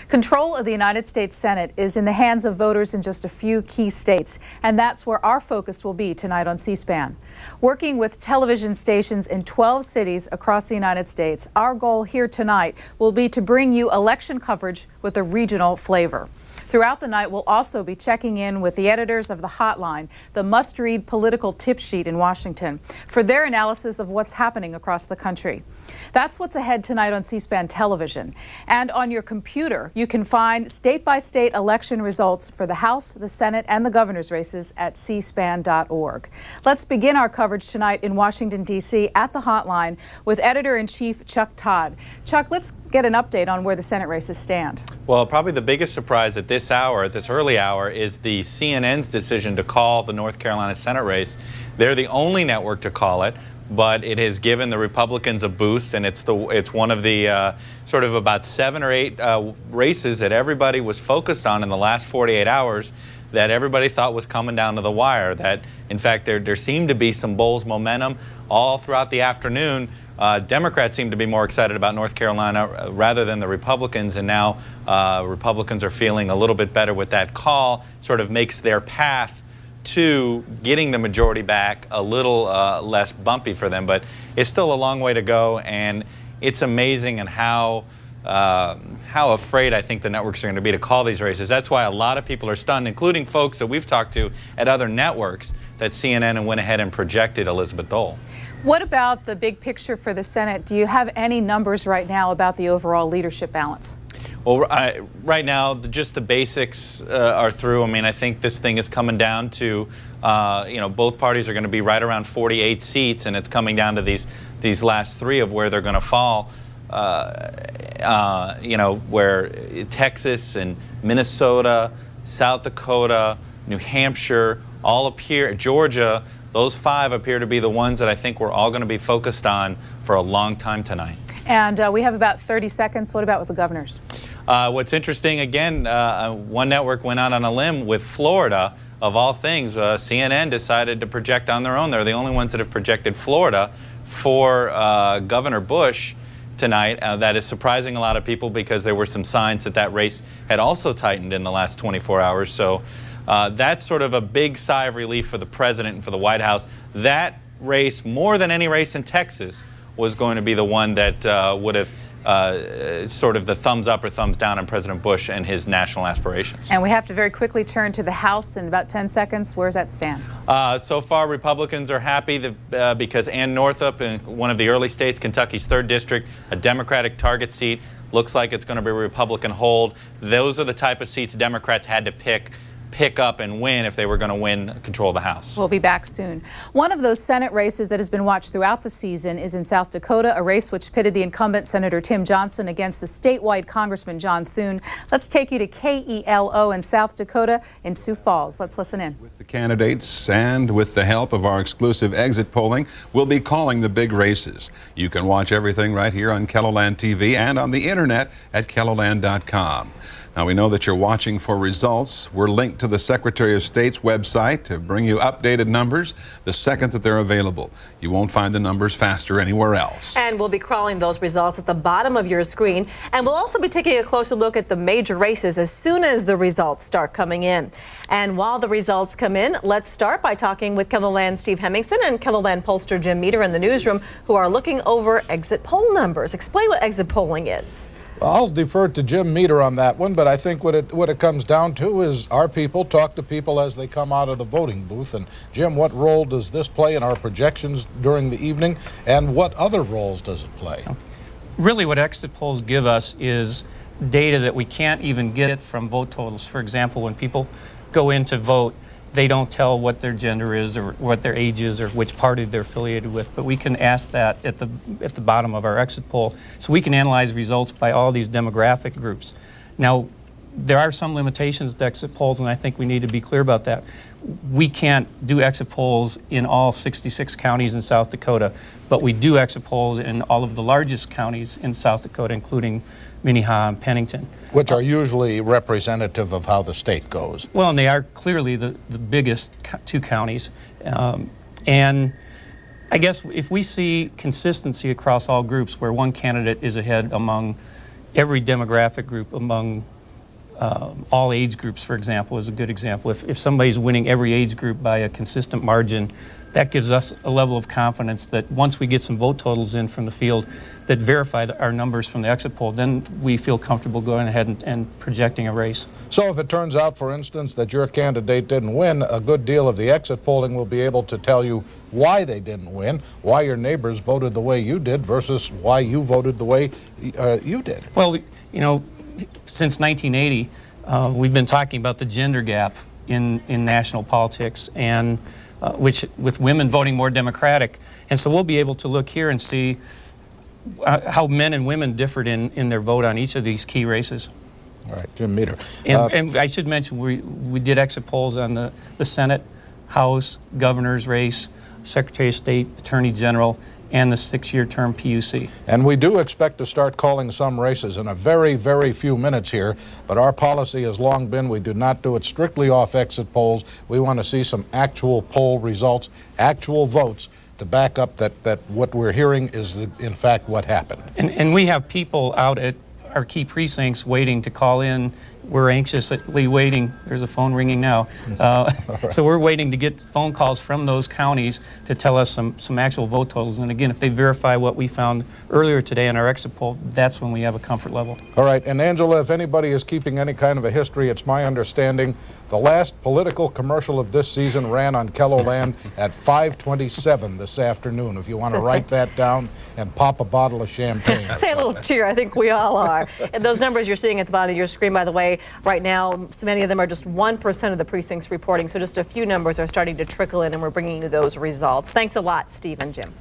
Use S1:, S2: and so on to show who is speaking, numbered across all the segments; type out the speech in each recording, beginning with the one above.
S1: Control of the United States Senate is in the hands of voters in just a few key states, and that's where our focus will be tonight on C-SPAN. Working with television stations in 12 cities across the United States, our goal here tonight will be to bring you election coverage with a regional flavor. Throughout the night, we'll also be checking in with the editors of The Hotline, the must-read political tip sheet in Washington, for their analysis of what's happening across the country. That's what's ahead tonight on C-SPAN television. And on your computer, you can find state-by-state election results for the House, the Senate, and the governor's races at cspan.org. Let's begin our coverage tonight in Washington, D.C. at The Hotline with Editor-in-Chief Chuck Todd. Chuck, let's get an update on where the Senate races stand.
S2: Well, probably the biggest surprise at this hour, at this early hour, is the CNN's decision to call the North Carolina Senate race. They're the only network to call it, but it has given the Republicans a boost, and it's one of the sort of about 7 or 8 races that everybody was focused on in the last 48 hours that everybody thought was coming down to the wire. That, in fact, there seemed to be some Bowles momentum all throughout the afternoon. Democrats seem to be more excited about North Carolina rather than the Republicans, and now Republicans are feeling a little bit better with that call. Sort of makes their path to getting the majority back a little less bumpy for them, but it's still a long way to go, and it's amazing and how afraid I think the networks are going to be to call these races. That's why a lot of people are stunned, including folks that we've talked to at other networks, that CNN went ahead and projected Elizabeth Dole.
S1: What about the big picture for the Senate? Do you have any numbers right now about the overall leadership balance?
S2: Well, right now, just the basics are through. I mean, I think this thing is coming down to, both parties are going to be right around 48 seats, and it's coming down to these last 3 of where they're going to fall. Where Texas and Minnesota, South Dakota, New Hampshire, all appear, Georgia, those 5 appear to be the ones that I think we're all going to be focused on for a long time tonight.
S1: And we have about 30 seconds. What about with the governors?
S2: What's interesting, again, one network went out on a limb with Florida, of all things. CNN decided to project on their own. They're the only ones that have projected Florida for Governor Bush tonight. That is surprising a lot of people because there were some signs that race had also tightened in the last 24 hours. So that's sort of a big sigh of relief for the president and for the White House. That race, more than any race in Texas, was going to be the one that would have sort of the thumbs up or thumbs down on President Bush and his national aspirations.
S1: And we have to very quickly turn to the House in about 10 seconds. Where does that stand?
S2: So far, Republicans are happy because Ann Northup, in one of the early states, Kentucky's 3rd district, a Democratic target seat, looks like it's going to be a Republican hold. Those are the type of seats Democrats had to pick up and win if they were going to win control of the House.
S1: We'll be back soon. One of those Senate races that has been watched throughout the season is in South Dakota, a race which pitted the incumbent Senator Tim Johnson against the statewide Congressman John Thune. Let's take you to KELO in South Dakota in Sioux Falls. Let's listen in.
S3: With the candidates and with the help of our exclusive exit polling, we'll be calling the big races. You can watch everything right here on KELOLAND TV and on the internet at KELOLAND.com. Now, we know that you're watching for results. We're linked to the Secretary of State's website to bring you updated numbers the second that they're available. You won't find the numbers faster anywhere else.
S4: And we'll be crawling those results at the bottom of your screen. And we'll also be taking a closer look at the major races as soon as the results start coming in. And while the results come in, let's start by talking with KELOLAND Steve Hemmingson and KELOLAND pollster Jim Meter in the newsroom, who are looking over exit poll numbers. Explain what exit polling is.
S5: I'll defer to Jim Meter on that one, but I think what it comes down to is our people talk to people as they come out of the voting booth. And Jim, what role does this play in our projections during the evening, and what other roles does it play?
S6: Really what exit polls give us is data that we can't even get from vote totals. For example, when people go in to vote, they don't tell what their gender is or what their age is or which party they're affiliated with, but we can ask that at the bottom of our exit poll, so we can analyze results by all these demographic groups. Now, there are some limitations to exit polls, and I think we need to be clear about that. We can't do exit polls in all 66 counties in South Dakota, but we do exit polls in all of the largest counties in South Dakota, including Minnehaha and Pennington.
S5: Which are usually representative of how the state goes.
S6: Well, and they are clearly the biggest 2 counties. And I guess if we see consistency across all groups where one candidate is ahead among every demographic group among all age groups, for example, is a good example. If somebody's winning every age group by a consistent margin, that gives us a level of confidence that once we get some vote totals in from the field that verify our numbers from the exit poll, then we feel comfortable going ahead and projecting a race.
S5: So if it turns out, for instance, that your candidate didn't win, a good deal of the exit polling will be able to tell you why they didn't win, why your neighbors voted the way you did versus why you voted the way you did.
S6: Well, you know, since 1980, we've been talking about the gender gap in national politics, and which with women voting more Democratic. And so we'll be able to look here and see how men and women differed in their vote on each of these key races.
S5: All right, Jim Meter.
S6: And I should mention, we did exit polls on the Senate, House, governor's race, Secretary of State, Attorney General, and the 6-year term PUC.
S5: And we do expect to start calling some races in a very, very few minutes here, but our policy has long been we do not do it strictly off exit polls. We want to see some actual poll results, actual votes, to back up that what we're hearing is in fact what happened.
S6: And we have people out at our key precincts waiting to call in. We're anxiously waiting. There's a phone ringing now.
S5: Right.
S6: So we're waiting to get phone calls from those counties to tell us some actual vote totals. And again, if they verify what we found earlier today in our exit poll, that's when we have a comfort level.
S5: All right, and Angela, if anybody is keeping any kind of a history, it's my understanding the last political commercial of this season ran on KELOLAND at 5:27 this afternoon. If you want to write that down and pop a bottle of champagne.
S4: Say a little cheer. I think we all are. And those numbers you're seeing at the bottom of your screen, by the way, right now, so many of them are just 1% of the precincts reporting, so just a few numbers are starting to trickle in, and we're bringing you those results. Thanks a lot, Steve and Jim.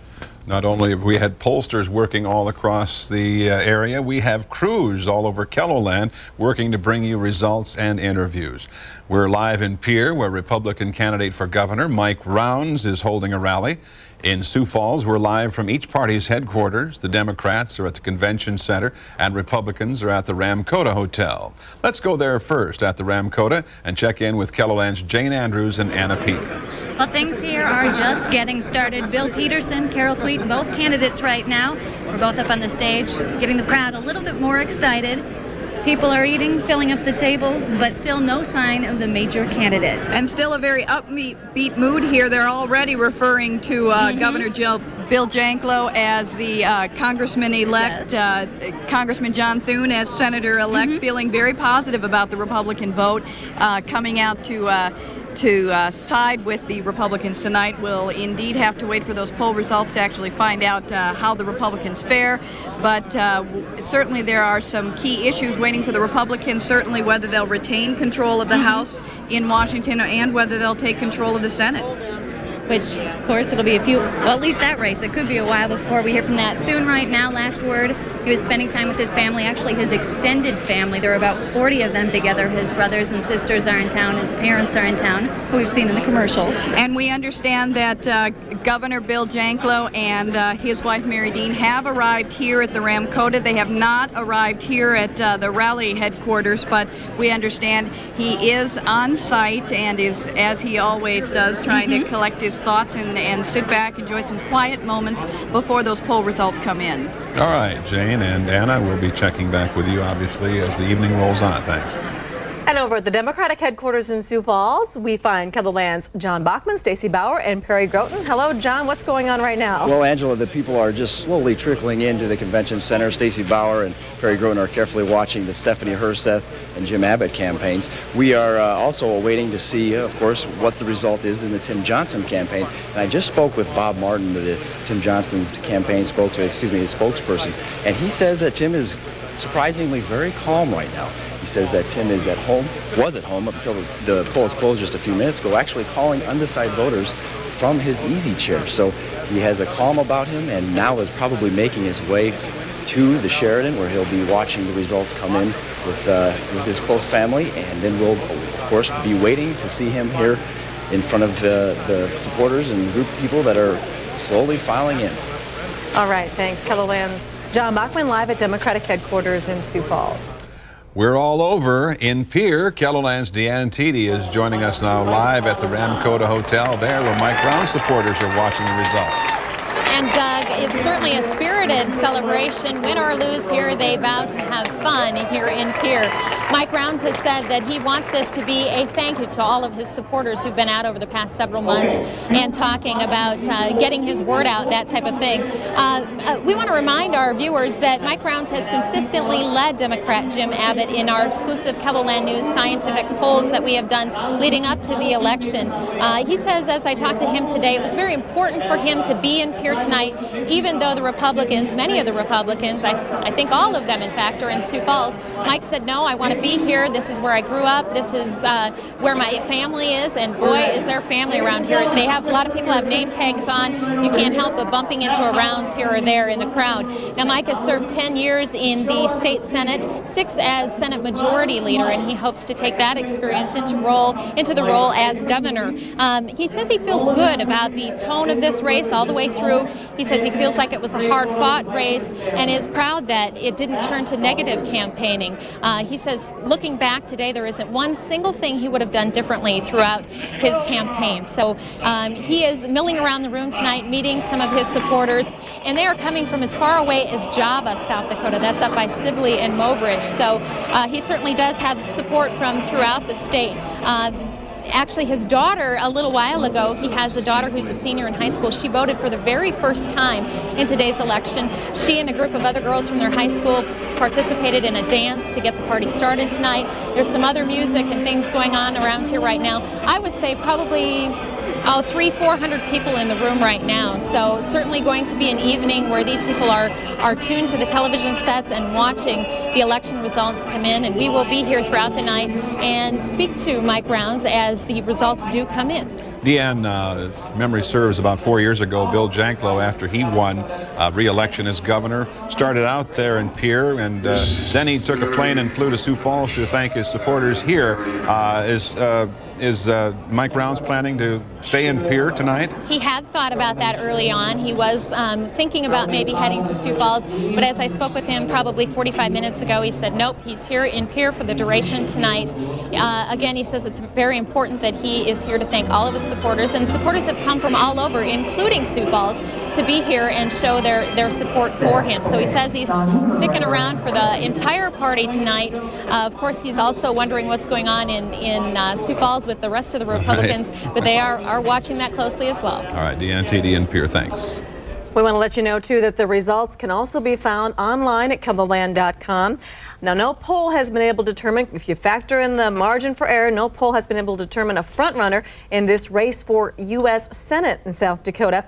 S3: Not only have we had pollsters working all across the area, we have crews all over KELOLAND working to bring you results and interviews. We're live in Pierre, where Republican candidate for governor Mike Rounds is holding a rally. In Sioux Falls, we're live from each party's headquarters. The Democrats are at the Convention Center, and Republicans are at the Ramkota Hotel. Let's go there first at the Ramkota and check in with KELOLAND's Jane Andrews and Anna Peters.
S7: Well, things here are just getting started. Bill Peterson, Carol Tweet, both candidates right now. We're both up on the stage, getting the crowd a little bit more excited. People are eating, filling up the tables, but still no sign of the major candidates.
S8: And still a very upbeat mood here. They're already referring to Governor Bill Janklow as the Congressman-elect,
S7: Yes.
S8: Congressman John Thune as Senator-elect, feeling very positive about the Republican vote, coming out to side with the Republicans tonight. We'll indeed have to wait for those poll results to actually find out how the Republicans fare. But certainly there are some key issues waiting for the Republicans, certainly whether they'll retain control of the House in Washington and whether they'll take control of the Senate.
S7: Which, of course, it'll be well, at least that race. It could be a while before we hear from that. Thune right now, last word, he was spending time with his family, actually his extended family. There are about 40 of them together. His brothers and sisters are in town. His parents are in town, who we've seen in the commercials.
S8: And we understand that Governor Bill Janklow and his wife Mary Dean have arrived here at the Ramkota. They have not arrived here at the rally headquarters, but we understand he is on site and is, as he always does, trying to collect his thoughts and sit back, enjoy some quiet moments before those poll results come in.
S3: All right, Jane and Anna, we'll be checking back with you, obviously, as the evening rolls on. Thanks.
S4: And over at the Democratic headquarters in Sioux Falls, we find KELOLAND's John Bachman, Stacey Bauer, and Perry Groten. Hello, John. What's going on right now?
S9: Well, Angela, the people are just slowly trickling into the convention center. Stacey Bauer and Perry Groten are carefully watching the Stephanie Herseth and Jim Abbott campaigns. We are also waiting to see, of course, what the result is in the Tim Johnson campaign. And I just spoke with Bob Martin, Tim Johnson's campaign his spokesperson, and he says that Tim is surprisingly very calm right now. He says that Tim was at home up until the polls closed just a few minutes ago, actually calling undecided voters from his easy chair. So he has a calm about him, and now is probably making his way to the Sheridan, where he'll be watching the results come in with his close family, and then we'll, of course, be waiting to see him here in front of the supporters and group of people that are slowly filing in.
S4: All right, thanks. KELOLAND's John Bachman live at Democratic headquarters in Sioux Falls.
S3: We're all over in Pierre. KELOLAND's Deanne Teedy is joining us now live at the Ramkota Hotel there, where Mike Brown supporters are watching the results.
S10: And Doug, it's certainly a spirited celebration. Win or lose here, they vow to have fun here in Pierre. Mike Rounds has said that he wants this to be a thank you to all of his supporters who've been out over the past several months and talking about getting his word out, that type of thing. We want to remind our viewers that Mike Rounds has consistently led Democrat Jim Abbott in our exclusive KELOLAND News scientific polls that we have done leading up to the election. He says, as I talked to him today, it was very important for him to be in Pierre tonight, even though the Republicans, many of the Republicans, I think all of them in fact, are in Sioux Falls. Mike said, no, I want to be here. This is where I grew up. This is where my family is, and boy, is there family around here. They have, a lot of people have name tags on. You can't help but bumping into a Rounds here or there in the crowd. Now, Mike has served 10 years in the state Senate, 6 as Senate Majority Leader, and he hopes to take that experience into the role as governor. He says he feels good about the tone of this race all the way through. He says he feels like it was a hard-fought race and is proud that it didn't turn to negative campaigning. He says, looking back today, there isn't one single thing he would have done differently throughout his campaign. So he is milling around the room tonight, meeting some of his supporters, and they are coming from as far away as Java, South Dakota. That's up by Sibley and Mobridge. So he certainly does have support from throughout the state. Actually, his daughter, a little while ago, he has a daughter who's a senior in high school. She voted for the very first time in today's election. She and a group of other girls from their high school participated in a dance to get the party started tonight. There's some other music and things going on around here right now. I would say probably 300-400 people in the room right now. So certainly going to be an evening where these people are tuned to the television sets and watching the election results come in. And we will be here throughout the night and speak to Mike Rounds as the results do come in.
S3: Deanne, if memory serves, about 4 years ago, Bill Janklow, after he won re-election as governor, started out there in Pierre, and then he took a plane and flew to Sioux Falls to thank his supporters here. Is Mike Rounds planning to stay in Pierre tonight?
S10: He had thought about that early on. He was thinking about maybe heading to Sioux Falls, but as I spoke with him probably 45 minutes ago, he said nope, he's here in Pierre for the duration tonight. Again, he says it's very important that he is here to thank all of his supporters, and supporters have come from all over, including Sioux Falls, to be here and show their support for him. So he says he's sticking around for the entire party tonight. Of course, he's also wondering what's going on in Sioux Falls with the rest of the Republicans, but they are watching that closely as well.
S3: All right, Deanne TD in Pierre, thanks.
S4: We want to let you know, too, that the results can also be found online at KELOLAND.com. Now, no poll has been able to determine, if you factor in the margin for error, no poll has been able to determine a front runner in this race for U.S. Senate in South Dakota.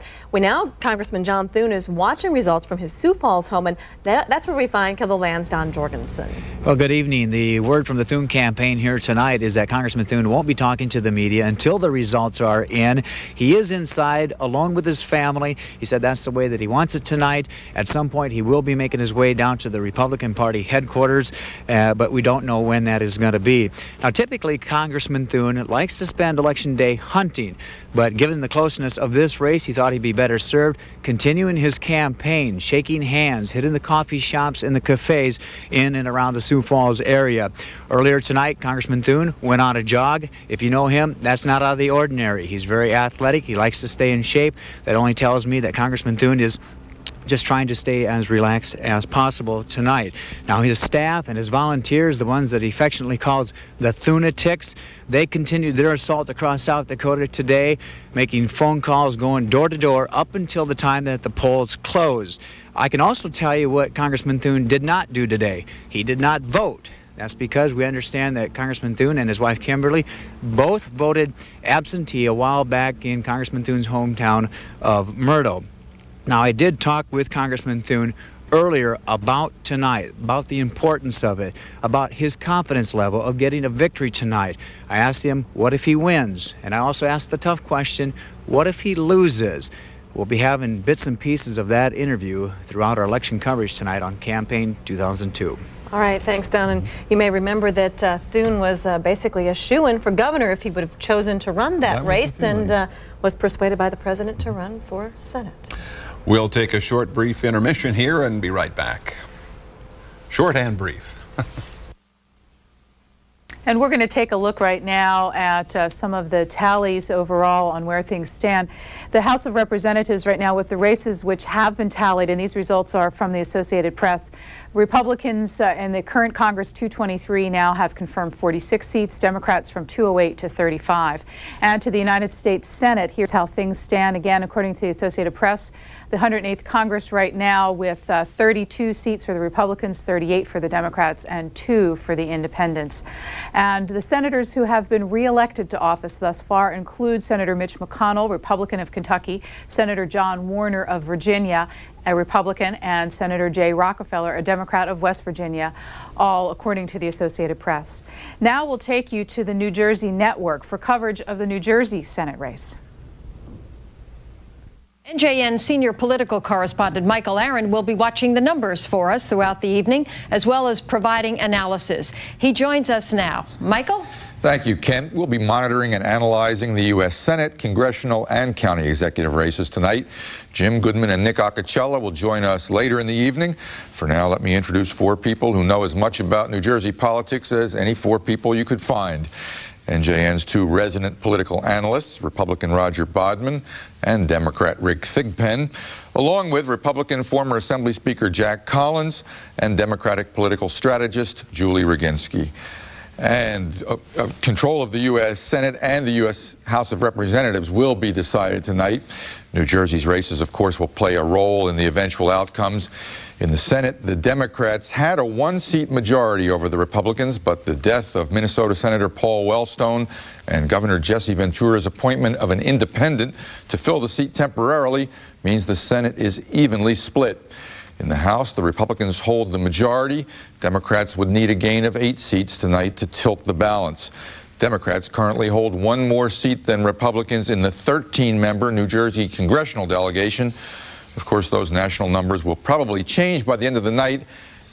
S4: Congressman John Thune is watching results from his Sioux Falls home, and that's where we find KELOLAND's Don Jorgensen.
S11: Well, good evening. The word from the Thune campaign here tonight is that Congressman Thune won't be talking to the media until the results are in. He is inside alone with his family. He said that's the way that he wants it tonight. At some point, he will be making his way down to the Republican Party headquarters, but we don't know when that is going to be. Now, typically, Congressman Thune likes to spend Election Day hunting, but given the closeness of this race, he thought he'd be better served continuing his campaign, shaking hands, hitting the coffee shops and the cafes in and around the Sioux Falls area. Earlier tonight, Congressman Thune went on a jog. If you know him, that's not out of the ordinary. He's very athletic. He likes to stay in shape. That only tells me that Congressman Thune is just trying to stay as relaxed as possible tonight. Now, his staff and his volunteers, the ones that he affectionately calls the Thunatics, they continued their assault across South Dakota today, making phone calls, going door to door up until the time that the polls closed. I can also tell you what Congressman Thune did not do today. He did not vote. That's because we understand that Congressman Thune and his wife Kimberly both voted absentee a while back in Congressman Thune's hometown of Myrtle. Now, I did talk with Congressman Thune earlier about tonight, about the importance of it, about his confidence level of getting a victory tonight. I asked him, what if he wins? And I also asked the tough question, what if he loses? We'll be having bits and pieces of that interview throughout our election coverage tonight on Campaign 2002.
S4: All right, thanks, Don. And you may remember that Thune was basically a shoo-in for governor if he would have chosen to run that race, and was persuaded by the president to run for Senate.
S3: We'll take a short, brief intermission here and be right back. Short and brief.
S1: And we're going to take a look right now at some of the tallies overall on where things stand. The House of Representatives right now with the races which have been tallied, and these results are from the Associated Press. Republicans in the current Congress 223 now have confirmed 46 seats, Democrats from 208 to 35. And to the United States Senate, here's how things stand again according to the Associated Press. The 108th Congress right now with 32 seats for the Republicans, 38 for the Democrats, and 2 for the Independents. And the senators who have been reelected to office thus far include Senator Mitch McConnell, Republican of Kentucky, Senator John Warner of Virginia, a Republican, and Senator Jay Rockefeller, a Democrat of West Virginia, all according to the Associated Press. Now we'll take you to the New Jersey network for coverage of the New Jersey Senate race.
S12: NJN senior political correspondent Michael Aaron will be watching the numbers for us throughout the evening, as well as providing analysis. He joins us now. Michael?
S13: Thank you, Ken. We'll be monitoring and analyzing the U.S. Senate, congressional, and county executive races tonight. Jim Goodman and Nick Acocella will join us later in the evening. For now, let me introduce 4 people who know as much about New Jersey politics as any 4 people you could find. NJN's 2 resident political analysts, Republican Roger Bodman and Democrat Rick Thigpen, along with Republican former Assembly Speaker Jack Collins and Democratic political strategist Julie Roginski. And control of the U.S. Senate and the U.S. House of Representatives will be decided tonight. New Jersey's races, of course, will play a role in the eventual outcomes. In the Senate, the Democrats had a 1-seat majority over the Republicans, but the death of Minnesota Senator Paul Wellstone and Governor Jesse Ventura's appointment of an independent to fill the seat temporarily means the Senate is evenly split. In the House, the Republicans hold the majority. Democrats would need a gain of 8 seats tonight to tilt the balance. Democrats currently hold 1 more seat than Republicans in the 13-member New Jersey congressional delegation. Of course, those national numbers will probably change by the end of the night,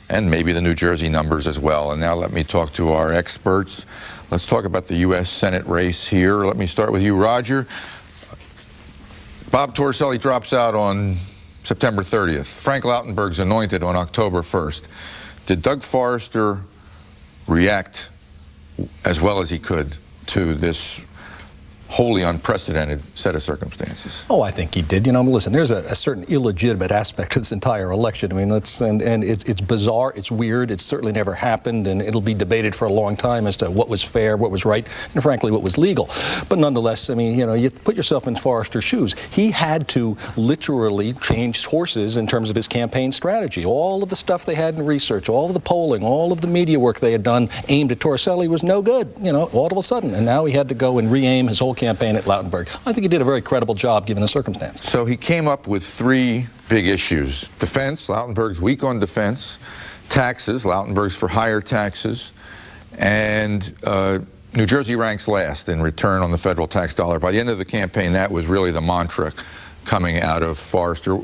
S13: and maybe the New Jersey numbers as well. And now let me talk to our experts. Let's talk about the U.S. Senate race here. Let me start with you, Roger. Bob Torricelli drops out on September 30th. Frank Lautenberg's anointed on October 1st. Did Doug Forrester react as well as he could to this wholly unprecedented set of circumstances?
S14: Oh, I think he did. You know, listen, there's a certain illegitimate aspect to this entire election. I mean, and it's bizarre, it's weird, it's certainly never happened, and it'll be debated for a long time as to what was fair, what was right, and frankly, what was legal. But nonetheless, I mean, you know, you put yourself in Forrester's shoes. He had to literally change horses in terms of his campaign strategy. All of the stuff they had in research, all of the polling, all of the media work they had done aimed at Torricelli was no good, you know, all of a sudden. And now he had to go and re-aim his whole campaign at Lautenberg. I think he did a very credible job given the circumstances.
S13: So he came up with 3 big issues. Defense, Lautenberg's weak on defense. Taxes, Lautenberg's for higher taxes. And New Jersey ranks last in return on the federal tax dollar. By the end of the campaign, that was really the mantra coming out of Forrester.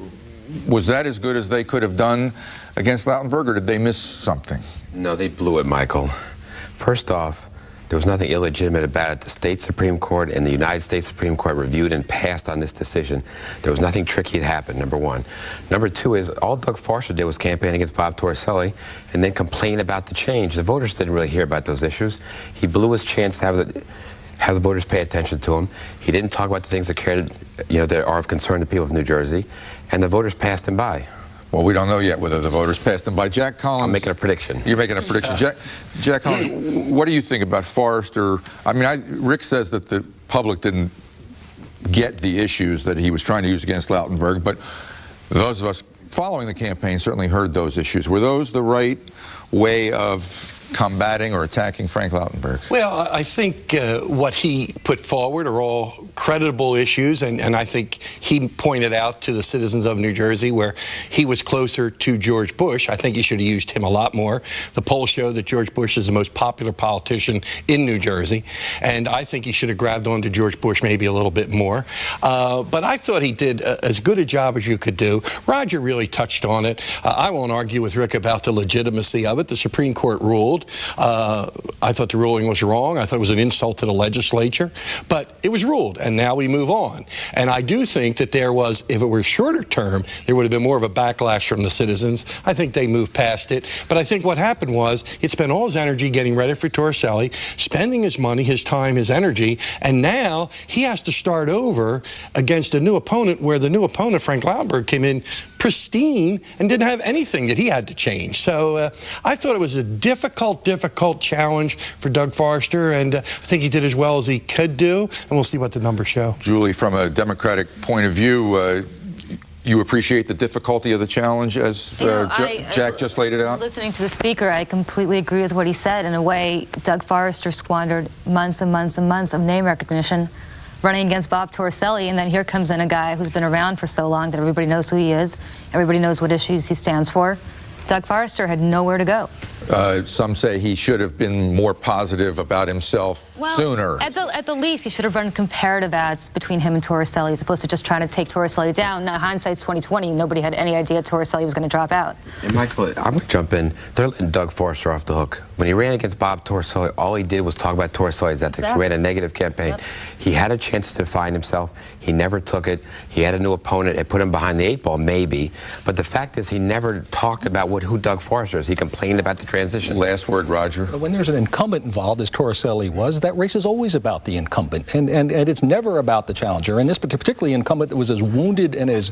S13: Was that as good as they could have done against Lautenberg, or did they miss something?
S15: No, they blew it, Michael. First off, there was nothing illegitimate about it. The state Supreme Court and the United States Supreme Court reviewed and passed on this decision. There was nothing tricky that happened, number 1. Number 2 is all Doug Forrester did was campaign against Bob Torricelli and then complain about the change. The voters didn't really hear about those issues. He blew his chance to have the voters pay attention to him. He didn't talk about the things that that are of concern to people of New Jersey, and the votors passed him by.
S13: Well, we don't know yet whether the voters passed him by. Jack Collins.
S15: I'm making a prediction.
S13: You're making a prediction. Jack Collins, what do you think about Forrester? I mean, Rick says that the public didn't get the issues that he was trying to use against Lautenberg, but those of us following the campaign certainly heard those issues. Were those the right way of combating or attacking Frank Lautenberg?
S16: Well, I think what he put forward are all credible issues, and I think he pointed out to the citizens of New Jersey where he was closer to George Bush. I think he should have used him a lot more. The polls show that George Bush is the most popular politician in New Jersey, and I think he should have grabbed on to George Bush maybe a little bit more. But I thought he did as good a job as you could do. Roger really touched on it. I won't argue with Rick about the legitimacy of it. The Supreme Court ruled. I thought the ruling was wrong. I thought it was an insult to the legislature. But it was ruled, and now we move on. And I do think that there was, if it were shorter term, there would have been more of a backlash from the citizens. I think they moved past it. But I think what happened was he spent all his energy getting ready for Torricelli, spending his money, his time, his energy, and now he has to start over against a new opponent where the new opponent, Frank Lautenberg, came in pristine and didn't have anything that he had to change. So I thought it was a difficult challenge for Doug Forster, and I think he did as well as he could do, and we'll see what the numbers show.
S13: Julie, from a Democratic point of view, you appreciate the difficulty of the challenge as Jack just laid it out?
S17: Listening to the speaker, I completely agree with what he said. In a way, Doug Forster squandered months and months and months of name recognition running against Bob Torricelli, and then here comes in a guy who's been around for so long that everybody knows who he is, everybody knows what issues he stands for. Doug Forster had nowhere to go.
S13: Some say he should have been more positive about himself sooner.
S17: At the least, he should have run comparative ads between him and Torricelli as opposed to just trying to take Torricelli down. Now, hindsight's 2020. Nobody had any idea Torricelli was going to drop out.
S15: And Michael, I'm going to jump in. They're letting Doug Forster off the hook. When he ran against Bob Torricelli, all he did was talk about Torricelli's ethics. Exactly. He ran a negative campaign. Yep. He had a chance to define himself. He never took it. He had a new opponent. It put him behind the 8 ball, maybe. But the fact is, he never talked about who Doug Forster is. He complained about the transition.
S13: Last word, Roger.
S14: When there's an incumbent involved, as Torricelli was, that race is always about the incumbent, and it's never about the challenger. And this particularly incumbent that was as wounded and as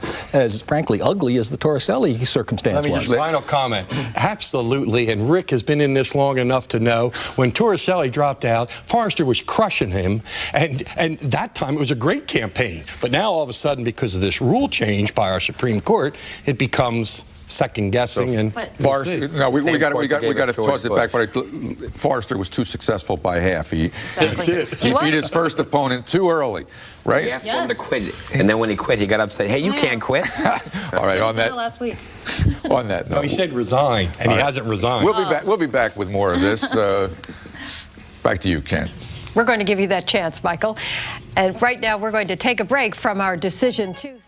S14: frankly ugly as the Torricelli circumstance was.
S16: Let me just final comment. Absolutely, and Rick has been in this long enough to know when Torricelli dropped out, Forster was crushing him, and that time it was a great campaign. But now all of a sudden, because of this rule change by our Supreme Court, it becomes second guessing. And
S13: Forster, no, we got to toss it back. But Forster was too successful by half. He beat his first opponent too early, right?
S15: He asked him to quit, and then when he quit, he got upset. Hey, you can't quit.
S13: All right, on that.
S17: Last week.
S13: On that,
S16: no, he said resign, and he hasn't resigned.
S13: We'll be back. We'll be back with more of this. Back to you, Ken.
S12: We're going to give you that chance, Michael. And right now, we're going to take a break from our Decision 2000.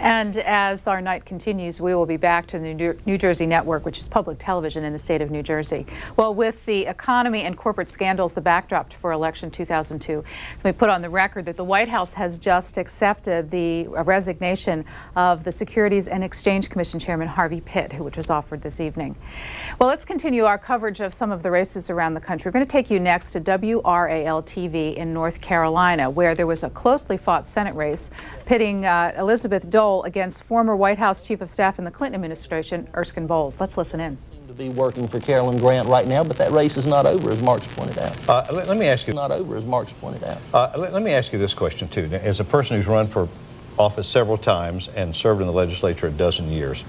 S1: And as our night continues, we will be back to the New Jersey Network, which is public television in the state of New Jersey. Well, with the economy and corporate scandals the backdrop for election 2002, let me put on the record that the White House has just accepted the resignation of the Securities and Exchange Commission Chairman Harvey Pitt, which was offered this evening. Well, let's continue our coverage of some of the races around the country. We're going to take you next to WRAL-TV in North Carolina, where there was a closely fought Senate race pitting Elizabeth Dole against former White House Chief of Staff in the Clinton administration, Erskine Bowles. Let's listen in.
S18: To be working for Carolyn Grant right now, but that race is not over, as Mark's pointed out.
S19: Let me ask you.
S18: Not over, as Mark's pointed out.
S19: Let me ask you this question too. As a person who's run for office several times and served in the legislature a dozen years,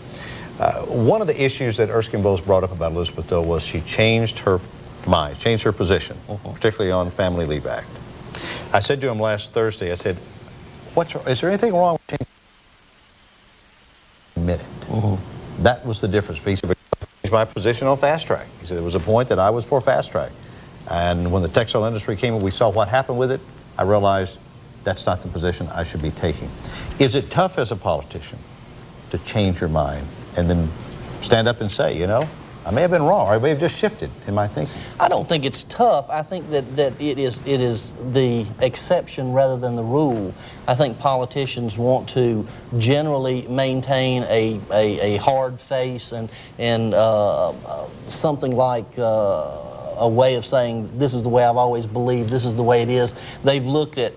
S19: one of the issues that Erskine Bowles brought up about Elizabeth Dole was she changed her mind, changed her position, particularly on Family Leave Act. I said to him last Thursday, I said, is there anything wrong with changing? That was the difference. He said, my position on fast track. He said, there was a point that I was for fast track. And when the textile industry came and we saw what happened with it, I realized that's not the position I should be taking. Is it tough as a politician to change your mind and then stand up and say, you know, I may have been wrong, or I may have just shifted in my thinking?
S18: I don't think it's tough. I think that it is the exception rather than the rule. I think politicians want to generally maintain a hard face and something like a way of saying, this is the way I've always believed, this is the way it is. They've looked at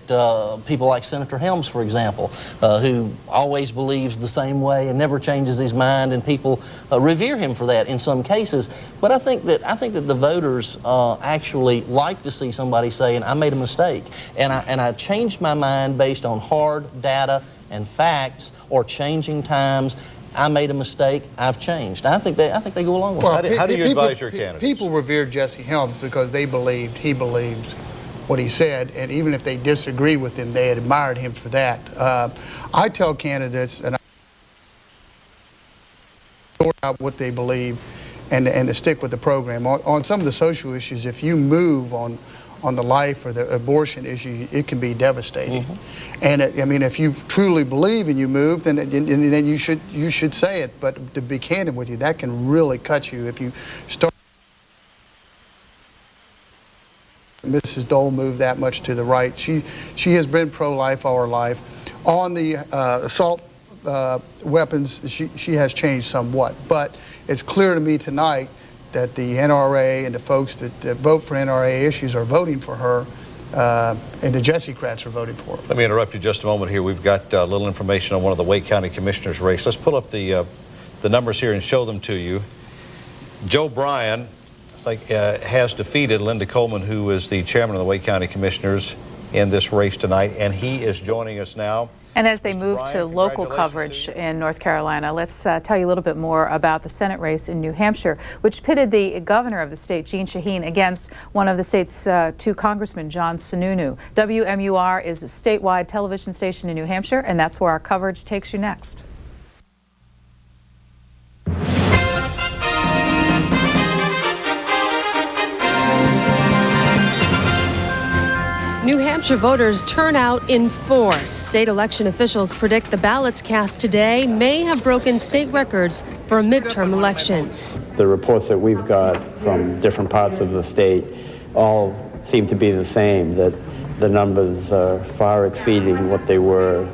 S18: people like Senator Helms, for example, who always believes the same way and never changes his mind, and people revere him for that in some cases. But I think that the voters actually like to see somebody saying, I made a mistake, and I changed my mind based on hard data and facts, or changing times. I made a mistake, I've changed. I think they go along with
S19: it. How do you advise your candidates?
S20: People revered Jesse Helms because he believed what he said, and even if they disagreed with him, they admired him for that. I tell candidates, and I sort out what they believe and to stick with the program. On some of the social issues, if you move on the life or the abortion issue, it can be devastating. And I mean, if you truly believe and you move, then you should say it. But to be candid with you, that can really cut you if you start. Mrs. Dole moved that much to the right. She has been pro-life all her life. On the assault weapons, she has changed somewhat. But it's clear to me tonight that the NRA and the folks that vote for NRA issues are voting for her, and the Jessiecrats are voting for her.
S19: Let me interrupt you just a moment here. We've got a little information on one of the Wake County Commissioners' race. Let's pull up the numbers here and show them to you. Joe Bryan has defeated Linda Coleman, who is the chairman of the Wake County Commissioners, in this race tonight, and he is joining us now.
S1: And as they move to local coverage in North Carolina, let's tell you a little bit more about the Senate race in New Hampshire, which pitted the governor of the state, Jeanne Shaheen, against one of the state's two congressmen, John Sununu. WMUR is a statewide television station in New Hampshire, and that's where our coverage takes you next.
S21: New Hampshire voters turn out in force. State election officials predict the ballots cast today may have broken state records for a midterm election.
S22: The reports that we've got from different parts of the state all seem to be the same, that the numbers are far exceeding what they were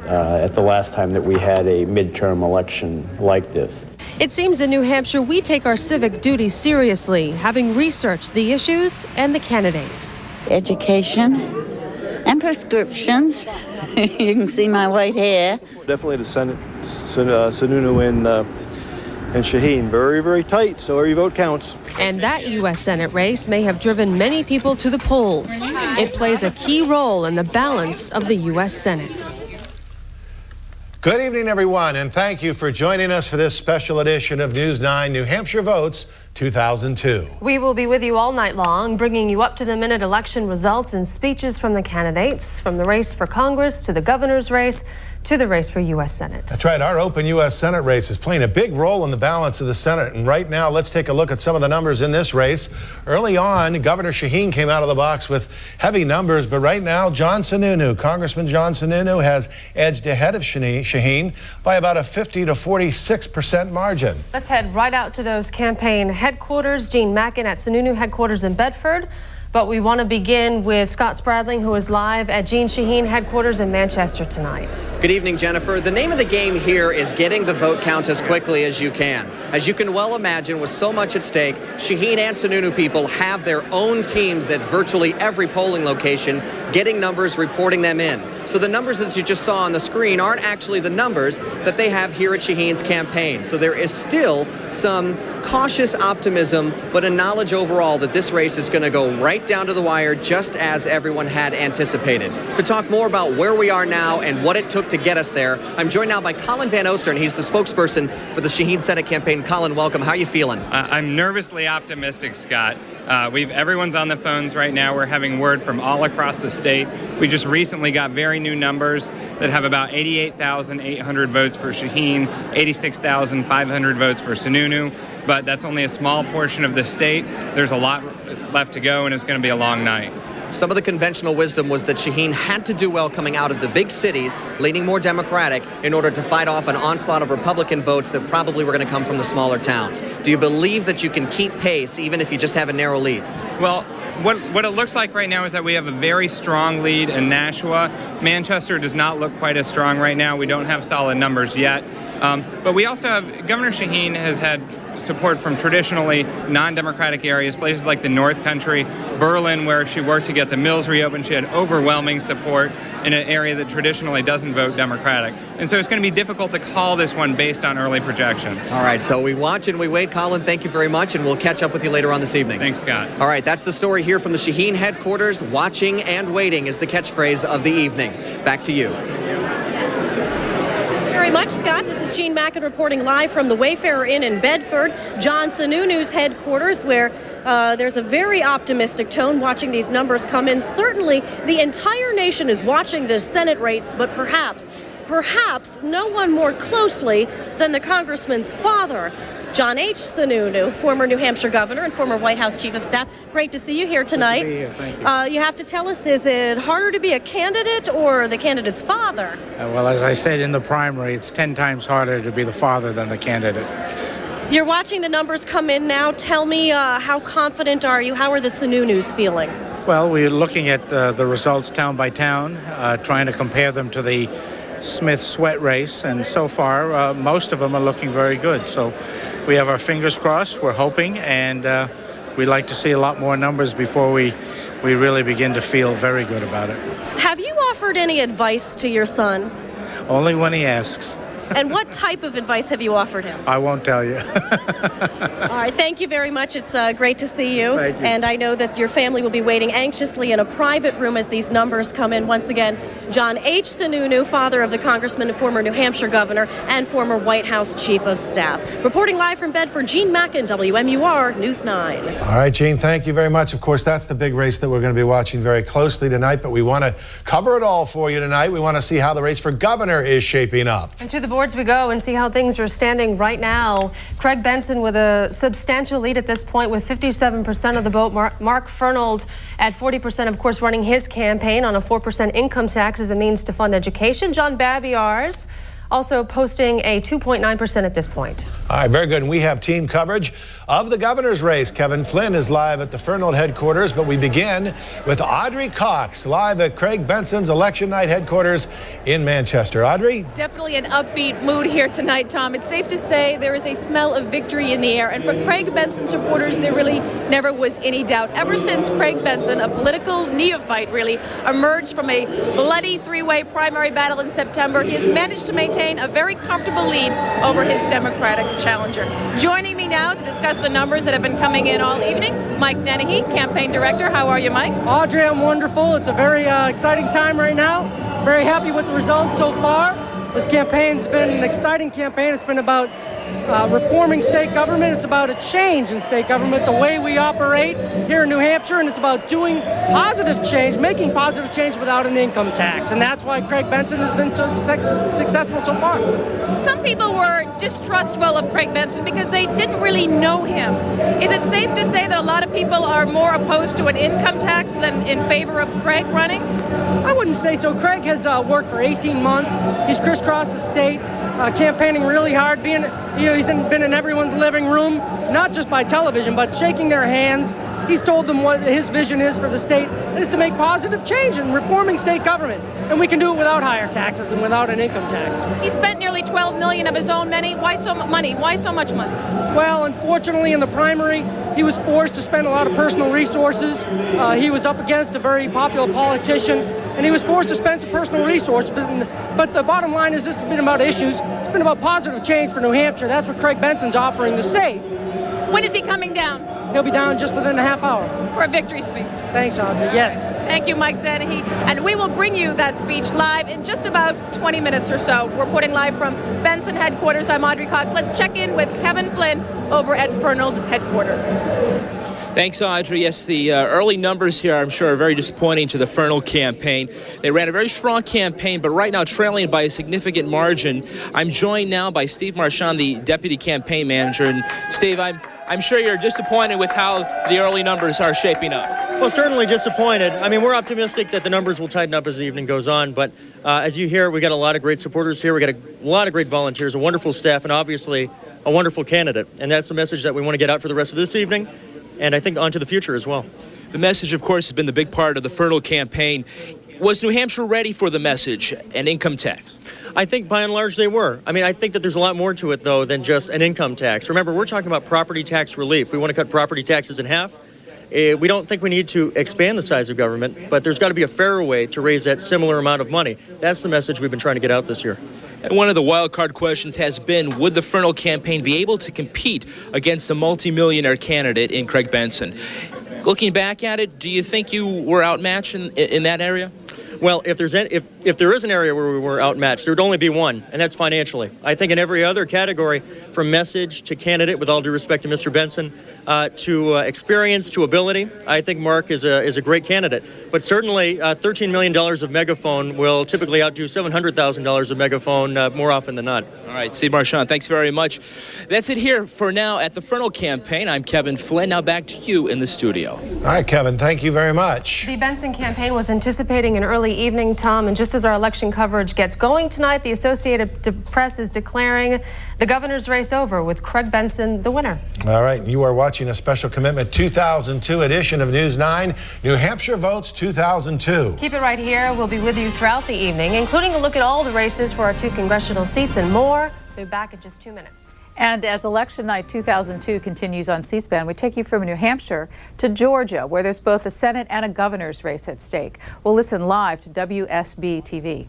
S22: at the last time that we had a midterm election like this.
S21: It seems in New Hampshire we take our civic duty seriously, having researched the issues and the candidates.
S23: Education and prescriptions. You can see my white hair.
S24: Definitely the Senate, Sununu and Shaheen. Very, very tight, so every vote counts.
S21: And that U.S. Senate race may have driven many people to the polls. It plays a key role in the balance of the U.S. Senate.
S25: Good evening, everyone, and thank you for joining us for this special edition of News 9 New Hampshire Votes 2002.
S21: We will be with you all night long, bringing you up-to-the-minute election results and speeches from the candidates, from the race for Congress to the governor's race to the race for U.S. Senate.
S25: That's right. Our open U.S. Senate race is playing a big role in the balance of the Senate. And right now, let's take a look at some of the numbers in this race. Early on, Governor Shaheen came out of the box with heavy numbers. But right now, John Sununu, Congressman John Sununu, has edged ahead of Shaheen by about a 50 to 46% margin.
S21: Let's head right out to those campaign headquarters. Gene Mackin at Sununu headquarters in Bedford. But we want to begin with Scott Spradling, who is live at Jeanne Shaheen headquarters in Manchester tonight.
S26: Good evening, Jennifer. The name of the game here is getting the vote count as quickly as you can. As you can well imagine, with so much at stake, Shaheen and Sununu people have their own teams at virtually every polling location, getting numbers, reporting them in. So the numbers that you just saw on the screen aren't actually the numbers that they have here at Shaheen's campaign. So there is still some cautious optimism, but a knowledge overall that this race is going to go right down to the wire, just as everyone had anticipated. To talk more about where we are now and what it took to get us there, I'm joined now by Colin Van Ostern. He's the spokesperson for the Shaheen Senate campaign. Colin, welcome. How are you feeling?
S27: I'm nervously optimistic, Scott. Everyone's on the phones right now. We're having word from all across the state. We just recently got very new numbers that have about 88,800 votes for Shaheen, 86,500 votes for Sununu. But that's only a small portion of the state. There's a lot left to go, and it's going to be a long night.
S26: Some of the conventional wisdom was that Shaheen had to do well coming out of the big cities, leaning more Democratic, in order to fight off an onslaught of Republican votes that probably were going to come from the smaller towns. Do you believe that you can keep pace even if you just have a narrow lead?
S27: Well, what it looks like right now is that we have a very strong lead in Nashua. Manchester does not look quite as strong right now. We don't have solid numbers yet. But we also have, Governor Shaheen has had support from traditionally non-Democratic areas, places like the North Country, Berlin, where she worked to get the mills reopened. She had overwhelming support in an area that traditionally doesn't vote Democratic. And so it's going to be difficult to call this one based on early projections.
S26: All right, so we watch and we wait. Colin, thank you very much, and we'll catch up with you later on this evening.
S27: Thanks, Scott.
S26: All right, that's the story here from the Shaheen headquarters. Watching and waiting is the catchphrase of the evening. Back to you.
S28: Very much, Scott. This is Gene Mackin reporting live from the Wayfarer Inn in Bedford, John Sununu's headquarters, where there's a very optimistic tone watching these numbers come in. Certainly, the entire nation is watching the Senate race, but perhaps no one more closely than the congressman's father, John H. Sununu, former New Hampshire governor and former White House chief of staff. Great to see you here tonight.
S29: Good to be here. Thank you.
S28: You have to tell us, is it harder to be a candidate or the candidate's father?
S29: Well, as I said in the primary, it's 10 times harder to be the father than the candidate.
S28: You're watching the numbers come in now. Tell me, how confident are you? How are the Sununus feeling?
S2: Well, we're looking at the results town by town, trying to compare them to the Smith-Sweat race, and so far, most of them are looking very good. So we have our fingers crossed. We're hoping, and we'd like to see a lot more numbers before we really begin to feel very good about it.
S28: Have you offered any advice to your son?
S2: Only when he asks.
S28: And what type of advice have you offered him?
S2: I won't tell you.
S28: All right, thank you very much. It's great to see you.
S2: Thank you.
S28: And I know that your family will be waiting anxiously in a private room as these numbers come in. Once again, John H. Sununu, father of the congressman and former New Hampshire governor and former White House chief of staff. Reporting live from Bedford, Gene Mackin, WMUR News 9.
S25: All right, Gene, thank you very much. Of course, that's the big race that we're going to be watching very closely tonight, but we want to cover it all for you tonight. We want to see how the race for governor is shaping up.
S21: And to the boards we go and see how things are standing right now. Craig Benson with a substantial lead at this point with 57% of the vote. Mark Fernald at 40%, of course, running his campaign on a 4% income tax as a means to fund education. John Babiar's also posting a 2.9% at this point.
S25: All right, very good. And we have team coverage of the governor's race. Kevin Flynn is live at the Fernald headquarters, but we begin with Audrey Cox live at Craig Benson's election night headquarters in Manchester. Audrey?
S5: Definitely an upbeat mood here tonight, Tom. It's safe to say there is a smell of victory in the air. And for Craig Benson supporters, there really never was any doubt. Ever since Craig Benson, a political neophyte really, emerged from a bloody three-way primary battle in September, he has managed to maintain a very comfortable lead over his Democratic challenger. Joining me now to discuss the numbers that have been coming in all evening, Mike Dennehy, campaign director. How are you, Mike?
S6: Audrey, I'm wonderful. It's a very exciting time right now. Very happy with the results so far. This campaign's been an exciting campaign. It's been about reforming state government. It's about a change in state government, the way we operate here in New Hampshire, and it's about doing positive change, making positive change without an income tax. And that's why Craig Benson has been so successful so far.
S5: Some people were distrustful of Craig Benson because they didn't really know him. Is it safe to say that a lot of people are more opposed to an income tax than in favor of Craig running?
S6: I wouldn't say so. Craig has worked for 18 months. He's crisscrossed the state, campaigning really hard, he's been in everyone's living room, not just by television, but shaking their hands. He's told them what his vision is for the state, and it's to make positive change in reforming state government. And we can do it without higher taxes and without an income tax.
S5: He spent nearly $12 million of his own money. Why so money? Why so much money?
S6: Well, unfortunately, in the primary, he was forced to spend a lot of personal resources. He was up against a very popular politician, and he was forced to spend some personal resources. But the bottom line is this has been about issues. It's been about positive change for New Hampshire. That's what Craig Benson's offering the state.
S5: When is he coming down?
S6: He'll be down just within a half hour.
S5: For a victory speech.
S6: Thanks, Audrey. Yes.
S5: Thank you, Mike Dennehy. And we will bring you that speech live in just about 20 minutes or so. Reporting live from Benson headquarters, I'm Audrey Cox. Let's check in with Kevin Flynn over at Fernald headquarters.
S7: Thanks, Audrey. Yes, the early numbers here, I'm sure, are very disappointing to the Fernald campaign. They ran a very strong campaign, but right now trailing by a significant margin. I'm joined now by Steve Marchand, the deputy campaign manager. And Steve, I'm sure you're disappointed with how the early numbers are shaping up.
S8: Well, certainly disappointed. I mean, we're optimistic that the numbers will tighten up as the evening goes on. But as you hear, we got a lot of great supporters here. We got a lot of great volunteers, a wonderful staff, and obviously a wonderful candidate. And that's the message that we want to get out for the rest of this evening, and I think on to the future as well.
S7: The message, of course, has been the big part of the Fernald campaign. Was New Hampshire ready for the message, an income tax?
S8: I think by and large they were. I mean, I think that there's a lot more to it, though, than just an income tax. Remember, we're talking about property tax relief. We want to cut property taxes in half. We don't think we need to expand the size of government, but there's got to be a fairer way to raise that similar amount of money. That's the message we've been trying to get out this year.
S7: And one of the wild card questions has been, would the Fernald campaign be able to compete against a multimillionaire candidate in Craig Benson? Looking back at it, do you think you were outmatched in that area?
S8: Well, if there is an area where we were outmatched, there would only be one, and that's financially. I think in every other category, from message to candidate, with all due respect to Mr. Benson, to experience, to ability, I think Mark is a great candidate. But certainly, $13 million of megaphone will typically outdo $700,000 of megaphone more often than not.
S7: All right, Steve Marchand, thanks very much. That's it here for now at the Fernald campaign. I'm Kevin Flynn. Now back to you in the studio.
S25: All right, Kevin, thank you very much.
S21: The Benson campaign was anticipating an early evening, Tom. And just as our election coverage gets going tonight, the Associated Press is declaring the governor's race over, with Craig Benson the winner.
S25: All right, you are watching a special commitment 2002 edition of News 9, New Hampshire Votes 2002.
S21: Keep it right here. We'll be with you throughout the evening, including a look at all the races for our 2 congressional seats and more. We'll be back in just 2 minutes.
S1: And as Election Night 2002 continues on C-SPAN, we take you from New Hampshire to Georgia, where there's both a Senate and a governor's race at stake. We'll listen live to WSB TV.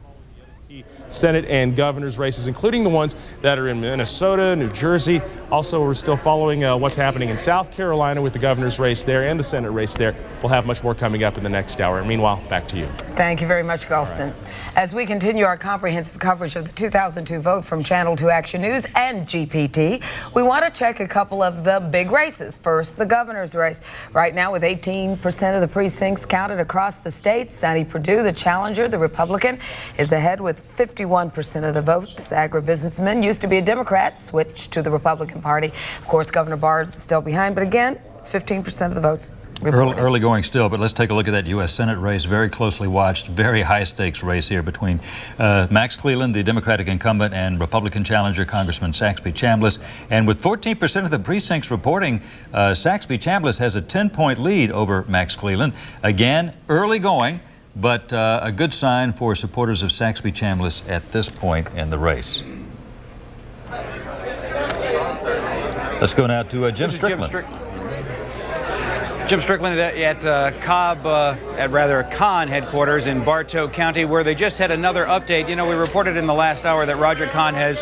S3: Senate and governor's races, including the ones that are in Minnesota, New Jersey. Also, we're still following what's happening in South Carolina with the governor's race there and the Senate race there. We'll have much more coming up in the next hour. Meanwhile, back to you.
S4: Thank you very much, Galston. As we continue our comprehensive coverage of the 2002 vote from Channel 2 Action News and GPT, we want to check a couple of the big races. First, the governor's race. Right now, with 18% of the precincts counted across the state, Sonny Perdue, the challenger, the Republican, is ahead with 51% of the vote. This agribusinessman used to be a Democrat, switched to the Republican Party. Of course, Governor Barnes is still behind, but again, it's 15% of the votes.
S9: Early going still, but let's take a look at that U.S. Senate race. Very closely watched, very high-stakes race here between Max Cleland, the Democratic incumbent, and Republican challenger Congressman Saxby Chambliss. And with 14% of the precincts reporting, Saxby Chambliss has a 10-point lead over Max Cleland. Again, early going, but a good sign for supporters of Saxby Chambliss at this point in the race. Let's go now to Jim Strickland.
S10: Jim Strickland at Kahn headquarters in Bartow County, where they just had another update. You know, we reported in the last hour that Roger Kahn has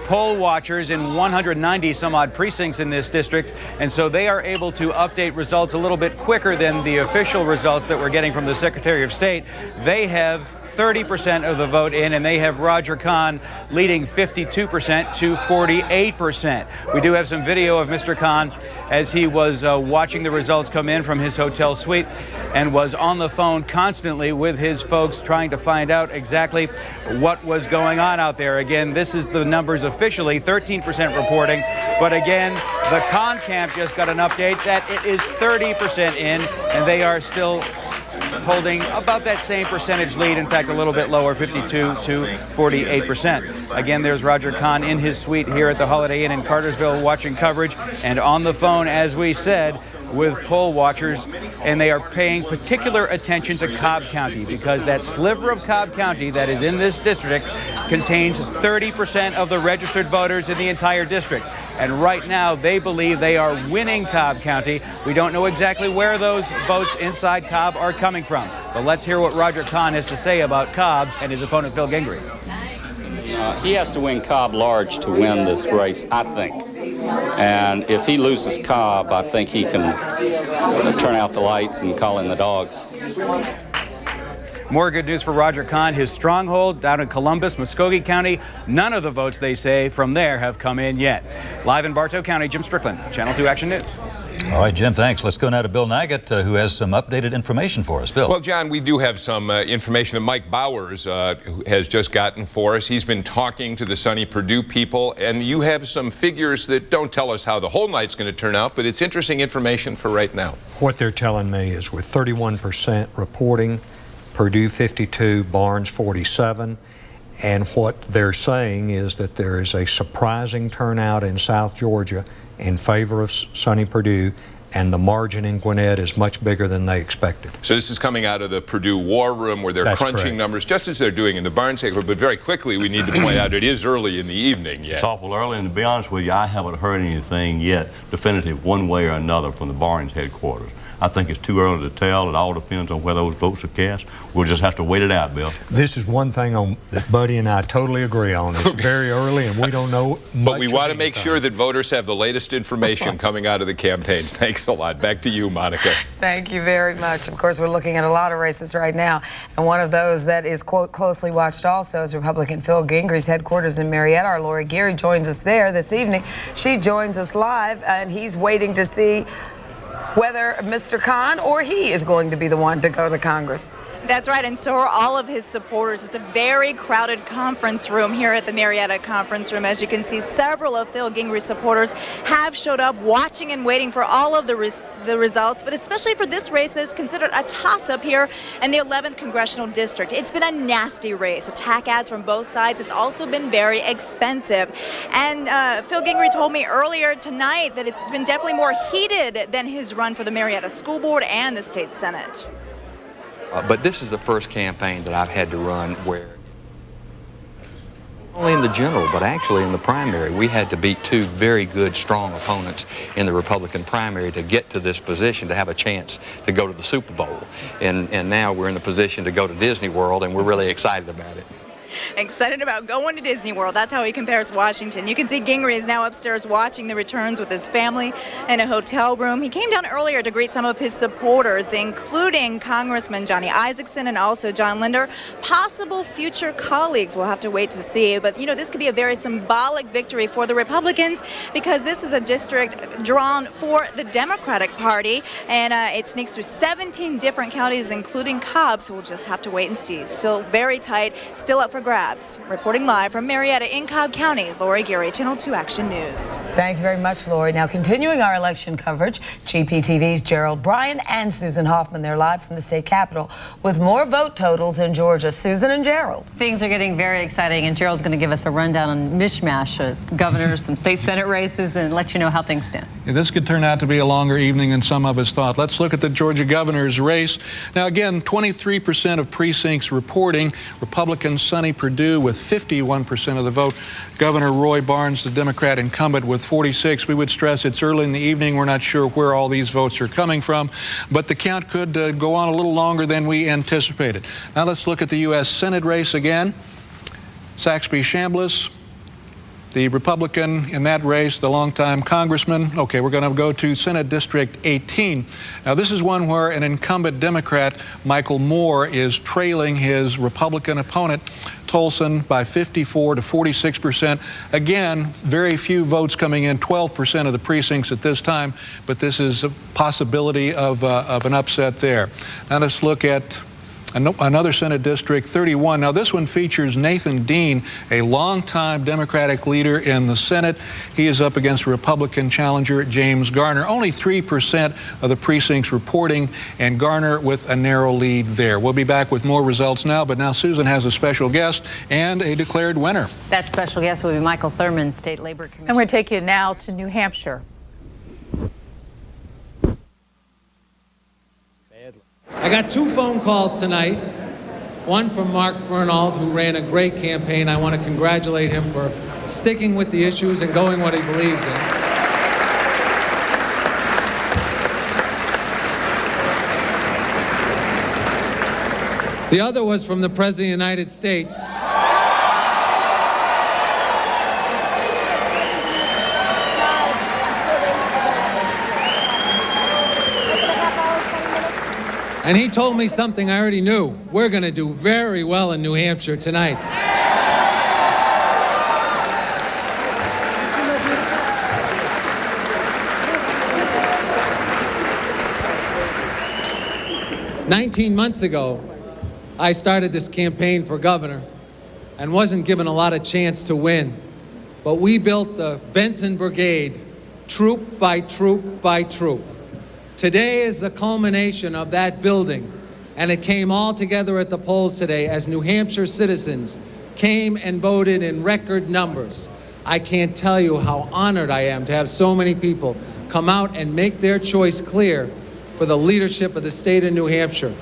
S10: poll watchers in 190 some odd precincts in this district, and so they are able to update results a little bit quicker than the official results that we're getting from the Secretary of State. They have 30% of the vote in, and they have Roger Kahn leading 52% to 48%. We do have some video of Mr. Kahn as he was watching the results come in from his hotel suite and was on the phone constantly with his folks trying to find out exactly what was going on out there. Again, this is the numbers officially, 13% reporting, but again, the Kahn camp just got an update that it is 30% in, and they are still holding about that same percentage lead, in fact a little bit lower, 52 to 48%. Again, there's Roger Kahn in his suite here at the Holiday Inn in Cartersville watching coverage and on the phone, as we said, with poll watchers, and they are paying particular attention to Cobb County because that sliver of Cobb County that is in this district contains 30% of the registered voters in the entire district. And right now, they believe they are winning Cobb County. We don't know exactly where those votes inside Cobb are coming from. But let's hear what Roger Kahn has to say about Cobb and his opponent, Phil Gingrey.
S11: He has to win Cobb large to win this race, I think. And if he loses Cobb, I think he can turn out the lights and call in the dogs.
S10: More good news for Roger Kahn. His stronghold down in Columbus, Muskogee County, none of the votes, they say, from there have come in yet. Live in Bartow County, Jim Strickland, Channel 2 Action News.
S9: All right, Jim, thanks. Let's go now to Bill Nagat, who has some updated information for us. Bill.
S14: Well, John, we do have some information that Mike Bowers has just gotten for us. He's been talking to the Sonny Perdue people, and you have some figures that don't tell us how the whole night's going to turn out, but it's interesting information for right now.
S15: What they're telling me is with 31% reporting, Perdue 52, Barnes 47, and what they're saying is that there is a surprising turnout in South Georgia in favor of Sonny Perdue, and the margin in Gwinnett is much bigger than they expected.
S14: So this is coming out of the Perdue war room where they're crunching
S15: correct. Numbers,
S14: just as they're doing in the Barnes paper, but very quickly we need to point out it is early in the evening yet.
S17: It's awful early, and to be honest with you, I haven't heard anything yet definitive one way or another from the Barnes headquarters. I think it's too early to tell. It all depends on where those votes are cast. We'll just have to wait it out, Bill.
S15: This is one thing that Buddy and I totally agree on. It's very early, and we don't know much.
S14: But we want to make sure that voters have the latest information coming out of the campaigns. Thanks a lot. Back to you, Monica.
S4: Thank you very much. Of course, we're looking at a lot of races right now, and one of those that is, quote, closely watched also is Republican Phil Gingrey's headquarters in Marietta. Our Lori Geary joins us there this evening. She joins us live, and he's waiting to see whether Mr. Khan or he is going to be the one to go to Congress.
S12: That's right, and so are all of his supporters. It's a very crowded conference room here at the Marietta Conference Room. As you can see, several of Phil Gingrich's supporters have showed up watching and waiting for all of the results, but especially for this race that is considered a toss-up here in the 11th Congressional District. It's been a nasty race. Attack ads from both sides. It's also been very expensive. And Phil Gingrich told me earlier tonight that it's been definitely more heated than his run for the Marietta School Board and the State Senate.
S13: But this is the first campaign that I've had to run where, not only in the general, but actually in the primary, we had to beat two very good, strong opponents in the Republican primary to get to this position, to have a chance to go to the Super Bowl. And now we're in the position to go to Disney World, and we're really excited about it.
S12: Excited about going to Disney World. That's how he compares Washington. You can see Gingrich is now upstairs watching the returns with his family in a hotel room. He came down earlier to greet some of his supporters, including Congressman Johnny Isakson and also John Linder. Possible future colleagues, we'll have to wait to see. But, you know, this could be a very symbolic victory for the Republicans because this is a district drawn for the Democratic Party, and it sneaks through 17 different counties, including Cobb, so we'll just have to wait and see. Still very tight, still up for grabs. Reporting live from Marietta in Cobb County, Lori Geary, Channel 2 Action News.
S4: Thank you very much, Lori. Now, continuing our election coverage, GPTV's Gerald Bryan and Susan Hoffman. They're live from the state capitol with more vote totals in Georgia. Susan and Gerald.
S16: Things are getting very exciting, and Gerald's going to give us a rundown on mishmash of governors, some state senate races, and let you know how things stand.
S18: Yeah, this could turn out to be a longer evening than some of us thought. Let's look at the Georgia governor's race. Now, again, 23% of precincts reporting. Republican Sonny Perdue with 51% of the vote. Governor Roy Barnes, the Democrat incumbent, with 46. We would stress it's early in the evening. We're not sure where all these votes are coming from, but the count could go on a little longer than we anticipated. Now let's look at the U.S. Senate race again. Saxby Chambliss, the Republican in that race, the longtime congressman. Okay, we're going to go to Senate District 18. Now, this is one where an incumbent Democrat, Michael Moore, is trailing his Republican opponent, Tolson, by 54 to 46%. Again, very few votes coming in, 12% of the precincts at this time, but this is a possibility of an upset there. Now let's look at another Senate District, 31. Now, this one features Nathan Dean, a longtime Democratic leader in the Senate. He is up against Republican challenger James Garner. Only 3% of the precincts reporting, and Garner with a narrow lead there. We'll be back with more results now, but now Susan has a special guest and a declared winner.
S16: That special guest will be Michael Thurmond, State Labor Commissioner.
S1: And we're going to take you now to New Hampshire.
S19: I got two phone calls tonight. One from Mark Fernald, who ran a great campaign. I want to congratulate him for sticking with the issues and going what he believes in. The other was from the President of the United States. And he told me something I already knew. We're going to do very well in New Hampshire tonight. "19 months ago, I started this campaign for governor and wasn't given a lot of chance to win. But we built the Benson Brigade, troop by troop by troop. Today is the culmination of that building, and it came all together at the polls today as New Hampshire citizens came and voted in record numbers. I can't tell you how honored I am to have so many people come out and make their choice clear for the leadership of the state of New Hampshire.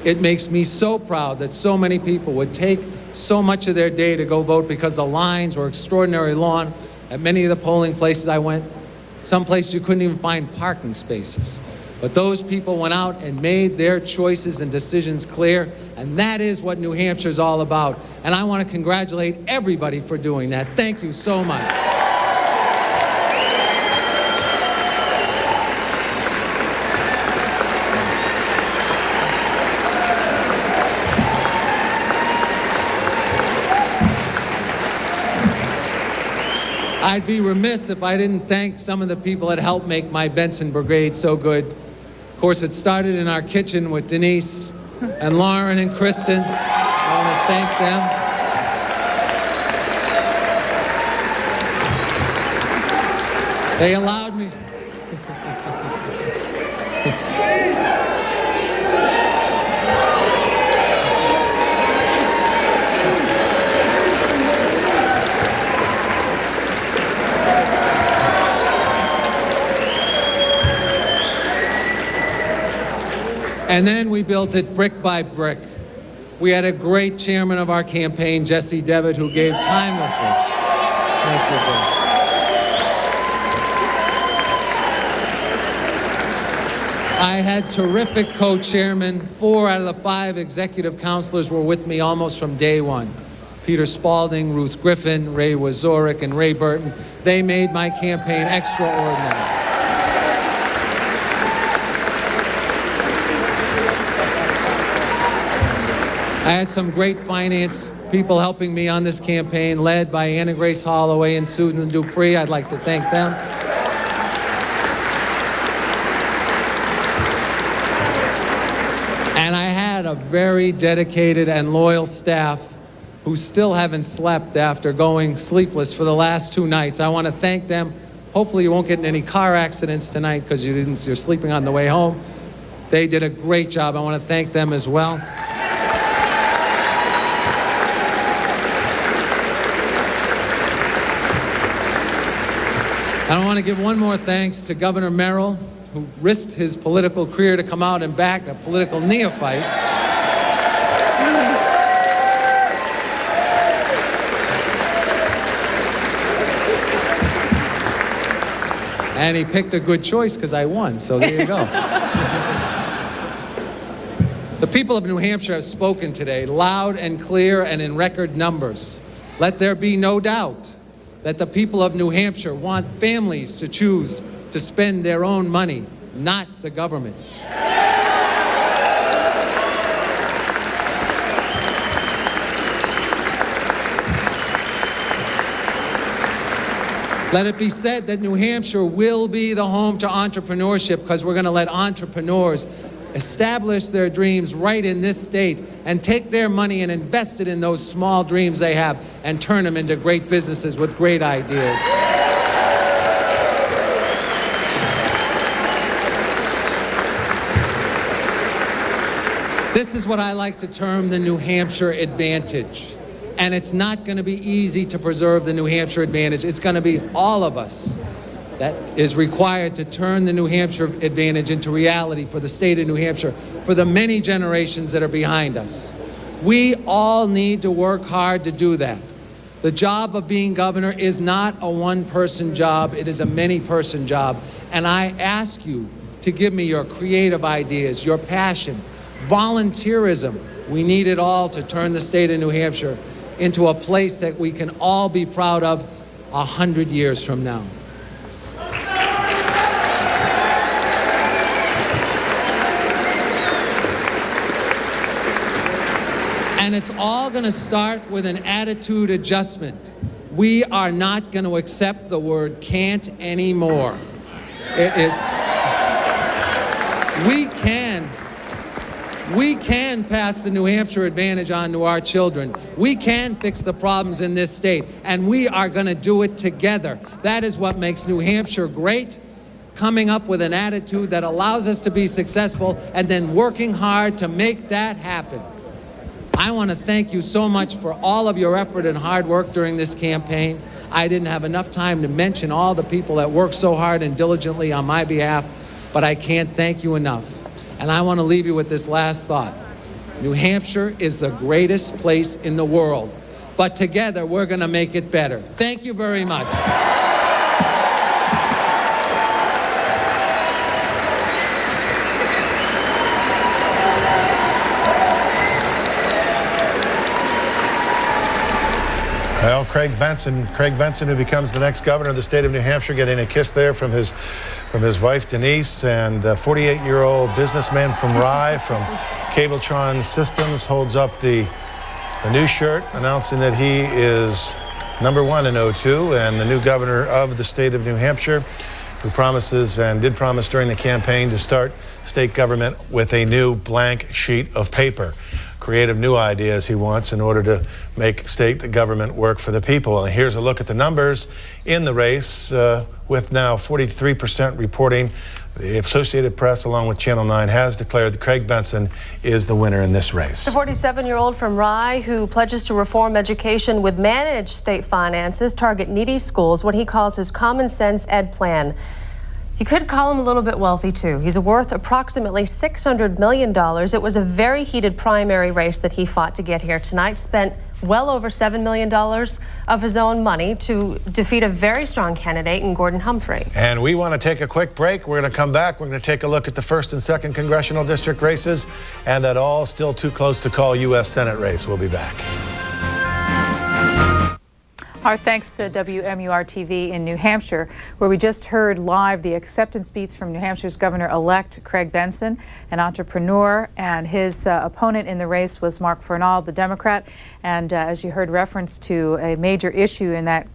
S19: It makes me so proud that so many people would take so much of their day to go vote because the lines were extraordinarily long at many of the polling places I went. Some places you couldn't even find parking spaces. But those people went out and made their choices and decisions clear, and that is what New Hampshire is all about. And I want to congratulate everybody for doing that. Thank you so much. I'd be remiss if I didn't thank some of the people that helped make my Benson Brigade so good. course, it started in our kitchen with Denise and Lauren and Kristen. I want to thank them. They allowed me. And then we built it brick by brick. We had a great chairman of our campaign, Jesse Devitt, who gave timelessly. Thank you, Bill. I had terrific co-chairmen. 4 out of the 5 executive counselors were with me almost from day one. Peter Spalding, Ruth Griffin, Ray Wazorek, and Ray Burton. They made my campaign extraordinary. I had some great finance people helping me on this campaign, led by Anna Grace Holloway and Susan Dupree. I'd like to thank them. And I had a very dedicated and loyal staff who still haven't slept after going sleepless for the last 2 nights. I want to thank them. Hopefully you won't get in any car accidents tonight because you're sleeping on the way home. They did a great job. I want to thank them as well. I want to give one more thanks to Governor Merrill, who risked his political career to come out and back a political neophyte. And he picked a good choice because I won, so there you go. The people of New Hampshire have spoken today, loud and clear and in record numbers. Let there be no doubt that the people of New Hampshire want families to choose to spend their own money, not the government. Let it be said that New Hampshire will be the home to entrepreneurship because we're going to let entrepreneurs establish their dreams right in this state and take their money and invest it in those small dreams they have and turn them into great businesses with great ideas. This is what I like to term the New Hampshire advantage. And it's not going to be easy to preserve the New Hampshire advantage. It's going to be all of us that is required to turn the New Hampshire advantage into reality for the state of New Hampshire, for the many generations that are behind us. We all need to work hard to do that. The job of being governor is not a one-person job, it is a many-person job. And I ask you to give me your creative ideas, your passion, volunteerism. We need it all to turn the state of New Hampshire into a place that we can all be proud of 100 years from now. And it's all going to start with an attitude adjustment. We are not going to accept the word can't anymore. It is, we can pass the New Hampshire advantage on to our children. We can fix the problems in this state, and we are going to do it together. That is what makes New Hampshire great, coming up with an attitude that allows us to be successful and then working hard to make that happen. I want to thank you so much for all of your effort and hard work during this campaign. I didn't have enough time to mention all the people that worked so hard and diligently on my behalf, but I can't thank you enough. And I want to leave you with this last thought. New Hampshire is the greatest place in the world, but together we're going to make it better. Thank you very much.
S25: Well, Craig Benson, who becomes the next governor of the state of New Hampshire, getting a kiss there from his wife Denise, and the 48-year-old businessman from Rye, from Cabletron Systems, holds up the new shirt announcing that he is #1 in 02 and the new governor of the state of New Hampshire. who promises and did promise during the campaign to start state government with a new blank sheet of paper. Creative new ideas he wants in order to make state government work for the people. And here's a look at the numbers in the race, with now 43% reporting. The Associated Press, along with Channel 9, has declared that Craig Benson is the winner in this race.
S21: The 47-year-old from Rye, who pledges to reform education with managed state finances, target needy schools, what he calls his common sense ed plan. You could call him a little bit wealthy, too. He's worth approximately $600 million. It was a very heated primary race that he fought to get here tonight. Spent well over $7 million of his own money to defeat a very strong candidate in Gordon Humphrey.
S25: And we want to take a quick break. We're going to come back. We're going to take a look at the 1st and 2nd congressional district races and that all still too close to call U.S. Senate race. We'll be back.
S1: Our thanks to WMUR-TV in New Hampshire, where we just heard live the acceptance speech from New Hampshire's Governor-elect Craig Benson, an entrepreneur, and his opponent in the race was Mark Fernald, the Democrat. And as you heard reference to, a major issue in that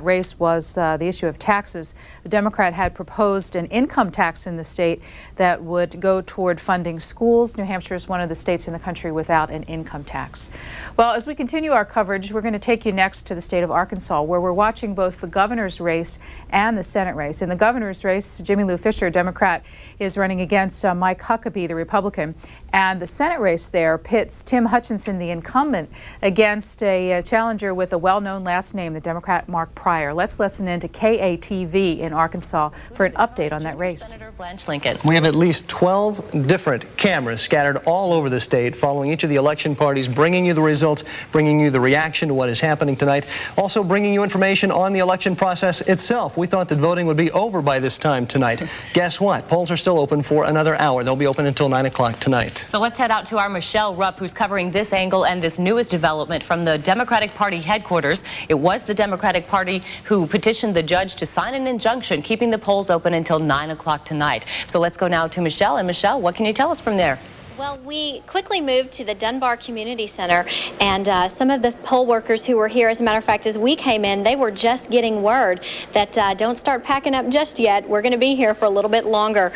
S1: race was the issue of taxes. The Democrat had proposed an income tax in the state that would go toward funding schools. New Hampshire is one of the states in the country without an income tax. Well, as we continue our coverage, we're going to take you next to the state of Arkansas, where we're watching both the governor's race and the Senate race. In the governor's race, Jimmy Lou Fisher, a Democrat, is running against Mike Huckabee, the Republican. And the Senate race there pits Tim Hutchinson, the incumbent, against a challenger with a well-known last name, the Democrat Mark Pryor. Let's listen in to KATV in Arkansas for an update on that race.
S2: Senator Blanche Lincoln. We have at least 12 different cameras scattered all over the state, following each of the election parties, bringing you the results, bringing you the reaction to what is happening tonight, also bringing you information on the election process itself. We thought that voting would be over by this time tonight. Guess what? Polls are still open for another hour. They'll be open until 9 o'clock tonight.
S16: So let's head out to our Michelle Rupp, who's covering this angle and this newest development from the Democratic Party headquarters. It was the Democratic Party who petitioned the judge to sign an injunction keeping the polls open until 9 o'clock tonight. So let's go now to Michelle. And Michelle, what can you tell us from there?
S20: Well, we quickly moved to the Dunbar Community Center, and some of the poll workers who were here, as a matter of fact, as we came in, they were just getting word that don't start packing up just yet. We're going to be here for a little bit longer.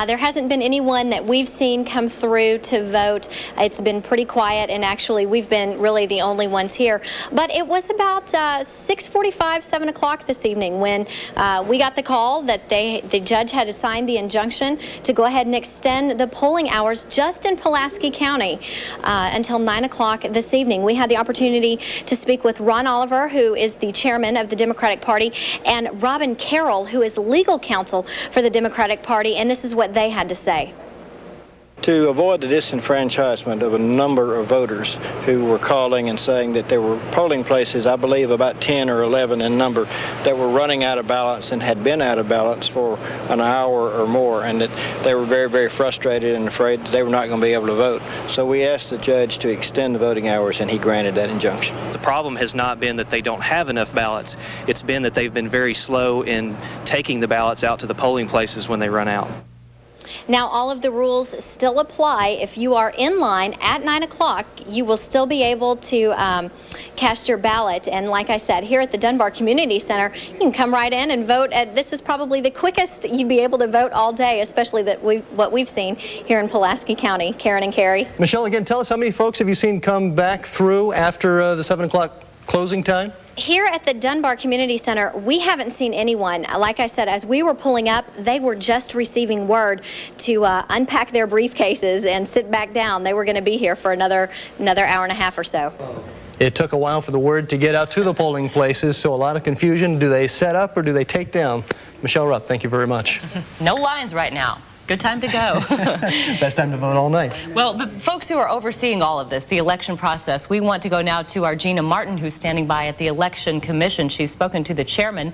S20: There hasn't been anyone that we've seen come through to vote. It's been pretty quiet, and actually we've been really the only ones here. But it was about 6:45, 7 o'clock this evening when we got the call that the judge had signed the injunction to go ahead and extend the polling hours just in Pulaski County until 9 o'clock this evening. We had the opportunity to speak with Ron Oliver, who is the chairman of the Democratic Party, and Robin Carroll, who is legal counsel for the Democratic Party, and this is what they had to say.
S22: To avoid the disenfranchisement of a number of voters who were calling and saying that there were polling places, I believe about 10 or 11 in number, that were running out of ballots and had been out of ballots for an hour or more, and that they were very, very frustrated and afraid that they were not going to be able to vote. So we asked the judge to extend the voting hours, and he granted that injunction.
S23: The problem has not been that they don't have enough ballots. It's been that they've been very slow in taking the ballots out to the polling places when they run out.
S20: Now, all of the rules still apply. If you are in line at 9 o'clock, you will still be able to cast your ballot. And like I said, here at the Dunbar Community Center, you can come right in and vote. This is probably the quickest you'd be able to vote all day, especially what we've seen here in Pulaski County. Karen and Carrie.
S2: Michelle, again, tell us how many folks have you seen come back through after the 7 o'clock closing time?
S20: Here at the Dunbar Community Center, we haven't seen anyone. Like I said, as we were pulling up, they were just receiving word to unpack their briefcases and sit back down. They were going to be here for another hour and a half or so.
S2: It took a while for the word to get out to the polling places, so a lot of confusion. Do they set up or do they take down? Michelle Rupp, thank you very much.
S16: No lines right now. Good time to go.
S2: Best time to vote all night.
S16: Well, the folks who are overseeing all of this, the election process, we want to go now to our Gina Martin, who's standing by at the Election Commission. She's spoken to the chairman,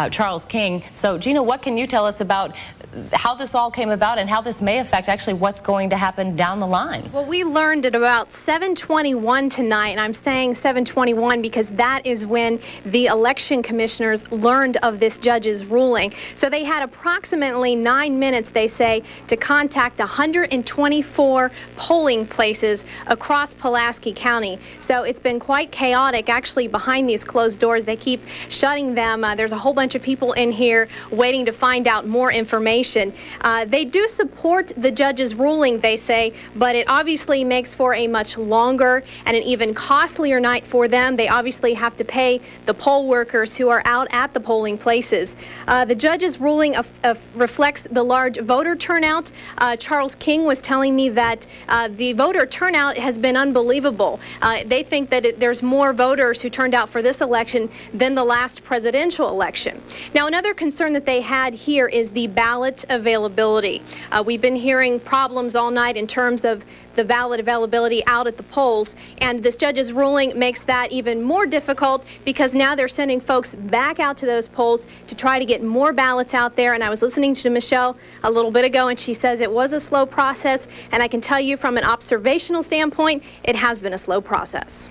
S16: Charles King. So, Gina, what can you tell us about how this all came about and how this may affect actually what's going to happen down the line.
S5: Well, we learned at about 7:21 tonight, and I'm saying 7:21 because that is when the election commissioners learned of this judge's ruling. So they had approximately 9 minutes, they say, to contact 124 polling places across Pulaski County. So it's been quite chaotic actually behind these closed doors. They keep shutting them. There's a whole bunch of people in here waiting to find out more information. They do support the judge's ruling, they say, but it obviously makes for a much longer and an even costlier night for them. They obviously have to pay the poll workers who are out at the polling places. The judge's ruling reflects the large voter turnout. Charles King was telling me that the voter turnout has been unbelievable. They think that there's more voters who turned out for this election than the last presidential election. Now, another concern that they had here is the ballot availability. We've been hearing problems all night in terms of the ballot availability out at the polls, and this judge's ruling makes that even more difficult because now they're sending folks back out to those polls to try to get more ballots out there. And I was listening to Michelle a little bit ago, and she says it was a slow process, and I can tell you from an observational standpoint, it has been a slow process.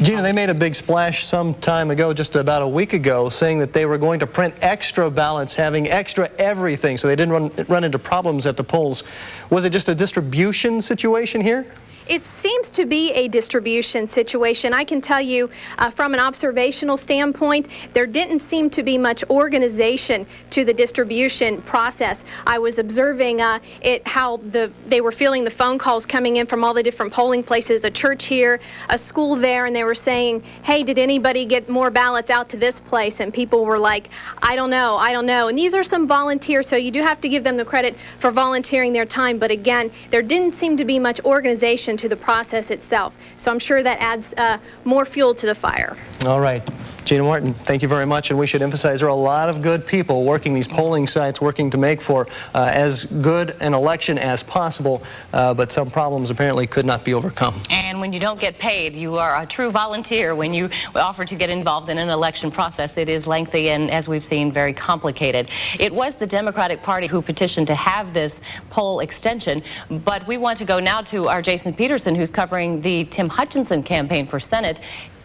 S2: Gina, they made a big splash some time ago, just about a week ago, saying that they were going to print extra ballots, having extra everything, so they didn't run into problems at the polls. Was it just a distribution situation here?
S5: It seems to be a distribution situation. I can tell you from an observational standpoint, there didn't seem to be much organization to the distribution process. I was observing how they were feeling the phone calls coming in from all the different polling places, a church here, a school there, and they were saying, hey, did anybody get more ballots out to this place? And people were like, I don't know. And these are some volunteers, so you do have to give them the credit for volunteering their time. But again, there didn't seem to be much organization to the process itself. So I'm sure that adds more fuel to the fire.
S2: All right. Gina Martin, thank you very much. And we should emphasize there are a lot of good people working these polling sites, working to make for as good an election as possible, but some problems apparently could not be overcome.
S16: And when you don't get paid, you are a true volunteer. When you offer to get involved in an election process, it is lengthy and, as we've seen, very complicated. It was the Democratic Party who petitioned to have this poll extension, but we want to go now to our Jason Peterson, who's covering the Tim Hutchinson campaign for Senate.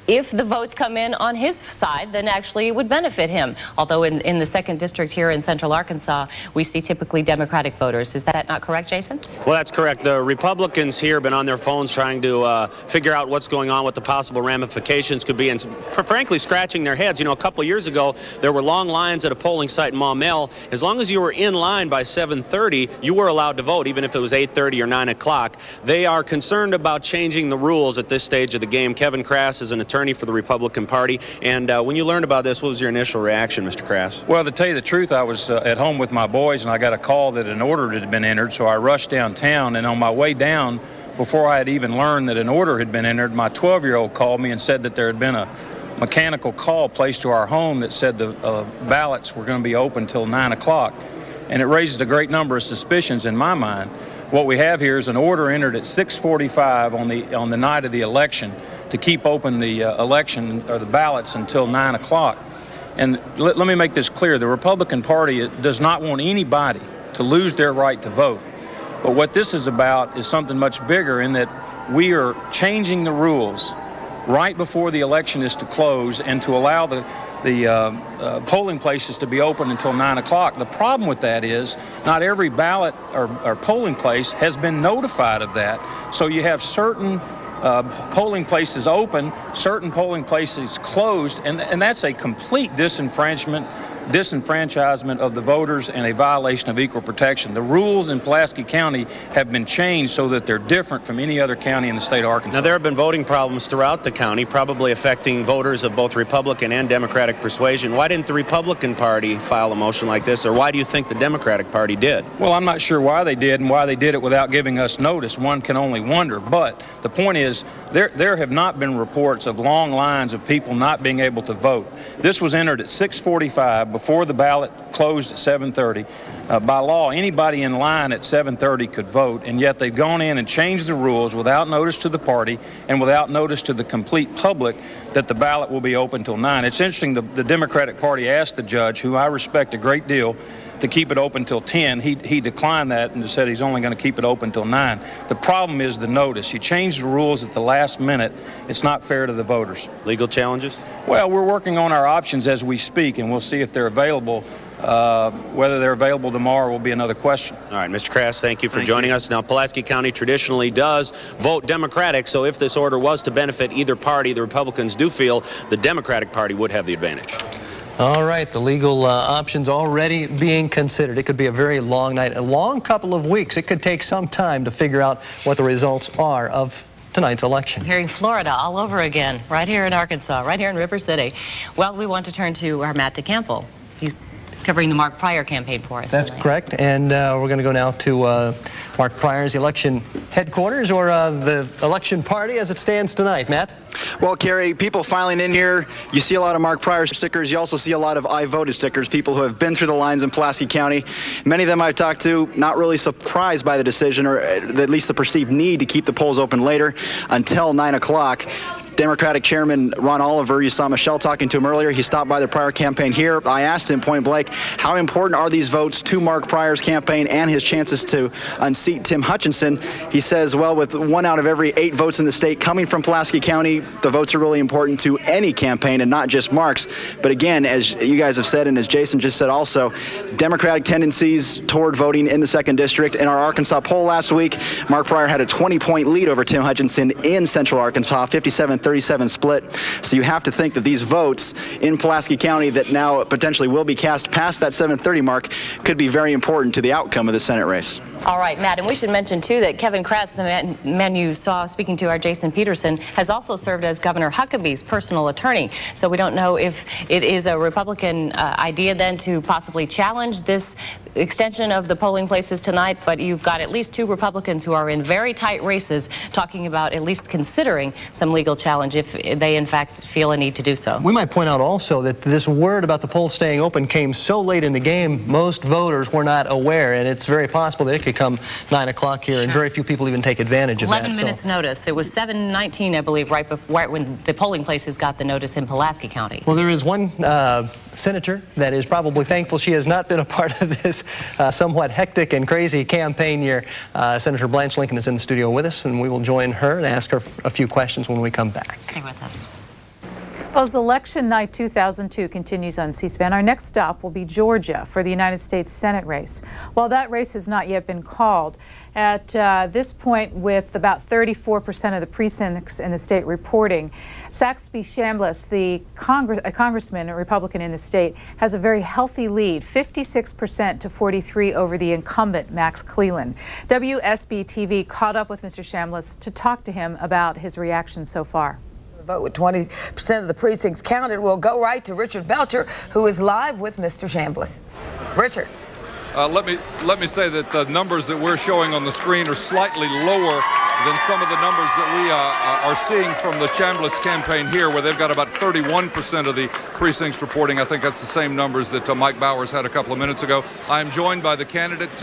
S16: If the votes come in on his side, then actually it would benefit him. Although in the 2nd District here in Central Arkansas, we see typically Democratic voters. Is that not correct, Jason?
S6: Well, that's correct. The Republicans here have been on their phones trying to figure out what's going on, what the possible ramifications could be, and frankly scratching their heads. You know, a couple of years ago, there were long lines at a polling site in Maumelle. As long as you were in line by 7:30, you were allowed to vote, even if it was 8:30 or 9 o'clock. They are concerned about changing the rules at this stage of the game. Kevin Crass is an attorney for the Republican Party. And when you learned about this, what was your initial reaction, Mr. Crass?
S7: Well, to tell you the truth, I was at home with my boys, and I got a call that an order had been entered, so I rushed downtown, and on my way down, before I had even learned that an order had been entered, my 12-year-old called me and said that there had been a mechanical call placed to our home that said the ballots were going to be open till 9 o'clock. And it raises a great number of suspicions in my mind. What we have here is an order entered at 6:45 on the night of the election to keep open the election or the ballots until 9 o'clock. And let me make this clear. The Republican Party does not want anybody to lose their right to vote. But what this is about is something much bigger, in that we are changing the rules right before the election is to close and to allow the polling places to be open until 9 o'clock. The problem with that is not every ballot or polling place has been notified of that. So you have certain polling places open, certain polling places closed, and that's a complete disenfranchisement of the voters and a violation of equal protection. The rules in Pulaski County have been changed so that they're different from any other county in the state of Arkansas.
S6: Now, there have been voting problems throughout the county, probably affecting voters of both Republican and Democratic persuasion. Why didn't the Republican Party file a motion like this, or why do you think the Democratic Party did?
S7: Well, I'm not sure why they did and why they did it without giving us notice. One can only wonder. But the point is, there have not been reports of long lines of people not being able to vote. This was entered at 6:45 before the ballot closed at 7:30. By law, anybody in line at 7:30 could vote, and yet they've gone in and changed the rules without notice to the party and without notice to the complete public that the ballot will be open till 9. It's interesting, the Democratic Party asked the judge, who I respect a great deal, to keep it open till 10. He declined that and said he's only going to keep it open till 9. The problem is the notice. You changed the rules at the last minute. It's not fair to the voters.
S6: Legal challenges?
S7: Well, we're working on our options as we speak, and we'll see if they're available. Whether they're available tomorrow will be another question.
S6: All right, Mr. Krass, thank you for joining us. Now, Pulaski County traditionally does vote Democratic, so if this order was to benefit either party, the Republicans do feel the Democratic Party would have the advantage.
S2: All right, the legal options already being considered. It could be a very long night, a long couple of weeks. It could take some time to figure out what the results are of tonight's election.
S16: Hearing Florida all over again, right here in Arkansas, right here in River City. Well, we want to turn to our Matt DeCampo. He's covering the Mark Pryor campaign for us
S2: That's
S16: tonight.
S2: correct, and we're going to go now to Mark Pryor's election headquarters, or the election party as it stands tonight. Matt?
S3: Well, Kerry, people filing in here, you see a lot of Mark Pryor stickers. You also see a lot of I voted stickers, people who have been through the lines in Pulaski County. Many of them I've talked to, not really surprised by the decision, or at least the perceived need to keep the polls open later until 9 o'clock. Democratic Chairman Ron Oliver, you saw Michelle talking to him earlier. He stopped by the Pryor campaign here. I asked him point blank, how important are these votes to Mark Pryor's campaign and his chances to unseat Tim Hutchinson? He says, well, with 1 out of every 8 votes in the state coming from Pulaski County, the votes are really important to any campaign and not just Mark's. But again, as you guys have said, and as Jason just said also, Democratic tendencies toward voting in the 2nd District. In our Arkansas poll last week, Mark Pryor had a 20-point lead over Tim Hutchinson in Central Arkansas, 57-37 split. So you have to think that these votes in Pulaski County that now potentially will be cast past that 7:30 mark could be very important to the outcome of the Senate race.
S16: All right, Matt, and we should mention, too, that Kevin Krass, the man you saw speaking to our Jason Peterson, has also served as Governor Huckabee's personal attorney. So we don't know if it is a Republican idea then to possibly challenge this extension of the polling places tonight, but you've got at least 2 Republicans who are in very tight races talking about at least considering some legal challenge if they, in fact, feel a need to do so.
S2: We might point out also that this word about the polls staying open came so late in the game, most voters were not aware, and it's very possible that it could come 9 o'clock here, and very few people even take advantage of that.
S16: 11 minutes notice. It was 7:19, I believe, right when the polling places got the notice in Pulaski County.
S2: Well, there is one senator that is probably thankful she has not been a part of this somewhat hectic and crazy campaign year. Senator Blanche Lincoln is in the studio with us, and we will join her and ask her a few questions when we come back.
S16: Stay with us.
S1: Well, as election night 2002 continues on C-SPAN, our next stop will be Georgia for the United States Senate race. While that race has not yet been called, at this point, with about 34% of the precincts in the state reporting, Saxby Chambliss, a congressman, a Republican in the state, has a very healthy lead, 56% to 43% over the incumbent Max Cleland. WSB-TV caught up with Mr. Chambliss to talk to him about his reaction so far.
S4: Vote with 20% of the precincts counted. We'll go right to Richard Belcher, who is live with Mr. Chambliss. Richard.
S8: Let me say that the numbers that we're showing on the screen are slightly lower than some of the numbers that we are seeing from the Chambliss campaign here, where they've got about 31% of the precincts reporting. I think that's the same numbers that Mike Bowers had a couple of minutes ago. I'm joined by the candidate.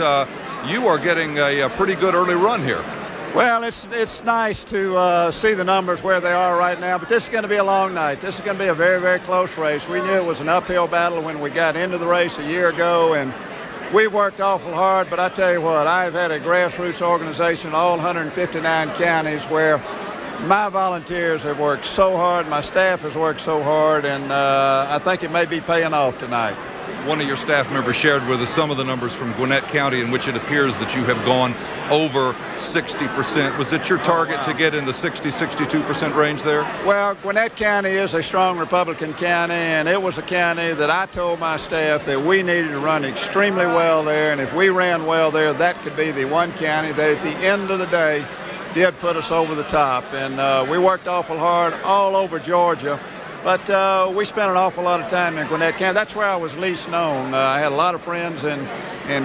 S8: You are getting a pretty good early run here.
S10: Well, it's nice to see the numbers where they are right now, but this is going to be a long night. This is going to be a very, very close race. We knew it was an uphill battle when we got into the race a year ago, and we've worked awful hard, but I tell you what, I've had a grassroots organization in all 159 counties where my volunteers have worked so hard, my staff has worked so hard, and I think it may be paying off tonight.
S8: One of your staff members shared with us some of the numbers from Gwinnett County in which it appears that you have gone over 60%. Was it your target to get in the 60-62% range there?
S10: Well, Gwinnett County is a strong Republican county, and it was a county that I told my staff that we needed to run extremely well there, and if we ran well there, that could be the one county that at the end of the day did put us over the top. And we worked awful hard all over Georgia. But we spent an awful lot of time in Gwinnett County. That's where I was least known. I had a lot of friends in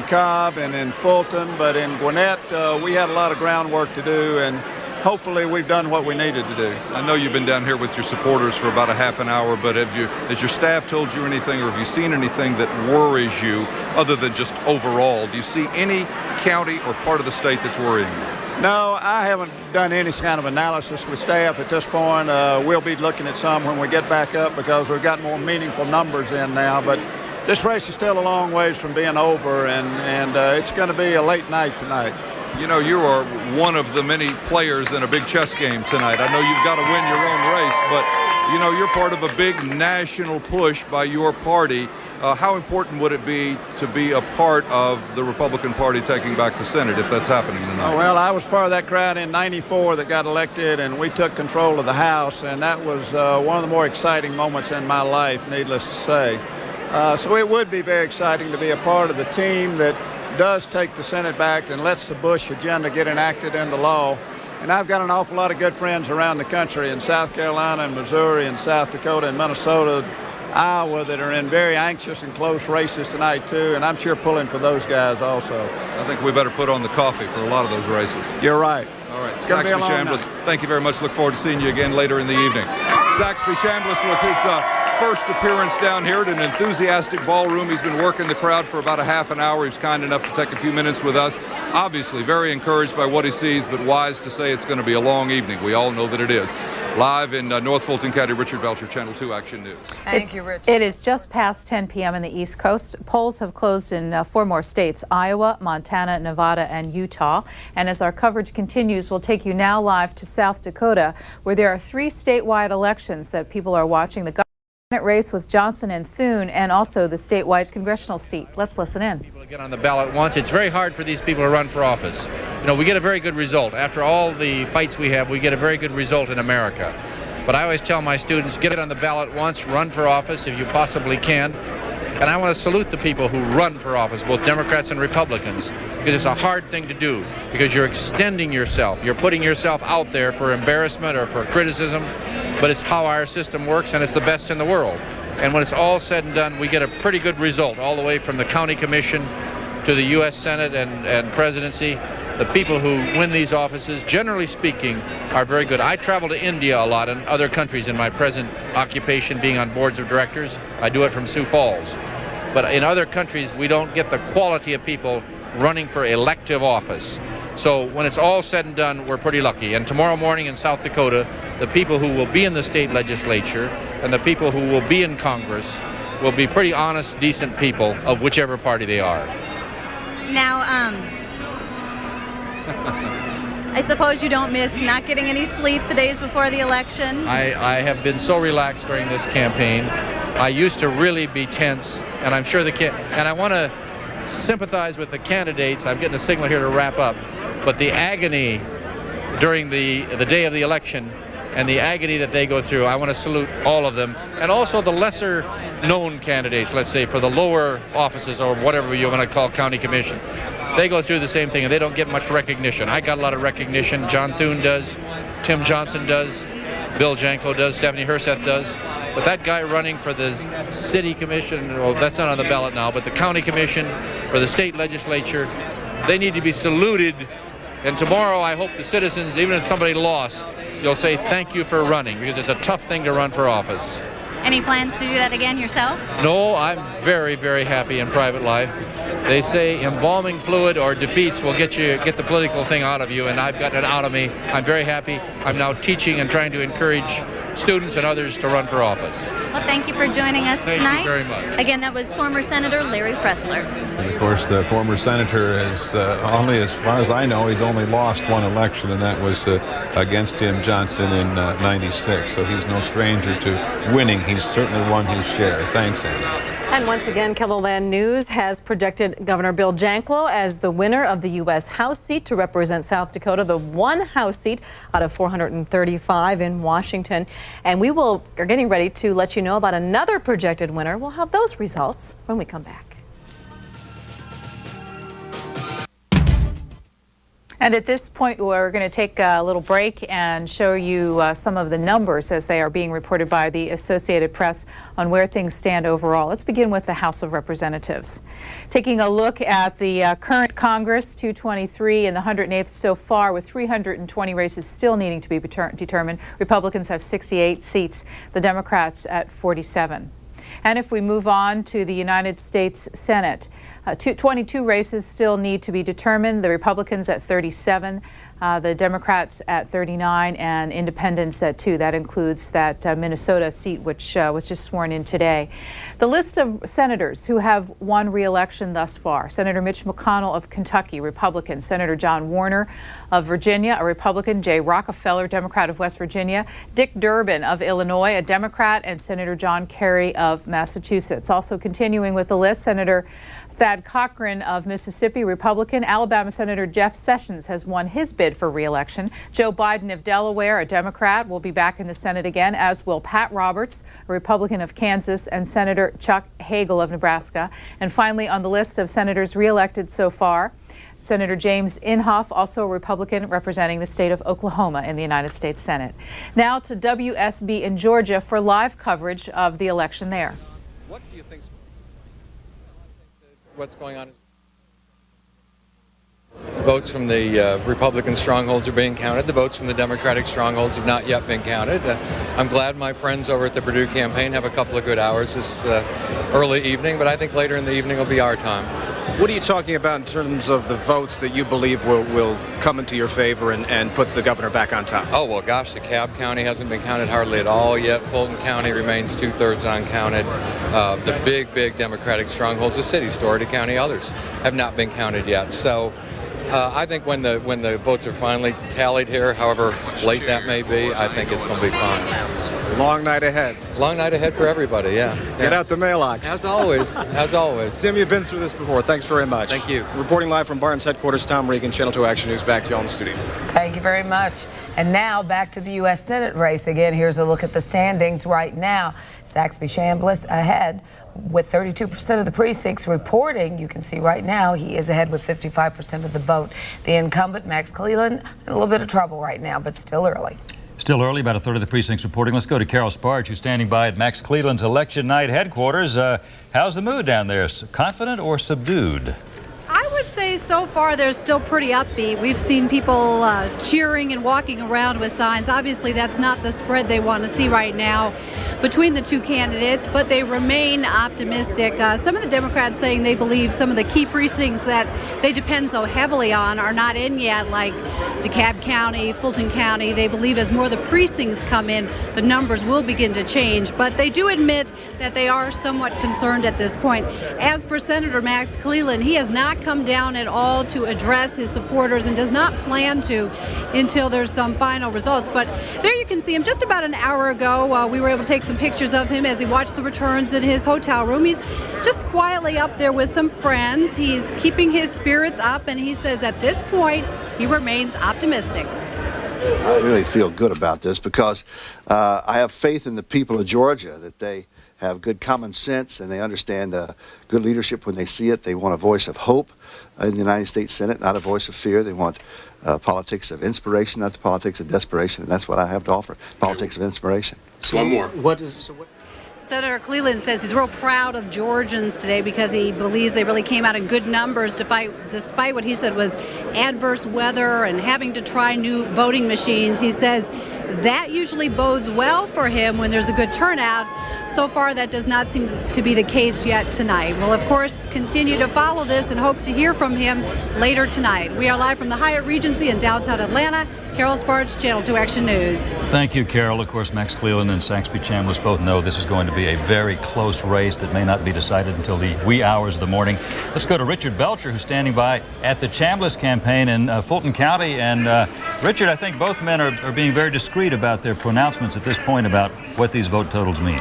S10: Cobb and in Fulton, but in Gwinnett, we had a lot of groundwork to do, and hopefully we've done what we needed to do.
S8: I know you've been down here with your supporters for about a half an hour, but has your staff told you anything, or have you seen anything that worries you other than just overall? Do you see any county or part of the state that's worrying you?
S10: No, I haven't done any kind of analysis with staff at this point. We'll be looking at some when we get back up because we've got more meaningful numbers in now. But this race is still a long ways from being over, and it's going to be a late night tonight.
S8: You know, you are one of the many players in a big chess game tonight. I know you've got to win your own race, but, you know, you're part of a big national push by your party. How important would it be to be a part of the Republican Party taking back the Senate if that's happening tonight?
S10: Oh, well, I was part of that crowd in '94 that got elected, and we took control of the House, and that was one of the more exciting moments in my life, needless to say. So it would be very exciting to be a part of the team that does take the Senate back and lets the Bush agenda get enacted into law. And I've got an awful lot of good friends around the country in South Carolina and Missouri and South Dakota and Minnesota, Iowa, that are in very anxious and close races tonight too, and I'm sure pulling for those guys also.
S8: I think we better put on the coffee for a lot of those races.
S10: You're right.
S8: All right,
S10: It's going to be a long
S8: Chambliss,
S10: night.
S8: thank you very much. Look forward to seeing you again later in the evening. Saxby Chambliss with his first appearance down here at an enthusiastic ballroom. He's been working the crowd for about a half an hour. He's kind enough to take a few minutes with us. Obviously very encouraged by what he sees, but wise to say it's going to be a long evening. We all know that it is. Live in North Fulton County, Richard Velcher, Channel 2 Action News.
S4: Thank you, Richard.
S1: It is just past 10 p.m. in the East Coast. Polls have closed in 4 more states: Iowa, Montana, Nevada, and Utah. And as our coverage continues, we'll take you now live to South Dakota, where there are 3 statewide elections that people are watching: the Senate race with Johnson and Thune, and also the statewide congressional seat. Let's listen in.
S9: People to get on the ballot once. It's very hard for these people to run for office. You know, we get a very good result. After all the fights we have, we get a very good result in America. But I always tell my students, get on the ballot once, run for office if you possibly can. And I want to salute the people who run for office, both Democrats and Republicans, because it's a hard thing to do, because you're extending yourself. You're putting yourself out there for embarrassment or for criticism, but it's how our system works, and it's the best in the world. And when it's all said and done, we get a pretty good result, all the way from the county commission to the U.S. Senate and presidency. The people who win these offices, generally speaking, are very good. I travel to India a lot and other countries in my present occupation, being on boards of directors. I do it from Sioux Falls. But in other countries, we don't get the quality of people running for elective office. So when it's all said and done, we're pretty lucky. And tomorrow morning in South Dakota, the people who will be in the state legislature and the people who will be in Congress will be pretty honest, decent people of whichever party they are.
S11: Now, I suppose you don't miss not getting any sleep the days before the election?
S9: I have been so relaxed during this campaign. I used to really be tense, and I'm sure and I want to sympathize with the candidates. I'm getting a signal here to wrap up. But the agony during the day of the election and the agony that they go through, I want to salute all of them. And also the lesser known candidates, let's say, for the lower offices or whatever you want to call county commissions. They go through the same thing, and they don't get much recognition. I got a lot of recognition. John Thune does, Tim Johnson does, Bill Janklow does, Stephanie Herseth does. But that guy running for the city commission, well, that's not on the ballot now, but the county commission, for the state legislature, they need to be saluted. And tomorrow, I hope the citizens, even if somebody lost, you'll say thank you for running, because it's a tough thing to run for office.
S11: Any plans to do that again yourself?
S9: No, I'm very, very happy in private life. They say embalming fluid or defeats will get the political thing out of you, and I've gotten it out of me. I'm very happy. I'm now teaching and trying to encourage students and others to run for office.
S11: Well, thank you for joining us tonight.
S9: Thank you very much.
S11: Again, that was former Senator Larry Pressler.
S15: And of course, the former senator has only, as far as I know, he's only lost one election, and that was against Tim Johnson in '96. So he's no stranger to winning. He's certainly won his share. Thanks, Andy.
S17: And once again, KELOLAND News has projected Governor Bill Janklow as the winner of the U.S. House seat to represent South Dakota, the one House seat out of 435 in Washington. And we are getting ready to let you know about another projected winner. We'll have those results when we come back.
S1: And at this point, we're going to take a little break and show you some of the numbers as they are being reported by the Associated Press on where things stand overall. Let's begin with the House of Representatives. Taking a look at the current Congress, 223 and the 108th so far, with 320 races still needing to be determined. Republicans have 68 seats, the Democrats at 47. And if we move on to the United States Senate, 22 races still need to be determined. The Republicans at 37, The Democrats at 39 and independents at 2. That includes that Minnesota seat, which was just sworn in today. The list of senators who have won re-election thus far: Senator Mitch McConnell of Kentucky, Republican; Senator John Warner of Virginia, a Republican; Jay Rockefeller, Democrat of West Virginia; Dick Durbin of Illinois, a Democrat; and Senator John Kerry of Massachusetts. Also continuing with the list, Senator Thad Cochran of Mississippi, Republican. Alabama Senator Jeff Sessions has won his bid for re-election. Joe Biden of Delaware, a Democrat, will be back in the Senate again, as will Pat Roberts, a Republican of Kansas, and Senator Chuck Hagel of Nebraska. And finally, on the list of senators re-elected so far, Senator James Inhofe, also a Republican representing the state of Oklahoma in the United States Senate. Now to WSB in Georgia for live coverage of the election there.
S12: What do you think? What's going on? Votes from the Republican strongholds are being counted. The votes from the Democratic strongholds have not yet been counted. I'm glad my friends over at the Purdue campaign have a couple of good hours this early evening, but I think later in the evening will be our time.
S13: What are you talking about in terms of the votes that you believe will come into your favor and put the governor back on top?
S12: Oh, well, gosh, DeKalb County hasn't been counted hardly at all yet. Fulton County remains 2/3 uncounted. The big Democratic strongholds, the city, Storey County, others, have not been counted yet. So I think when the votes are finally tallied here, however late that may be, I think it's going to be fine.
S13: Long night ahead.
S12: Long night ahead for everybody, yeah.
S13: Get out the mailbox.
S12: As always, as always.
S13: Tim, you've been through this before. Thanks very much.
S12: Thank you.
S13: Reporting live from Barnes headquarters, Tom Regan, Channel 2 Action News. Back to you all in the studio.
S4: Thank you very much. And now back to the U.S. Senate race. Again, here's a look at the standings right now. Saxby Chambliss ahead with 32% of the precincts reporting. You can see right now he is ahead with 55% of the vote. The incumbent, Max Cleland, in a little bit of trouble right now, but still early.
S14: Still early, about a third of the precincts reporting. Let's go to Carol Sparge, who's standing by at Max Cleland's election night headquarters. How's the mood down there? Confident or subdued?
S18: I would say so far they're still pretty upbeat. We've seen people cheering and walking around with signs. Obviously, that's not the spread they want to see right now between the two candidates, but they remain optimistic. Some of the Democrats saying they believe some of the key precincts that they depend so heavily on are not in yet, like DeKalb County, Fulton County. They believe as more of the precincts come in, the numbers will begin to change, but they do admit that they are somewhat concerned at this point. As for Senator Max Cleland, he has not come down at all to address his supporters and does not plan to until there's some final results. But there you can see him. Just about an hour ago, we were able to take some pictures of him as he watched the returns in his hotel room. He's just quietly up there with some friends. He's keeping his spirits up, and he says at this point he remains optimistic.
S24: I really feel good about this because I have faith in the people of Georgia, that they have good common sense and they understand good leadership when they see it. They want a voice of hope in the United States Senate, not a voice of fear. They want politics of inspiration, not the politics of desperation, and that's what I have to offer, politics of inspiration.
S13: One more.
S18: Senator Cleland says he's real proud of Georgians today because he believes they really came out in good numbers despite what he said was adverse weather and having to try new voting machines. He says that usually bodes well for him when there's a good turnout. So far, that does not seem to be the case yet tonight. We'll, of course, continue to follow this and hope to hear from him later tonight. We are live from the Hyatt Regency in downtown Atlanta. Carol Sparge, Channel 2 Action News.
S14: Thank you, Carol. Of course, Max Cleland and Saxby Chambliss both know this is going to be a very close race that may not be decided until the wee hours of the morning. Let's go to Richard Belcher, who's standing by at the Chambliss campaign in Fulton County. And Richard, I think both men are being very discreet about their pronouncements at this point about what these vote totals mean.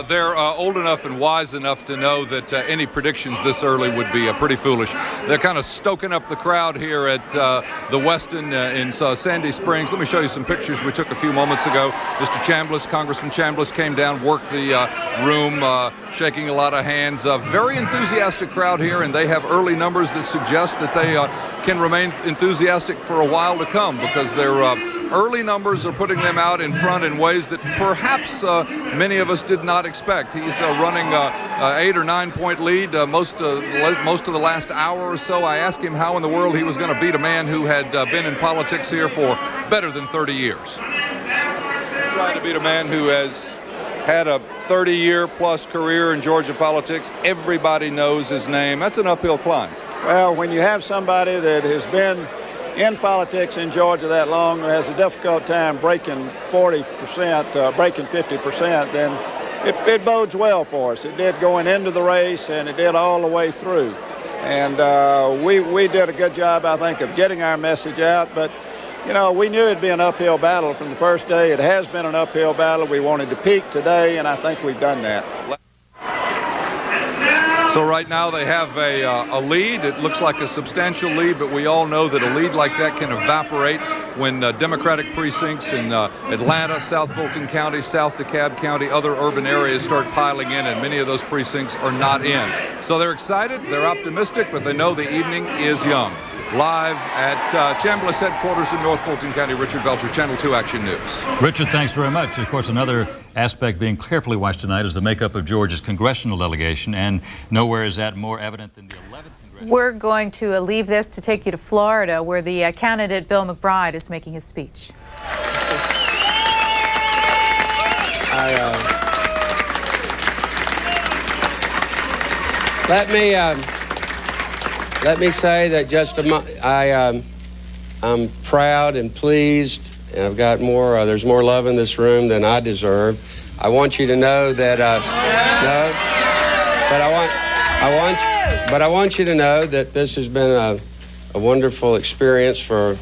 S8: They're old enough and wise enough to know that any predictions this early would be pretty foolish. They're kind of stoking up the crowd here at the Westin in Sandy Springs. Let me show you some pictures we took a few moments ago. Mr. Chambliss, Congressman Chambliss, came down, worked the room, shaking a lot of hands. A very enthusiastic crowd here, and they have early numbers that suggest that they can remain enthusiastic for a while to come because their early numbers are putting them out in front in ways that perhaps many of us did not expect. He's running an 8 or 9 point lead most of the last hour or so. I asked him how in the world he was going to beat a man who had been in politics here for better than 30 years. Trying to beat a man who has had a 30-year-plus career in Georgia politics. Everybody knows his name. That's an uphill climb.
S10: Well, when you have somebody that has been in politics in Georgia that long or has a difficult time breaking 40%, breaking 50%, then it bodes well for us. It did going into the race, and it did all the way through. And we did a good job, I think, of getting our message out. But, you know, we knew it'd be an uphill battle from the first day. It has been an uphill battle. We wanted to peak today, and I think we've done that.
S8: So right now they have a lead. It looks like a substantial lead, but we all know that a lead like that can evaporate when Democratic precincts in Atlanta, South Fulton County, South DeKalb County, other urban areas start piling in, and many of those precincts are not in. So they're excited, they're optimistic, but they know the evening is young. Live at Chambliss headquarters in North Fulton County, Richard Belcher, Channel 2 Action News.
S14: Richard, thanks very much. Of course, another aspect being carefully watched tonight is the makeup of Georgia's congressional delegation, and nowhere is that more evident than the 11th congressional.
S1: We're going to leave this to take you to Florida, where the candidate Bill McBride is making his speech.
S19: Let me say that I'm proud and pleased, and I've got more. There's more love in this room than I deserve. I want you to know that I want you to know that this has been a wonderful experience for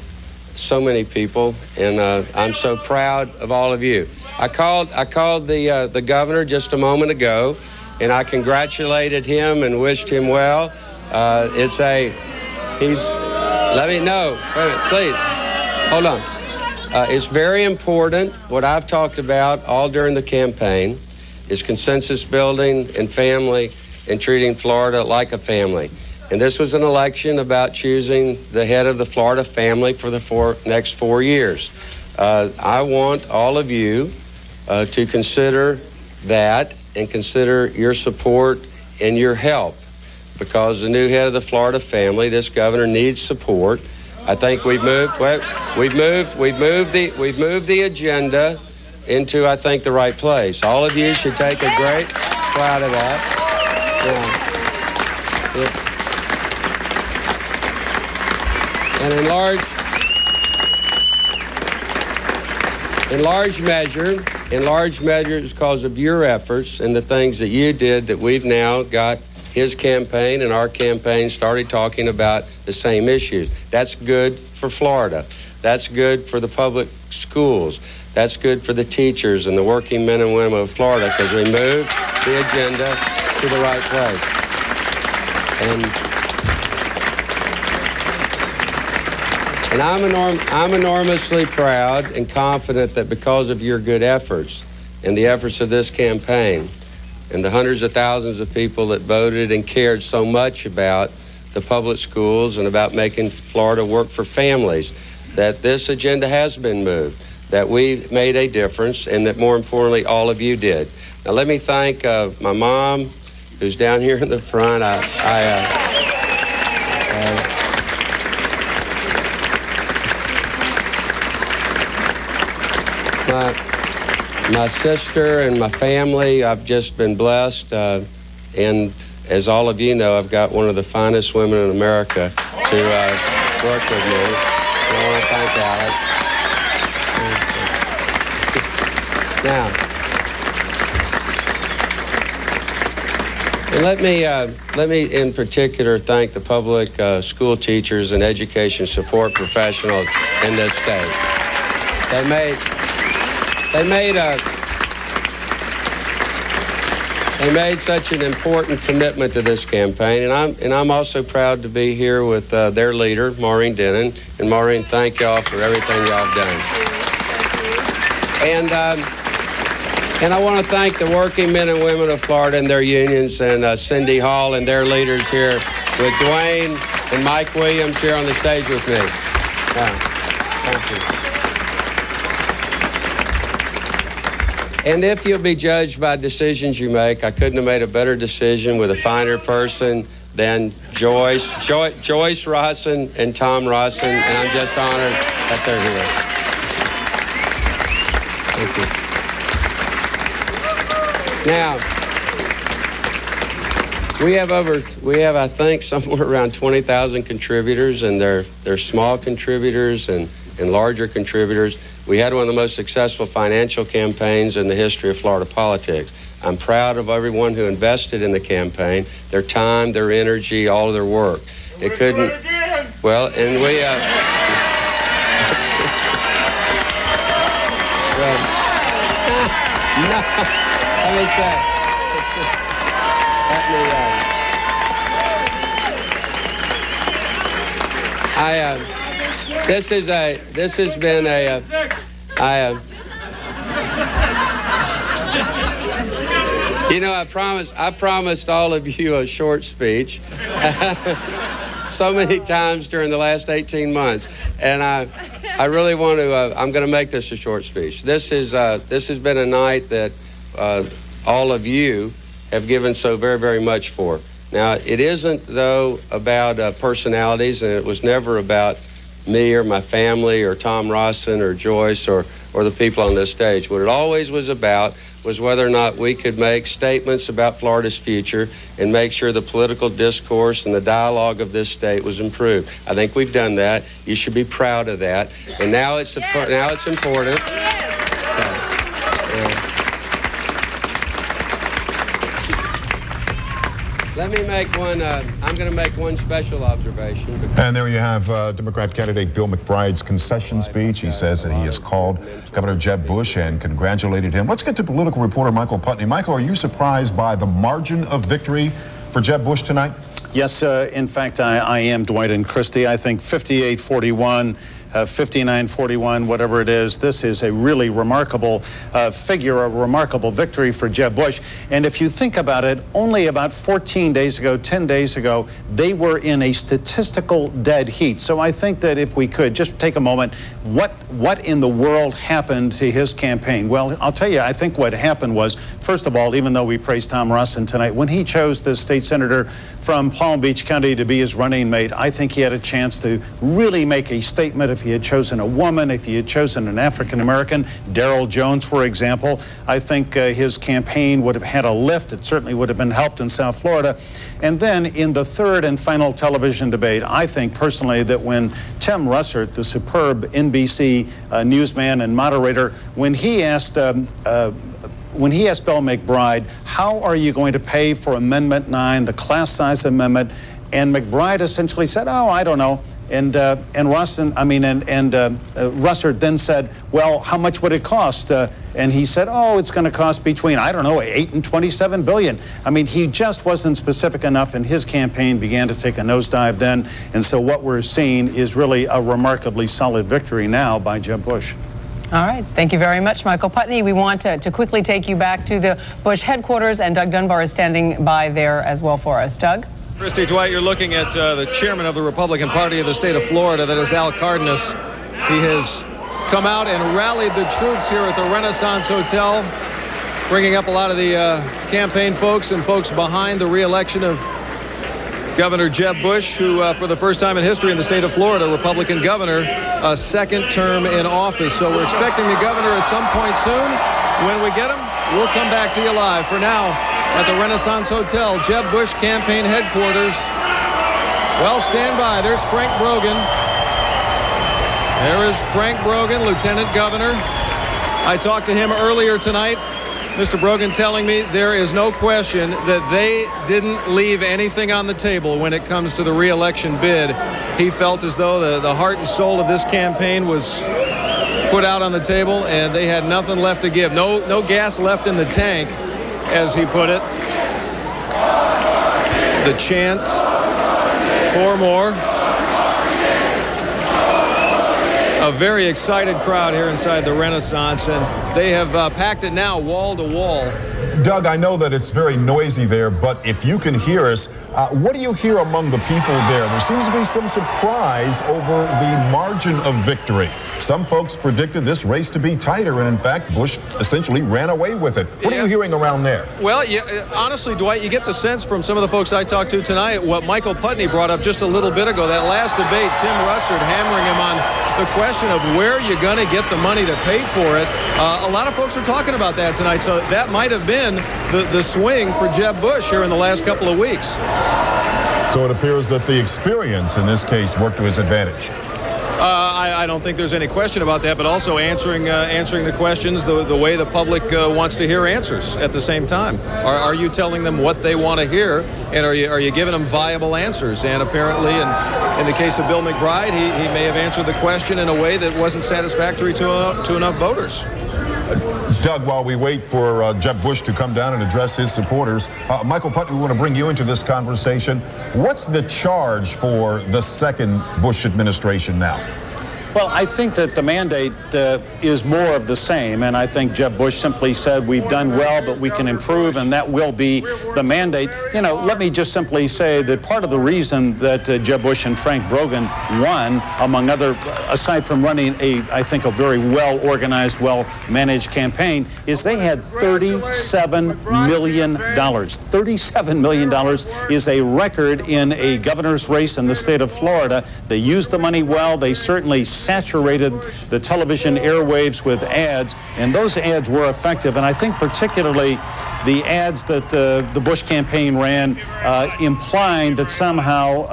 S19: so many people, and I'm so proud of all of you. I called the governor just a moment ago, and I congratulated him and wished him well. Let me know. Wait a minute, please. Hold on. It's very important. What I've talked about all during the campaign is consensus building and family and treating Florida like a family. And this was an election about choosing the head of the Florida family for the next 4 years. I want all of you to consider that and consider your support and your help, because the new head of the Florida family, this governor, needs support. I think we've moved the agenda into, I think, the right place. All of you should take a great pride of that. And in large measure, it's because of your efforts and the things that you did that we've now got his campaign and our campaign started talking about the same issues. That's good for Florida. That's good for the public schools. That's good for the teachers and the working men and women of Florida, because we moved the agenda to the right place. And I'm enormously proud and confident that because of your good efforts and the efforts of this campaign, and the hundreds of thousands of people that voted and cared so much about the public schools and about making Florida work for families, that this agenda has been moved, that we made a difference, and that more importantly, all of you did. Now let me thank my mom, who's down here in the front. My sister and my family, I've just been blessed, and as all of you know, I've got one of the finest women in America to work with me. I want to thank Alex. Now, and let me in particular thank the public school teachers and education support professionals in this state. They made such an important commitment to this campaign, and I'm also proud to be here with their leader, Maureen Dennon. And Maureen, thank y'all for everything y'all have done. And I want to thank the working men and women of Florida and their unions, and Cindy Hall and their leaders here, with Dwayne and Mike Williams here on the stage with me. Thank you. And if you'll be judged by decisions you make, I couldn't have made a better decision with a finer person than Joyce Rawson and Tom Rawson, and I'm just honored that they're here. Thank you. Now, We have, I think, somewhere around 20,000 contributors, and they're small contributors and larger contributors. We had one of the most successful financial campaigns in the history of Florida politics. I'm proud of everyone who invested in the campaign, their time, their energy, all of their work. It couldn't, well, and we, no, let me say, this has been you know, I promised all of you a short speech so many times during the last 18 months, and I really want to, I'm going to make this a short speech. This has been a night that all of you have given so very, very much for. Now, it isn't, though, about personalities, and it was never about me or my family or Tom Rosson or Joyce or the people on this stage. What it always was about was whether or not we could make statements about Florida's future and make sure the political discourse and the dialogue of this state was improved. I think we've done that. You should be proud of that. And now it's important. Let me make one, I'm going to make one special observation.
S20: And there you have Democrat candidate Bill McBride's concession speech. He says that he has called Governor Jeb Bush and congratulated him. Let's get to political reporter Michael Putney. Michael, are you surprised by the margin of victory for Jeb Bush tonight?
S21: Yes, in fact, I am, Dwight and Christie. I think 58-41. 59-41, whatever it is. This is a really remarkable figure, a remarkable victory for Jeb Bush. And if you think about it, only about 14 days ago, 10 days ago, they were in a statistical dead heat. So I think that if we could just take a moment, what in the world happened to his campaign? Well, I'll tell you, I think what happened was, first of all, even though we praised Tom Rosson tonight, when he chose this state senator from Palm Beach County to be his running mate, I think he had a chance to really make a statement. If he had chosen a woman, if he had chosen an African-American, Darrell Jones, for example, I think his campaign would have had a lift. It certainly would have been helped in South Florida. And then in the third and final television debate, I think personally that when Tim Russert, the superb NBC newsman and moderator, when he asked Bill McBride, how are you going to pay for Amendment 9, the class size amendment? And McBride essentially said, oh, I don't know. And Russert then said, well, how much would it cost? And he said, oh, it's going to cost between, I don't know, $8 and $27 billion. I mean, he just wasn't specific enough, and his campaign began to take a nosedive then. And so what we're seeing is really a remarkably solid victory now by Jeb Bush.
S22: All right. Thank you very much, Michael Putney. We want to quickly take you back to the Bush headquarters, and Doug Dunbar is standing by there as well for us. Doug?
S23: Christy, Dwight, you're looking at the chairman of the Republican Party of the state of Florida, that is Al Cardenas. He has come out and rallied the troops here at the Renaissance Hotel, bringing up a lot of the campaign folks and folks behind the re-election of Governor Jeb Bush, who for the first time in history in the state of Florida, Republican governor, a second term in office. So we're expecting the governor at some point soon. When we get him, we'll come back to you live. For now, at the Renaissance Hotel, Jeb Bush campaign headquarters. Well, stand by. There's Frank Brogan. There is Frank Brogan, Lieutenant Governor. I talked to him earlier tonight. Mr. Brogan telling me there is no question that they didn't leave anything on the table when it comes to the re-election bid. He felt as though the heart and soul of this campaign was put out on the table, and they had nothing left to give. No gas left in the tank, as he put it. The chance for more. A very excited crowd here inside the Renaissance, and they have packed it now wall to wall.
S20: Doug, I know that it's very noisy there, but if you can hear us, What do you hear among the people there? There seems to be some surprise over the margin of victory. Some folks predicted this race to be tighter, and in fact, Bush essentially ran away with it. What are you hearing around there?
S23: Well, honestly, Dwight, you get the sense from some of the folks I talked to tonight, what Michael Putney brought up just a little bit ago, that last debate, Tim Russert hammering him on the question of where you're going to get the money to pay for it. A lot of folks are talking about that tonight, so that might have been the swing for Jeb Bush here in the last couple of weeks.
S20: So it appears that the experience in this case worked to his advantage.
S23: I don't think there's any question about that, but also answering the questions the way the public wants to hear answers at the same time. Are you telling them what they want to hear, and are you giving them viable answers? And apparently, in the case of Bill McBride, he may have answered the question in a way that wasn't satisfactory to enough voters.
S20: Doug, while we wait for Jeb Bush to come down and address his supporters, Michael Putney, we want to bring you into this conversation. What's the charge for the second Bush administration now?
S21: Well, I think that the mandate is more of the same, and I think Jeb Bush simply said we've done well, but we can improve, and that will be the mandate. You know, let me just simply say that part of the reason that Jeb Bush and Frank Brogan won, among other, aside from running I think, a very well-organized, well-managed campaign, is they had $37 million. $37 million is a record in a governor's race in the state of Florida. They used the money well. They certainly saturated the television airwaves with ads, and those ads were effective. And I think particularly the ads that the Bush campaign ran implying that somehow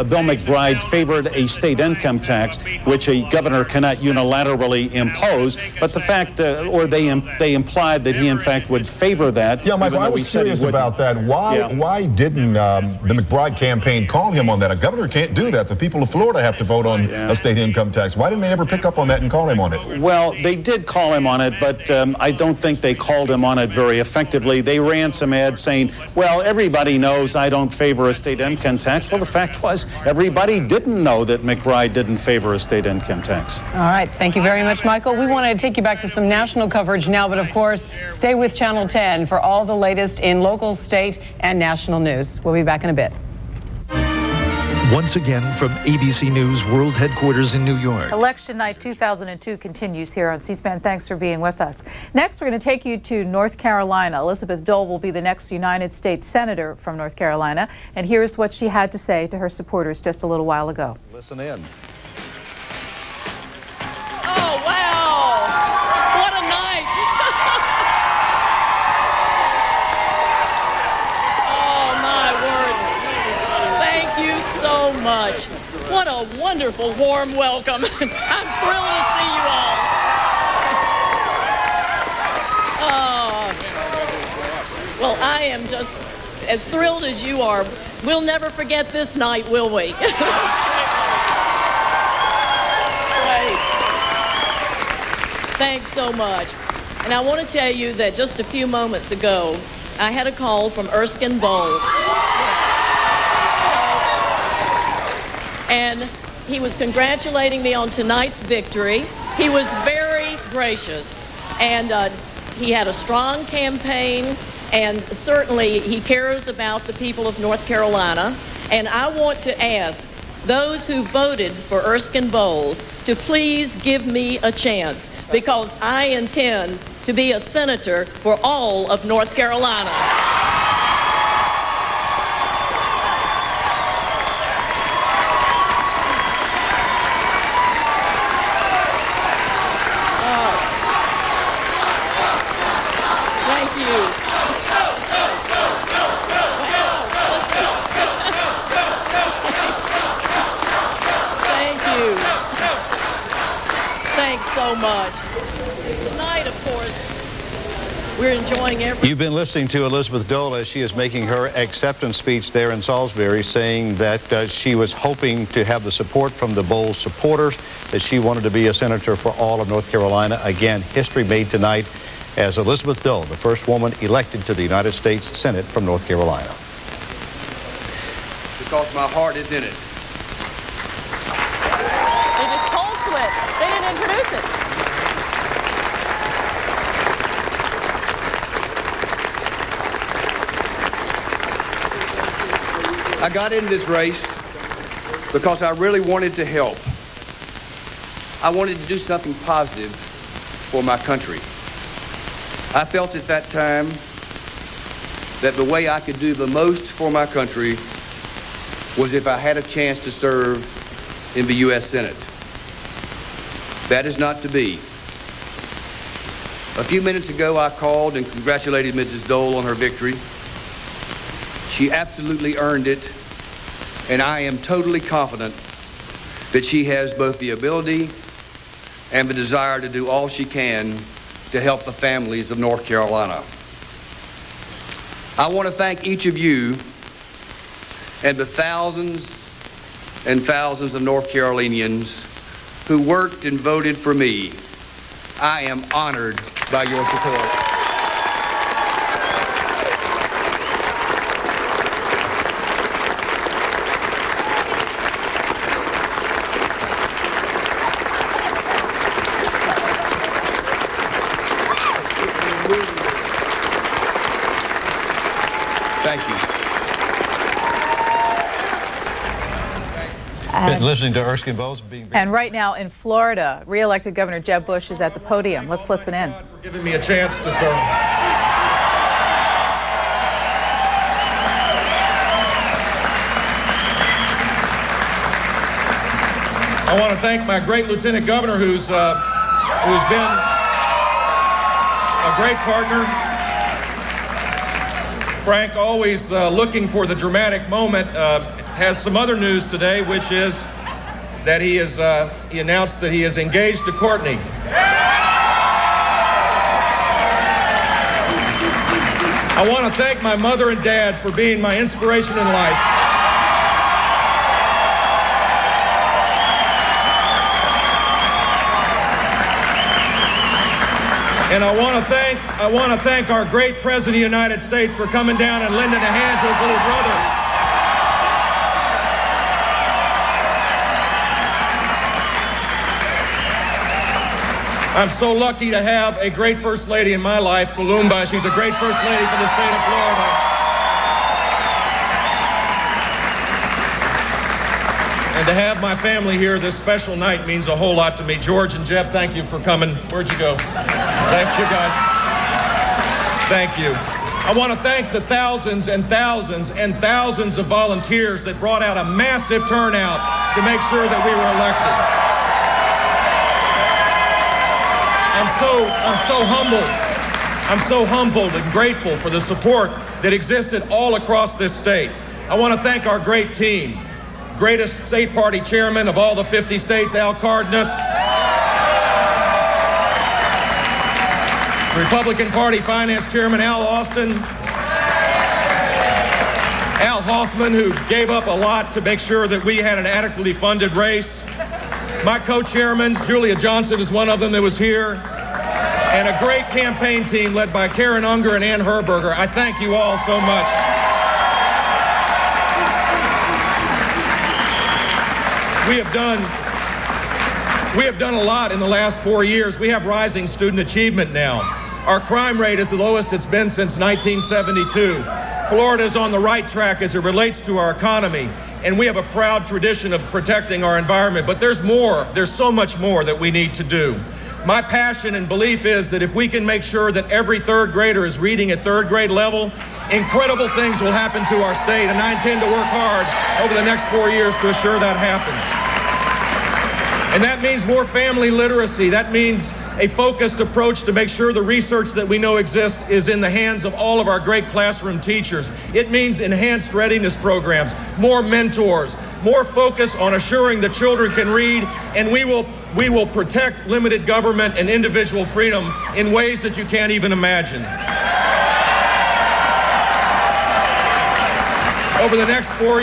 S21: Bill McBride favored a state income tax, which a governor cannot unilaterally impose. But the fact, or they implied that he in fact would favor that.
S20: Yeah, Michael, I was curious about that. Why didn't the McBride campaign call him on that? A governor can't do that. The people of Florida have to vote on a state income tax. Why didn't they ever pick up on that and call him on it?
S21: Well, they did call him on it, but I don't think they called him on it very effectively. They ran some ads saying, well, everybody knows I don't favor a state income tax. Well, the fact was, everybody didn't know that McBride didn't favor a state income tax.
S22: All right. Thank you very much, Michael. We want to take you back to some national coverage now, but of course, stay with Channel 10 for all the latest in local, state, and national news. We'll be back in a bit.
S3: Once again from ABC News World Headquarters in New York.
S1: Election night 2002 continues here on C-SPAN. Thanks for being with us. Next, we're going to take you to North Carolina. Elizabeth Dole will be the next United States Senator from North Carolina. And here's what she had to say to her supporters just a little while ago.
S5: Listen in.
S6: Oh, wow. What a night. Oh, my word. Thank you so much. What a wonderful, warm welcome. I'm thrilled to see you all. Well, I am just as thrilled as you are. We'll never forget this night, will we? Great. Thanks so much. And I want to tell you that just a few moments ago, I had a call from Erskine Bowles. And he was congratulating me on tonight's victory. He was very gracious, and he had a strong campaign, and certainly he cares about the people of North Carolina. And I want to ask those who voted for Erskine Bowles to please give me a chance, because I intend to be a senator for all of North Carolina. So much. Tonight, of course, we're enjoying everything.
S5: You've been listening to Elizabeth Dole as she is making her acceptance speech there in Salisbury, saying that she was hoping to have the support from the Bowles supporters, that she wanted to be a senator for all of North Carolina. Again, history made tonight as Elizabeth Dole, the first woman elected to the United States Senate from North Carolina.
S7: Because my heart is in it.
S6: They just told switch. They didn't introduce it.
S2: I got into this race because I really wanted to help. I wanted to do something positive for my country. I felt at that time that the way I could do the most for my country was if I had a chance to serve in the U.S. Senate. That is not to be. A few minutes ago, I called and congratulated Mrs. Dole on her victory. She absolutely earned it, and I am totally confident that she has both the ability and the desire to do all she can to help the families of North Carolina. I want to thank each of you and the thousands and thousands of North Carolinians who worked and voted for me. I am honored by your support. Thank you.
S5: Been listening to Erskine Bowles being.
S1: And right now in Florida, re-elected Governor Jeb Bush is at the podium. Let's listen in.
S7: For giving me a chance to serve. I want to thank my great Lieutenant Governor who's been a great partner. Frank, always looking for the dramatic moment, has some other news today, which is that he announced that he is engaged to Courtney. I want to thank my mother and dad for being my inspiration in life. And I want to thank our great President of the United States for coming down and lending a hand to his little brother. I'm so lucky to have a great First Lady in my life, Columba. She's a great First Lady for the state of Florida. And to have my family here this special night means a whole lot to me. George and Jeb, thank you for coming. Where'd you go? Thank you, guys. Thank you. I want to thank the thousands and thousands and thousands of volunteers that brought out a massive turnout to make sure that we were elected. I'm so humbled and grateful for the support that existed all across this state. I want to thank our great team. Greatest state party chairman of all the 50 states, Al Cardenas. Republican Party Finance Chairman Al Austin. Al Hoffman, who gave up a lot to make sure that we had an adequately funded race. My co-chairmans, Julia Johnson is one of them that was here. And a great campaign team led by Karen Unger and Ann Herberger. I thank you all so much. We have done a lot in the last 4 years. We have rising student achievement now. Our crime rate is the lowest it's been since 1972. Florida is on the right track as it relates to our economy. And we have a proud tradition of protecting our environment. But there's more. There's so much more that we need to do. My passion and belief is that if we can make sure that every third grader is reading at third grade level, incredible things will happen to our state, and I intend to work hard over the next 4 years to assure that happens. And that means more family literacy. That means a focused approach to make sure the research that we know exists is in the hands of all of our great classroom teachers. It means enhanced readiness programs, more mentors, more focus on assuring that children can read, and we will protect limited government and individual freedom in ways that you can't even imagine. Over the next 4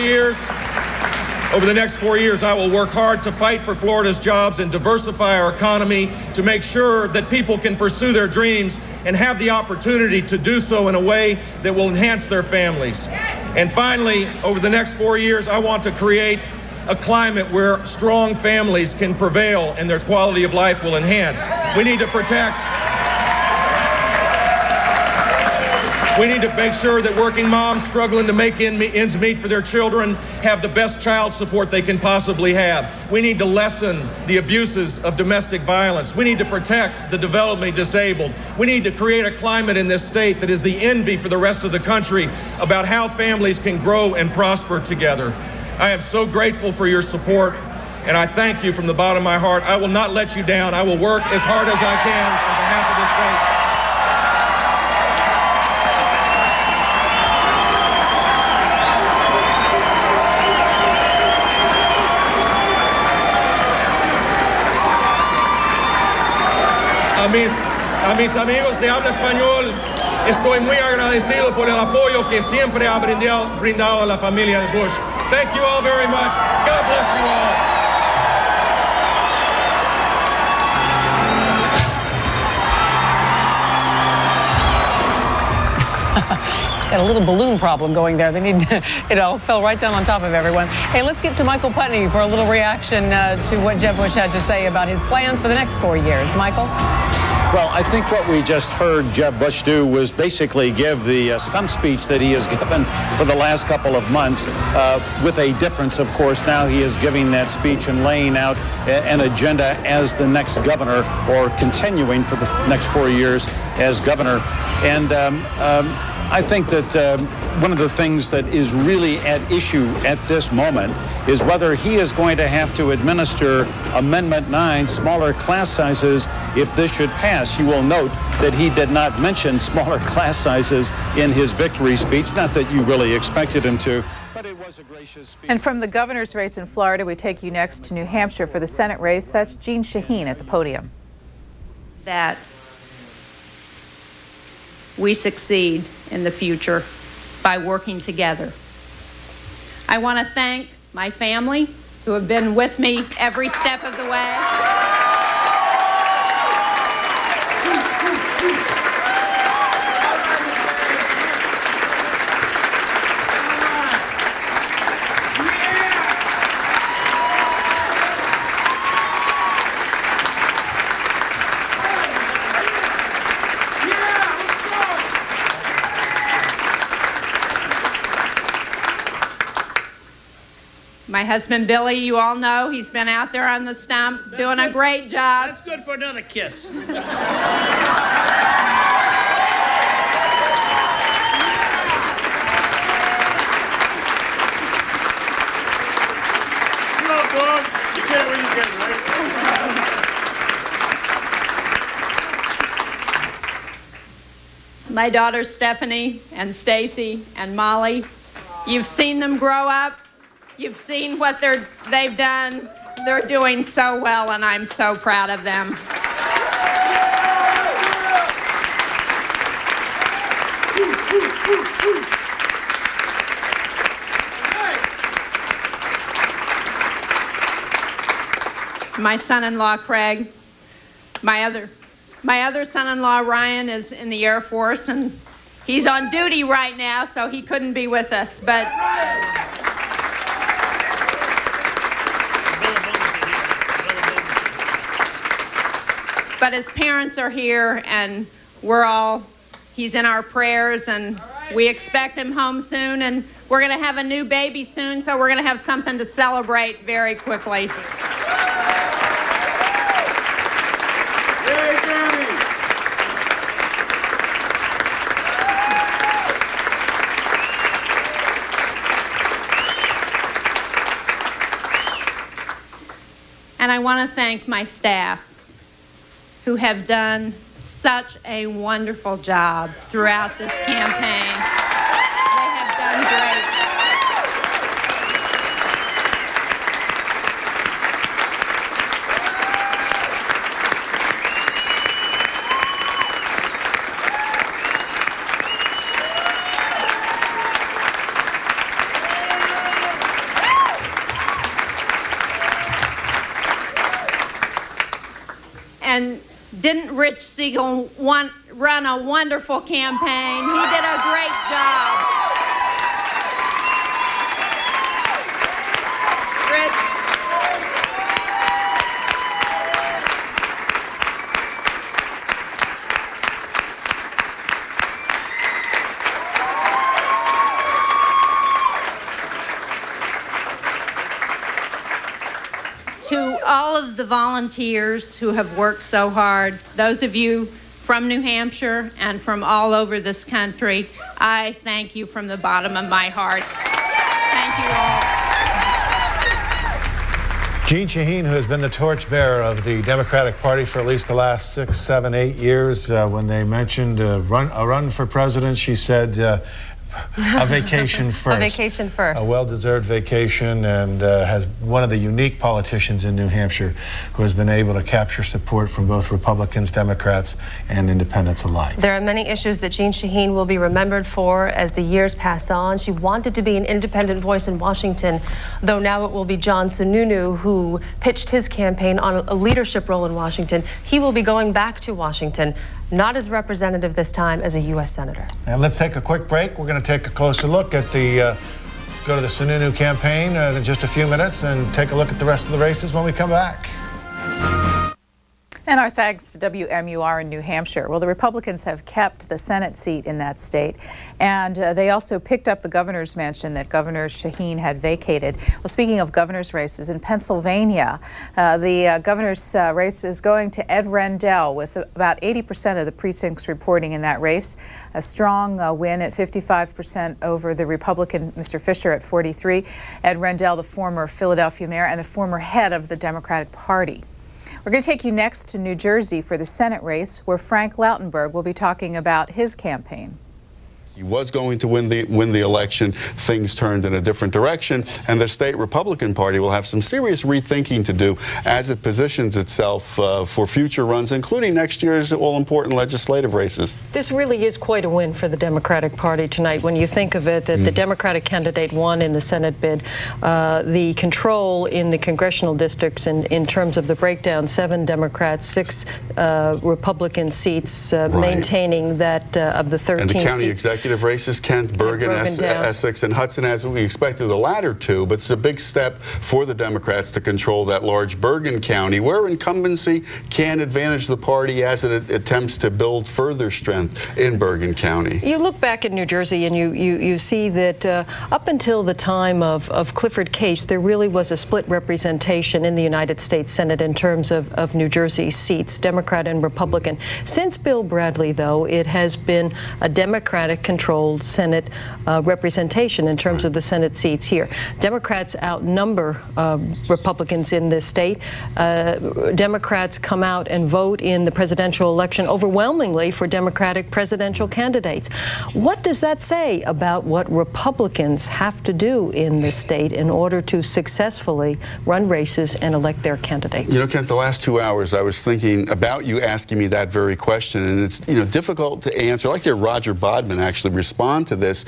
S7: years, I will work hard to fight for Florida's jobs and diversify our economy to make sure that people can pursue their dreams and have the opportunity to do so in a way that will enhance their families. And finally, over the next 4 years, I want to create a climate where strong families can prevail and their quality of life will enhance. We need to protect We need to make sure that working moms struggling to make ends meet for their children have the best child support they can possibly have. We need to lessen the abuses of domestic violence. We need to protect the developmentally disabled. We need to create a climate in this state that is the envy for the rest of the country about how families can grow and prosper together. I am so grateful for your support, and I thank you from the bottom of my heart. I will not let you down. I will work as hard as I can on behalf of this state. A mis amigos de habla español, estoy muy agradecido por el apoyo que siempre ha brindado a la familia de Bush. Thank you all very much. God bless you all.
S22: Got a little balloon problem going there. They need to, it all fell right down on top of everyone. Hey, let's get to Michael Putney for a little reaction to what Jeb Bush had to say about his plans for the next 4 years. Michael?
S21: Well, I think what we just heard Jeb Bush do was basically give the stump speech that he has given for the last couple of months, with a difference, of course. Now he is giving that speech and laying out an agenda as the next governor, or continuing for the next 4 years as governor. And I think that one of the things that is really at issue at this moment is whether he is going to have to administer Amendment 9, smaller class sizes, if this should pass. You will note that he did not mention smaller class sizes in his victory speech, not that you really expected him to. But it was a gracious speech.
S1: And from the governor's race in Florida, we take you next to New Hampshire for the Senate race. That's Jean Shaheen at the podium.
S9: That we succeed in the future by working together. I want to thank my family who have been with me every step of the way. My husband, Billy, you all know, he's been out there on the stump doing a great job.
S11: That's good for another kiss.
S9: Come
S11: on, Bob. You get what you get, right?
S9: My daughters, Stephanie and Stacy and Molly, you've seen them grow up. You've seen what they've done. They're doing so well, and I'm so proud of them. My son-in-law, Craig, my other son-in-law, Ryan, is in the Air Force, and he's on duty right now, so he couldn't be with us, but his parents are here, and he's in our prayers, and we expect him home soon, and we're going to have a new baby soon, so we're going to have something to celebrate very quickly. And I want to thank my staff, who have done such a wonderful job throughout this campaign. They have done great. And didn't Rich Siegel run a wonderful campaign? He did a great job. all of the volunteers who have worked so hard, those of you from New Hampshire and from all over this country, I thank you from the bottom of my heart. Thank you all.
S12: Jeanne Shaheen, who has been the torchbearer of the Democratic Party for at least the last 6, 7, 8 years, when they mentioned a run for president, she said a vacation first.
S15: A vacation first.
S12: A well-deserved vacation, and has one of the unique politicians in New Hampshire who has been able to capture support from both Republicans, Democrats, and independents alike.
S15: There are many issues that Jeanne Shaheen will be remembered for as the years pass on. She wanted to be an independent voice in Washington, though now it will be John Sununu who pitched his campaign on a leadership role in Washington. He will be going back to Washington, not as representative this time, as a U.S. Senator.
S12: And let's take a quick break. We're going to take a closer look at the go to the Sununu campaign in just a few minutes and take a look at the rest of the races when we come back.
S1: And our thanks to WMUR in New Hampshire. Well, the Republicans have kept the Senate seat in that state, and they also picked up the governor's mansion that Governor Shaheen had vacated. Well, speaking of governor's races, in Pennsylvania, the governor's race is going to Ed Rendell, with about 80% of the precincts reporting in that race. A strong win at 55% over the Republican Mr. Fisher at 43%. Ed Rendell, the former Philadelphia mayor and the former head of the Democratic Party. We're going to take you next to New Jersey for the Senate race, where Frank Lautenberg will be talking about his campaign.
S16: He was going to win the election. Things turned in a different direction, and the state Republican Party will have some serious rethinking to do as it positions itself for future runs, including next year's all-important legislative races.
S22: This really is quite a win for the Democratic Party tonight when you think of it, that the Democratic candidate won in the Senate bid. The control in the congressional districts in terms of the breakdown, 7 Democrats, 6 Republican seats, maintaining that of the 13
S16: and the county
S22: seats.
S16: Executive races, Kent, Bergen, Essex, and Hudson, as we expected the latter two, but it's a big step for the Democrats to control that large Bergen County, where incumbency can advantage the party as it attempts to build further strength in Bergen County.
S22: You look back at New Jersey and you see that up until the time of Clifford Case, there really was a split representation in the United States Senate in terms of New Jersey seats, Democrat and Republican. Since Bill Bradley, though, it has been a Democratic-controlled Senate representation in terms of the Senate seats here. Democrats outnumber Republicans in this state. Democrats come out and vote in the presidential election overwhelmingly for Democratic presidential candidates. What does that say about what Republicans have to do in this state in order to successfully run races and elect their candidates?
S16: You know, Kent, the last 2 hours I was thinking about you asking me that very question, and it's difficult to answer. I'd like to hear Roger Bodman actually respond to this,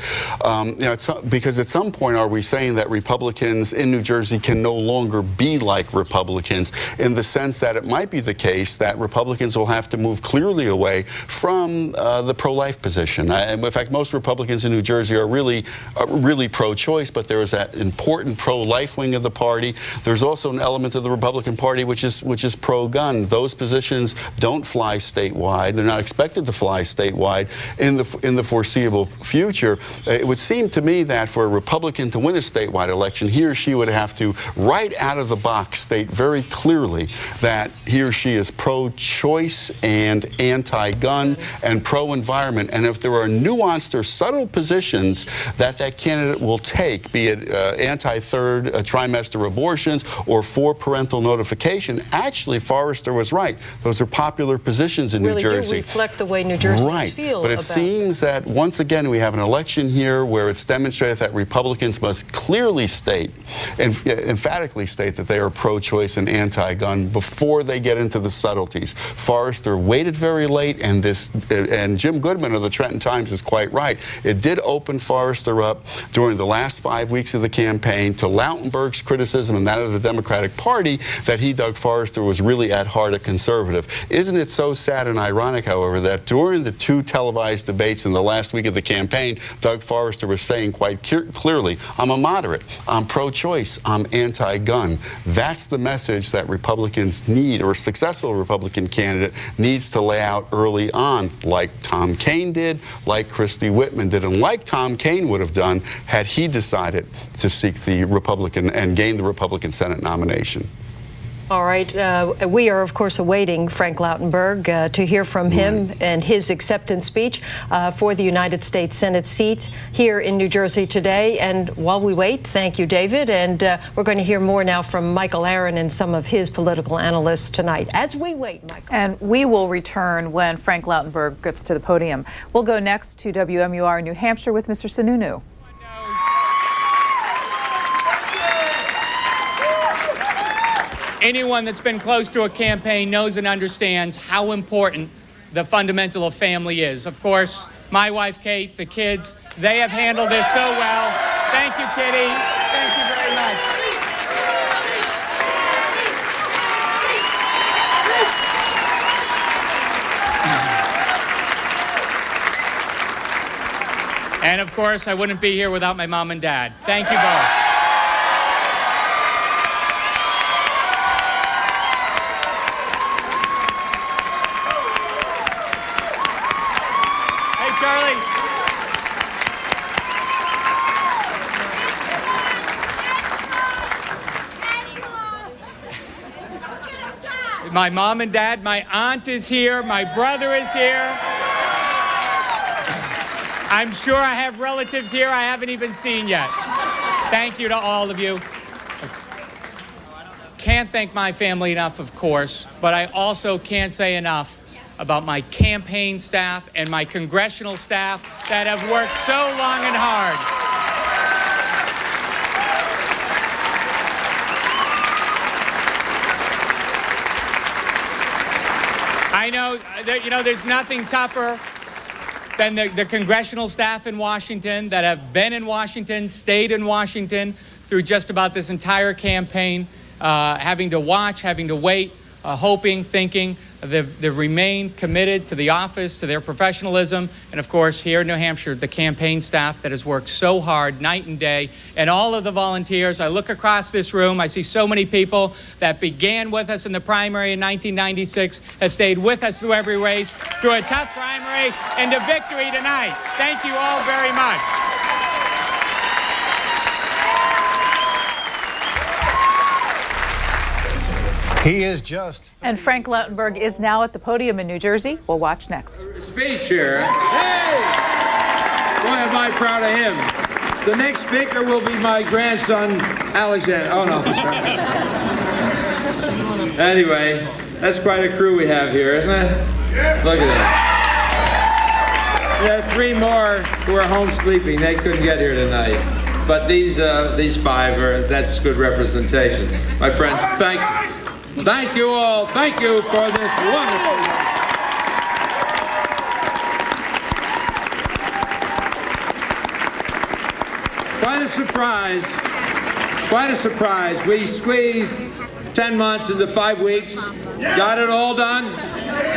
S16: because at some point are we saying that Republicans in New Jersey can no longer be like Republicans, in the sense that it might be the case that Republicans will have to move clearly away from the pro-life position. In fact, most Republicans in New Jersey are really pro-choice, but there is that important pro-life wing of the party. There's also an element of the Republican Party which is pro-gun. Those positions don't fly statewide. They're not expected to fly statewide in the foreseeable future. It would seem to me that for a Republican to win a statewide election, he or she would have to, right out of the box, state very clearly that he or she is pro-choice and anti-gun and pro-environment. And if there are nuanced or subtle positions that candidate will take, be it anti-third trimester abortions or for parental notification, actually Forrester was right. Those are popular positions in New Jersey.
S22: Really do reflect the way New Jerseyans feel.
S16: But it seems that once again we have an election here where it's demonstrated that Republicans must clearly state, and emphatically state, that they are pro-choice and anti-gun before they get into the subtleties. Forrester waited very late, and Jim Goodman of the Trenton Times is quite right. It did open Forrester up during the last 5 weeks of the campaign to Lautenberg's criticism and that of the Democratic Party that Doug Forrester was really at heart a conservative. Isn't it so sad and ironic, however, that during the 2 televised debates in the last week of the campaign, Doug Forrester was saying quite clearly, I'm a moderate, I'm pro-choice, I'm anti-gun. That's the message that Republicans need, or a successful Republican candidate needs to lay out early on, like Tom Kean did, like Christie Whitman did, and like Tom Kean would have done had he decided to seek the Republican and gain the Republican Senate nomination.
S4: All right. We are, of course, awaiting Frank Lautenberg to hear from him and his acceptance speech for the United States Senate seat here in New Jersey today. And while we wait, thank you, David. And we're going to hear more now from Michael Aaron and some of his political analysts tonight. As we wait, Michael.
S1: And we will return when Frank Lautenberg gets to the podium. We'll go next to WMUR New Hampshire with Mr. Sununu.
S13: Anyone that's been close to a campaign knows and understands how important the fundamental of family is. Of course, my wife, Kate, the kids, they have handled this so well. Thank you, Kitty. Thank you very much. And of course, I wouldn't be here without my mom and dad. Thank you both. My mom and dad, my aunt is here, my brother is here. I'm sure I have relatives here I haven't even seen yet. Thank you to all of you. Can't thank my family enough, of course, but I also can't say enough about my campaign staff and my congressional staff that have worked so long and hard. I know, there's nothing tougher than the congressional staff in Washington that have been in Washington, stayed in Washington through just about this entire campaign, having to watch, having to wait, hoping, thinking. They've remained committed to the office, to their professionalism, and of course here in New Hampshire, the campaign staff that has worked so hard night and day, and all of the volunteers. I look across this room, I see so many people that began with us in the primary in 1996, have stayed with us through every race, through a tough primary, and to victory tonight. Thank you all very much.
S12: He is just.
S1: And Frank Lautenberg is now at the podium in New Jersey. We'll watch next.
S17: Speech here. Hey! Boy, am I proud of him. The next speaker will be my grandson, Alexander. Oh, no. Sorry. Anyway, that's quite a crew we have here, isn't it? Look at that. We have 3 more who are home sleeping. They couldn't get here tonight. But these 5 that's good representation. My friends, thank you. Thank you all. Thank you for this wonderful night. Quite a surprise. Quite a surprise. We squeezed 10 months into 5 weeks. Got it all done.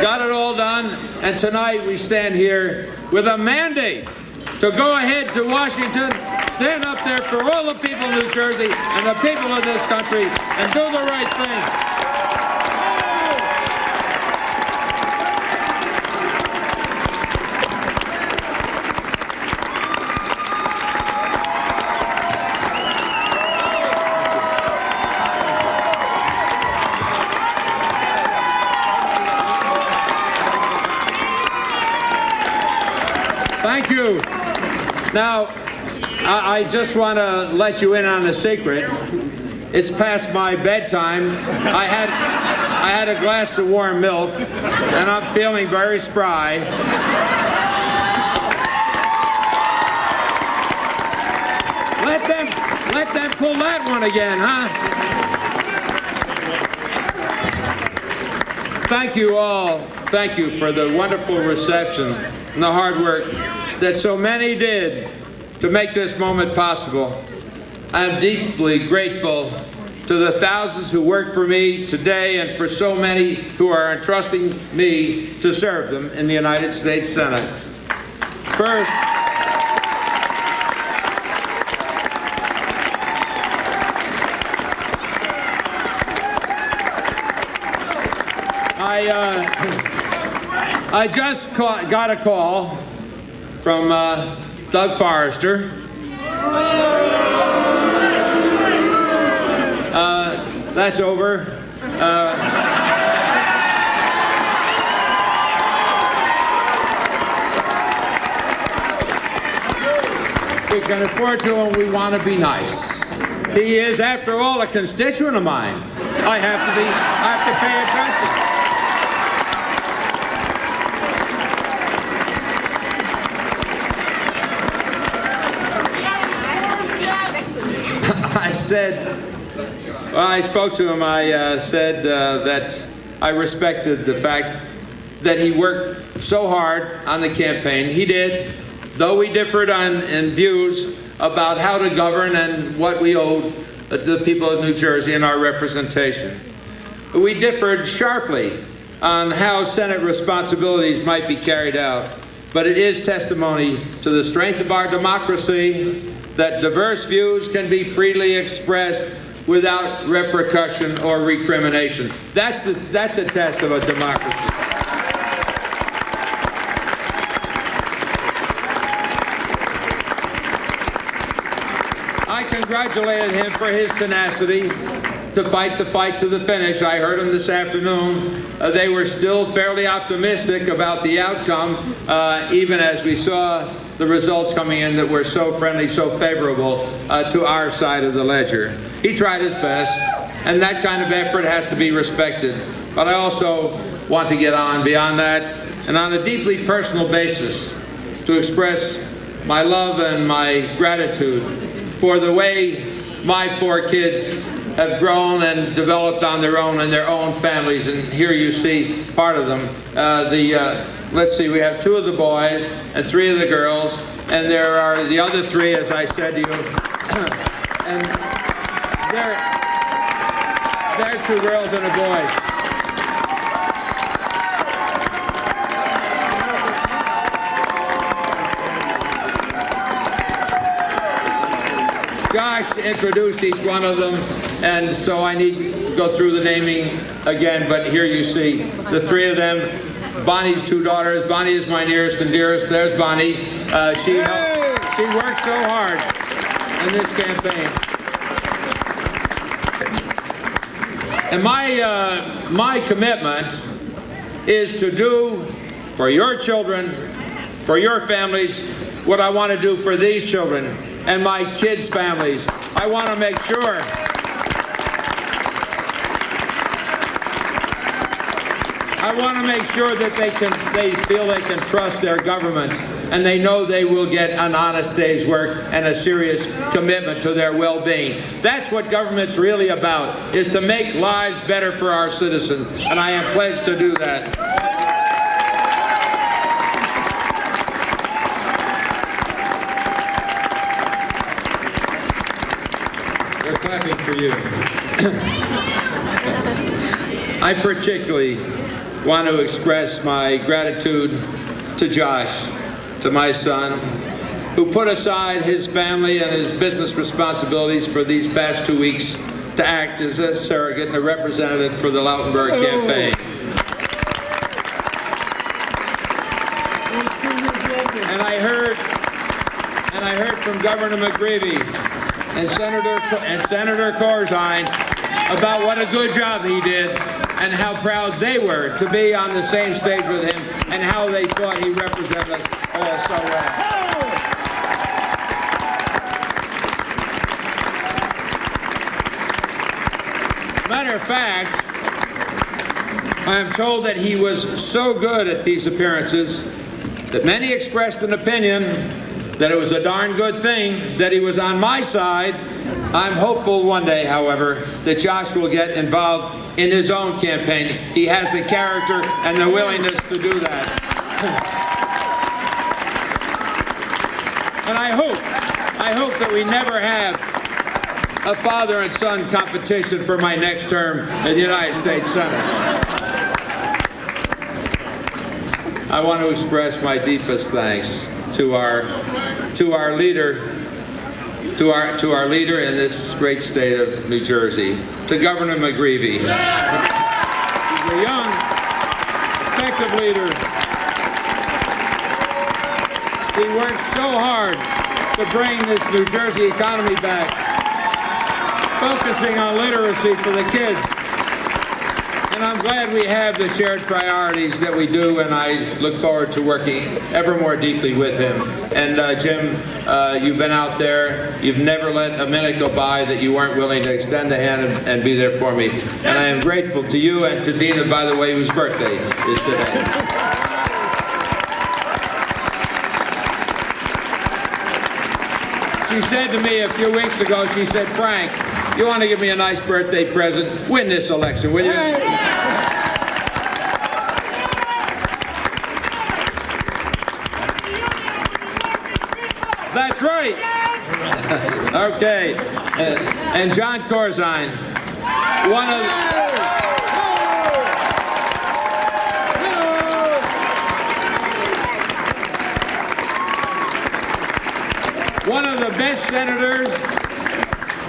S17: Got it all done. And tonight we stand here with a mandate to go ahead to Washington, stand up there for all the people of New Jersey and the people of this country and do the right thing. Thank you. Now, I just want to let you in on a secret. It's past my bedtime. I had a glass of warm milk, and I'm feeling very spry. Let them pull that one again, huh? Thank you all. Thank you for the wonderful reception and the hard work that so many did to make this moment possible. I am deeply grateful to the thousands who worked for me today and for so many who are entrusting me to serve them in the United States Senate. First, I just got a call from Doug Forrester. That's over. We can afford to, and we want to be nice. He is, after all, a constituent of mine. I have to pay attention. I spoke to him. I said that I respected the fact that he worked so hard on the campaign. He did, though we differed in views about how to govern and what we owed the people of New Jersey and our representation. We differed sharply on how Senate responsibilities might be carried out, but it is testimony to the strength of our democracy that diverse views can be freely expressed without repercussion or recrimination. That's a test of a democracy. I congratulated him for his tenacity to fight the fight to the finish. I heard him this afternoon. They were still fairly optimistic about the outcome, even as we saw the results coming in that were so friendly, so favorable to our side of the ledger. He tried his best, and that kind of effort has to be respected. But I also want to get on beyond that, and on a deeply personal basis, to express my love and my gratitude for the way my 4 kids have grown and developed on their own in their own families. And here you see part of them. Let's see, we have 2 of the boys and 3 of the girls, and there are the other 3, as I said to you, and they're 2 girls and a boy. Josh introduced each one of them, and so I need to go through the naming again, but here you see the 3 of them. Bonnie's 2 daughters. Bonnie is my nearest and dearest. There's Bonnie. She worked so hard in this campaign. And my commitment is to do for your children, for your families, what I want to do for these children and my kids' families. I want to make sure that they feel they can trust their government, and they know they will get an honest day's work and a serious commitment to their well-being. That's what government's really about, is to make lives better for our citizens, and I am pledged to do that. They're clapping for you. I particularly want to express my gratitude to Josh, to my son, who put aside his family and his business responsibilities for these past 2 weeks to act as a surrogate and a representative for the Lautenberg campaign. And I heard from Governor McGreevey and Senator Corzine about what a good job he did and how proud they were to be on the same stage with him and how they thought he represented us all so well. Matter of fact, I am told that he was so good at these appearances that many expressed an opinion that it was a darn good thing that he was on my side. I'm hopeful one day, however, that Josh will get involved in his own campaign. He has the character and the willingness to do that. And I hope that we never have a father and son competition for my next term in the United States Senate. I want to express my deepest thanks to our leader in this great state of New Jersey, to Governor McGreevey. He's a young, effective leader. He worked so hard to bring this New Jersey economy back, focusing on literacy for the kids, And I'm glad we have the shared priorities that we do, and I look forward to working ever more deeply with him. And Jim, you've been out there. You've never let a minute go by that you weren't willing to extend a hand and be there for me. And I am grateful to you and to Dina, by the way, whose birthday is today. She said to me a few weeks ago, she said, Frank, you want to give me a nice birthday present? Win this election, will you? That's right. Okay. And John Corzine, one of the best senators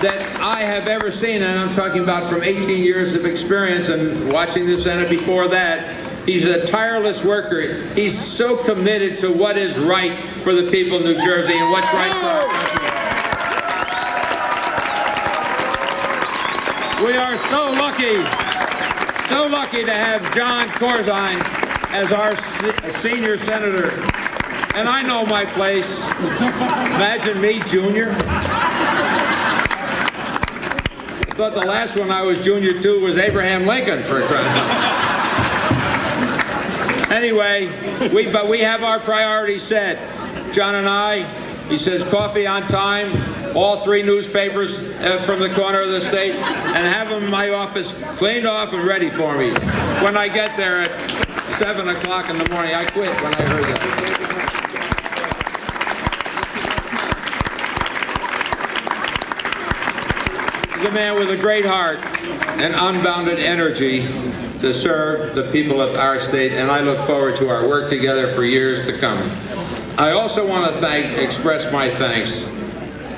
S17: that I have ever seen, and I'm talking about from 18 years of experience and watching the Senate before that. He's a tireless worker. He's so committed to what is right for the people of New Jersey and what's right for our country. We are so lucky to have John Corzine as our senior senator. And I know my place. Imagine me, junior. I thought the last one I was junior to was Abraham Lincoln, for a crying. Anyway, but we have our priorities set. John and I, he says, coffee on time, all 3 newspapers from the corner of the state, and have them in my office cleaned off and ready for me. When I get there at 7 o'clock in the morning, I quit when I heard that. He's a man with a great heart and unbounded energy to serve the people of our state, and I look forward to our work together for years to come. I also want to express my thanks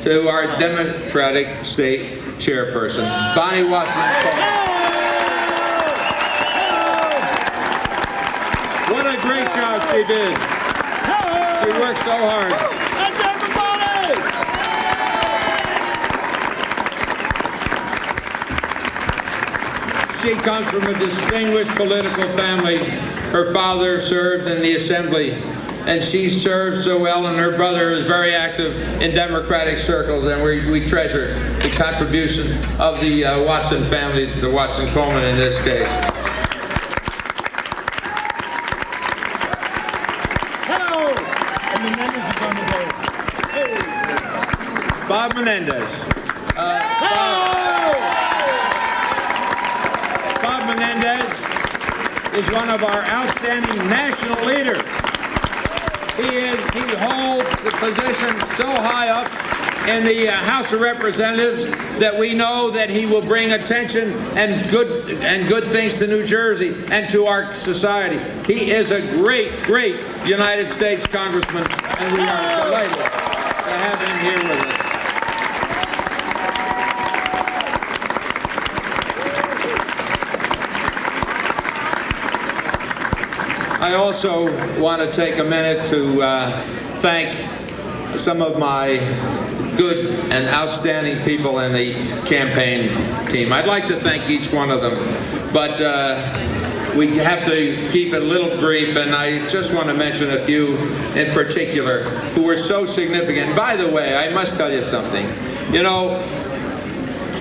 S17: to our Democratic state chairperson, Bonnie Watson-Coleman. What a great job she did. She worked so hard. She comes from a distinguished political family. Her father served in the Assembly, and she served so well, and her brother is very active in Democratic circles, and we treasure the contribution of the Watson family, the Watson-Coleman in this case. Hello! And Menendez is on the base. Hey. Bob Menendez. Menendez is one of our outstanding national leaders. He holds the position so high up in the House of Representatives that we know that he will bring attention and good things to New Jersey and to our society. He is a great United States Congressman, and we are delighted to have him here with us. I also want to take a minute to thank some of my good and outstanding people in the campaign team. I'd like to thank each one of them, but we have to keep it a little brief, and I just want to mention a few in particular who were so significant. By the way, I must tell you something. You know,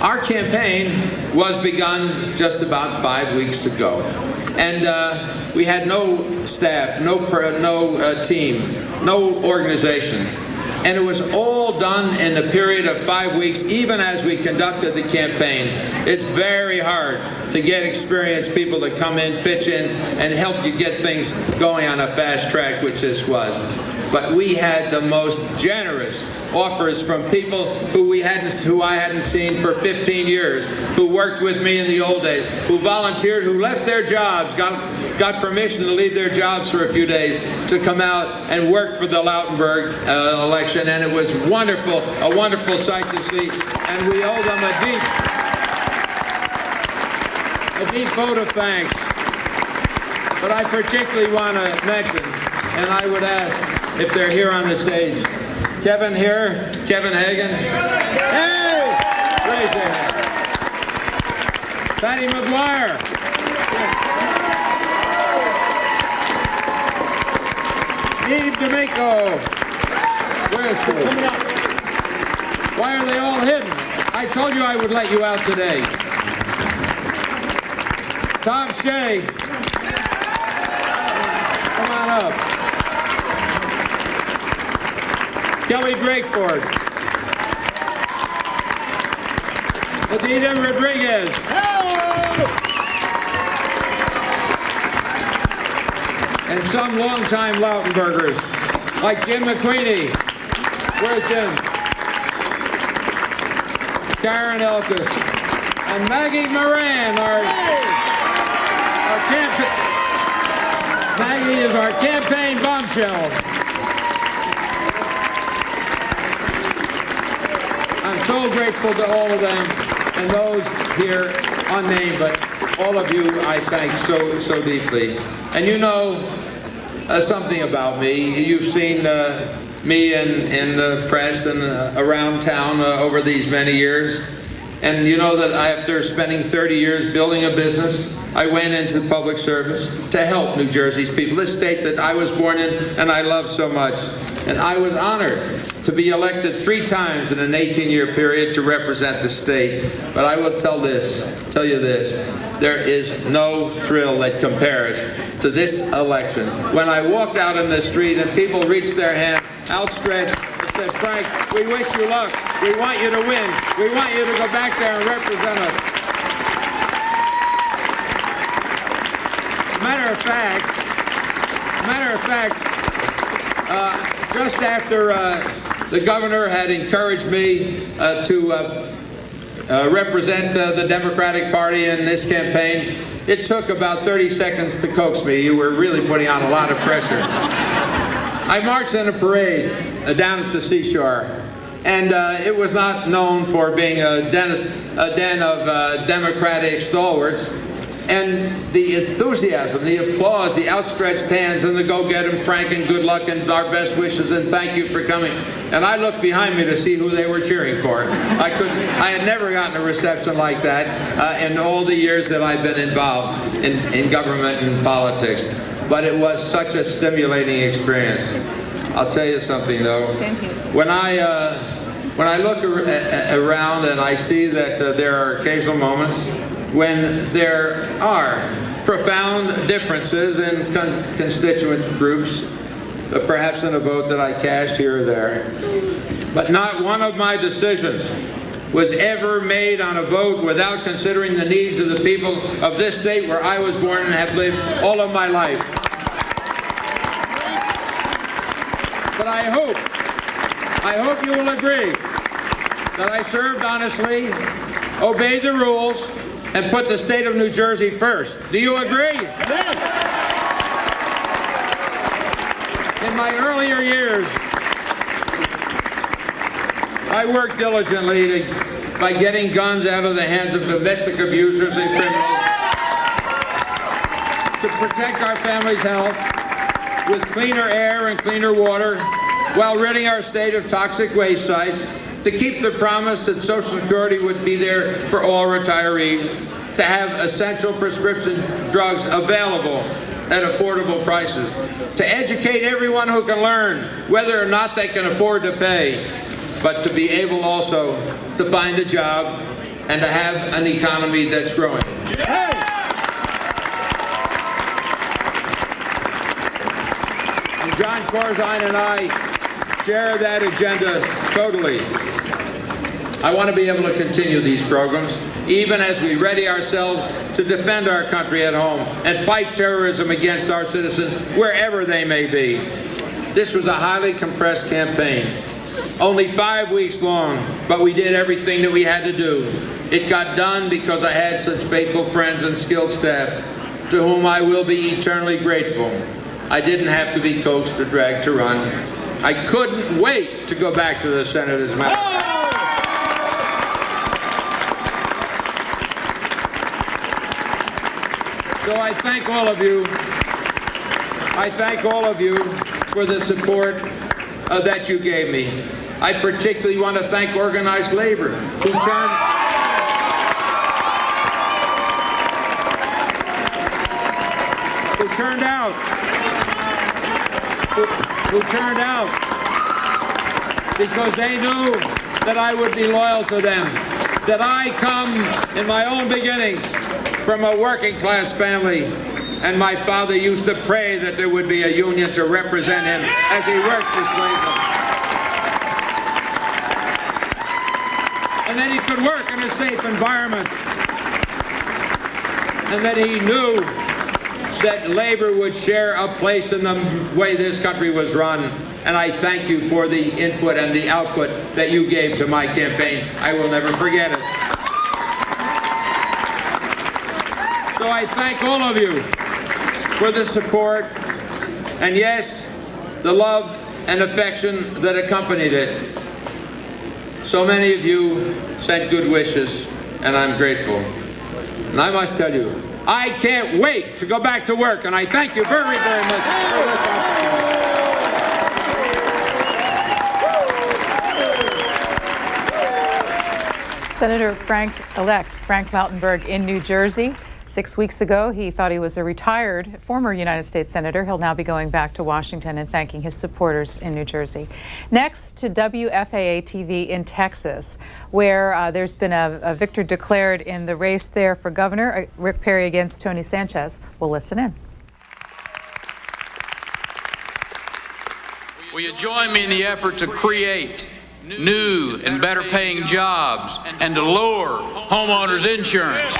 S17: our campaign was begun just about 5 weeks ago, and we had no staff, no team, no organization. And it was all done in a period of 5 weeks, even as we conducted the campaign. It's very hard to get experienced people to come in, pitch in, and help you get things going on a fast track, which this was. But we had the most generous offers from people who I hadn't seen for 15 years, who worked with me in the old days, who volunteered, who left their jobs, got permission to leave their jobs for a few days to come out and work for the Lautenberg election, and it was wonderful, a wonderful sight to see, and we owe them a deep vote of thanks. But I particularly want to mention, and I would ask if they're here on the stage, Kevin here, Kevin Hagan. Hey! Raise your hand. Patty McGuire. Steve D'Amico. Where is Steve? Why are they all hidden? I told you I would let you out today. Tom Shea. Come on up. Kelly Drakeford. Adina Rodriguez. And some longtime Lautenbergers, like Jim McQueenie. Where's Jim? Karen Elkis. And Maggie Moran, Maggie is our campaign bombshell. I'm so grateful to all of them and those here unnamed, but all of you I thank so deeply. And you know something about me. You've seen me in the press and around town over these many years. And you know that after spending 30 years building a business, I went into public service to help New Jersey's people, this state that I was born in and I love so much. And I was honored to be elected 3 times in an 18-year period to represent the state. But I will tell you this, there is no thrill that compares to this election. When I walked out in the street and people reached their hand outstretched and said, Frank, we wish you luck. We want you to win. We want you to go back there and represent us. Matter of fact, just after the governor had encouraged me to represent the Democratic Party in this campaign, it took about 30 seconds to coax me. You were really putting on a lot of pressure. I marched in a parade down at the seashore, and it was not known for being a den of Democratic stalwarts. And the enthusiasm, the applause, the outstretched hands, and the go get 'em, Frank, and good luck, and our best wishes, and thank you for coming. And I looked behind me to see who they were cheering for. I had never gotten a reception like that in all the years that I've been involved in government and politics. But it was such a stimulating experience. I'll tell you something, though. When I look around and I see that there are occasional moments when there are profound differences in constituent groups, perhaps in a vote that I cast here or there. But not one of my decisions was ever made on a vote without considering the needs of the people of this state where I was born and have lived all of my life. But I hope you will agree that I served honestly, obeyed the rules, and put the state of New Jersey first. Do you agree? In my earlier years, I worked diligently by getting guns out of the hands of domestic abusers and criminals, to protect our families' health with cleaner air and cleaner water while ridding our state of toxic waste sites, to keep the promise that Social Security would be there for all retirees, to have essential prescription drugs available at affordable prices, to educate everyone who can learn, whether or not they can afford to pay, but to be able also to find a job and to have an economy that's growing. And John Corzine and I share that agenda totally. I want to be able to continue these programs, even as we ready ourselves to defend our country at home and fight terrorism against our citizens wherever they may be. This was a highly compressed campaign, only 5 weeks long, but we did everything that we had to do. It got done because I had such faithful friends and skilled staff, to whom I will be eternally grateful. I didn't have to be coaxed or dragged to run. I couldn't wait to go back to the Senate, as a matter of fact. So I thank all of you. I thank all of you for the support that you gave me. I particularly want to thank organized labor, who turned out who turned out because they knew that I would be loyal to them, that I come in my own beginnings from a working class family, and my father used to pray that there would be a union to represent him as he worked to slave them. And then he could work in a safe environment. And that he knew that labor would share a place in the way this country was run. And I thank you for the input and the output that you gave to my campaign. I will never forget it. So I thank all of you for the support and, yes, the love and affection that accompanied it. So many of you sent good wishes, and I'm grateful. And I must tell you, I can't wait to go back to work, and I thank you very, very much for this opportunity.
S1: Senator Frank-elect Frank Lautenberg in New Jersey. 6 weeks ago, he thought he was a retired former United States Senator. He'll now be going back to Washington and thanking his supporters in New Jersey. Next to WFAA-TV in Texas, where there's been a victor declared in the race there for governor, Rick Perry against Tony Sanchez. We'll listen in.
S8: Will you join me in the effort to create new and better paying jobs and to lower homeowners' insurance?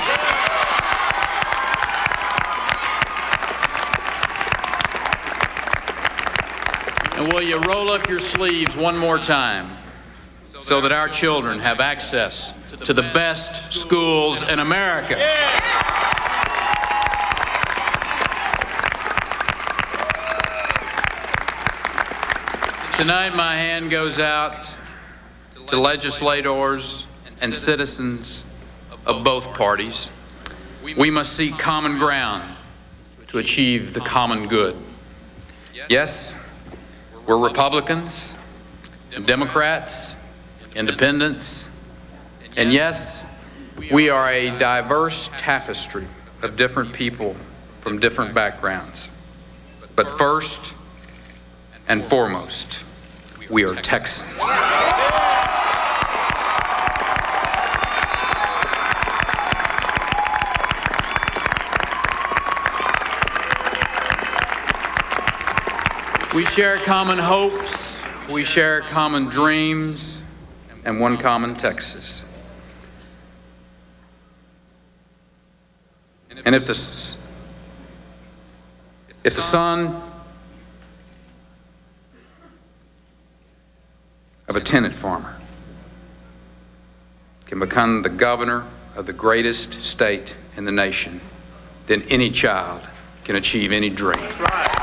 S8: And will you roll up your sleeves one more time so that our children have access to the best schools in America? Tonight, my hand goes out to legislators and citizens of both parties. We must seek common ground to achieve the common good. Yes, we're Republicans, Democrats, Independents, and yes, we are a diverse tapestry of different people from different backgrounds. But first and foremost, we are Texans. We share common hopes, we share common dreams, and one common Texas. And if the son of a tenant farmer can become the governor of the greatest state in the nation, then any child can achieve any dream. That's right.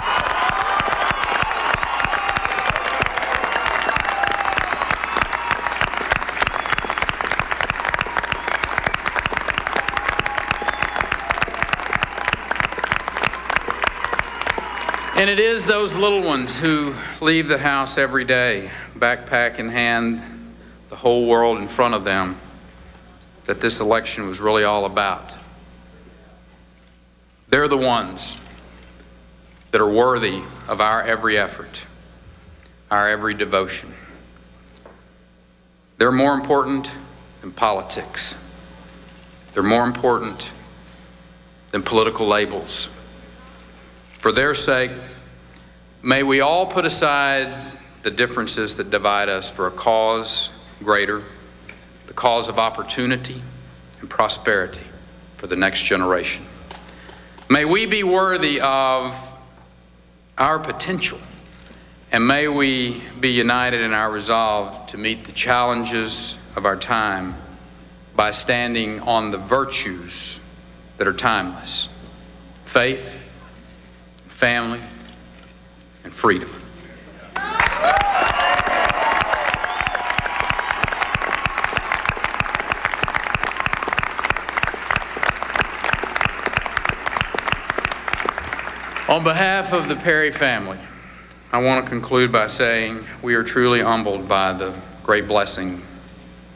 S8: And it is those little ones who leave the house every day, backpack in hand, the whole world in front of them, that this election was really all about. They're the ones that are worthy of our every effort, our every devotion. They're more important than politics. They're more important than political labels. For their sake, may we all put aside the differences that divide us for a cause greater, the cause of opportunity and prosperity for the next generation. May we be worthy of our potential, and may we be united in our resolve to meet the challenges of our time by standing on the virtues that are timeless: faith, family, and freedom. On behalf of the Perry family, I want to conclude by saying we are truly humbled by the great blessing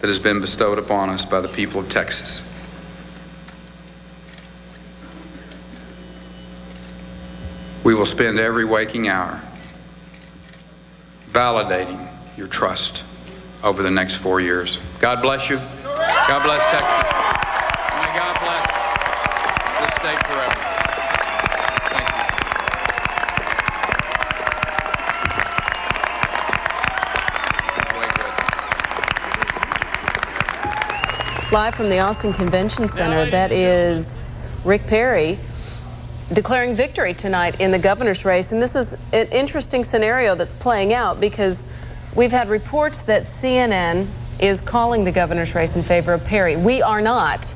S8: that has been bestowed upon us by the people of Texas. We will spend every waking hour validating your trust over the next 4 years. God bless you. God bless Texas. And may God bless this state forever. Thank you.
S10: Live from the Austin Convention Center, that is Rick Perry declaring victory tonight in the governor's race. And this is an interesting scenario that's playing out because we've had reports that CNN is calling the governor's race in favor of Perry. We are not.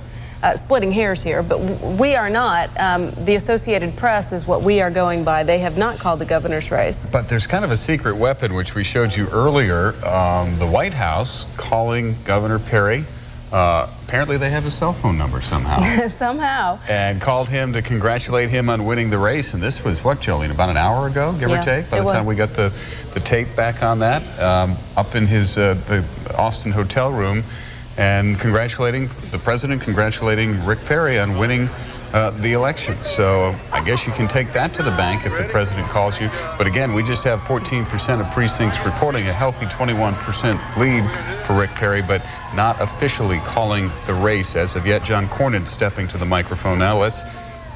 S10: Splitting hairs here, but we are not. The Associated Press is what we are going by. They have not called the governor's race.
S14: But there's kind of a secret weapon, which we showed you earlier. The White House calling Governor Perry. Apparently they have his cell phone number somehow.
S10: Somehow.
S14: And called him to congratulate him on winning the race. And this was, what, Jolene, about an hour ago, give or take? By the time we got the tape back on that, up in his the Austin hotel room, and congratulating the president, congratulating Rick Perry on winning the election. So I guess you can take that to the bank if the president calls you. But again, we just have 14% of precincts reporting a healthy 21% lead for Rick Perry, but not officially calling the race as of yet. John Cornyn stepping to the microphone now. Let's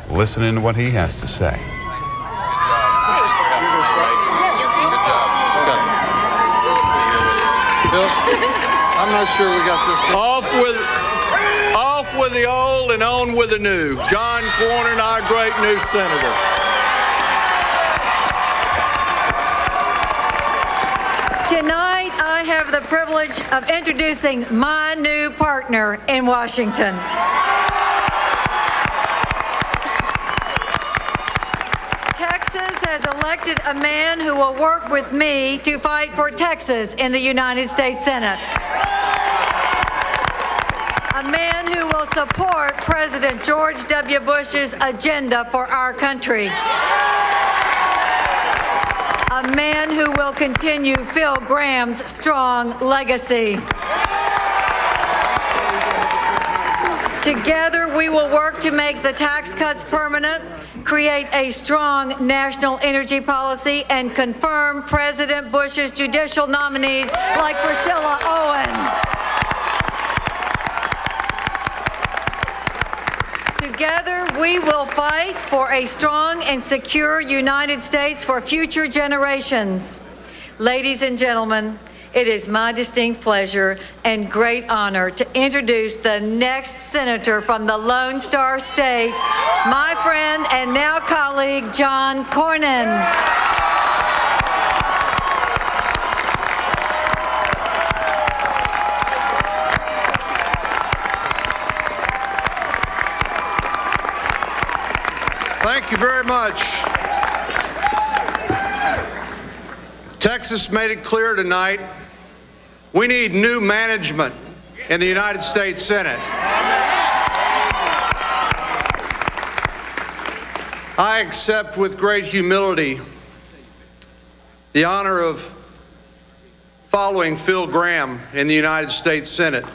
S14: listen in to what he has to say.
S18: I'm not sure we got this. Off with the old and on with the new. John Cornyn, our great new senator.
S24: Tonight, I have the privilege of introducing my new partner in Washington. Texas has elected a man who will work with me to fight for Texas in the United States Senate. A man who will support President George W. Bush's agenda for our country. A man who will continue Phil Graham's strong legacy. Together, we will work to make the tax cuts permanent, create a strong national energy policy, and confirm President Bush's judicial nominees like Priscilla Owen. Together, we will fight for a strong and secure United States for future generations. Ladies and gentlemen, it is my distinct pleasure and great honor to introduce the next senator from the Lone Star State, my friend and now colleague, John Cornyn.
S18: Thank you very much. Texas made it clear tonight we need new management in the United States Senate. I accept with great humility the honor of following Phil Graham in the United States Senate.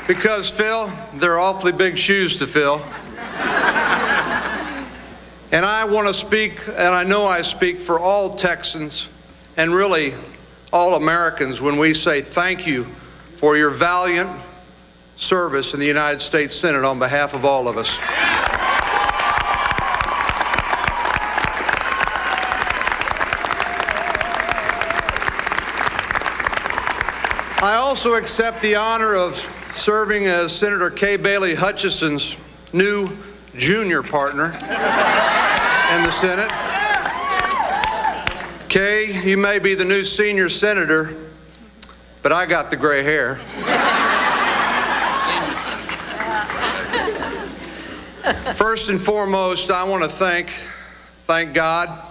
S18: Because, Phil, they're awfully big shoes to fill. And I want to speak, and I know I speak for all Texans and really all Americans when we say thank you for your valiant service in the United States Senate on behalf of all of us. I also accept the honor of serving as Senator Kay Bailey Hutchison's new junior partner in the Senate. Kay, you may be the new senior senator, but I got the gray hair. First and foremost, I want to thank God.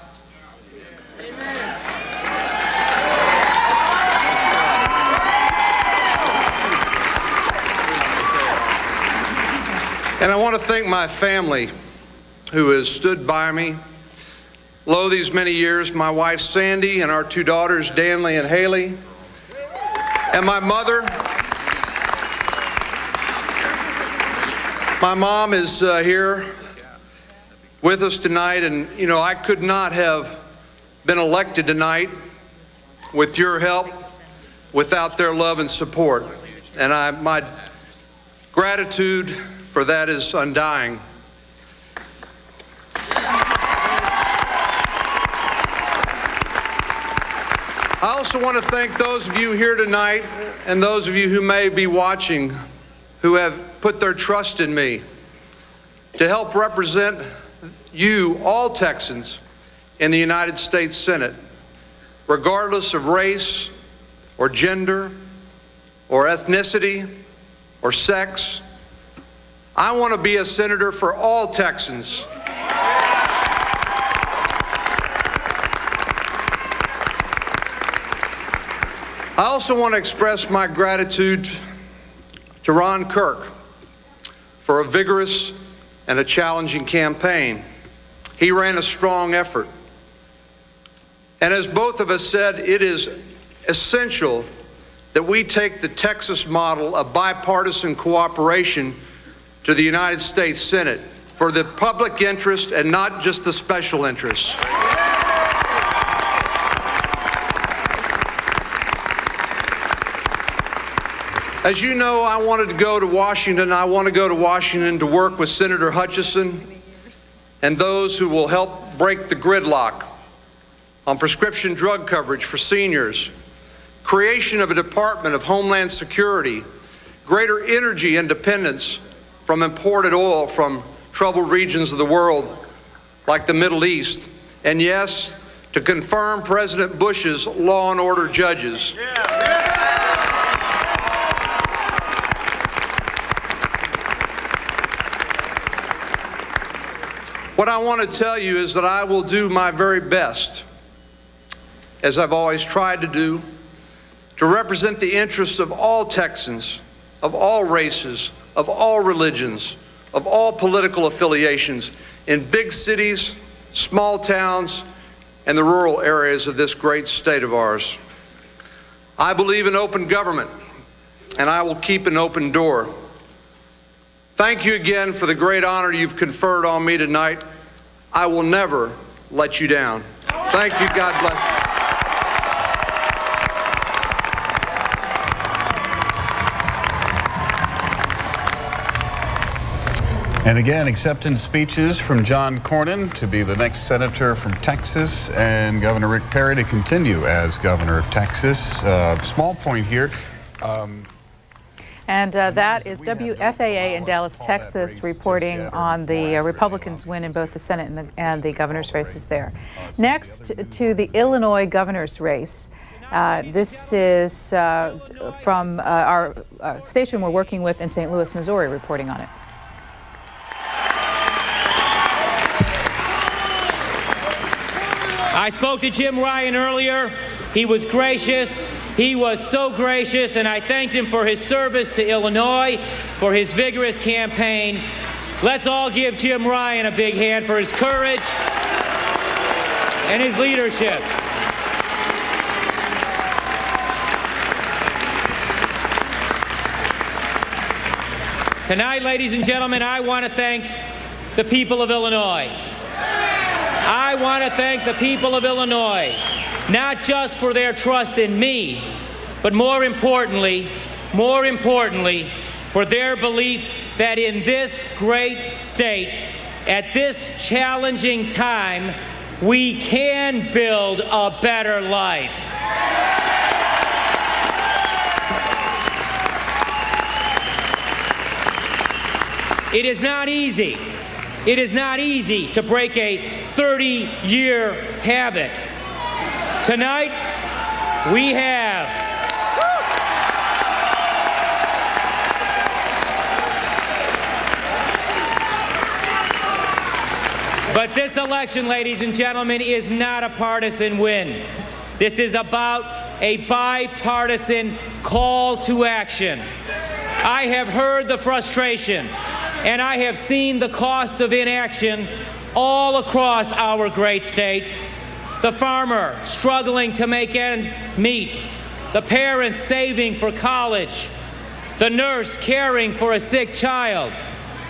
S18: And I want to thank my family who has stood by me. Lo, these many years, my wife Sandy and our two daughters, Danley and Haley, and my mother. My mom is here, with us tonight. And, you know, I could not have been elected tonight with your help without their love and support. And my gratitude for that is undying. I also want to thank those of you here tonight and those of you who may be watching who have put their trust in me to help represent you, all Texans, in the United States Senate, regardless of race or gender or ethnicity or sex. I want to be a senator for all Texans. I also want to express my gratitude to Ron Kirk for a vigorous and a challenging campaign. He ran a strong effort. And as both of us said, it is essential that we take the Texas model of bipartisan cooperation to the United States Senate for the public interest and not just the special interests. As you know, I wanted to go to Washington. I want to go to Washington to work with Senator Hutchison and those who will help break the gridlock on prescription drug coverage for seniors, creation of a Department of Homeland Security, greater energy independence from imported oil from troubled regions of the world like the Middle East, and yes, to confirm President Bush's law and order judges. What I want to tell you is that I will do my very best, as I've always tried to do, to represent the interests of all Texans, of all races, of all religions, of all political affiliations, in big cities, small towns, and the rural areas of this great state of ours. I believe in open government, and I will keep an open door. Thank you again for the great honor you've conferred on me tonight. I will never let you down. Thank you. God bless you.
S14: And again, acceptance speeches from John Cornyn to be the next senator from Texas, and Governor Rick Perry to continue as governor of Texas. Small point here.
S1: And that is WFAA in Dallas, Texas, reporting on the Republicans' win in both the Senate and the governor's races there. Next to the Illinois governor's race. This is from our station we're working with in St. Louis, Missouri, reporting on it.
S3: I spoke to Jim Ryan earlier. He was gracious. He was so gracious, and I thanked him for his service to Illinois, for his vigorous campaign. Let's all give Jim Ryan a big hand for his courage and his leadership. Tonight, ladies and gentlemen, I want to thank the people of Illinois. I want to thank the people of Illinois, not just for their trust in me, but more importantly, for their belief that in this great state, at this challenging time, we can build a better life. It is not easy. It is not easy to break a 30-year habit. Tonight, we have But this election, ladies and gentlemen, is not a partisan win. This is about a bipartisan call to action. I have heard the frustration, and I have seen the cost of inaction all across our great state. The farmer struggling to make ends meet, the parents saving for college, the nurse caring for a sick child,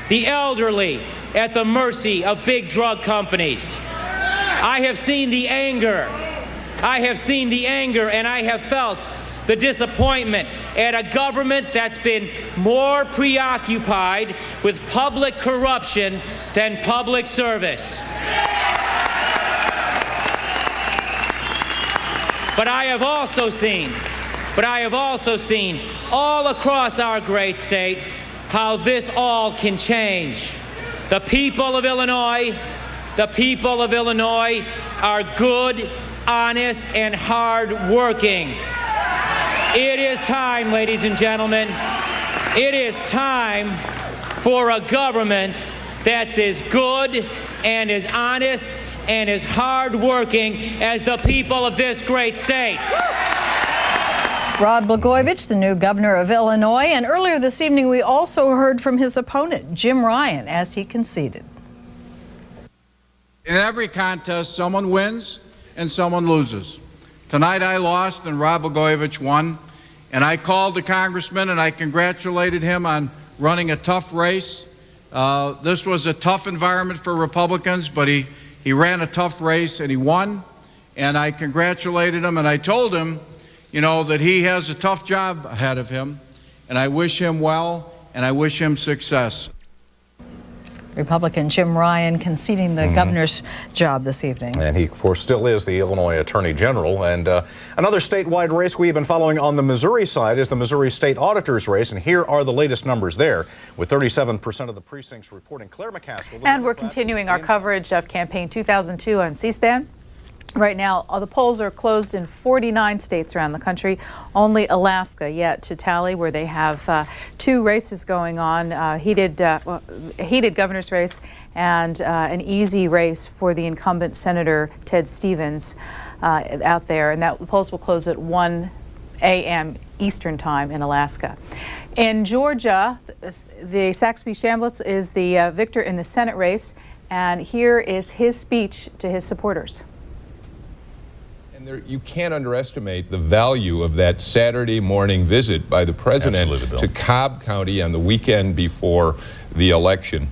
S3: the elderly at the mercy of big drug companies. I have seen the anger. I have seen the anger, and I have felt the disappointment at a government that's been more preoccupied with public corruption than public service. But I have also seen all across our great state how this all can change. The people of Illinois are good, honest, and hard-working. It is time, ladies and gentlemen, it is time for a government that's as good and as honest and as hard-working as the people of this great state.
S6: Rod Blagojevich, the new governor of Illinois, and earlier this evening we also heard from his opponent, Jim Ryan, as he conceded.
S17: In every contest, someone wins and someone loses. Tonight I lost and Rod Blagojevich won, and I called the congressman and I congratulated him on running a tough race. This was a tough environment for Republicans, but he ran a tough race and he won, and I congratulated him and I told him, you know, that he has a tough job ahead of him, and I wish him well and I wish him success.
S6: Republican Jim Ryan conceding the governor's job this evening.
S19: And he, of course, still is the Illinois Attorney General. And another statewide race we've been following on the Missouri side is the Missouri State Auditor's race. And here are the latest numbers there, with 37% of the precincts reporting. Claire McCaskill.
S1: And we're continuing our coverage of Campaign 2002 on C-SPAN. Right now, the polls are closed in 49 states around the country. Only Alaska yet to tally, where they have two races going on, heated governor's race and an easy race for the incumbent Senator Ted Stevens out there. And the polls will close at 1 a.m. Eastern Time in Alaska. In Georgia, the Saxby Chambliss is the victor in the Senate race. And here is his speech to his supporters.
S20: You can't underestimate the value of that Saturday morning visit by the president to Cobb County on the weekend before the election.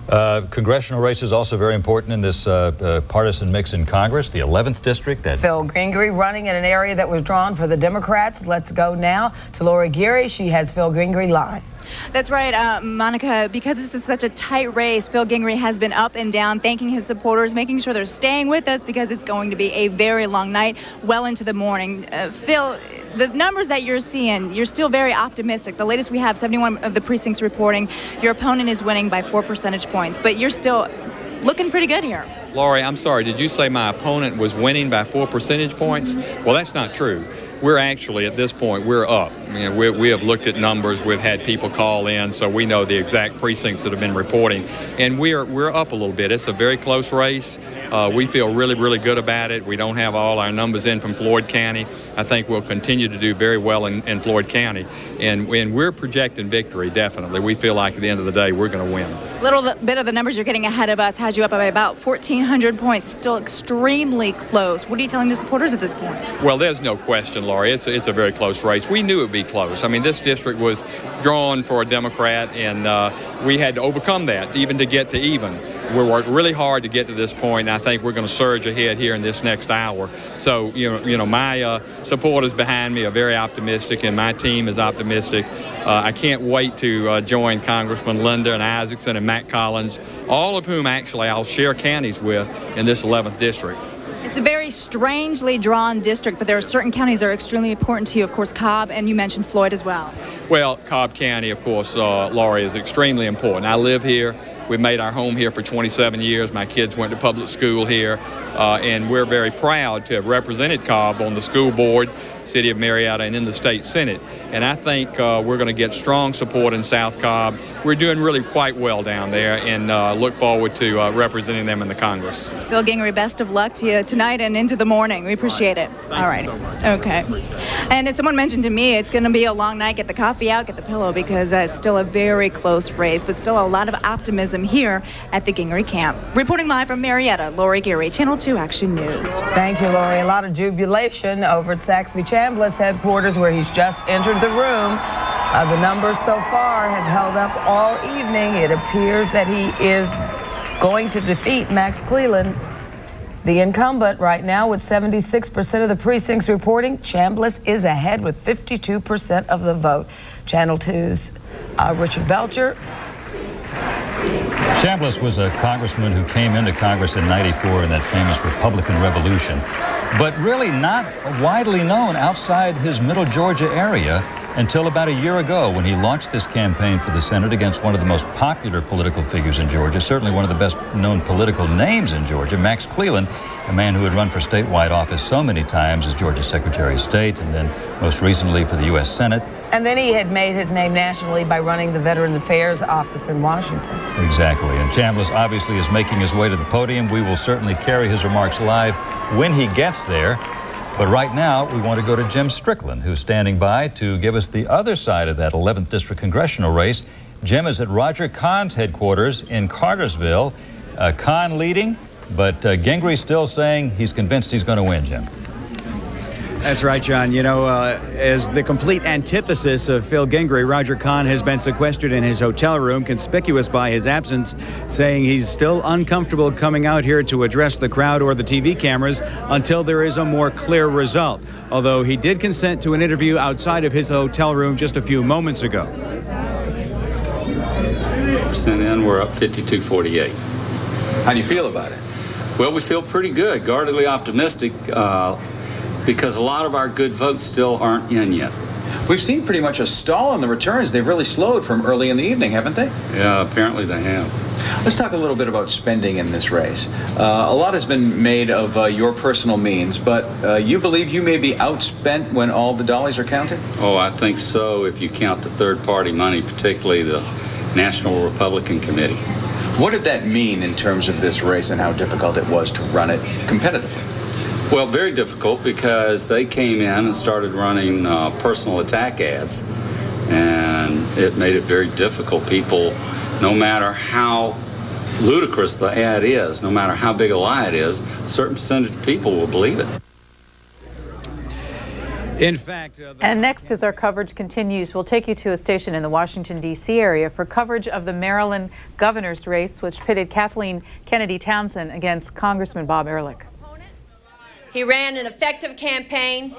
S23: Congressional race is also very important in this partisan mix in Congress. The 11th district.
S25: Phil Gingrey running in an area that was drawn for the Democrats. Let's go now to Lori Geary. She has Phil Gingrey live.
S26: That's right, Monica. Because this is such a tight race, Phil Gingrey has been up and down, thanking his supporters, making sure they're staying with us because it's going to be a very long night, well into the morning. Phil, the numbers that you're seeing, you're still very optimistic. The latest we have, 71 of the precincts reporting your opponent is winning by 4 percentage points, but you're still looking pretty good here.
S8: Lori, I'm sorry, did you say my opponent was winning by 4 percentage points? Well, that's not true. We're actually, at this point, we're up. I mean, we have looked at numbers. We've had people call in, so we know the exact precincts that have been reporting. And we're up a little bit. It's a very close race. We feel really, really good about it. We don't have all our numbers in from Floyd County. I think we'll continue to do very well in Floyd County. And we're projecting victory, definitely. We feel like at the end of the day, we're going to win.
S26: A little bit of the numbers you're getting ahead of us has you up by about 1,400 points. Still extremely close. What are you telling the supporters at this point?
S8: Well, there's no question, Laurie. It's a very close race. We knew it would be close. I mean, this district was drawn for a Democrat, and we had to overcome that even to get to even. We worked really hard to get to this point, and I think we're going to surge ahead here in this next hour. So, you know, my supporters behind me are very optimistic, and my team is optimistic. I can't wait to join Congressman Linda and Isaacson and Matt Collins, all of whom actually I'll share counties with in this 11th district.
S26: It's a very strangely drawn district, but there are certain counties that are extremely important to you. Of course, Cobb, and you mentioned Floyd as well.
S8: Well, Cobb County, of course, Laurie, is extremely important. I live here. We've made our home here for 27 years. My kids went to public school here, and we're very proud to have represented Cobb on the school board, City of Marietta, and in the state Senate. And I think we're going to get strong support in South Cobb. We're doing really quite well down there, and look forward to representing them in the Congress.
S26: Phil Gingrey, best of luck to you tonight and into the morning. We appreciate it.
S8: All right. So much.
S26: Okay. And as someone mentioned to me, it's going to be a long night. Get the coffee out, get the pillow, because it's still a very close race, but still a lot of optimism here at the Gingrey camp. Reporting live from Marietta, Lori Geary, Channel 2 Action News.
S25: Thank you, Lori. A lot of jubilation over at Saxby Chambliss headquarters, where he's just entered the room. The numbers so far have held up all evening. It appears that he is going to defeat Max Cleland, the incumbent. Right now, with 76% of the precincts reporting, Chambliss is ahead with 52% of the vote. Channel 2's Richard Belcher.
S23: Chambliss was a congressman who came into Congress in '94 in that famous Republican Revolution, but really not widely known outside his Middle Georgia area until about a year ago, when he launched this campaign for the Senate against one of the most popular political figures in Georgia, certainly one of the best known political names in Georgia, Max Cleland, a man who had run for statewide office so many times as Georgia's Secretary of State and then most recently for the U.S. Senate.
S25: And then he had made his name nationally by running the Veterans Affairs office in Washington.
S23: Exactly. And Chambliss obviously is making his way to the podium. We will certainly carry his remarks live when he gets there. But right now, we want to go to Jim Strickland, who's standing by to give us the other side of that 11th District congressional race. Jim is at Roger Kahn's headquarters in Cartersville. Kahn leading, but Gingrich still saying he's convinced he's going to win, Jim.
S2: That's right, John. You know, as the complete antithesis of Phil Gingrich, Roger Kahn has been sequestered in his hotel room, conspicuous by his absence, saying he's still uncomfortable coming out here to address the crowd or the TV cameras until there is a more clear result. Although he did consent to an interview outside of his hotel room just a few moments ago.
S5: Percent in, we're up 52-48.
S2: How do you feel about it?
S5: Well, we feel pretty good, guardedly optimistic. Because a lot of our good votes still aren't in yet.
S2: We've seen pretty much a stall on the returns. They've really slowed from early in the evening, haven't they?
S5: Yeah, apparently they have.
S2: Let's talk a little bit about spending in this race. A lot has been made of your personal means, but you believe you may be outspent when all the dollars are counted?
S5: Oh, I think so, if you count the third-party money, particularly the National Republican Committee.
S2: What did that mean in terms of this race and how difficult it was to run it competitively?
S5: Well, very difficult because they came in and started running personal attack ads, and it made it very difficult. People, no matter how ludicrous the ad is, no matter how big a lie it is, a certain percentage of people will believe it.
S2: In fact,
S1: and next, as our coverage continues, we'll take you to a station in the Washington, D.C. area for coverage of the Maryland governor's race, which pitted Kathleen Kennedy Townsend against Congressman Bob Ehrlich.
S7: He ran an effective campaign. You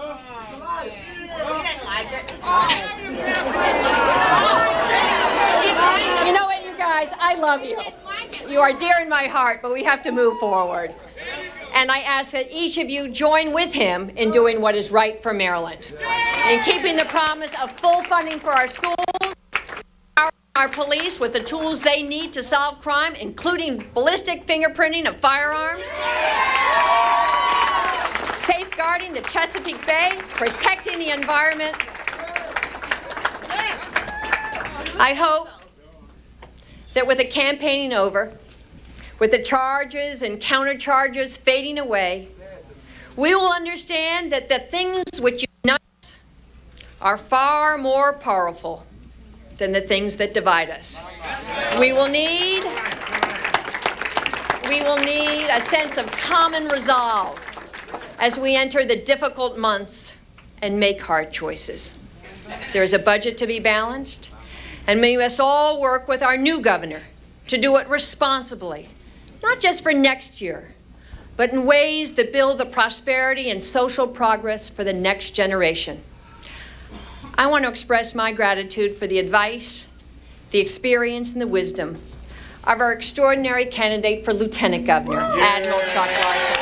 S7: know what, you guys? I love you. You are dear in my heart, but we have to move forward. And I ask that each of you join with him in doing what is right for Maryland, in keeping the promise of full funding for our schools, our police with the tools they need to solve crime, including ballistic fingerprinting of firearms, safeguarding the Chesapeake Bay, protecting the environment. I hope that with the campaigning over, with the charges and countercharges fading away, we will understand that the things which unite us are far more powerful than the things that divide us. We will need a sense of common resolve as we enter the difficult months and make hard choices. There's a budget to be balanced, and we must all work with our new governor to do it responsibly, not just for next year, but in ways that build the prosperity and social progress for the next generation. I want to express my gratitude for the advice, the experience, and the wisdom of our extraordinary candidate for Lieutenant Governor, Admiral Chuck Larson.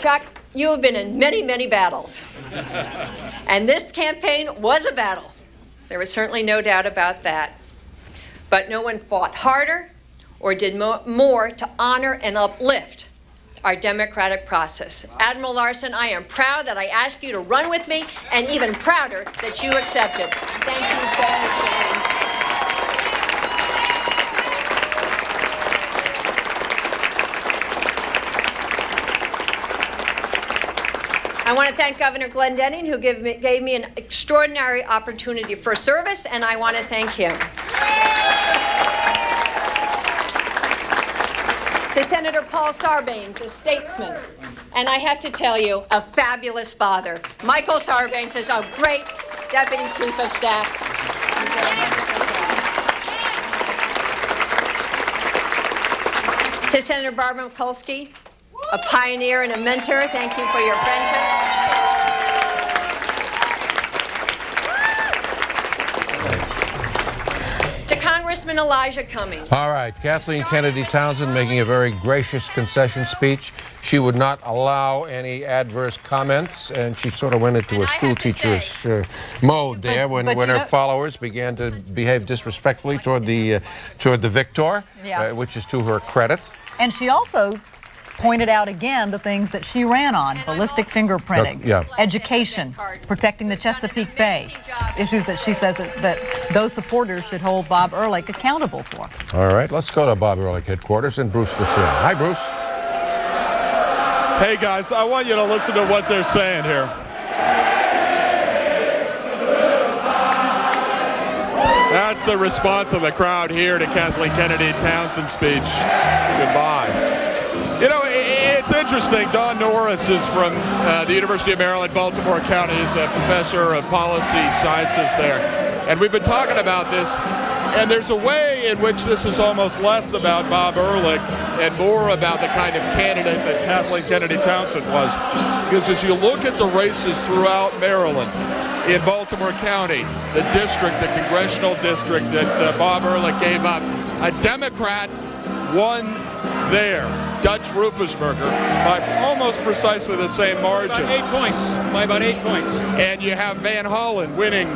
S7: Chuck, you have been in many, many battles. And this campaign was a battle. There was certainly no doubt about that. But no one fought harder or did more to honor and uplift our democratic process. Admiral Larson, I am proud that I asked you to run with me, and even prouder that you accepted. Thank you very much. I want to thank Governor Glendening, who gave me an extraordinary opportunity for service, and I want to thank him. To Senator Paul Sarbanes, a statesman, and I have to tell you, a fabulous father. Michael Sarbanes is a great Deputy Chief of Staff. To Senator Barbara Mikulski, a pioneer and a mentor, thank you for your friendship. Congressman Elijah Cummings.
S9: All right, Kathleen Kennedy Townsend making a very gracious concession speech. She would not allow any adverse comments, and she sort of went into a school teacher's mode there when her followers began to behave disrespectfully toward the victor, which is to her credit.
S6: And she also pointed out again the things that she ran on: ballistic fingerprinting, education, protecting the Chesapeake Bay, issues that she says that those supporters should hold Bob Ehrlich accountable for.
S9: All right, let's go to Bob Ehrlich headquarters and Bruce Lachey. Hi, Bruce.
S11: Hey, guys, I want you to listen to what they're saying here. That's the response of the crowd here to Kathleen Kennedy Townsend's speech. Goodbye. You know, it's interesting. Don Norris is from the University of Maryland, Baltimore County. He's a professor of policy sciences there. And we've been talking about this, and there's a way in which this is almost less about Bob Ehrlich and more about the kind of candidate that Kathleen Kennedy Townsend was. Because as you look at the races throughout Maryland, in Baltimore County, the district, the congressional district that Bob Ehrlich gave up, a Democrat won there. Dutch Ruppersberger by almost precisely the same margin.
S15: By about 8 points.
S11: And you have Van Hollen winning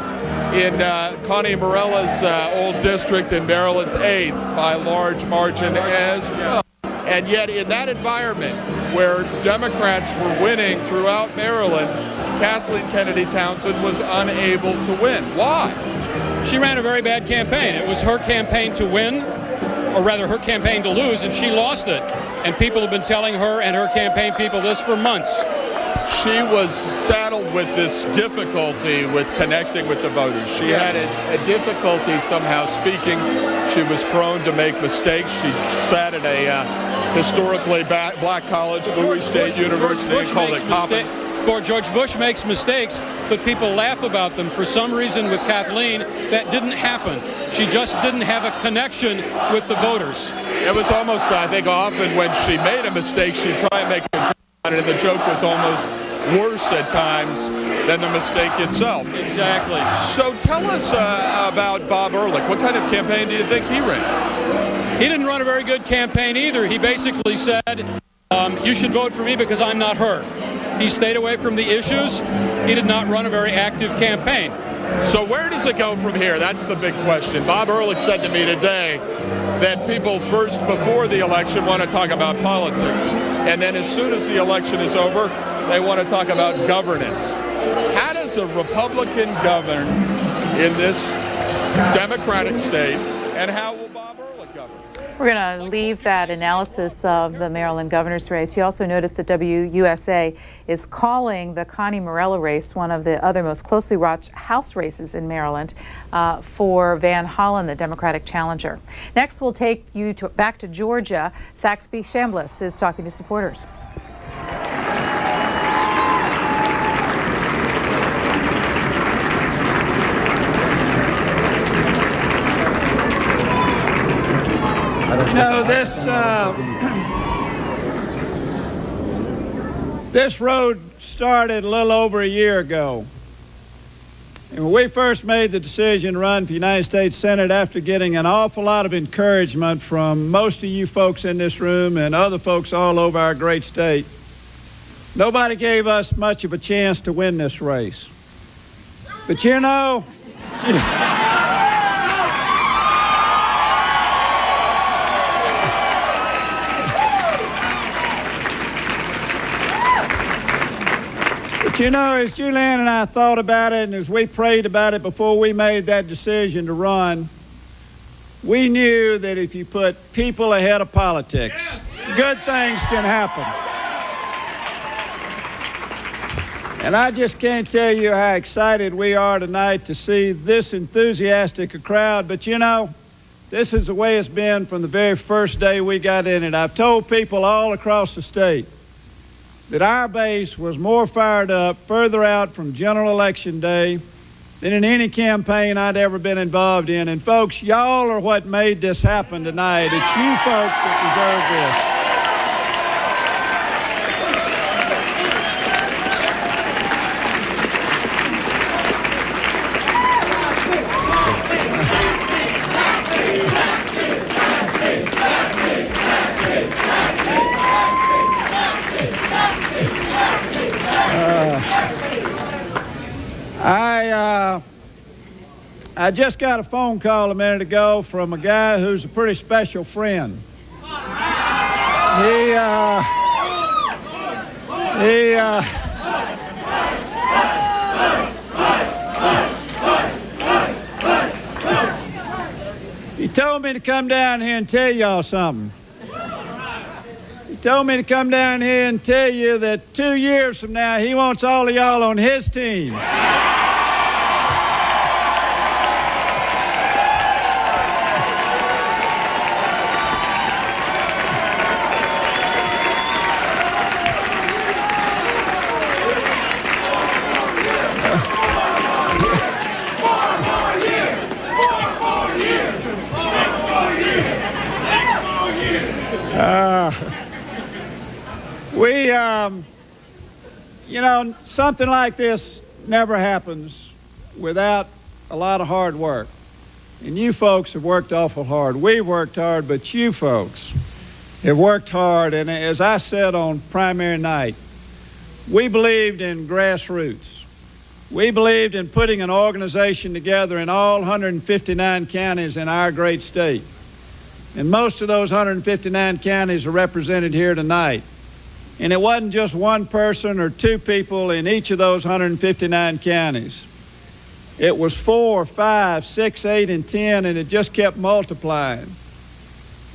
S11: in Connie Morella's old district in Maryland's 8th by a large margin as well. And yet in that environment where Democrats were winning throughout Maryland, Kathleen Kennedy Townsend was unable to win. Why?
S15: She ran a very bad campaign. It was her campaign to win, or rather her campaign to lose, and she lost it. And people have been telling her and her campaign people this for months.
S11: She was saddled with this difficulty with connecting with the voters. She had a difficulty somehow speaking. She was prone to make mistakes. She sat at a historically black college, Bowie State University, and called it Coppin.
S15: George Bush makes mistakes, but people laugh about them. For some reason with Kathleen, that didn't happen. She just didn't have a connection with the voters.
S11: It was almost, I think, often when she made a mistake, she'd try and make a joke about it, and the joke was almost worse at times than the mistake itself.
S15: Exactly.
S11: So tell us about Bob Ehrlich. What kind of campaign do you think he ran?
S15: He didn't run a very good campaign either. He basically said, you should vote for me because I'm not her. He stayed away from the issues. He did not run a very active campaign.
S11: So where does it go from here? That's the big question. Bob Ehrlich said to me today that people first, before the election, want to talk about politics. And then as soon as the election is over, they want to talk about governance. How does a Republican govern in this Democratic state, and how will Bob Ehrlich govern?
S1: We're going to leave that analysis of the Maryland governor's race. You also noticed that WUSA is calling the Connie Morella race one of the other most closely watched House races in Maryland for Van Hollen, the Democratic challenger. Next, we'll take you back to Georgia. Saxby Chambliss is talking to supporters.
S16: You know, this road started a little over a year ago. And when we first made the decision to run for United States Senate after getting an awful lot of encouragement from most of you folks in this room and other folks all over our great state, nobody gave us much of a chance to win this race. But you know, you know, as Julianne and I thought about it and as we prayed about it before we made that decision to run, we knew that if you put people ahead of politics, good things can happen. And I just can't tell you how excited we are tonight to see this enthusiastic a crowd. But you know, This is the way it's been from the very first day we got in it. I've told people all across the state that our base was more fired up further out from general election day than in any campaign I'd ever been involved in. And folks, y'all are what made this happen tonight. It's you folks that deserve this. I just got a phone call a minute ago from a guy who's a pretty special friend. He told me to come down here and tell y'all something. He told me to come down here and tell you that 2 years from now, he wants all of y'all on his team. You know, something like this never happens without a lot of hard work. And you folks have worked awful hard. We've worked hard, but you folks have worked hard. And as I said on primary night, we believed in grassroots. We believed in putting an organization together in all 159 counties in our great state. And most of those 159 counties are represented here tonight. And it wasn't just one person or two people in each of those 159 counties. It was 4, 5, 6, 8, and 10, and it just kept multiplying.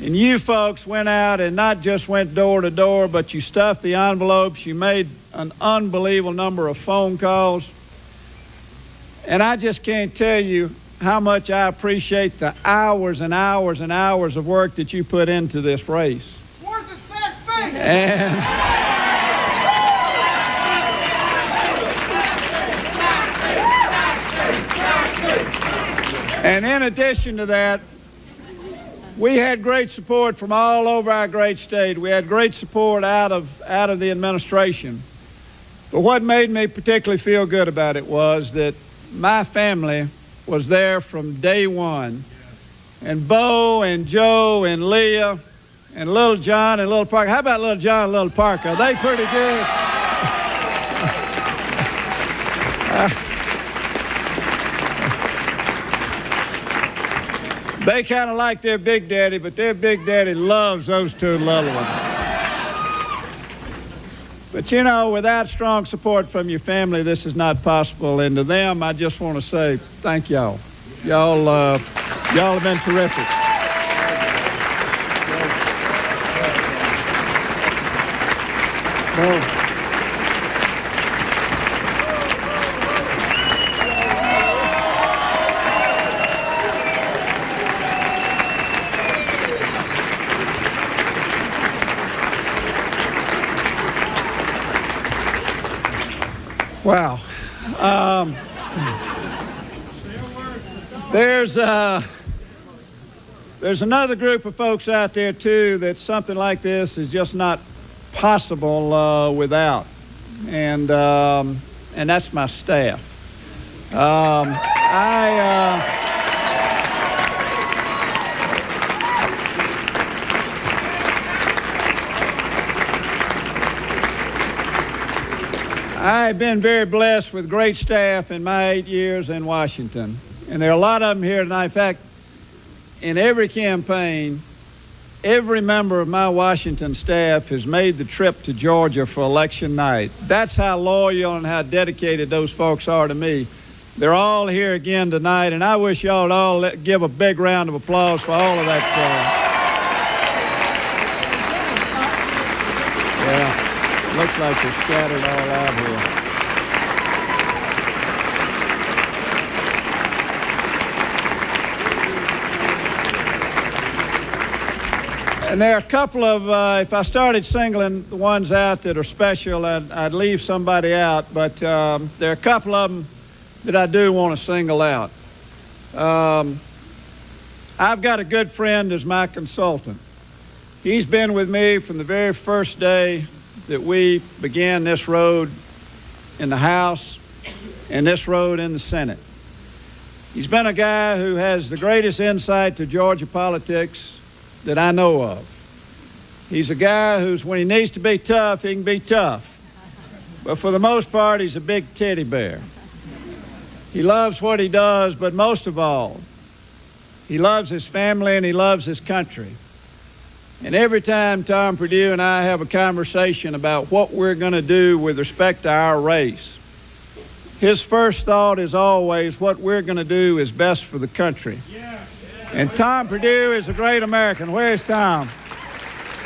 S16: And you folks went out and not just went door to door, but you stuffed the envelopes. You made an unbelievable number of phone calls. And I just can't tell you how much I appreciate the hours and hours and hours of work that you put into this race.
S4: Worth it, Sex Bank!
S16: And in addition to that, we had great support from all over our great state. We had great support out of the administration. But what made me particularly feel good about it was that my family was there from day one. And Bo and Joe and Leah and Little John and Little Parker. How about Little John and Little Parker? Are they pretty good? They kind of like their big daddy, but their big daddy loves those two little ones. But you know, without strong support from your family, this is not possible. And to them, I just want to say thank y'all. Y'all have been terrific. Wow. There's another group of folks out there, too, that something like this is just not possible without. And that's my staff. I've been very blessed with great staff in my 8 years in Washington. And there are a lot of them here tonight. In fact, in every campaign, every member of my Washington staff has made the trip to Georgia for election night. That's how loyal and how dedicated those folks are to me. They're all here again tonight, and I wish y'all all give a big round of applause for all of that. Yeah. Looks like they're scattered all out here. And there are a couple of, if I started singling the ones out that are special, I'd leave somebody out, but there are a couple of them that I do want to single out. I've got a good friend as my consultant. He's been with me from the very first day that we began this road in the House and this road in the Senate. He's been a guy who has the greatest insight to Georgia politics that I know of. He's a guy who's, when he needs to be tough, he can be tough. But for the most part, he's a big teddy bear. He loves what he does, but most of all, he loves his family and he loves his country. And every time Tom Perdue and I have a conversation about what we're going to do with respect to our race, his first thought is always what we're going to do is best for the country. And Tom Perdue is a great American. Where's Tom?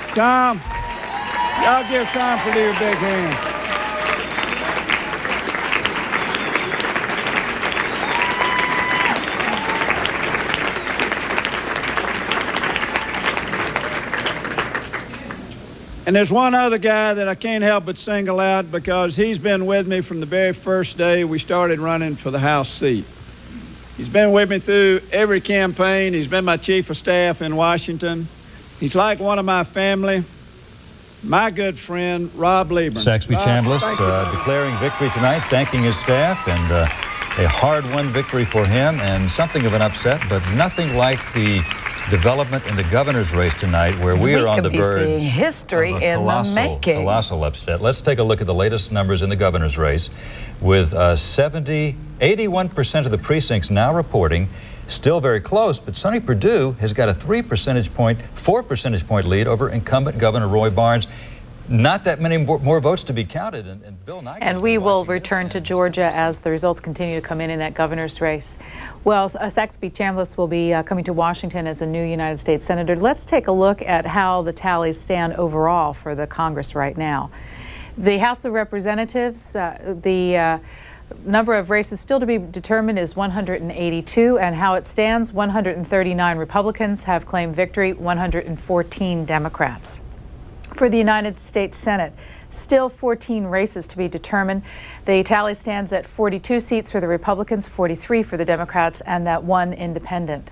S16: Tom, y'all give Tom Perdue a big hand. And there's one other guy that I can't help but single out because he's been with me from the very first day we started running for the House seat. He's been with me through every campaign. He's been my chief of staff in Washington. He's like one of my family. My good friend, Rob Lieberman.
S23: Saxby Chambliss declaring victory tonight, thanking his staff, and a hard-won victory for him, and something of an upset, but nothing like the development in the governor's race tonight, where we are on the verge
S25: seeing history
S23: of a
S25: in the making.
S23: Colossal upset. Let's take a look at the latest numbers in the governor's race, with 81% of the precincts now reporting. Still very close, but Sonny Perdue has got a 4 percentage point lead over incumbent Governor Roy Barnes. Not that many more votes to be counted, and Bill Nye.
S1: And we will return to Georgia as the results continue to come in that governor's race. Well, Saxby Chambliss will be coming to Washington as a new United States Senator. Let's take a look at how the tallies stand overall for the Congress right now. The House of Representatives, the number of races still to be determined is 182, and how it stands, 139 Republicans have claimed victory, 114 Democrats. For the United States Senate, still 14 races to be determined. The tally stands at 42 seats for the Republicans, 43 for the Democrats, and that one independent.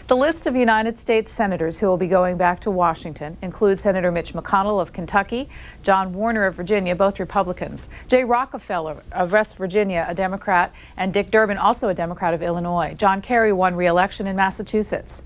S1: The list of United States senators who will be going back to Washington includes Senator Mitch McConnell of Kentucky, John Warner of Virginia, both Republicans, Jay Rockefeller of West Virginia, a Democrat, and Dick Durbin, also a Democrat of Illinois. John Kerry won re-election in Massachusetts.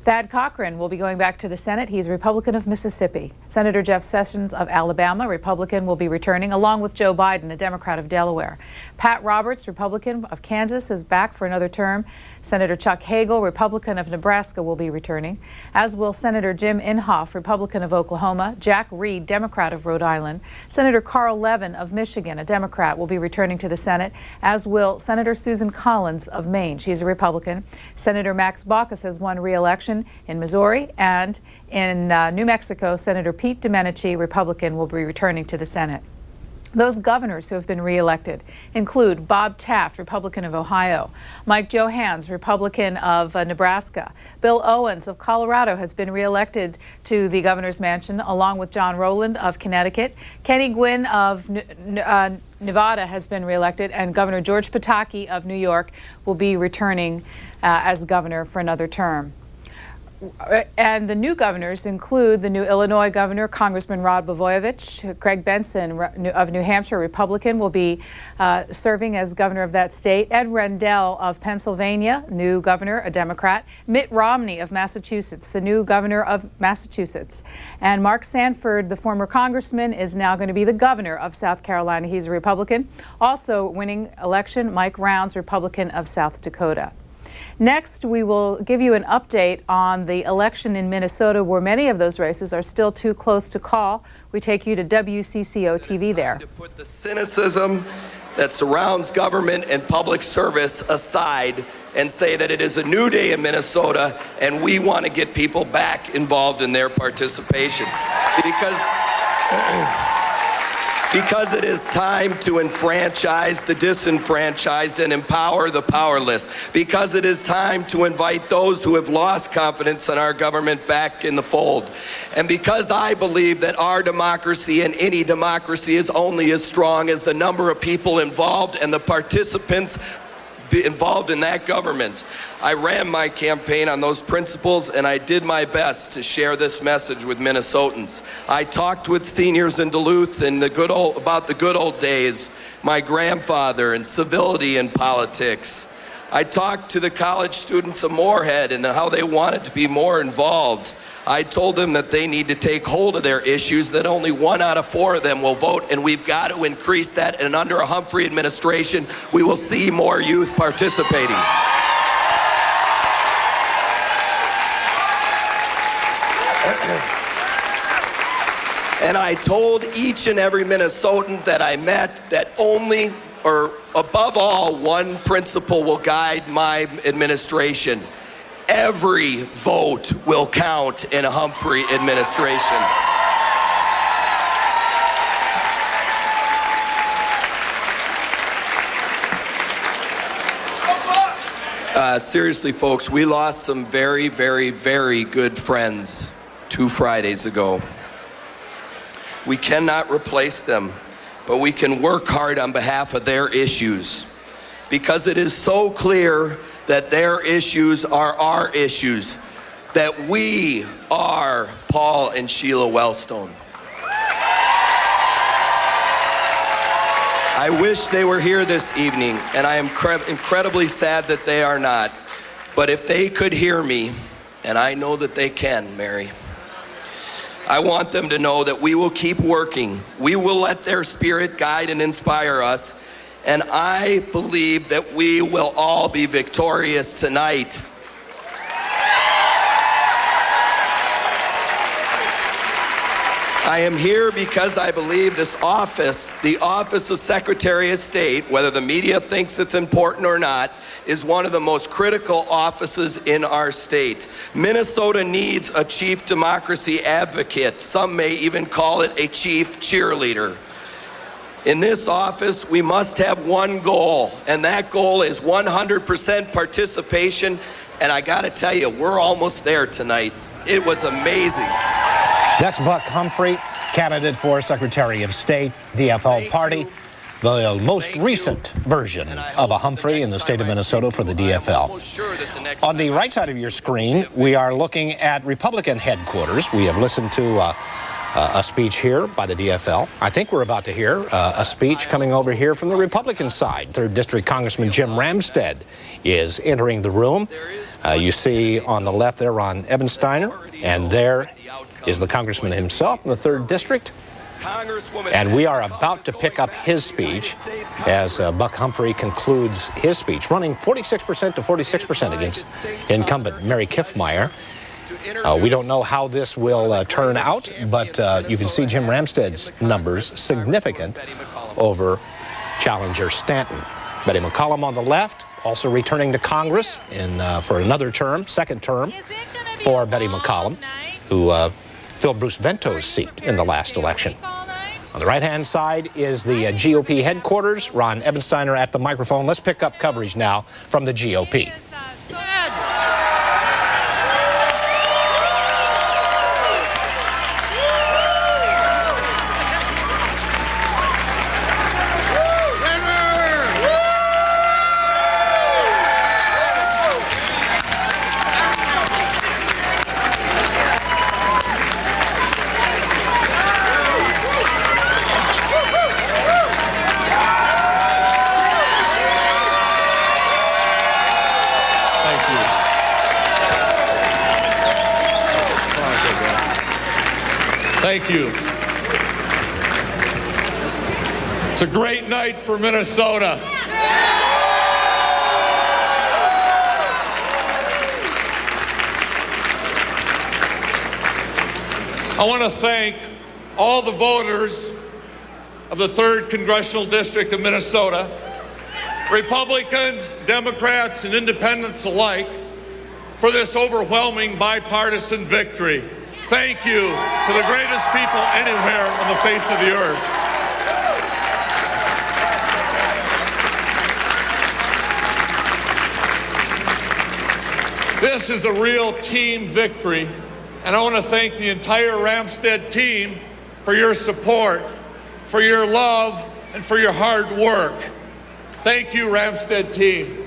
S1: Thad Cochran will be going back to the Senate. He's a Republican of Mississippi. Senator Jeff Sessions of Alabama, Republican, will be returning, along with Joe Biden, a Democrat of Delaware. Pat Roberts, Republican of Kansas, is back for another term. Senator Chuck Hagel, Republican of Nebraska, will be returning, as will Senator Jim Inhofe, Republican of Oklahoma. Jack Reed, Democrat of Rhode Island. Senator Carl Levin of Michigan, a Democrat, will be returning to the Senate, as will Senator Susan Collins of Maine. She's a Republican. Senator Max Baucus has won re-election in Missouri, and in New Mexico, Senator Pete Domenici, Republican, will be returning to the Senate. Those governors who have been reelected include Bob Taft, Republican of Ohio, Mike Johans, Republican of Nebraska. Bill Owens of Colorado has been reelected to the governor's mansion, along with John Rowland of Connecticut. Kenny Gwynn of Nevada has been reelected, and Governor George Pataki of New York will be returning as governor for another term. And the new governors include the new Illinois governor, Congressman Rod Blagojevich. Craig Benson of New Hampshire, Republican, will be serving as governor of that state. Ed Rendell of Pennsylvania, new governor, a Democrat. Mitt Romney of Massachusetts, the new governor of Massachusetts. And Mark Sanford, the former congressman, is now going to be the governor of South Carolina. He's a Republican. Also winning election, Mike Rounds, Republican of South Dakota. Next, we will give you an update on the election in Minnesota, where many of those races are still too close to call. We take you to WCCO TV there.
S4: To put the cynicism that surrounds government and public service aside and say that it is a new day in Minnesota and we want to get people back involved in their participation. Because Because it is time to enfranchise the disenfranchised and empower the powerless. Because it is time to invite those who have lost confidence in our government back in the fold. And because I believe that our democracy and any democracy is only as strong as the number of people involved and the participants involved in that government. I ran my campaign on those principles, and I did my best to share this message with Minnesotans. I talked with seniors in Duluth and about the good old days, my grandfather and civility in politics. I talked to the college students of Moorhead and how they wanted to be more involved. I told them that they need to take hold of their issues, that only 1 out of 4 of them will vote, and we've got to increase that. And under a Humphrey administration, we will see more youth participating. And I told each and every Minnesotan that I met that only, or above all, one principle will guide my administration. Every vote will count in a Humphrey administration. Seriously, folks, we lost some very, very, very good friends 2 Fridays ago. We cannot replace them, but we can work hard on behalf of their issues, because it is so clear that their issues are our issues, that we are Paul and Sheila Wellstone. I wish they were here this evening, and I am incredibly sad that they are not. But if they could hear me, and I know that they can, Mary, I want them to know that we will keep working. We will let their spirit guide and inspire us. And I believe that we will all be victorious tonight. I am here because I believe this office, the office of Secretary of State, whether the media thinks it's important or not, is one of the most critical offices in our state. Minnesota needs a chief democracy advocate. Some may even call it a chief cheerleader. In this office, we must have one goal, and that goal is 100% participation. And I gotta tell you, we're almost there tonight. It was amazing.
S10: That's Buck Humphrey, candidate for Secretary of State, DFL party, the most recent version of a Humphrey in the state of Minnesota for the DFL. On the right side of your screen, we are looking at Republican headquarters. We have listened to a speech here by the DFL. I think we're about to hear a speech coming over here from the Republican side. 3rd District Congressman Jim Ramstad is entering the room. You see on the left there Ron Ebensteiner, and there is the congressman himself in the 3rd District. And we are about to pick up his speech as Buck Humphrey concludes his speech, running 46% to 46% against incumbent Mary Kiffmeyer. We don't know how this will turn out, but you can see Jim Ramstad's numbers significant over challenger Stanton. Betty McCollum on the left, also returning to Congress for another term, 2nd term for Betty McCollum, who filled Bruce Vento's seat in the last election. On the right-hand side is the GOP headquarters. Ron Ebensteiner at the microphone. Let's pick up coverage now from the GOP.
S11: Thank you. It's a great night for Minnesota. I want to thank all the voters of the 3rd Congressional District of Minnesota, Republicans, Democrats, and independents alike, for this overwhelming bipartisan victory. Thank you to the greatest people anywhere on the face of the earth. This is a real team victory, and I want to thank the entire Ramstead team for your support, for your love, and for your hard work. Thank you, Ramstead team.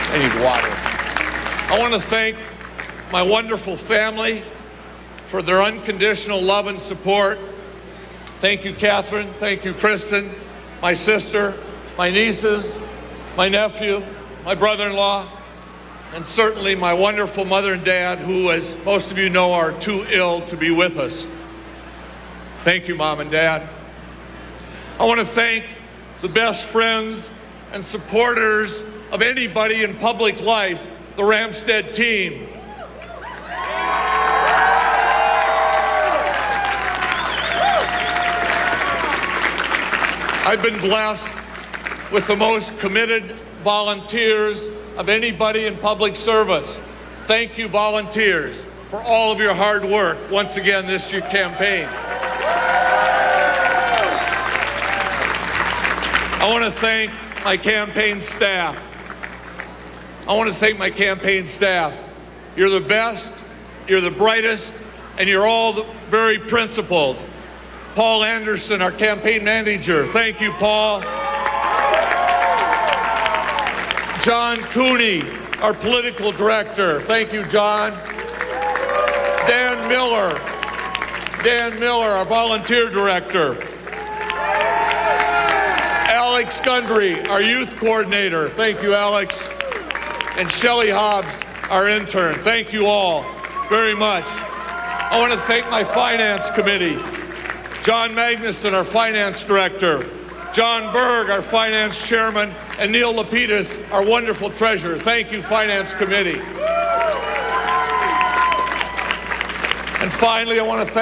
S11: I need water. I want to thank my wonderful family for their unconditional love and support. Thank you, Catherine. Thank you, Kristen, my sister, my nieces, my nephew, my brother-in-law, and certainly my wonderful mother and dad, who, as most of you know, are too ill to be with us. Thank you, Mom and Dad. I want to thank the best friends and supporters of anybody in public life, the Ramstead team. I've been blessed with the most committed volunteers of anybody in public service. Thank you, volunteers, for all of your hard work once again this year campaign. I want to thank my campaign staff. You're the best, you're the brightest, and you're all very principled. Paul Anderson, our campaign manager. Thank you, Paul. John Cooney, our political director. Thank you, John. Dan Miller, our volunteer director. Alex Gundry, our youth coordinator. Thank you, Alex. And Shelley Hobbs, our intern. Thank you all very much. I want to thank my finance committee. John Magnuson, our finance director. John Berg, our finance chairman, and Neil Lapidus, our wonderful treasurer. Thank you, Finance Committee. And finally, I want to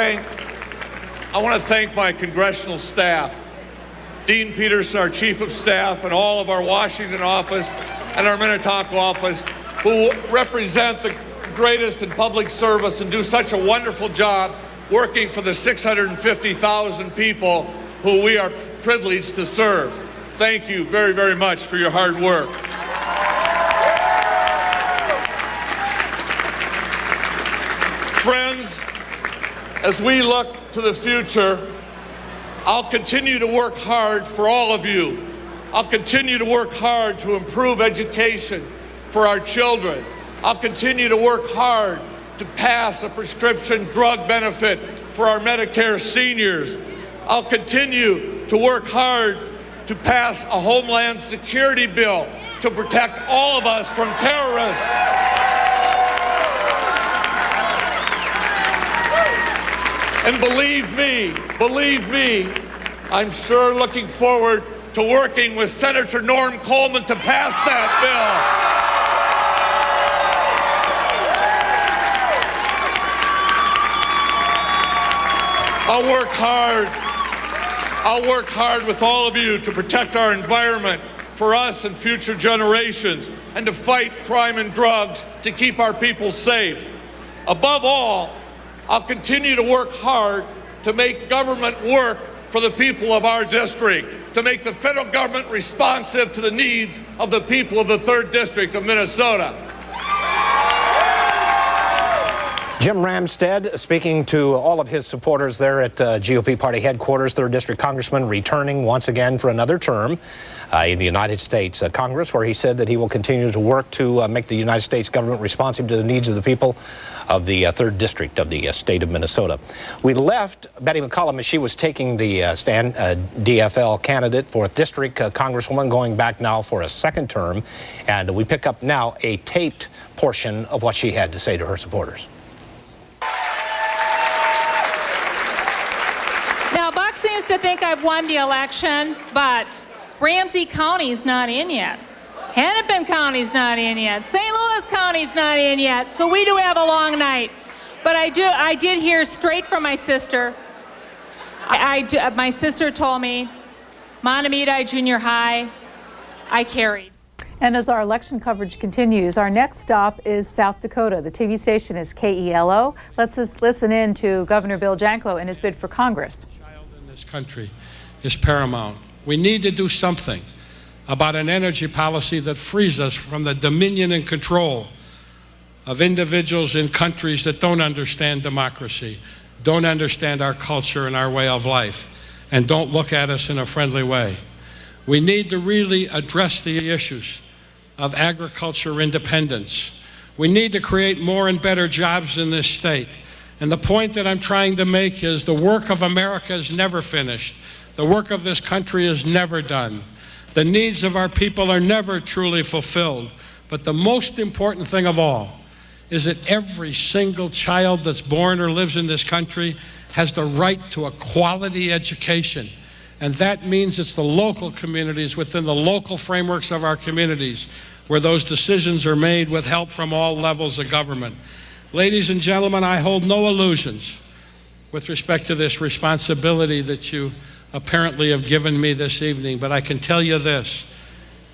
S11: thank my congressional staff. Dean Peterson, our chief of staff, and all of our Washington office and our Minnetonka office, who represent the greatest in public service and do such a wonderful job working for the 650,000 people who we are privileged to serve. Thank you very, very much for your hard work. Friends, as we look to the future, I'll continue to work hard for all of you. I'll continue to work hard to improve education for our children. I'll continue to work hard to pass a prescription drug benefit for our Medicare seniors. I'll continue to work hard to pass a Homeland Security bill to protect all of us from terrorists. And believe me, I'm sure looking forward to working with Senator Norm Coleman to pass that bill. I'll work hard with all of you to protect our environment for us and future generations, and to fight crime and drugs to keep our people safe. Above all, I'll continue to work hard to make government work for the people of our district, to make the federal government responsive to the needs of the people of the 3rd District of Minnesota.
S10: Jim Ramstead speaking to all of his supporters there at GOP party headquarters, 3rd District Congressman returning once again for another term in the United States Congress, where he said that he will continue to work to make the United States government responsive to the needs of the people of the 3rd District of the state of Minnesota. We left Betty McCollum as she was taking the stand, DFL candidate, 4th District Congresswoman, going back now for a second term, and we pick up now a taped portion of what she had to say to her supporters.
S12: Now, Buck seems to think I've won the election, but Ramsey County's not in yet. Hennepin County's not in yet. St. Louis County's not in yet. So we do have a long night. But I did hear straight from my sister. My sister told me, Montemita Junior High, I carried.
S1: And as our election coverage continues, our next stop is South Dakota. The TV station is KELO. Let's just listen in to Governor Bill Janklow in his bid for Congress.
S13: This country is paramount. We need to do something about an energy policy that frees us from the dominion and control of individuals in countries that don't understand democracy, don't understand our culture and our way of life, and don't look at us in a friendly way. We need to really address the issues of agriculture independence. We need to create more and better jobs in this state. And the point that I'm trying to make is the work of America is never finished. The work of this country is never done. The needs of our people are never truly fulfilled. But the most important thing of all is that every single child that's born or lives in this country has the right to a quality education. And that means it's the local communities within the local frameworks of our communities where those decisions are made with help from all levels of government. Ladies and gentlemen, I hold no illusions with respect to this responsibility that you apparently have given me this evening, but I can tell you this: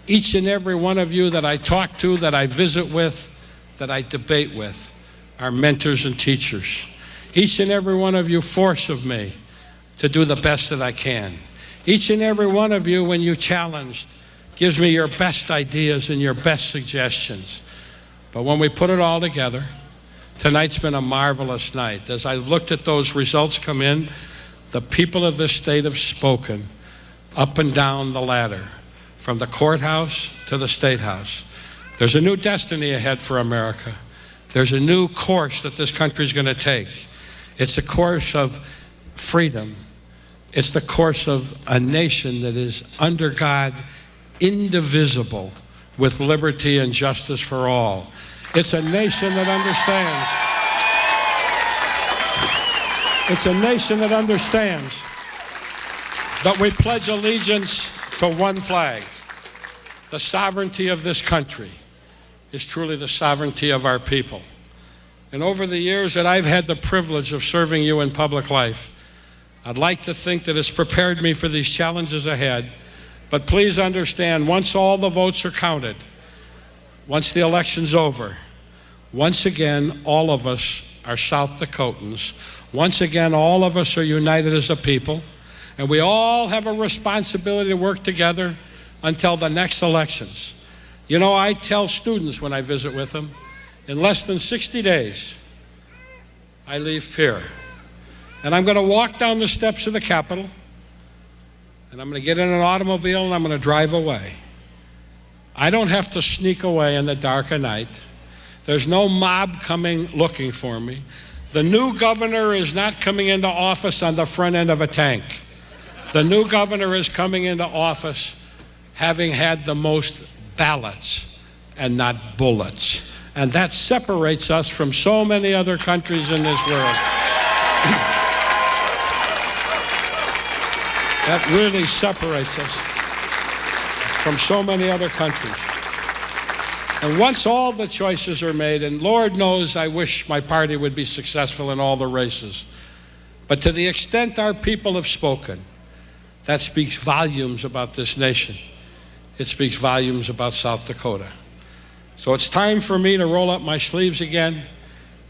S13: each and every one of you that I talk to, that I visit with, that I debate with, are mentors and teachers. Each and every one of you force of me to do the best that I can. Each and every one of you, when you challenged, gives me your best ideas and your best suggestions. But when we put it all together, tonight's been a marvelous night. As I looked at those results come in, the people of this state have spoken up and down the ladder, from the courthouse to the State House. There's a new destiny ahead for America. There's a new course that this country is going to take. It's a course of freedom. It's the course of a nation that is under God, indivisible, with liberty and justice for all. It's a nation that understands. It's a nation that understands that we pledge allegiance to one flag. The sovereignty of this country is truly the sovereignty of our people. And over the years that I've had the privilege of serving you in public life, I'd like to think that it's prepared me for these challenges ahead. But please understand, once all the votes are counted, once the election's over, once again, all of us are South Dakotans. Once again, all of us are united as a people, and we all have a responsibility to work together until the next elections. You know, I tell students when I visit with them, in less than 60 days, I leave Pierre. And I'm going to walk down the steps of the Capitol, and I'm going to get in an automobile and I'm going to drive away. I don't have to sneak away in the dark of night. There's no mob coming looking for me. The new governor is not coming into office on the front end of a tank. The new governor is coming into office having had the most ballots and not bullets. And that separates us from so many other countries in this world. That really separates us from so many other countries. And once all the choices are made, and Lord knows I wish my party would be successful in all the races, but to the extent our people have spoken, that speaks volumes about this nation. It speaks volumes about South Dakota. So it's time for me to roll up my sleeves again.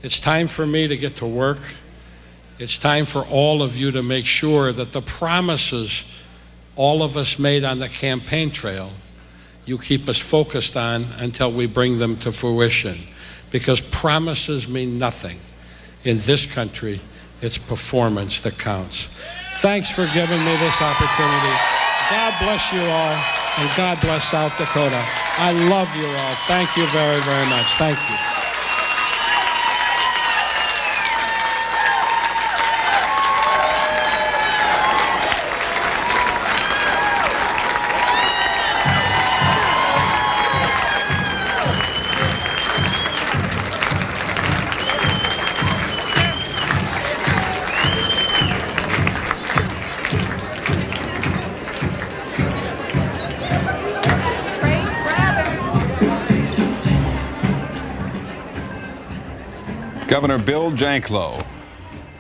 S13: It's time for me to get to work. It's time for all of you to make sure that the promises all of us made on the campaign trail, you keep us focused on until we bring them to fruition. Because promises mean nothing. In this country, it's performance that counts. Thanks for giving me this opportunity. God bless you all, and God bless South Dakota. I love you all. Thank you very, very much. Thank you.
S14: Governor Bill Janklow,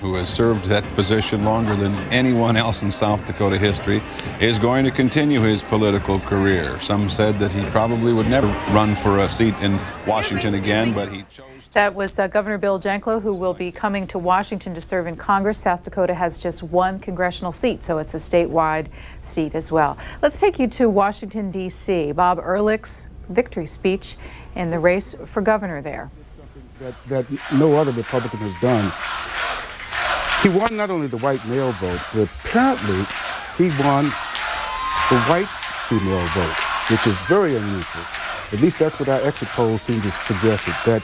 S14: who has served that position longer than anyone else in South Dakota history, is going to continue his political career. Some said that he probably would never run for a seat in Washington again, but he chose to.
S1: That was Governor Bill Janklow, who will be coming to Washington to serve in Congress. South Dakota has just one congressional seat, so it's a statewide seat as well. Let's take you to Washington, D.C. Bob Ehrlich's victory speech in the race for governor there.
S3: That no other Republican has done. He won not only the white male vote, but apparently he won the white female vote, which is very unusual. At least that's what our exit polls seem to suggest, that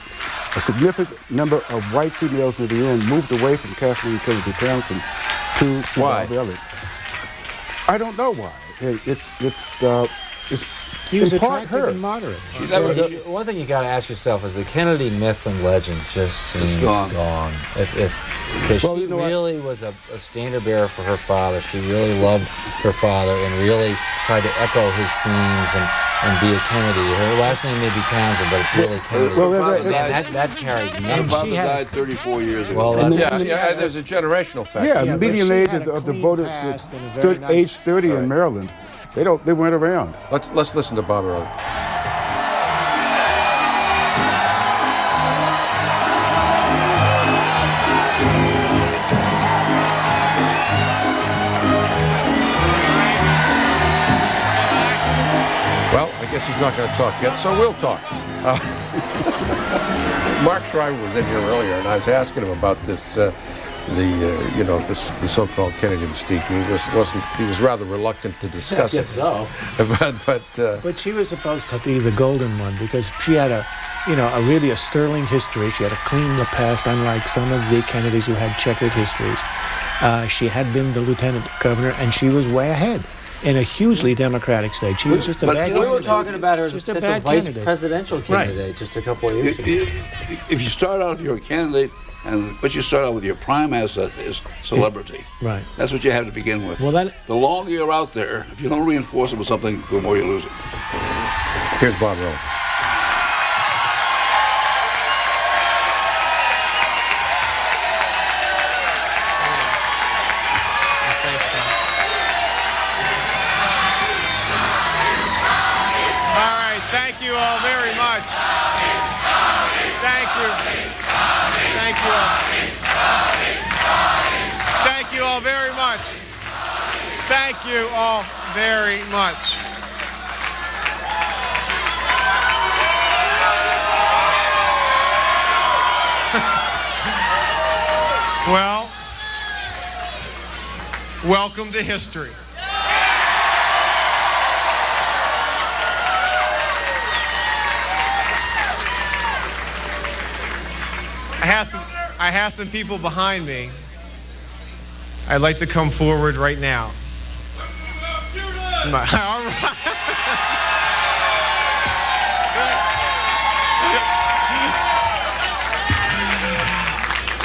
S3: a significant number of white females near the end moved away from Kathleen Kennedy Townsend to Bob Ehrlich. I don't know why.
S17: He was
S3: in part
S17: attractive
S3: her.
S17: and moderate.
S18: One thing you got to ask yourself is the Kennedy myth and legend just seems gone. Because she really was a standard bearer for her father. She really loved her father and really tried to echo his themes and be a Kennedy. Her last name may be Townsend, but it's really Kennedy. That carried
S17: Her father died 34 years ago.
S18: Well,
S9: there's a generational factor.
S3: Yeah, the median age of the voters age 30 in Maryland. They weren't around.
S9: Let's listen to Bob Ehrlich. Well, I guess he's not going to talk yet, so we'll talk. Mark Schreiber was in here earlier, and I was asking him about this. The so-called Kennedy mystique. He was rather reluctant to discuss it.
S18: So.
S17: But she was supposed to be the golden one because she had a really sterling history. She had a clean past, unlike some of the Kennedys who had checkered histories. She had been the lieutenant governor, and she was way ahead in a hugely democratic state. She was just a bad candidate.
S18: We were talking about her as
S17: just
S18: a potential vice presidential candidate just a couple of years ago.
S21: If you start out, if you're a candidate, and what you start out with, your prime asset is celebrity.
S17: Right.
S21: That's what you have to begin with.
S17: Well,
S21: the longer you're out there, if you don't reinforce it with something, the more you lose it.
S9: Here's Bob Ehrlich.
S22: All right, thank you all very much. Thank you. Thank you all. Thank you all very much. Thank you all very much. Well, welcome to history. I have some people behind me. I'd like to come forward right now. All right.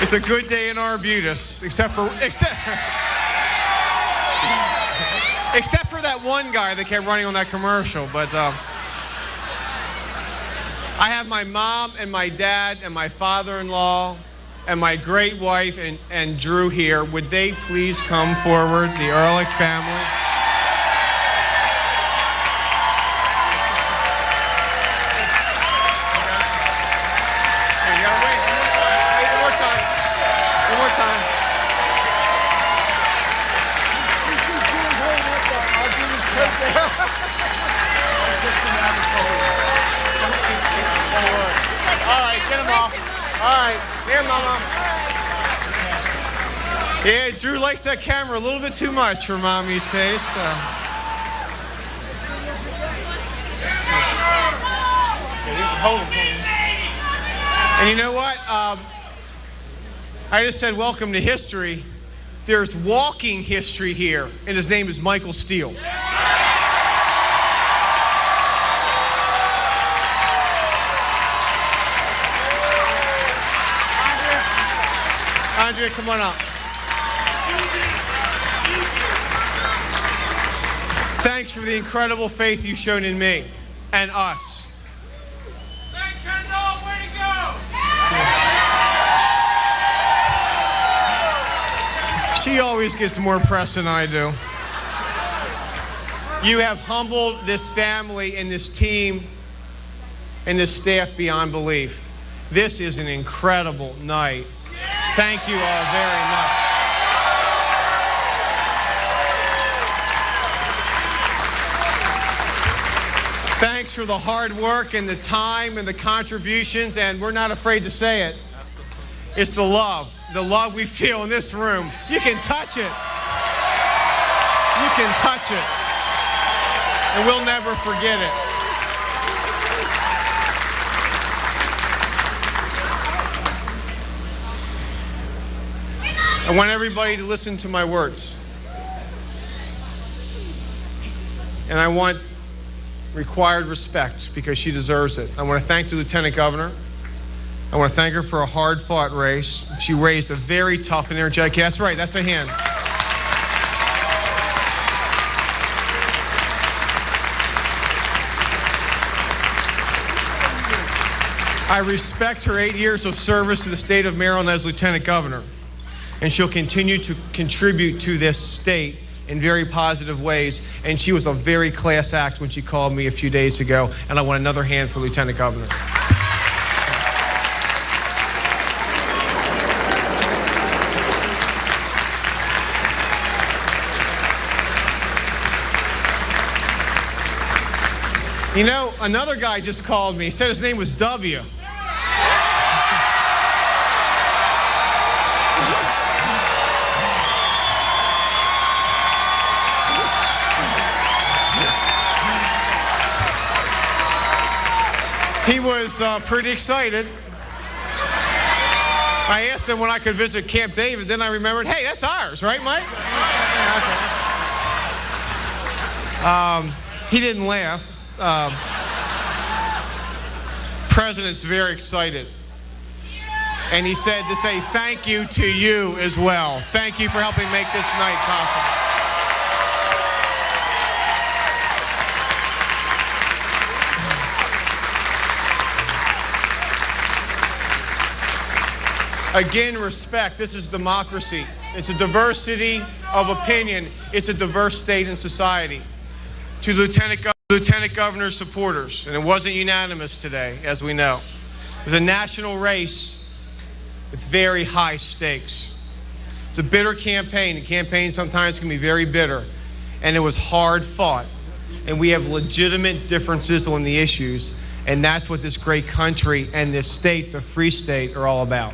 S22: It's a good day in Arbutus, except for that one guy that kept running on that commercial. But I have my mom and my dad and my father-in-law and my great wife and Drew here. Would they please come forward, the Ehrlich family? You gotta wait. Wait one more time. One more time. All right, get them off. All right, here, Mama. Yeah, Drew likes that camera a little bit too much for Mommy's taste. And you know what? I just said welcome to history. There's walking history here, and his name is Michael Steele. Andrea, come on up. Thanks for the incredible faith you've shown in me and us. She always gets more press than I do. You have humbled this family and this team and this staff beyond belief. This is an incredible night. Thank you all very much. Thanks for the hard work and the time and the contributions, and we're not afraid to say it. It's the love we feel in this room. You can touch it. You can touch it. And we'll never forget it. I want everybody to listen to my words. And I want required respect because she deserves it. I want to thank the Lieutenant Governor. I want to thank her for a hard-fought race. She raised a very tough and energetic. That's right, that's a hand. I respect her 8 years of service to the state of Maryland as Lieutenant Governor, and she'll continue to contribute to this state in very positive ways, and she was a very class act when she called me a few days ago, and I want another hand for Lieutenant Governor. You know, another guy just called me. He said his name was W. He was pretty excited. I asked him when I could visit Camp David, then I remembered, hey, that's ours, right, Mike? He didn't laugh. President's very excited. And he said to say thank you to you as well. Thank you for helping make this night possible. Again, respect. This is democracy. It's a diversity of opinion. It's a diverse state and society. To Lieutenant Governor's supporters, and it wasn't unanimous today, as we know. It was a national race with very high stakes. It's a bitter campaign. A campaign sometimes can be very bitter, and it was hard fought. And we have legitimate differences on the issues, and that's what this great country and this state, the Free State, are all about.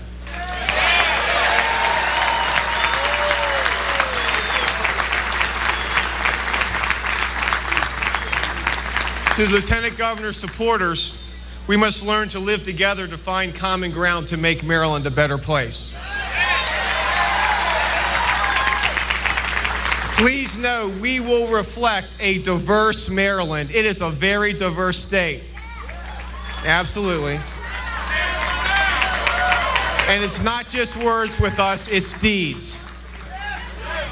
S22: To the Lieutenant Governor's supporters, we must learn to live together to find common ground to make Maryland a better place. Please know we will reflect a diverse Maryland. It is a very diverse state. Absolutely. And it's not just words with us, it's deeds.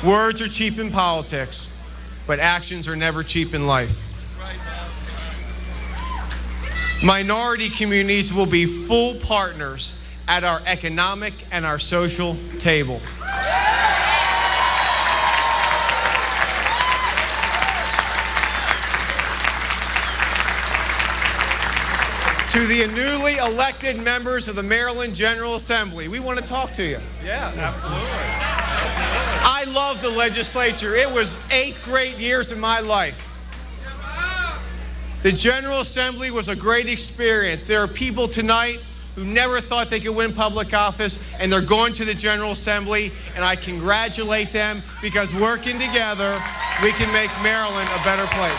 S22: Words are cheap in politics, but actions are never cheap in life. Minority communities will be full partners at our economic and our social table. To the newly elected members of the Maryland General Assembly, we want to talk to you.
S5: Yeah, absolutely.
S22: I love the legislature. It was 8 great years in my life. The General Assembly was a great experience. There are people tonight who never thought they could win public office, and they're going to the General Assembly, and I congratulate them because working together, we can make Maryland a better place.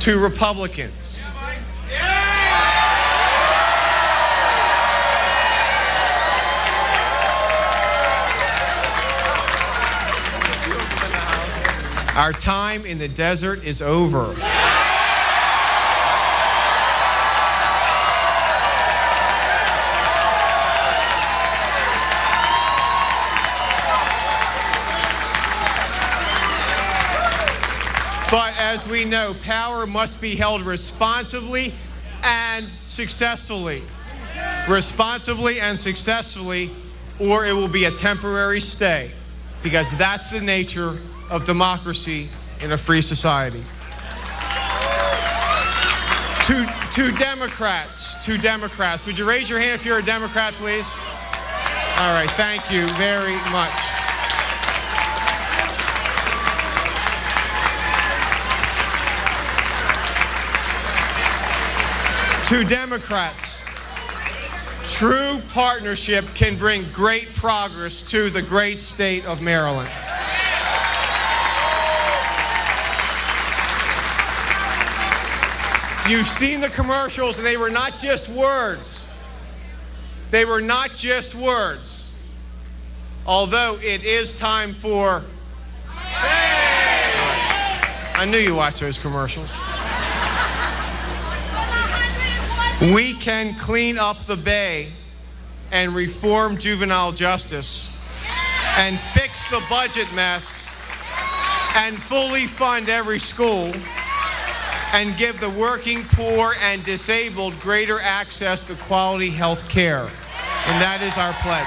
S22: To Republicans, our time in the desert is over. But as we know, power must be held responsibly and successfully. Responsibly and successfully, or it will be a temporary stay. because that's the nature of democracy in a free society. Two Democrats. Would you raise your hand if you're a Democrat, please? All right, thank you very much. Two Democrats. True partnership can bring great progress to the great state of Maryland. You've seen the commercials, and they were not just words. They were not just words. Although it is time for change. I knew you watched those commercials. We can clean up the Bay and reform juvenile justice and fix the budget mess and fully fund every school and give the working poor and disabled greater access to quality health care. And that is our pledge.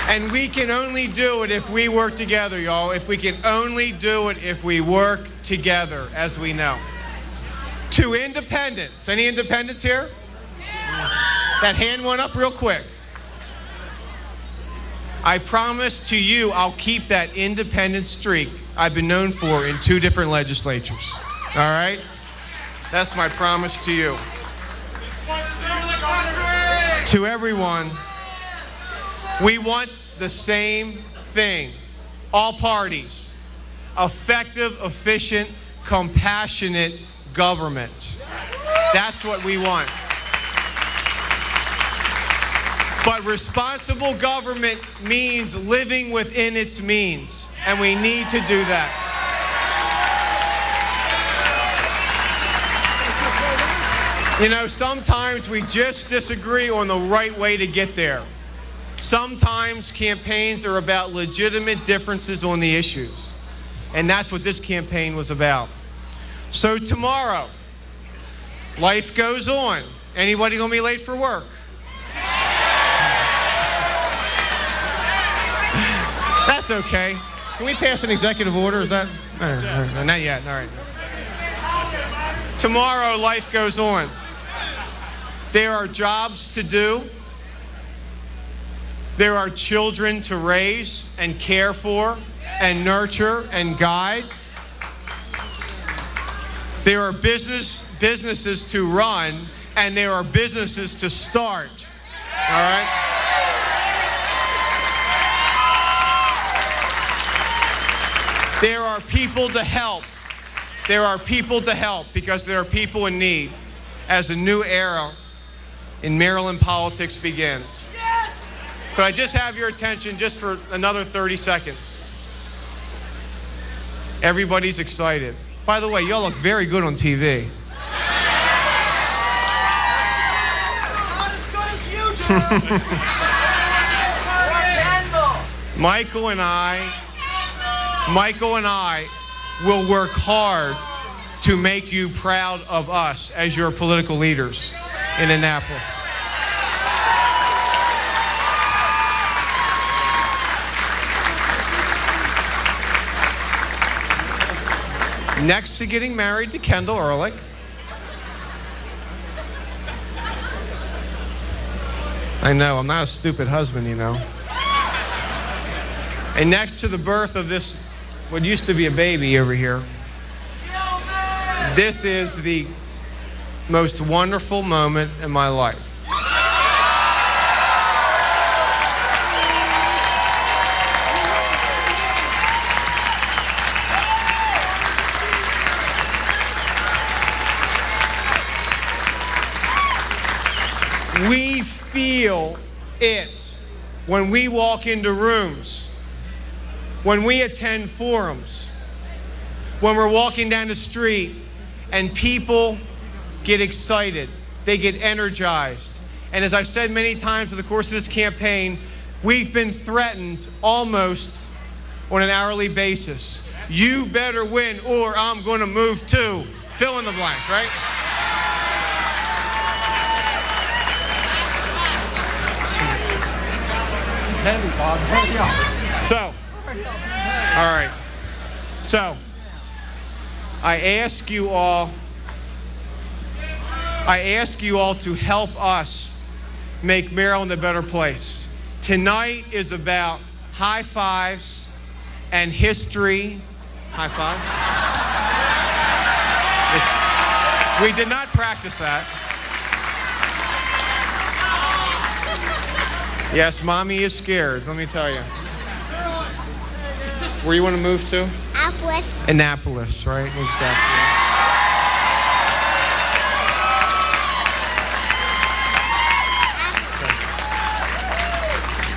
S22: And we can only do it if we work together, y'all. If we can only do it if we work together, as we know. To independents. Any independents here? That hand went up real quick. I promise to you I'll keep that independent streak I've been known for in 2 different legislatures. All right? That's my promise to you. To everyone, we want the same thing. All parties. Effective, efficient, compassionate government. That's what we want. But responsible government means living within its means, and we need to do that. You know, sometimes we just disagree on the right way to get there. Sometimes campaigns are about legitimate differences on the issues, and that's what this campaign was about. So tomorrow, life goes on. Anybody gonna be late for work? That's okay. Can we pass an executive order? Is that? No, not yet. All right. Tomorrow, life goes on. There are jobs to do. There are children to raise and care for and nurture and guide. There are businesses to run, and there are businesses to start. All right? There are people to help. There are people to help because there are people in need as a new era in Maryland politics begins. Yes! Could I just have your attention just for another 30 seconds? Everybody's excited. By the way, y'all look very good on TV.
S5: Not as good as you do.
S22: Michael and I will work hard to make you proud of us as your political leaders in Annapolis. Next to getting married to Kendall Ehrlich, I know, I'm not a stupid husband, you know. And next to the birth of this, what used to be a baby over here, this is the most wonderful moment in my life. We feel it when we walk into rooms, when we attend forums, when we're walking down the street and people get excited, they get energized. And as I've said many times in the course of this campaign, we've been threatened almost on an hourly basis. You better win or I'm going to move to fill in the blank, right? heavy, Bob. Heavy office. So, all right. So, I ask you all to help us make Maryland a better place. Tonight is about high fives and history. High fives? We did not practice that. Yes, Mommy is scared, let me tell you. Where you want to move to?
S2: Annapolis.
S22: Annapolis, right? Exactly.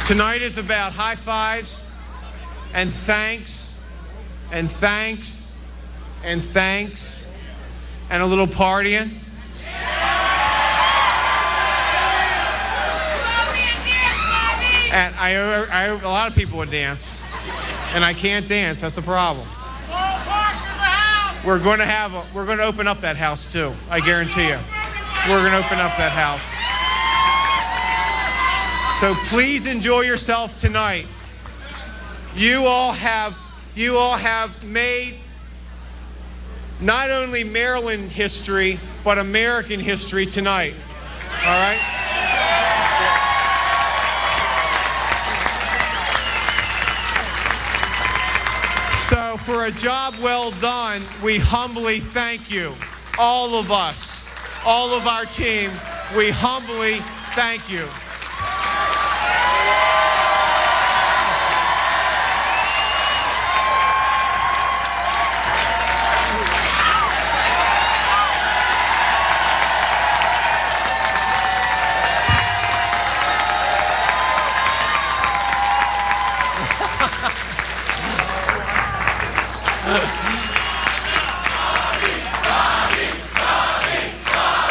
S22: Tonight is about high fives and thanks and thanks and thanks and a little partying. And a lot of people would dance, and I can't dance. That's the problem. We're going to open up that house too. I guarantee you. We're going to open up that house. So please enjoy yourself tonight. You all have made not only Maryland history, but American history tonight. All right? So for a job well done, we humbly thank you. All of us, all of our team, we humbly thank you.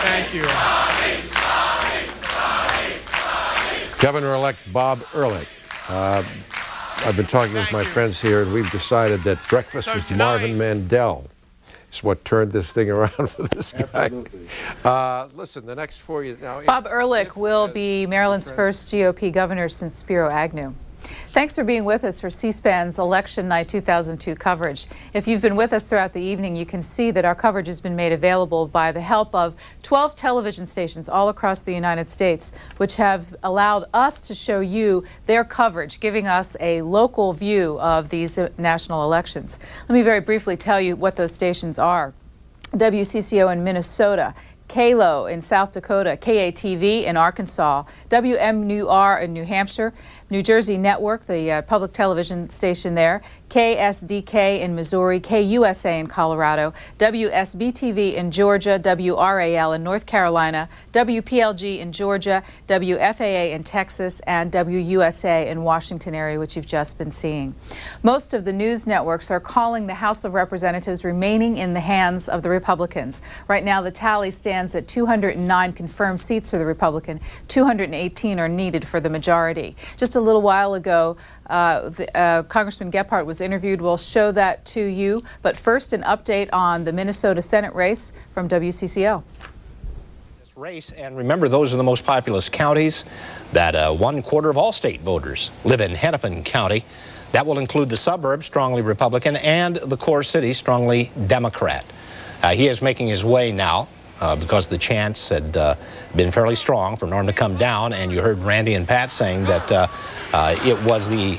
S22: Thank you.
S9: Governor-elect Bob Ehrlich. I've been talking with my friends here, and we've decided that breakfast with Marvin Mandel is what turned this thing around for this guy. Listen, the next 4 years now.
S1: Bob Ehrlich will be Maryland's first GOP governor since Spiro Agnew. Thanks for being with us for C-SPAN's Election Night 2002 coverage. If you've been with us throughout the evening, you can see that our coverage has been made available by the help of 12 television stations all across the United States, which have allowed us to show you their coverage, giving us a local view of these national elections. Let me very briefly tell you what those stations are. WCCO in Minnesota, KLO in South Dakota, KATV in Arkansas, WMUR in New Hampshire, New Jersey Network, the public television station there, KSDK in Missouri, KUSA in Colorado, WSB-TV in Georgia, WRAL in North Carolina, WPLG in Georgia, WFAA in Texas, and WUSA in Washington area, which you've just been seeing. Most of the news networks are calling the House of Representatives remaining in the hands of the Republicans. Right now, the tally stands at 209 confirmed seats for the Republican, 218 are needed for the majority. Just a little while ago, Congressman Gephardt was interviewed. We'll show that to you. But first, an update on the Minnesota Senate race from WCCO.
S10: This race, and remember, those are the most populous counties. That 1/4 of all state voters live in Hennepin County. That will include the suburbs, strongly Republican, and the core city, strongly Democrat. He is making his way now. Because the chance had been fairly strong for Norm to come down, and you heard Randy and Pat saying that it was the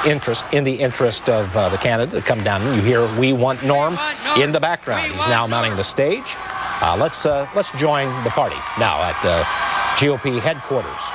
S10: interest of the candidate to come down. You hear "We Want Norm" in the background. He's now mounting the stage. Let's join the party now at GOP headquarters.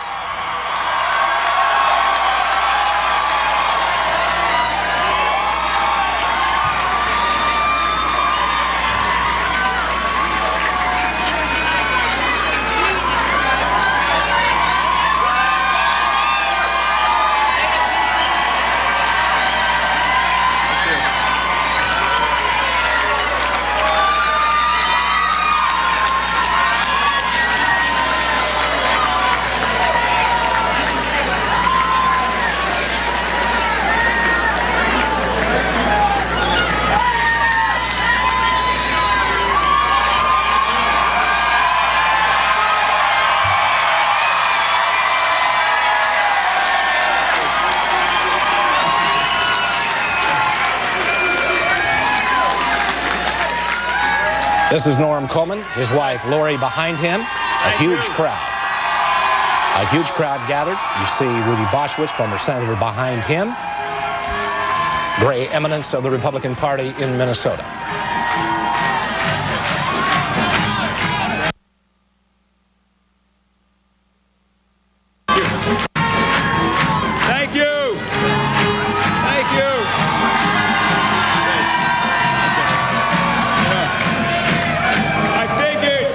S10: This is Norm Coleman, his wife Lori behind him, a huge crowd. A huge crowd gathered. You see Rudy Boschwitz, former senator, behind him. Gray eminence of the Republican Party in Minnesota.
S22: Thank you. Thank you. I figured.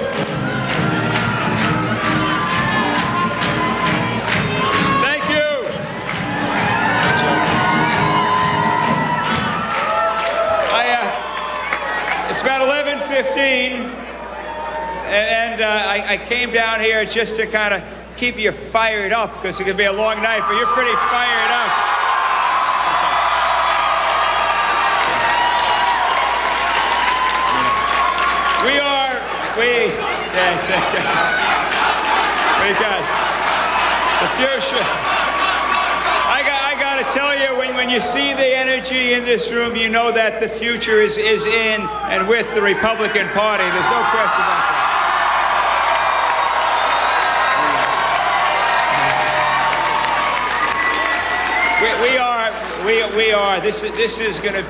S22: Thank you. It's about 11:15, and I came down here just to kind of keep you fired up, because it could be a long night, but you're pretty fired up. We got the future. I got to tell you, when you see the energy in this room, you know that the future is in and with the Republican Party. There's no question about that. We are. This is going to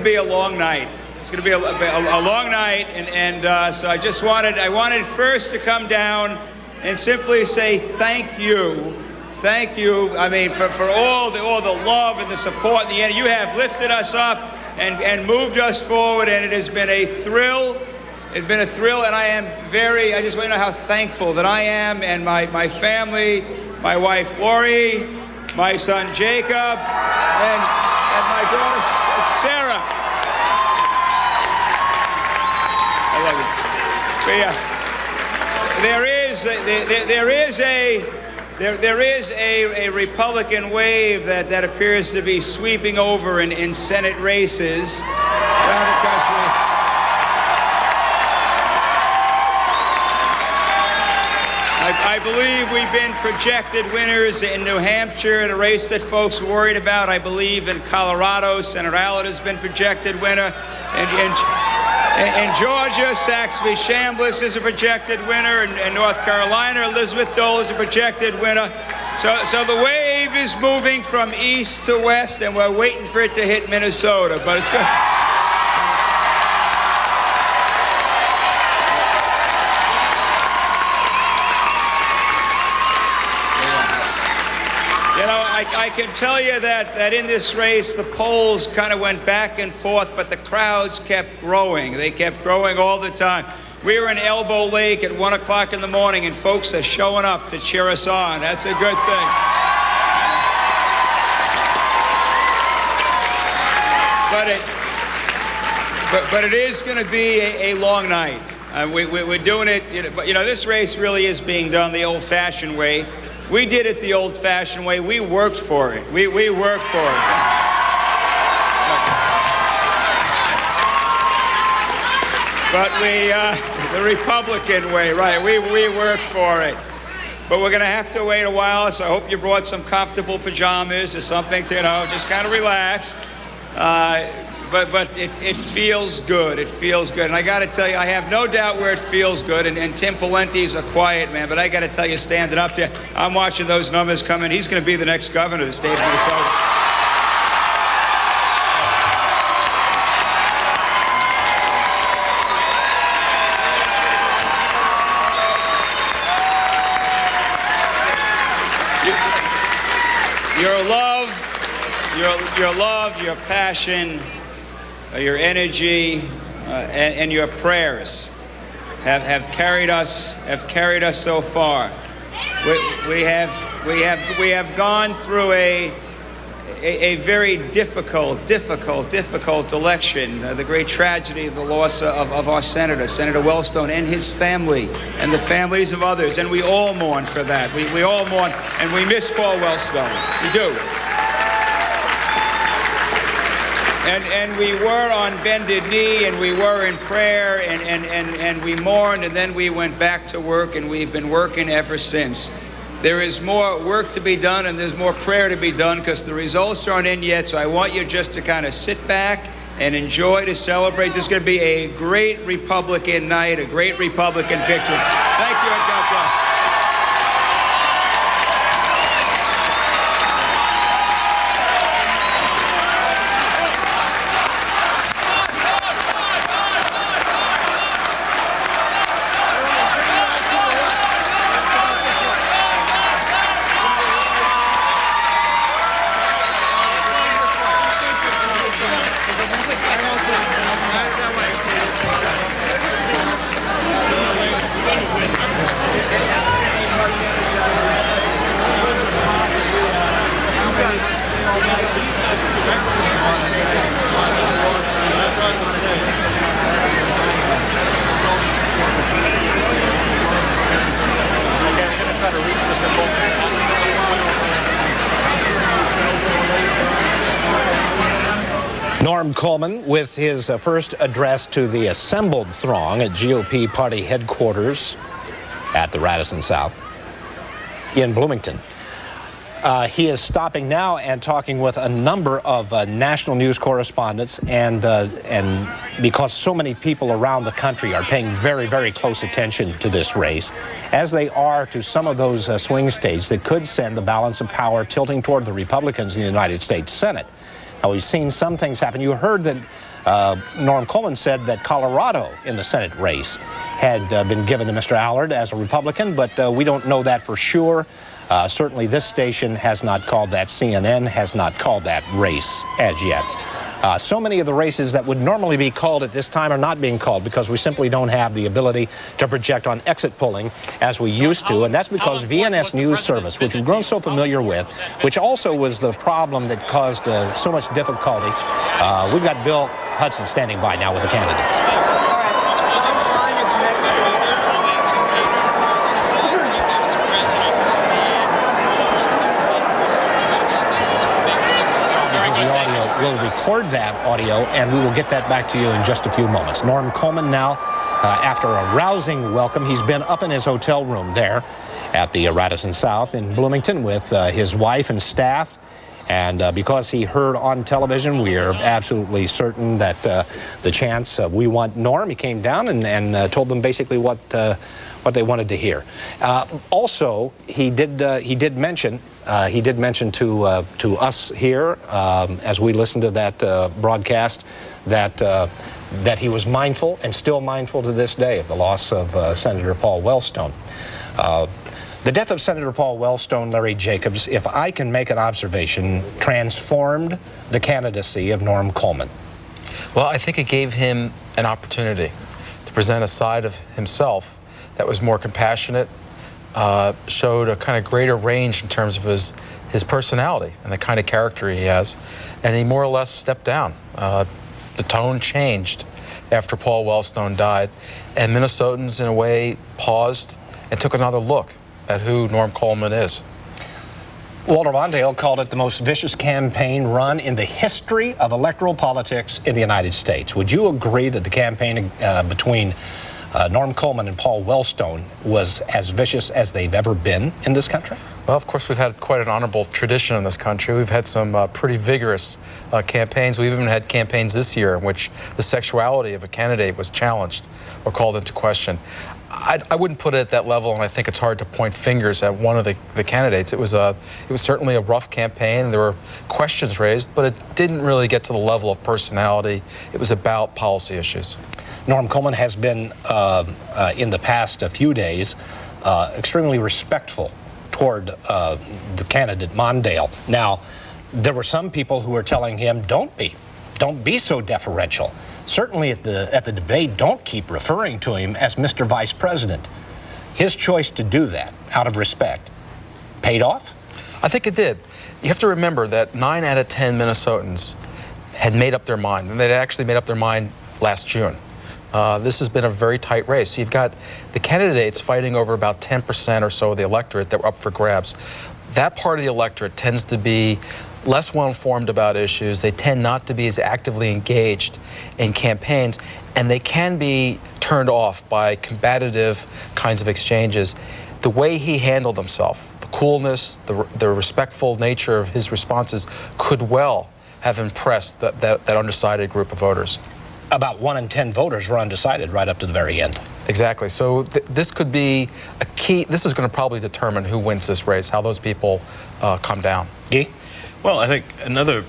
S22: be a long night. It's going to be a long night, and so I wanted first to come down and simply say thank you. I mean, for all the love and the support and the end. You have lifted us up and moved us forward, and it has been a thrill. It's been a thrill, and I just want you to know how thankful that I am, and my family, my wife Lori, my son Jacob, and my daughter Sarah. I love you. There is a Republican wave that appears to be sweeping over in Senate races around the country. I believe we've been projected winners in New Hampshire in a race that folks worried about. I believe in Colorado, Senator Allard has been projected winner. In Georgia, Saxby Chambliss is a projected winner. In North Carolina, Elizabeth Dole is a projected winner. So the wave is moving from east to west, and we're waiting for it to hit Minnesota. But it's I can tell you that in this race, the polls kind of went back and forth, but the crowds kept growing. They kept growing all the time. We were in Elbow Lake at 1 o'clock in the morning, and folks are showing up to cheer us on. That's a good thing. But it is going to be a long night. We're doing it, this race really is being done the old-fashioned way. We did it the old-fashioned way. We worked for it. We worked for it. But the Republican way, right? We worked for it. But we're going to have to wait a while, so I hope you brought some comfortable pajamas or something to, just kind of relax. But it feels good. It feels good. And I got to tell you, I have no doubt where it feels good. And Tim Pawlenty's a quiet man. But I got to tell you, standing up here, I'm watching those numbers come in. He's going to be the next governor of the state of Minnesota. Your love, your passion, your energy, and your prayers have carried us so far. We have gone through a very difficult election. The great tragedy of the loss of our Senator Wellstone, and his family, and the families of others, and we all mourn for that. We all mourn, and we miss Paul Wellstone. We do. And we were on bended knee, and we were in prayer, and we mourned, and then we went back to work, and we've been working ever since. There is more work to be done, and there's more prayer to be done, because the results aren't in yet, so I want you just to kind of sit back
S2: and enjoy to celebrate. This is going to be a great Republican night, a great Republican victory. Thank you, and God bless.
S10: Norm Coleman with his first address to the assembled throng at GOP party headquarters at the Radisson South in Bloomington. He is stopping now and talking with a number of national news correspondents, and because so many people around the country are paying very, very close attention to this race, as they are to some of those swing states that could send the balance of power tilting toward the Republicans in the United States Senate. Now, we've seen some things happen. You heard that Norm Coleman said that Colorado in the Senate race had been given to Mr. Allard as a Republican, but we don't know that for sure. Certainly this station has not called that. CNN has not called that race as yet. So many of the races that would normally be called at this time are not being called because we simply don't have the ability to project on exit polling as we used to, and that's because VNS News Service, which we've grown so familiar with, which also was the problem that caused so much difficulty. We've got Bill Hudson standing by now with the candidates. We'll record that audio, and we will get that back to you in just a few moments. Norm Coleman now, after a rousing welcome, he's been up in his hotel room there at the Radisson South in Bloomington with his wife and staff. And because he heard on television, we are absolutely certain that the chants, we want Norm, he came down and told them basically what they wanted to hear. Also, he did mention to us here as we listened to that broadcast that he was mindful and still mindful to this day of the loss of Senator Paul Wellstone. The death of Senator Paul Wellstone, Larry Jacobs, if I can make an observation, transformed the candidacy of Norm Coleman.
S8: Well, I think it gave him an opportunity to present a side of himself that was more compassionate, showed a kind of greater range in terms of his personality and the kind of character he has, and he more or less stepped down. The tone changed after Paul Wellstone died, and Minnesotans, in a way, paused and took another look at who Norm Coleman is.
S10: Walter Mondale called it the most vicious campaign run in the history of electoral politics in the United States. Would you agree that the campaign between Norm Coleman and Paul Wellstone was as vicious as they've ever been in this country?
S8: Well, of course, we've had quite an honorable tradition in this country. We've had some pretty vigorous campaigns. We've even had campaigns this year in which the sexuality of a candidate was challenged or called into question. I wouldn't put it at that level, and I think it's hard to point fingers at one of the candidates. It was certainly a rough campaign. There were questions raised, but it didn't really get to the level of personality. It was about policy issues.
S10: Norm Coleman has been, in the past few days, extremely respectful toward the candidate Mondale. Now, there were some people who were telling him, don't be so deferential. Certainly at the debate, don't keep referring to him as Mr. Vice President. His choice to do that, out of respect, paid off?
S8: I think it did. You have to remember that 9 out of 10 Minnesotans had made up their mind, and they'd actually made up their mind last June. This has been a very tight race. You've got the candidates fighting over about 10% or so of the electorate that were up for grabs. That part of the electorate tends to be less well-informed about issues. They tend not to be as actively engaged in campaigns, and they can be turned off by combative kinds of exchanges. The way he handled himself, the coolness, the respectful nature of his responses could well have impressed that undecided group of voters.
S10: About 1 in 10 voters were undecided right up to the very end.
S8: Exactly. So this could be a key. This is going to probably determine who wins this race, how those people come down.
S10: Guy?
S6: Well, I think another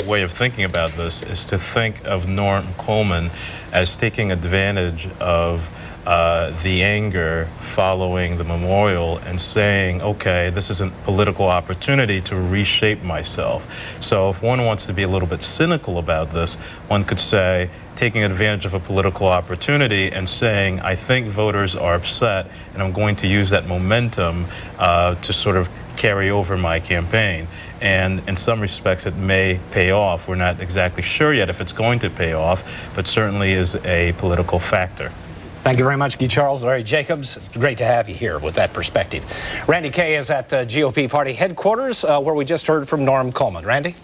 S6: way of thinking about this is to think of Norm Coleman as taking advantage of the anger following the memorial and saying, okay, this is a political opportunity to reshape myself. So if one wants to be a little bit cynical about this, one could say, taking advantage of a political opportunity and saying, I think voters are upset and I'm going to use that momentum to sort of carry over my campaign. And in some respects it may pay off. We're not exactly sure yet if it's going to pay off, but certainly is a political factor.
S10: Thank you very much, Guy Charles. Larry Jacobs, great to have you here with that perspective. Randy Kay is at GOP party headquarters where we just heard from Norm Coleman. Randy?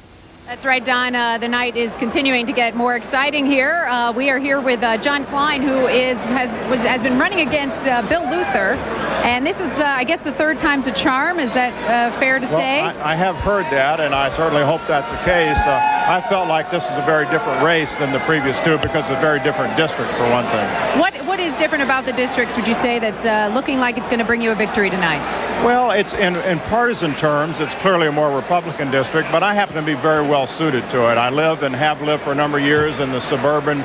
S7: That's right, Don. The night is continuing to get more exciting here. We are here with John Klein, who has been running against Bill Luther, and this is, I guess, the third time's a charm. Is that fair to say?
S19: I have heard that, and I certainly hope that's the case. I felt like this is a very different race than the previous two because it's a very different district, for one thing.
S7: What is different about the districts, would you say, that's looking like it's going to bring you a victory tonight?
S19: Well, it's in partisan terms, it's clearly a more Republican district, but I happen to be very well suited to it. I live and have lived for a number of years in the suburban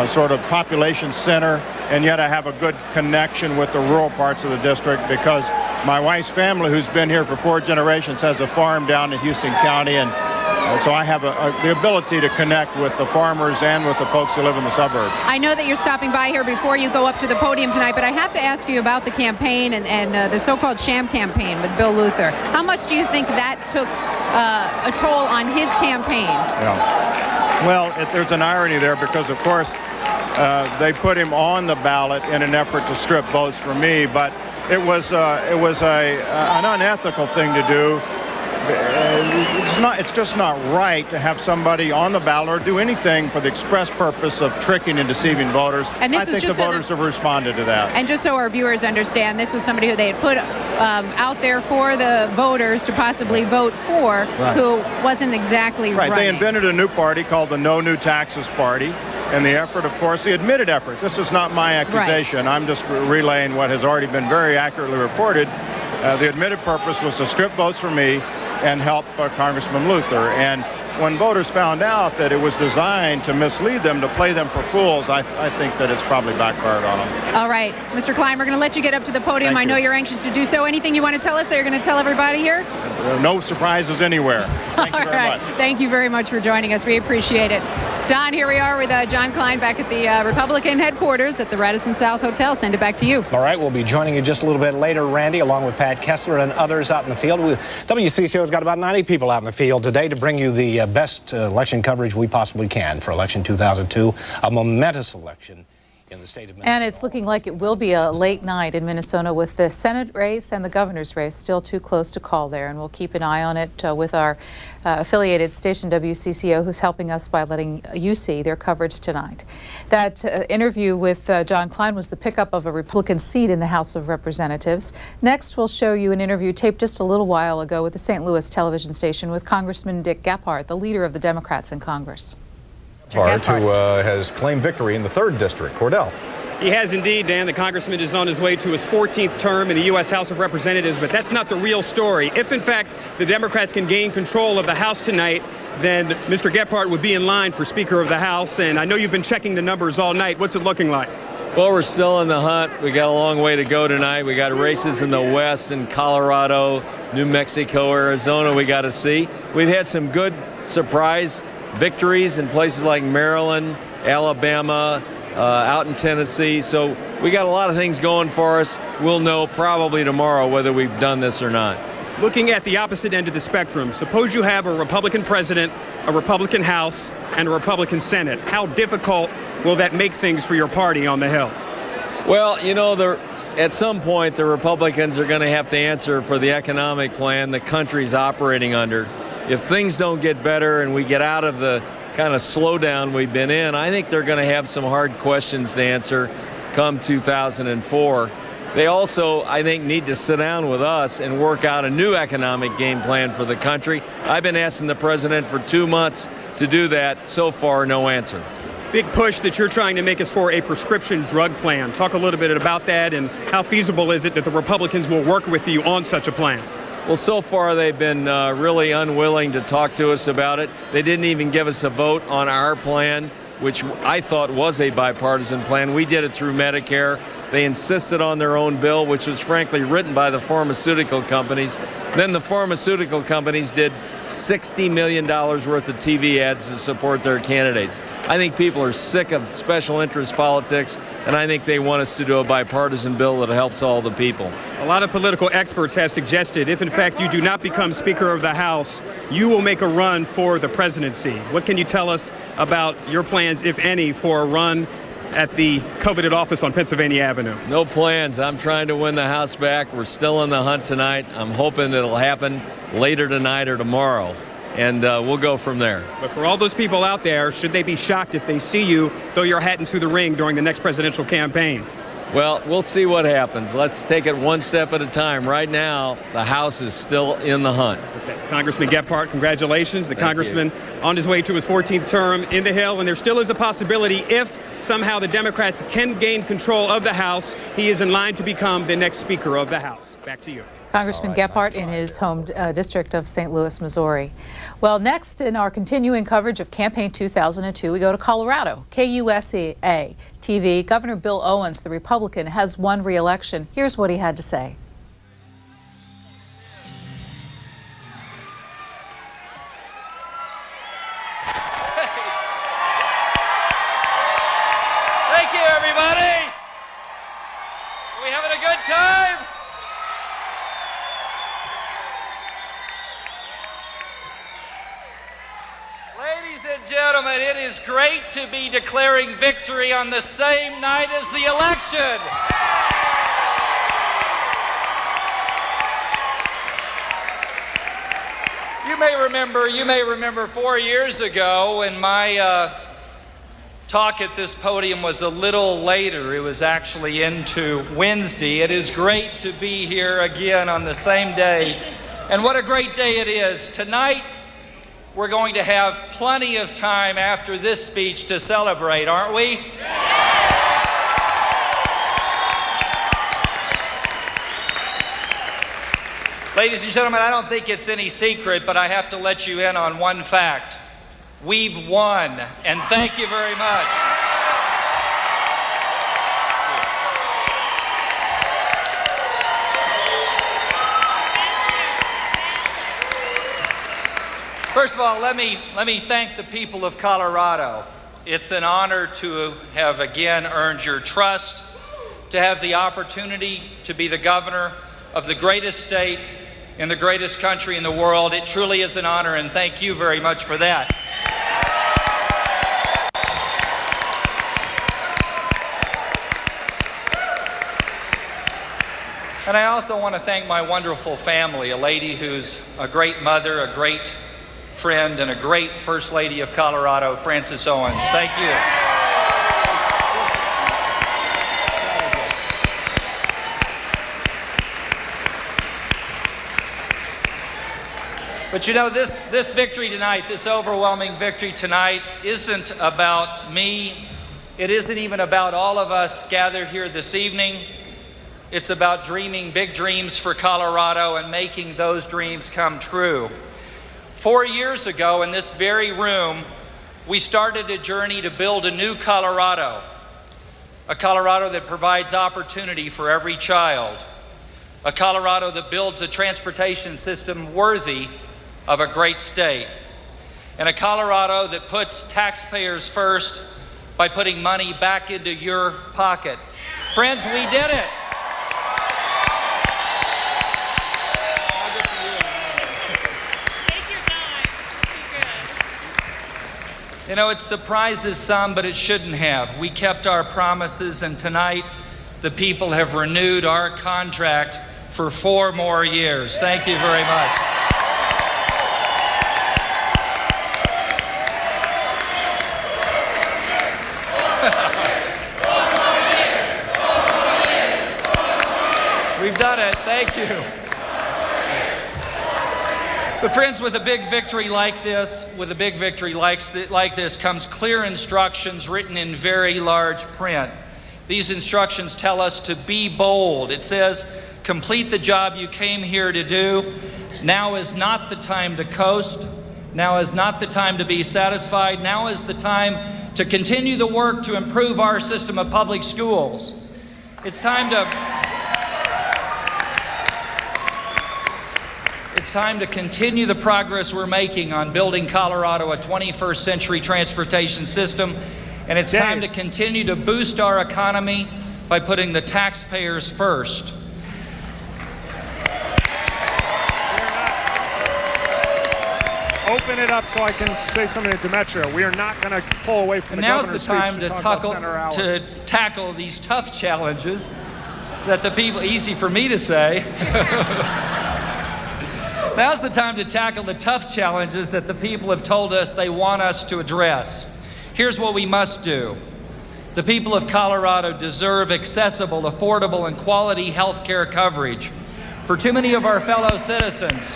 S19: sort of population center, and yet I have a good connection with the rural parts of the district because my wife's family, who's been here for 4 generations, has a farm down in Houston County, and so I have the ability to connect with the farmers and with the folks who live in the suburbs.
S7: I know that you're stopping by here before you go up to the podium tonight, but I have to ask you about the campaign and the so-called sham campaign with Bill Luther. How much do you think that took a toll on his campaign?
S19: Yeah. Well, there's an irony there because, of course, they put him on the ballot in an effort to strip votes from me, but it was an unethical thing to do. It's just not right to have somebody on the ballot or do anything for the express purpose of tricking and deceiving voters.
S7: And this
S19: I think the voters have responded to that.
S7: And just so our viewers understand, this was somebody who they had put out there for the voters to possibly vote for, who wasn't exactly right.
S19: They invented a new party called the No New Taxes Party. And the effort, of course, the admitted effort. This is not my accusation. I'm just relaying what has already been very accurately reported. The admitted purpose was to strip votes from me and help Congressman Luther. And when voters found out that it was designed to mislead them, to play them for fools, I think that it's probably backfired on them.
S7: All right, Mr. Klein, we're going to let you get up to the podium. I know you're anxious to do so. Anything you want to tell us that you're going to tell everybody here?
S19: No surprises anywhere. Thank you very much.
S7: Thank you very much for joining us. We appreciate it. Don, here we are with John Klein back at the Republican headquarters at the Radisson South Hotel. Send it back to you.
S10: All right, we'll be joining you just a little bit later, Randy, along with Pat Kessler and others out in the field. WCCO's got about 90 people out in the field today to bring you the best election coverage we possibly can for election 2002, a momentous election in the state of Minnesota.
S1: And it's looking like it will be a late night in Minnesota with the Senate race and the governor's race still too close to call there. And we'll keep an eye on it with our affiliated station WCCO, who's helping us by letting you see their coverage tonight. That interview with John Klein was the pickup of a Republican seat in the House of Representatives. Next, we'll show you an interview taped just a little while ago with the St. Louis television station with Congressman Dick Gephardt, the leader of the Democrats in Congress.
S20: Gephardt, who has claimed victory in the 3rd District. Cordell.
S24: He has indeed, Dan. The congressman is on his way to his 14th term in the U.S. House of Representatives, but that's not the real story. If, in fact, the Democrats can gain control of the House tonight, then Mr. Gephardt would be in line for Speaker of the House, and I know you've been checking the numbers all night. What's it looking like?
S26: Well, we're still in the hunt. We got a long way to go tonight. We got races in the West, in Colorado, New Mexico, Arizona we got to see. We've had some good surprise victories in places like Maryland, Alabama, out in Tennessee. So we got a lot of things going for us. We'll know probably tomorrow whether we've done this or not.
S24: Looking at the opposite end of the spectrum, suppose you have a Republican president, a Republican House, and a Republican Senate. How difficult will that make things for your party on the Hill?
S26: Well, you know, at some point the Republicans are going to have to answer for the economic plan the country's operating under. If things don't get better and we get out of the kind of slowdown we've been in, I think they're going to have some hard questions to answer come 2004. They also, I think, need to sit down with us and work out a new economic game plan for the country. I've been asking the president for 2 months to do that. So far, no answer.
S24: Big push that you're trying to make is for a prescription drug plan. Talk a little bit about that, and how feasible is it that the Republicans will work with you on such a plan?
S26: Well, so far they've been really unwilling to talk to us about it. They didn't even give us a vote on our plan, which I thought was a bipartisan plan. We did it through Medicare. They insisted on their own bill, which was frankly written by the pharmaceutical companies. Then the pharmaceutical companies did $60 million worth of TV ads to support their candidates. I think people are sick of special interest politics, and I think they want us to do a bipartisan bill that helps all the people.
S24: A lot of political experts have suggested if, in fact, you do not become Speaker of the House, you will make a run for the presidency. What can you tell us about your plans, if any, for a run at the coveted office on Pennsylvania Avenue?
S26: No plans. I'm trying to win the House back. We're still in the hunt tonight. I'm hoping it'll happen later tonight or tomorrow, and we'll go from there.
S24: But for all those people out there, should they be shocked if they see you throw your hat into the ring during the next presidential campaign?
S26: Well, we'll see what happens. Let's take it one step at a time. Right now, the House is still in the hunt.
S24: Okay. Congressman Gephardt, congratulations. The congressman on his way to his 14th term in the Hill, and there still is a possibility if somehow the Democrats can gain control of the House, he is in line to become the next Speaker of the House. Back to you.
S1: Congressman Gephardt in his home district of St. Louis, Missouri. Well, next in our continuing coverage of Campaign 2002, we go to Colorado. KUSA TV, Governor Bill Owens, the Republican, has won re-election. Here's what he had to say.
S4: Thank you, everybody. Are we having a good time? Ladies and gentlemen, it is great to be declaring victory on the same night as the election. You may remember 4 years ago when my talk at this podium was a little later. It was actually into Wednesday. It is great to be here again on the same day. And what a great day it is. Tonight, we're going to have plenty of time after this speech to celebrate, aren't we? Ladies and gentlemen, I don't think it's any secret, but I have to let you in on one fact. We've won, and thank you very much. First of all, let me thank the people of Colorado. It's an honor to have again earned your trust, to have the opportunity to be the governor of the greatest state in the greatest country in the world. It truly is an honor, and thank you very much for that. And I also want to thank my wonderful family, a lady who's a great mother, a great friend, and a great First Lady of Colorado, Frances Owens. Thank you. But you know, this victory tonight, this overwhelming victory tonight, isn't about me. It isn't even about all of us gathered here this evening. It's about dreaming big dreams for Colorado and making those dreams come true. 4 years ago in this very room, we started a journey to build a new Colorado, a Colorado that provides opportunity for every child, a Colorado that builds a transportation system worthy of a great state, and a Colorado that puts taxpayers first by putting money back into your pocket. Friends, we did it. You know, it surprises some, but it shouldn't have. We kept our promises, and tonight the people have renewed our contract for 4 more years. Thank you very much. We've done it. Thank you. But friends, with a big victory like this, comes clear instructions written in very large print. These instructions tell us to be bold. It says, complete the job you came here to do. Now is not the time to coast. Now is not the time to be satisfied. Now is the time to continue the work to improve our system of public schools. It's time to continue the progress we're making on building Colorado a 21st century transportation system, and it's time to continue to boost our economy by putting the taxpayers first.
S11: Open it up so I can say something to Demetria. We are not going to pull away from the governor's speech to talk about Senator Hour.
S4: To tackle these tough challenges that the people, easy for me to say. Now's the time to tackle the tough challenges that the people have told us they want us to address. Here's what we must do. The people of Colorado deserve accessible, affordable, and quality health care coverage. For too many of our fellow citizens,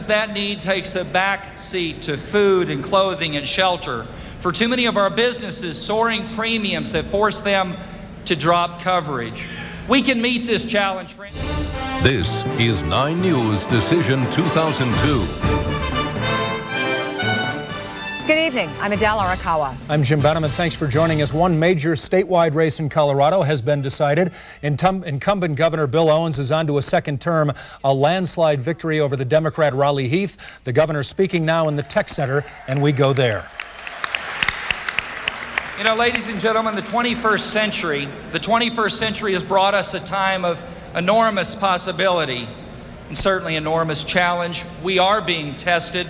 S4: that need takes a back seat to food and clothing and shelter. For too many of our businesses, soaring premiums have forced them to drop coverage. We can meet this challenge, friends.
S12: This is 9 News Decision 2002.
S15: Good evening. I'm Adele Arakawa.
S16: I'm Jim Benham, and thanks for joining us. One major statewide race in Colorado has been decided. Incumbent Governor Bill Owens is on to a second term, a landslide victory over the Democrat Raleigh Heath. The governor speaking now in the Tech Center, and we go there.
S4: You know, ladies and gentlemen, the 21st century has brought us a time of enormous possibility and certainly enormous challenge. We are being tested.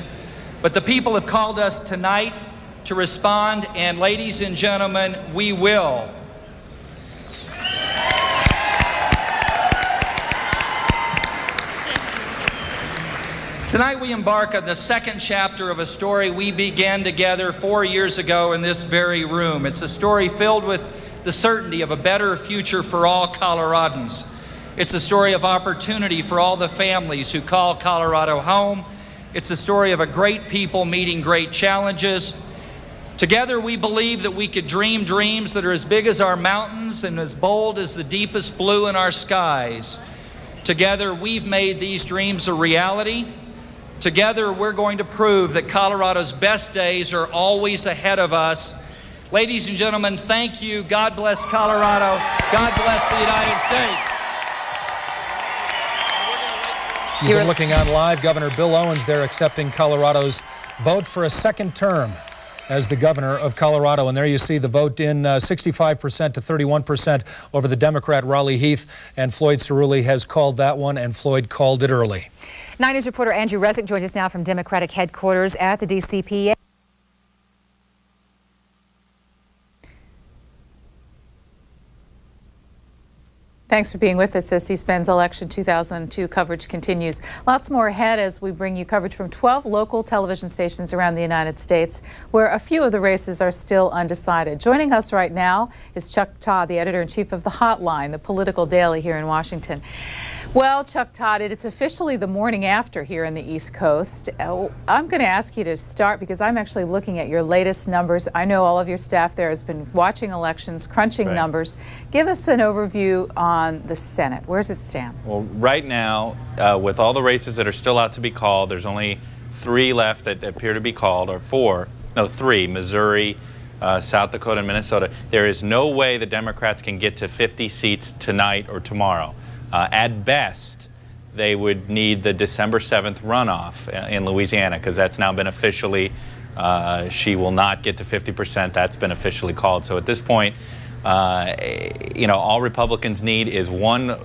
S4: But the people have called us tonight to respond, and ladies and gentlemen, we will. Tonight we embark on the second chapter of a story we began together 4 years ago in this very room. It's a story filled with the certainty of a better future for all Coloradans. It's a story of opportunity for all the families who call Colorado home. It's a story of a great people meeting great challenges. Together we believe that we could dream dreams that are as big as our mountains and as bold as the deepest blue in our skies. Together we've made these dreams a reality. Together we're going to prove that Colorado's best days are always ahead of us. Ladies and gentlemen, thank you. God bless Colorado. God bless the United States.
S16: You've been looking on live. Governor Bill Owens there accepting Colorado's vote for a second term as the governor of Colorado. And there you see the vote in 65% to 31% over the Democrat Raleigh Heath. And Floyd Cerulli has called that one, and Floyd called it early.
S15: 9 News reporter Andrew Resnick joins us now from Democratic headquarters at the DCPA.
S1: Thanks for being with us as C-SPAN's Election 2002 coverage continues. Lots more ahead as we bring you coverage from 12 local television stations around the United States, where a few of the races are still undecided. Joining us right now is Chuck Todd, the editor-in-chief of The Hotline, the political daily here in Washington. Well, Chuck Todd, it's officially the morning after here in the East Coast. I'm going to ask you to start because I'm actually looking at your latest numbers. I know all of your staff there has been watching elections, crunching numbers. Give us an overview on the Senate. Where does it stand?
S23: Well, right now, with all the races that are still out to be called, there's only 3 left that appear to be called, or 4, no, 3, Missouri, South Dakota, and Minnesota. There is no way the Democrats can get to 50 seats tonight or tomorrow. At best, they would need the December 7th runoff in Louisiana, because that's now been officially, she will not get to 50%. That's been officially called. So at this point, you know, all Republicans need is one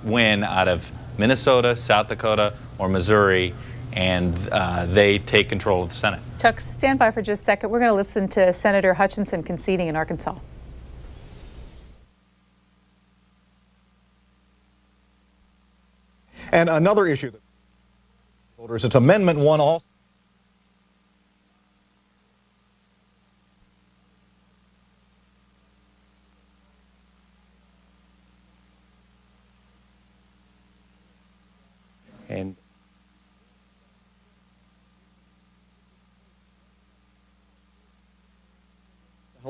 S23: win out of Minnesota, South Dakota, or Missouri, and they take control of the Senate.
S1: Chuck, stand by for just a second. We're going to listen to Senator Hutchinson conceding in Arkansas.
S20: And another issue that voters, it's Amendment 1 also.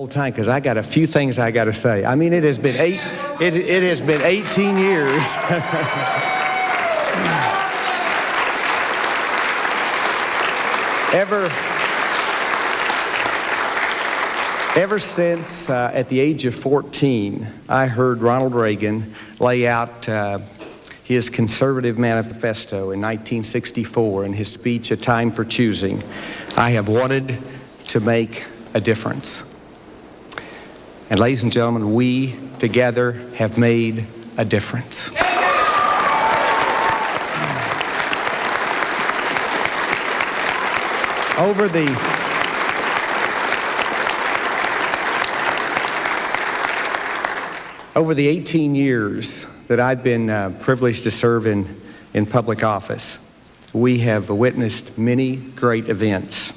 S3: Time, because I got a few things I got to say. I mean, it has been 18 years. Ever since at the age of 14, I heard Ronald Reagan lay out his conservative manifesto in 1964 in his speech, A Time for Choosing, I have wanted to make a difference. And ladies and gentlemen, we together have made a difference. Over the 18 years that I've been privileged to serve in public office, we have witnessed many great events.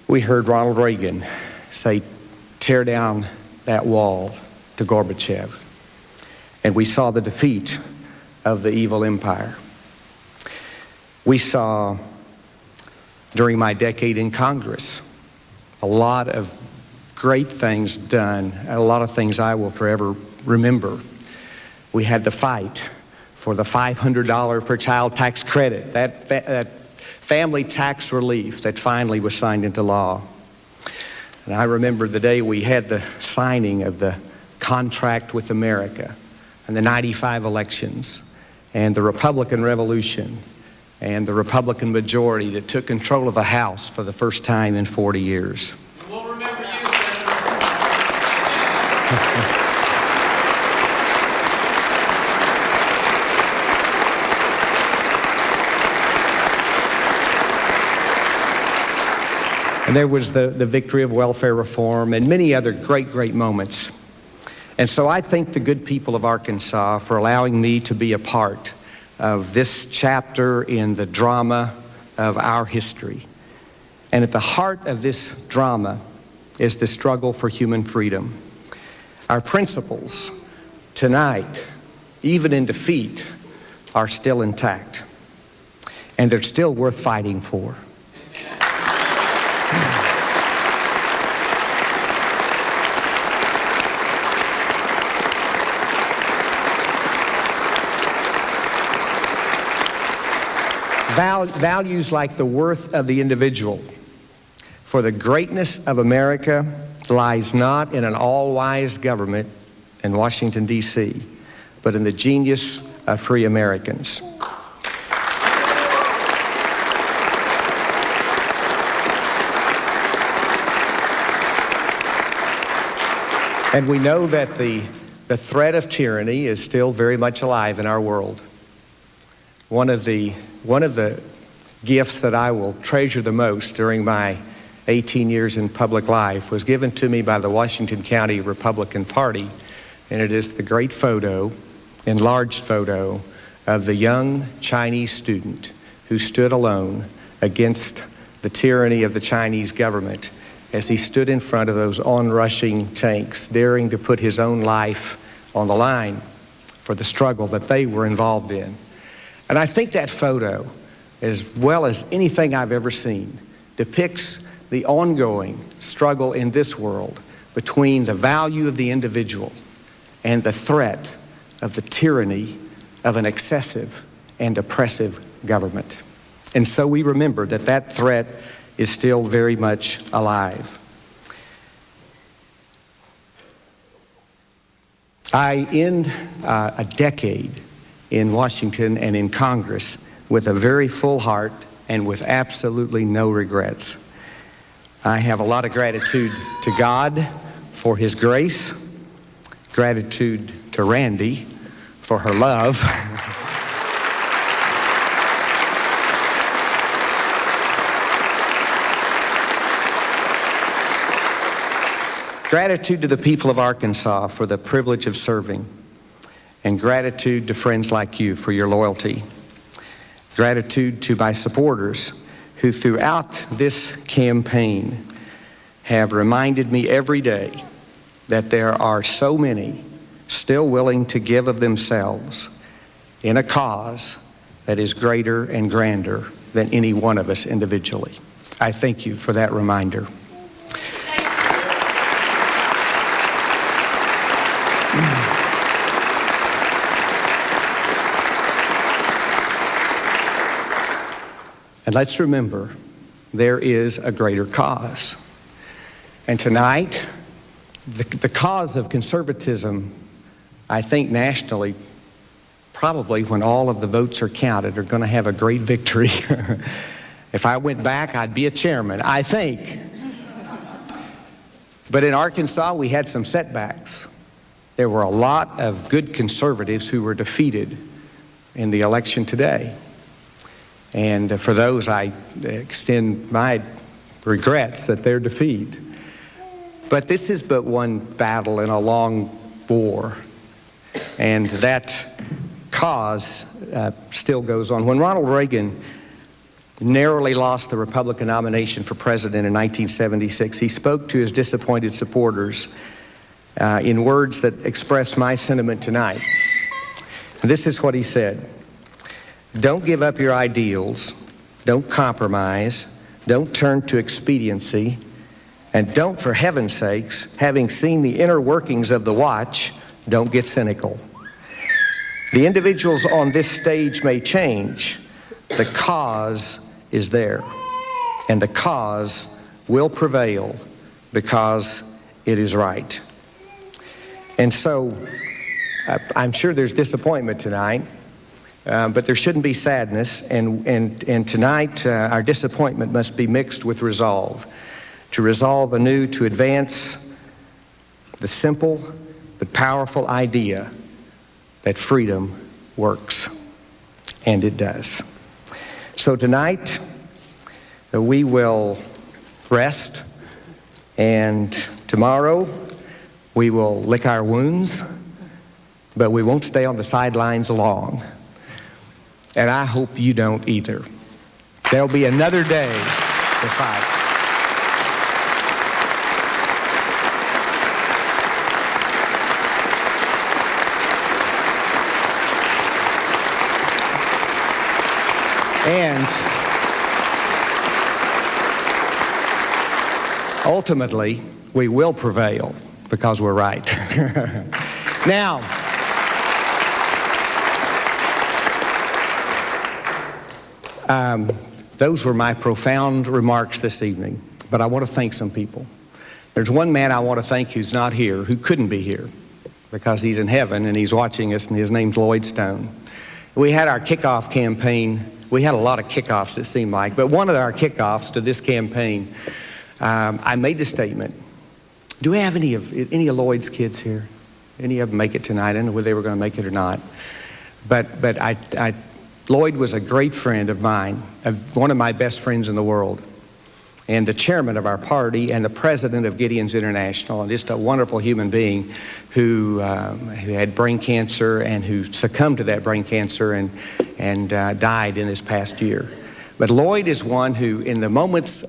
S3: We heard Ronald Reagan say, tear down that wall to Gorbachev. And we saw the defeat of the evil empire. We saw, during my decade in Congress, a lot of great things done, a lot of things I will forever remember. We had the fight for the $500 per child tax credit, that family tax relief that finally was signed into law. And I remember the day we had the signing of the contract with America and the '95 elections and the Republican Revolution and the Republican majority that took control of the House for the first time in 40 years.
S5: We'll remember you,
S3: And there was the victory of welfare reform and many other great moments. And so I thank the good people of Arkansas for allowing me to be a part of this chapter in the drama of our history. And at the heart of this drama is the struggle for human freedom. Our principles tonight, even in defeat, are still intact. And they're still worth fighting for. Values like the worth of the individual. For the greatness of America lies not in an all-wise government in Washington, D.C., but in the genius of free Americans. And we know that the threat of tyranny is still very much alive in our world. One of the gifts that I will treasure the most during my 18 years in public life was given to me by the Washington County Republican Party, and it is the great photo, enlarged photo, of the young Chinese student who stood alone against the tyranny of the Chinese government as he stood in front of those onrushing tanks, daring to put his own life on the line for the struggle that they were involved in. And I think that photo, as well as anything I've ever seen, depicts the ongoing struggle in this world between the value of the individual and the threat of the tyranny of an excessive and oppressive government. And so we remember that that threat is still very much alive. I end a decade in Washington and in Congress with a very full heart and with absolutely no regrets. I have a lot of gratitude to God for His grace, gratitude to Randy for her love, gratitude to the people of Arkansas for the privilege of serving, and gratitude to friends like you for your loyalty. Gratitude to my supporters who throughout this campaign have reminded me every day that there are so many still willing to give of themselves in a cause that is greater and grander than any one of us individually. I thank you for that reminder. And let's remember, there is a greater cause. And tonight, the cause of conservatism, I think nationally, probably when all of the votes are counted, are going to have a great victory. If I went back, I'd be a chairman, I think. But in Arkansas, we had some setbacks. There were a lot of good conservatives who were defeated in the election today. And for those, I extend my regrets that their defeat. But this is but one battle in a long war. And that cause still goes on. When Ronald Reagan narrowly lost the Republican nomination for president in 1976, he spoke to his disappointed supporters in words that express my sentiment tonight. This is what he said: "Don't give up your ideals, don't compromise, don't turn to expediency, and don't, for heaven's sakes, having seen the inner workings of the watch, don't get cynical. The individuals on this stage may change, the cause is there, and the cause will prevail because it is right." And so I'm sure there's disappointment tonight, but there shouldn't be sadness, and tonight our disappointment must be mixed with resolve, to resolve anew to advance the simple but powerful idea that freedom works, and it does. So tonight we will rest, and tomorrow we will lick our wounds, but we won't stay on the sidelines long. And I hope you don't either. There'll be another day to fight. And ultimately, we will prevail because we're right. Now, those were my profound remarks this evening, but I want to thank some people. There's one man I want to thank who's not here, who couldn't be here because he's in heaven and he's watching us, and his name's Lloyd Stone. We had our kickoff campaign. We had a lot of kickoffs, it seemed like, but one of our kickoffs to this campaign, I made the statement. Do we have any of Lloyd's kids here? Any of them make it tonight? I don't know whether they were going to make it or not. But Lloyd was a great friend of mine, one of my best friends in the world, and the chairman of our party and the president of Gideon's International, and just a wonderful human being who had brain cancer and who succumbed to that brain cancer and died in this past year. But Lloyd is one who, in the moments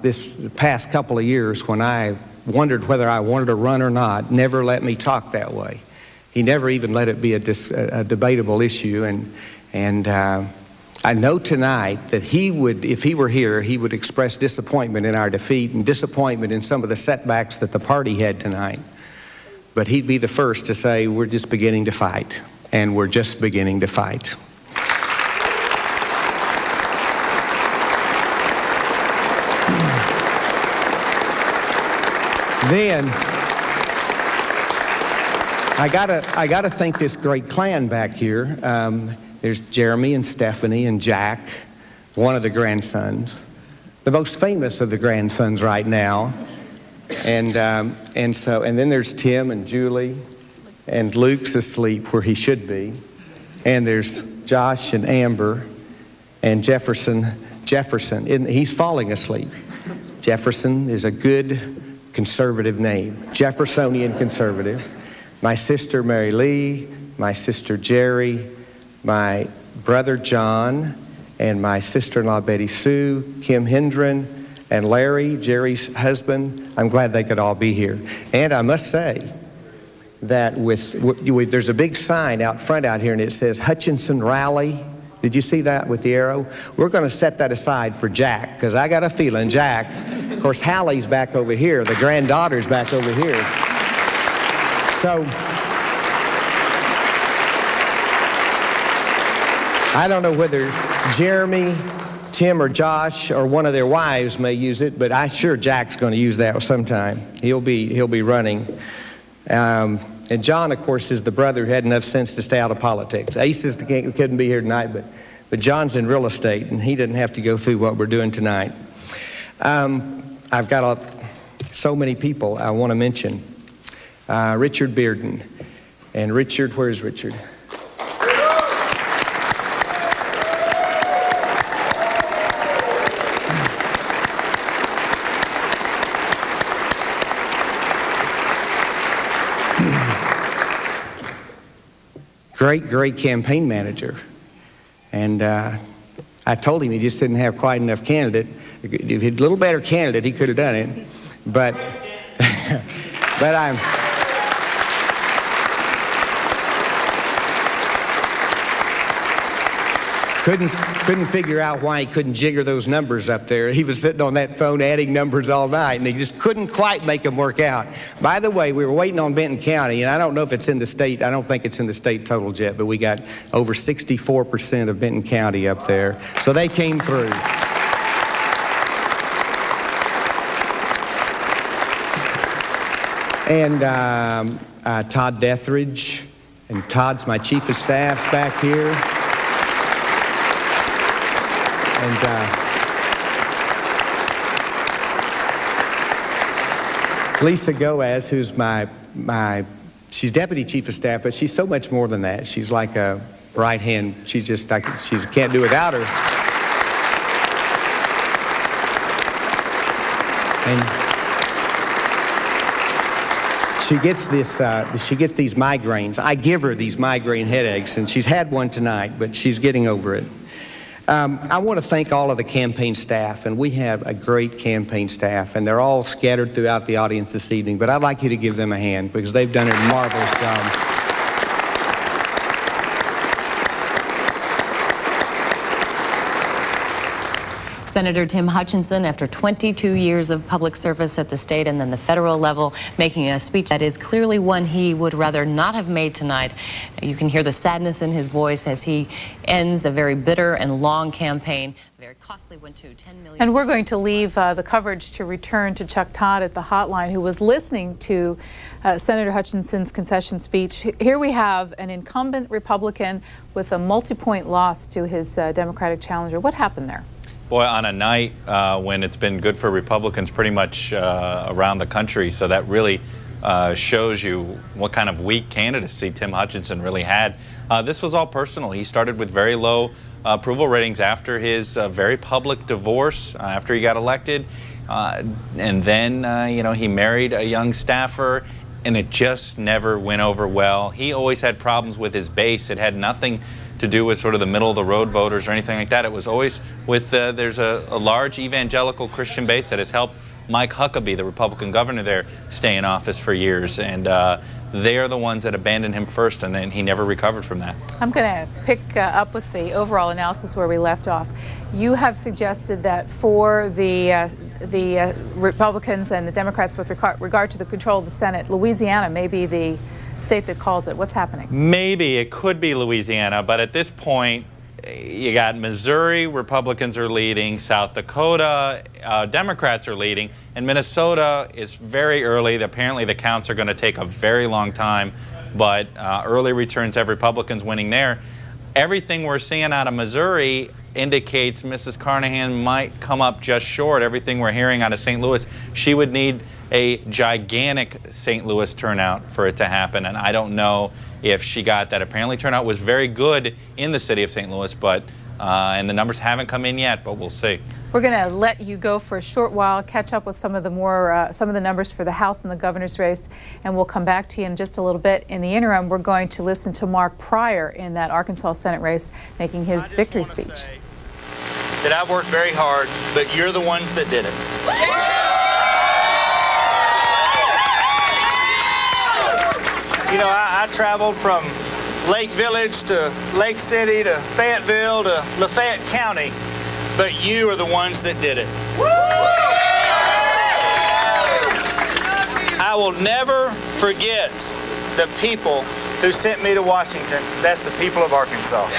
S3: this past couple of years when I wondered whether I wanted to run or not, never let me talk that way. He never even let it be a debatable issue, and I know tonight that he would, if he were here, he would express disappointment in our defeat and disappointment in some of the setbacks that the party had tonight. But he'd be the first to say, we're just beginning to fight, and we're just beginning to fight. Then I gotta thank this great clan back here. There's Jeremy and Stephanie and Jack, one of the grandsons, the most famous of the grandsons right now, and then there's Tim and Julie, and Luke's asleep where he should be, and there's Josh and Amber, and Jefferson, he's falling asleep. Jefferson is a good conservative name, Jeffersonian conservative. My sister Mary Lee, my sister Jerry, my brother John, and my sister-in-law Betty Sue, Kim Hendren, and Larry, Jerry's husband. I'm glad they could all be here. And I must say that there's a big sign out front out here, and it says Hutchinson Rally. Did you see that with the arrow? We're going to set that aside for Jack, because I got a feeling Jack, of course, Hallie's back over here, the granddaughter's back over here. So I don't know whether Jeremy, Tim or Josh or one of their wives may use it, but I'm sure Jack's going to use that sometime. He'll be running. And John, of course, is the brother who had enough sense to stay out of politics. Ace couldn't be here tonight, but John's in real estate, and he didn't have to go through what we're doing tonight. I've got so many people I want to mention. Richard Bearden. And Richard, where's Richard? Great campaign manager. And I told him he just didn't have quite enough candidate. If he had a little better candidate, he could have done it. But, but I'm... Couldn't figure out why he couldn't jigger those numbers up there. He was sitting on that phone adding numbers all night, and he just couldn't quite make them work out. By the way, we were waiting on Benton County, and I don't know if it's in the state. I don't think it's in the state total yet, but we got over 64% of Benton County up there. So they came through. And Todd Deathridge, and Todd's my chief of staff's back here. And Lisa Goaz, who's she's deputy chief of staff, but she's so much more than that. She's like a right hand. She can't do without her. And she gets these migraines. I give her these migraine headaches, and she's had one tonight, but she's getting over it. I want to thank all of the campaign staff, and we have a great campaign staff, and they're all scattered throughout the audience this evening, but I'd like you to give them a hand because they've done a marvelous job.
S13: Senator Tim Hutchinson, after 22 years of public service at the state and then the federal level, making a speech that is clearly one he would rather not have made tonight. You can hear the sadness in his voice as he ends a very bitter and long campaign. A very costly one, too, $10 million.
S1: And we're going to leave the coverage to return to Chuck Todd at the hotline, who was listening to Senator Hutchinson's concession speech. Here we have an incumbent Republican with a multi-point loss to his Democratic challenger. What happened there?
S23: Boy, on a night when it's been good for Republicans pretty much around the country, so that really shows you what kind of weak candidacy Tim Hutchinson really had. This was all personal. He started with very low approval ratings after his very public divorce, after he got elected. And then, you know, he married a young staffer, and it just never went over well. He always had problems with his base. It had nothing to do with sort of the middle-of-the-road voters or anything like that. It was always with, there's a large evangelical Christian base that has helped Mike Huckabee, the Republican governor there, stay in office for years. And they are the ones that abandoned him first, and then he never recovered from that.
S1: I'm going to pick up with the overall analysis where we left off. You have suggested that for the Republicans and the Democrats with regard to the control of the Senate, Louisiana may be the state that calls it. What's happening?
S23: Maybe it could be Louisiana, but at this point, you got Missouri, Republicans are leading, South Dakota, Democrats are leading, and Minnesota is very early. Apparently the counts are going to take a very long time, but early returns have Republicans winning there. Everything we're seeing out of Missouri indicates Mrs. Carnahan might come up just short. Everything we're hearing out of St. Louis, she would need a gigantic St. Louis turnout for it to happen, and I don't know if she got that. Apparently turnout was very good in the city of St. Louis, but and the numbers haven't come in yet, but we'll see.
S1: We're going to let you go for a short while, catch up with some of the numbers for the House and the governor's race, and we'll come back to you in just a little bit. In the interim, we're going to listen to Mark Pryor in that Arkansas Senate race making his victory speech.
S14: That I've worked very hard, but you're the ones that did it. You know, I traveled from Lake Village to Lake City to Fayetteville to Lafayette County, but you are the ones that did it. I will never forget the people who sent me to Washington. That's the people of Arkansas.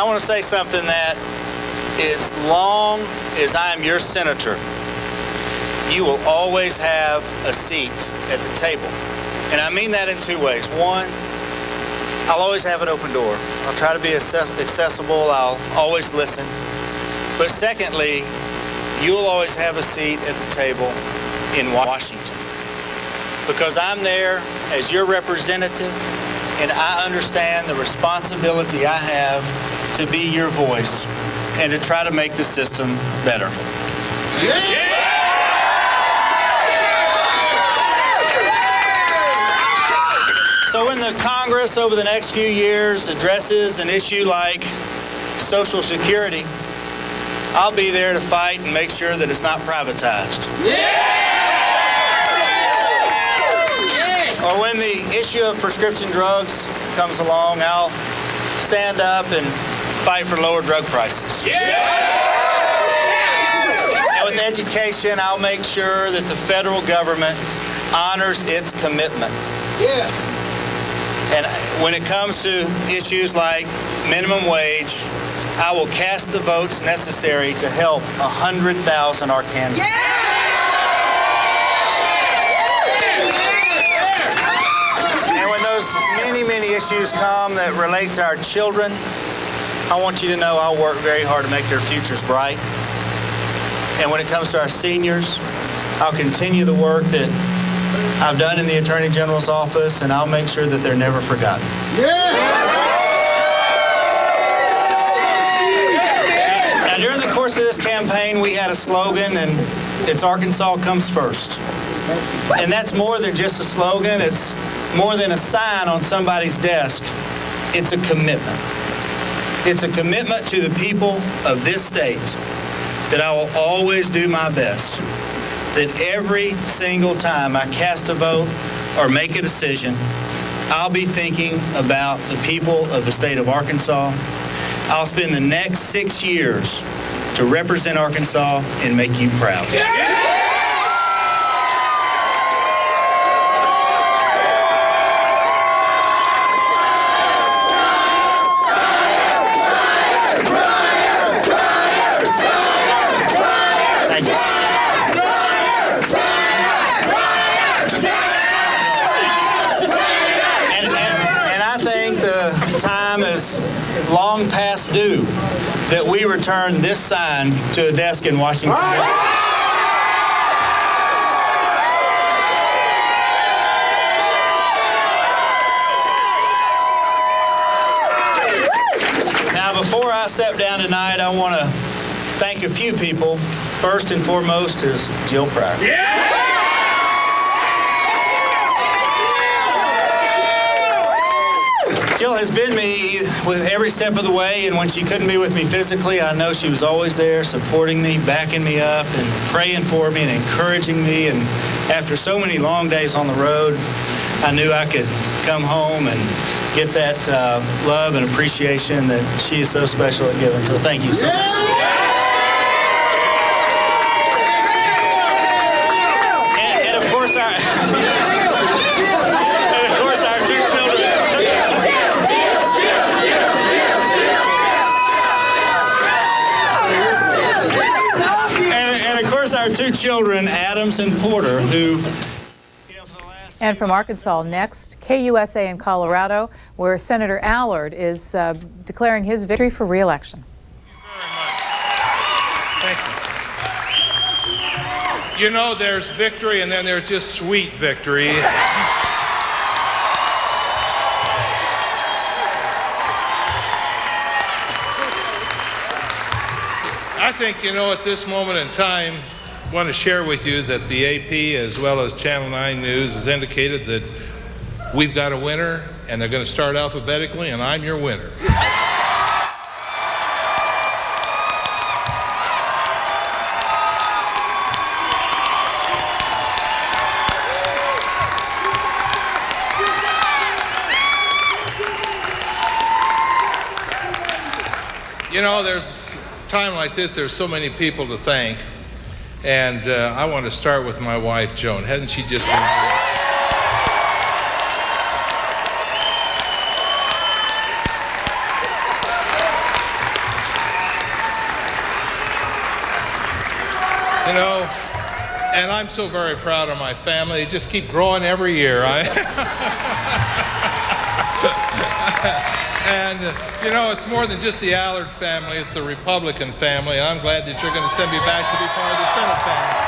S14: I want to say something that as long as I am your senator, you will always have a seat at the table. And I mean that in two ways. One, I'll always have an open door. I'll try to be accessible. I'll always listen. But secondly, you'll always have a seat at the table in Washington. Because I'm there as your representative, and I understand the responsibility I have to be your voice and to try to make the system better. So when the Congress over the next few years addresses an issue like Social Security, I'll be there to fight and make sure that it's not privatized. Or when the issue of prescription drugs comes along, I'll stand up and fight for lower drug prices. And with education, I'll make sure that the federal government honors its commitment. Yes. And when it comes to issues like minimum wage, I will cast the votes necessary to help 100,000 Arkansans. And when those many issues come that relate to our children, I want you to know I'll work very hard to make their futures bright. And when it comes to our seniors, I'll continue the work that I've done in the Attorney General's office, and I'll make sure that they're never forgotten. Now, during the course of this campaign, we had a slogan, and it's Arkansas comes first. And that's more than just a slogan. It's more than a sign on somebody's desk. It's a commitment. It's a commitment to the people of this state that I will always do my best, that every single time I cast a vote or make a decision, I'll be thinking about the people of the state of Arkansas. I'll spend the next 6 years to represent Arkansas and make you proud. Long past due that we return this sign to a desk in Washington, D.C. Now, before I step down tonight, I want to thank a few people. First and foremost is Jill Pryor. Jill has been me with every step of the way, and when she couldn't be with me physically, I know she was always there supporting me, backing me up, and praying for me and encouraging me. And after so many long days on the road, I knew I could come home and get that love and appreciation that she is so special at giving. So thank you so much. And of course, our two children. Our two children, Adams and Porter, who...
S1: And from Arkansas next, KUSA in Colorado, where Senator Allard is declaring his victory for re-election.
S9: Thank you. You know, there's victory and then there's just sweet victory. I think, you know, at this moment in time, I want to share with you that the AP, as well as Channel 9 News, has indicated that we've got a winner, and they're going to start alphabetically, and I'm your winner. You know, there's a time like this, there's so many people to thank. And I want to start with my wife, Joan. Hasn't she just been great? You know, and I'm so very proud of my family. They just keep growing every year. And, you know, it's more than just the Allard family. It's the Republican family. And I'm glad that you're going to send me back to be part of the Senate family.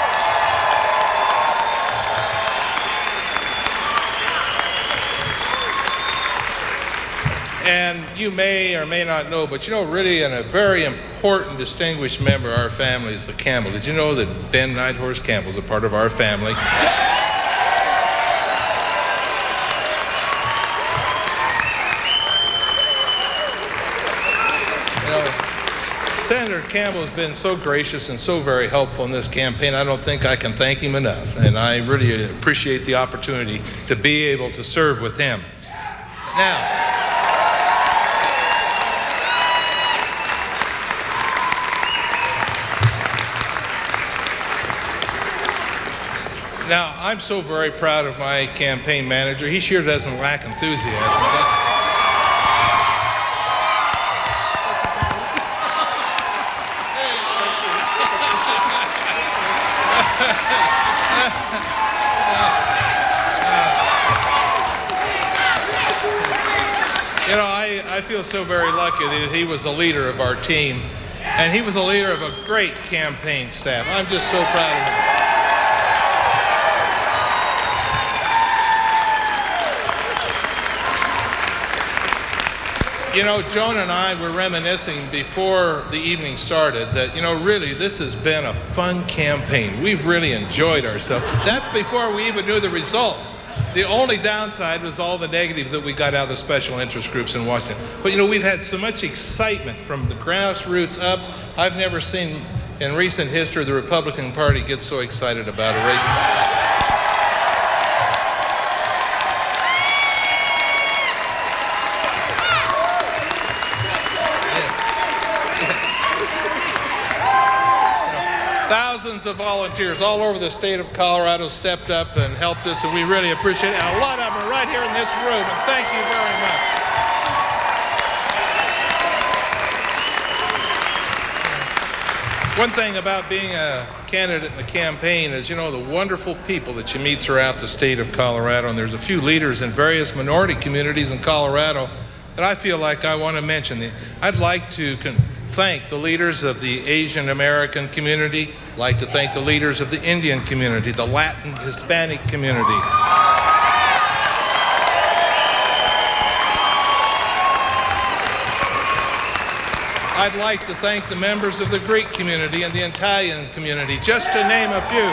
S9: And you may or may not know, but you know, really, and a very important, distinguished member of our family is the Campbell. Did you know that Ben Nighthorse Campbell is a part of our family? You know, Senator Campbell has been so gracious and so very helpful in this campaign. I don't think I can thank him enough, and I really appreciate the opportunity to be able to serve with him. Now, I'm so very proud of my campaign manager. He sure doesn't lack enthusiasm. You know, I feel so very lucky that he was the leader of our team, and he was a leader of a great campaign staff. I'm just so proud of him. You know, Joan and I were reminiscing before the evening started that, you know, really, this has been a fun campaign. We've really enjoyed ourselves. That's before we even knew the results. The only downside was all the negative that we got out of the special interest groups in Washington. But, you know, we've had so much excitement from the grassroots up. I've never seen in recent history the Republican Party get so excited about a race. Thousands of volunteers all over the state of Colorado stepped up and helped us, and we really appreciate it. And a lot of them are right here in this room, and thank you very much. One thing about being a candidate in the campaign is, you know, the wonderful people that you meet throughout the state of Colorado, and there's a few leaders in various minority communities in Colorado that I feel like I want to mention. I'd like to thank the leaders of the Asian American community. I'd like to thank the leaders of the Indian community, the Latin Hispanic community. I'd like to thank the members of the Greek community and the Italian community, just to name a few.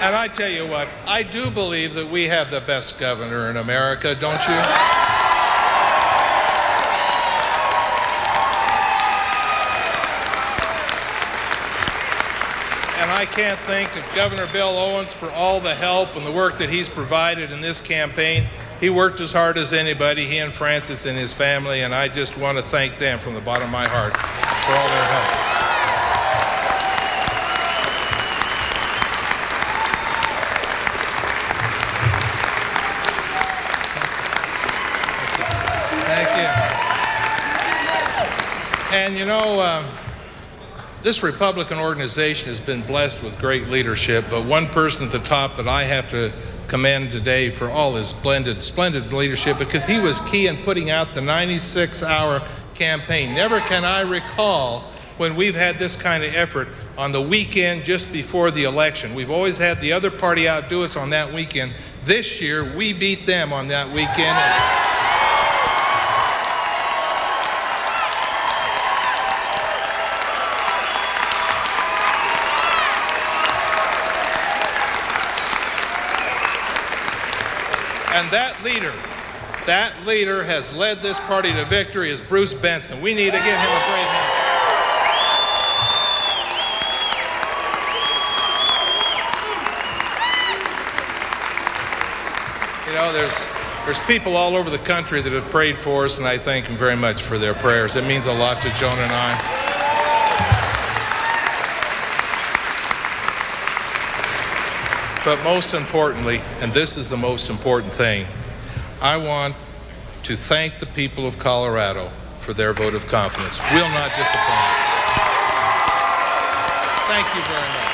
S9: And I tell you what, I do believe that we have the best governor in America, don't you? And I can't thank Governor Bill Owens for all the help and the work that he's provided in this campaign. He worked as hard as anybody, he and Francis and his family, and I just want to thank them from the bottom of my heart for all their help. And you know, this Republican organization has been blessed with great leadership, but one person at the top that I have to commend today for all his splendid leadership, because he was key in putting out the 96-hour campaign. Never can I recall when we've had this kind of effort on the weekend just before the election. We've always had the other party outdo us on that weekend. This year, we beat them on that weekend. And that leader has led this party to victory is Bruce Benson. We need to give him a great hand. You know, there's people all over the country that have prayed for us, and I thank them very much for their prayers. It means a lot to Joan and I. But most importantly, and this is the most important thing, I want to thank the people of Colorado for their vote of confidence. Will not disappoint. Thank you very much.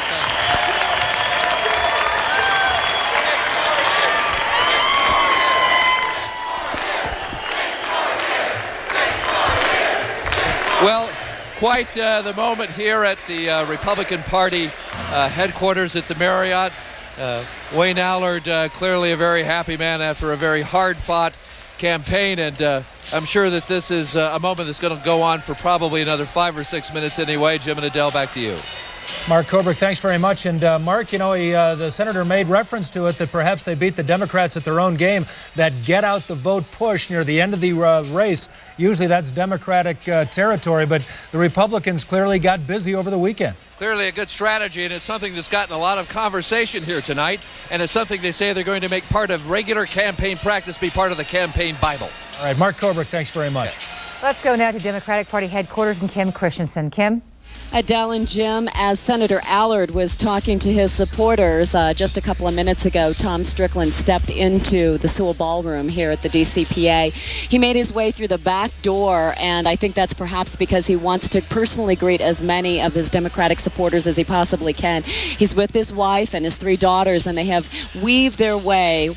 S2: Well, quite the moment here at the Republican Party headquarters at the Marriott. Wayne Allard, clearly a very happy man after a very hard-fought campaign, and I'm sure that this is a moment that's going to go on for probably another 5 or 6 minutes anyway. Jim and Adele, back to you.
S16: Mark Kobrick, thanks very much. And Mark, you know, the senator made reference to it that perhaps they beat the Democrats at their own game. That get out the vote push near the end of the race, usually that's Democratic territory, but the Republicans clearly got busy over the weekend.
S2: Clearly a good strategy, and it's something that's gotten a lot of conversation here tonight, and it's something they say they're going to make part of regular campaign practice, be part of the campaign Bible.
S16: All right, Mark Kobrick, thanks very much.
S15: Let's go now to Democratic Party headquarters and Kim Christensen. Kim?
S17: Adele and Jim, as Senator Allard was talking to his supporters just a couple of minutes ago, Tom Strickland stepped into the Sewell Ballroom here at the DCPA. He made his way through the back door, and I think that's perhaps because he wants to personally greet as many of his Democratic supporters as he possibly can. He's with his wife and his 3 daughters, and they have weaved their way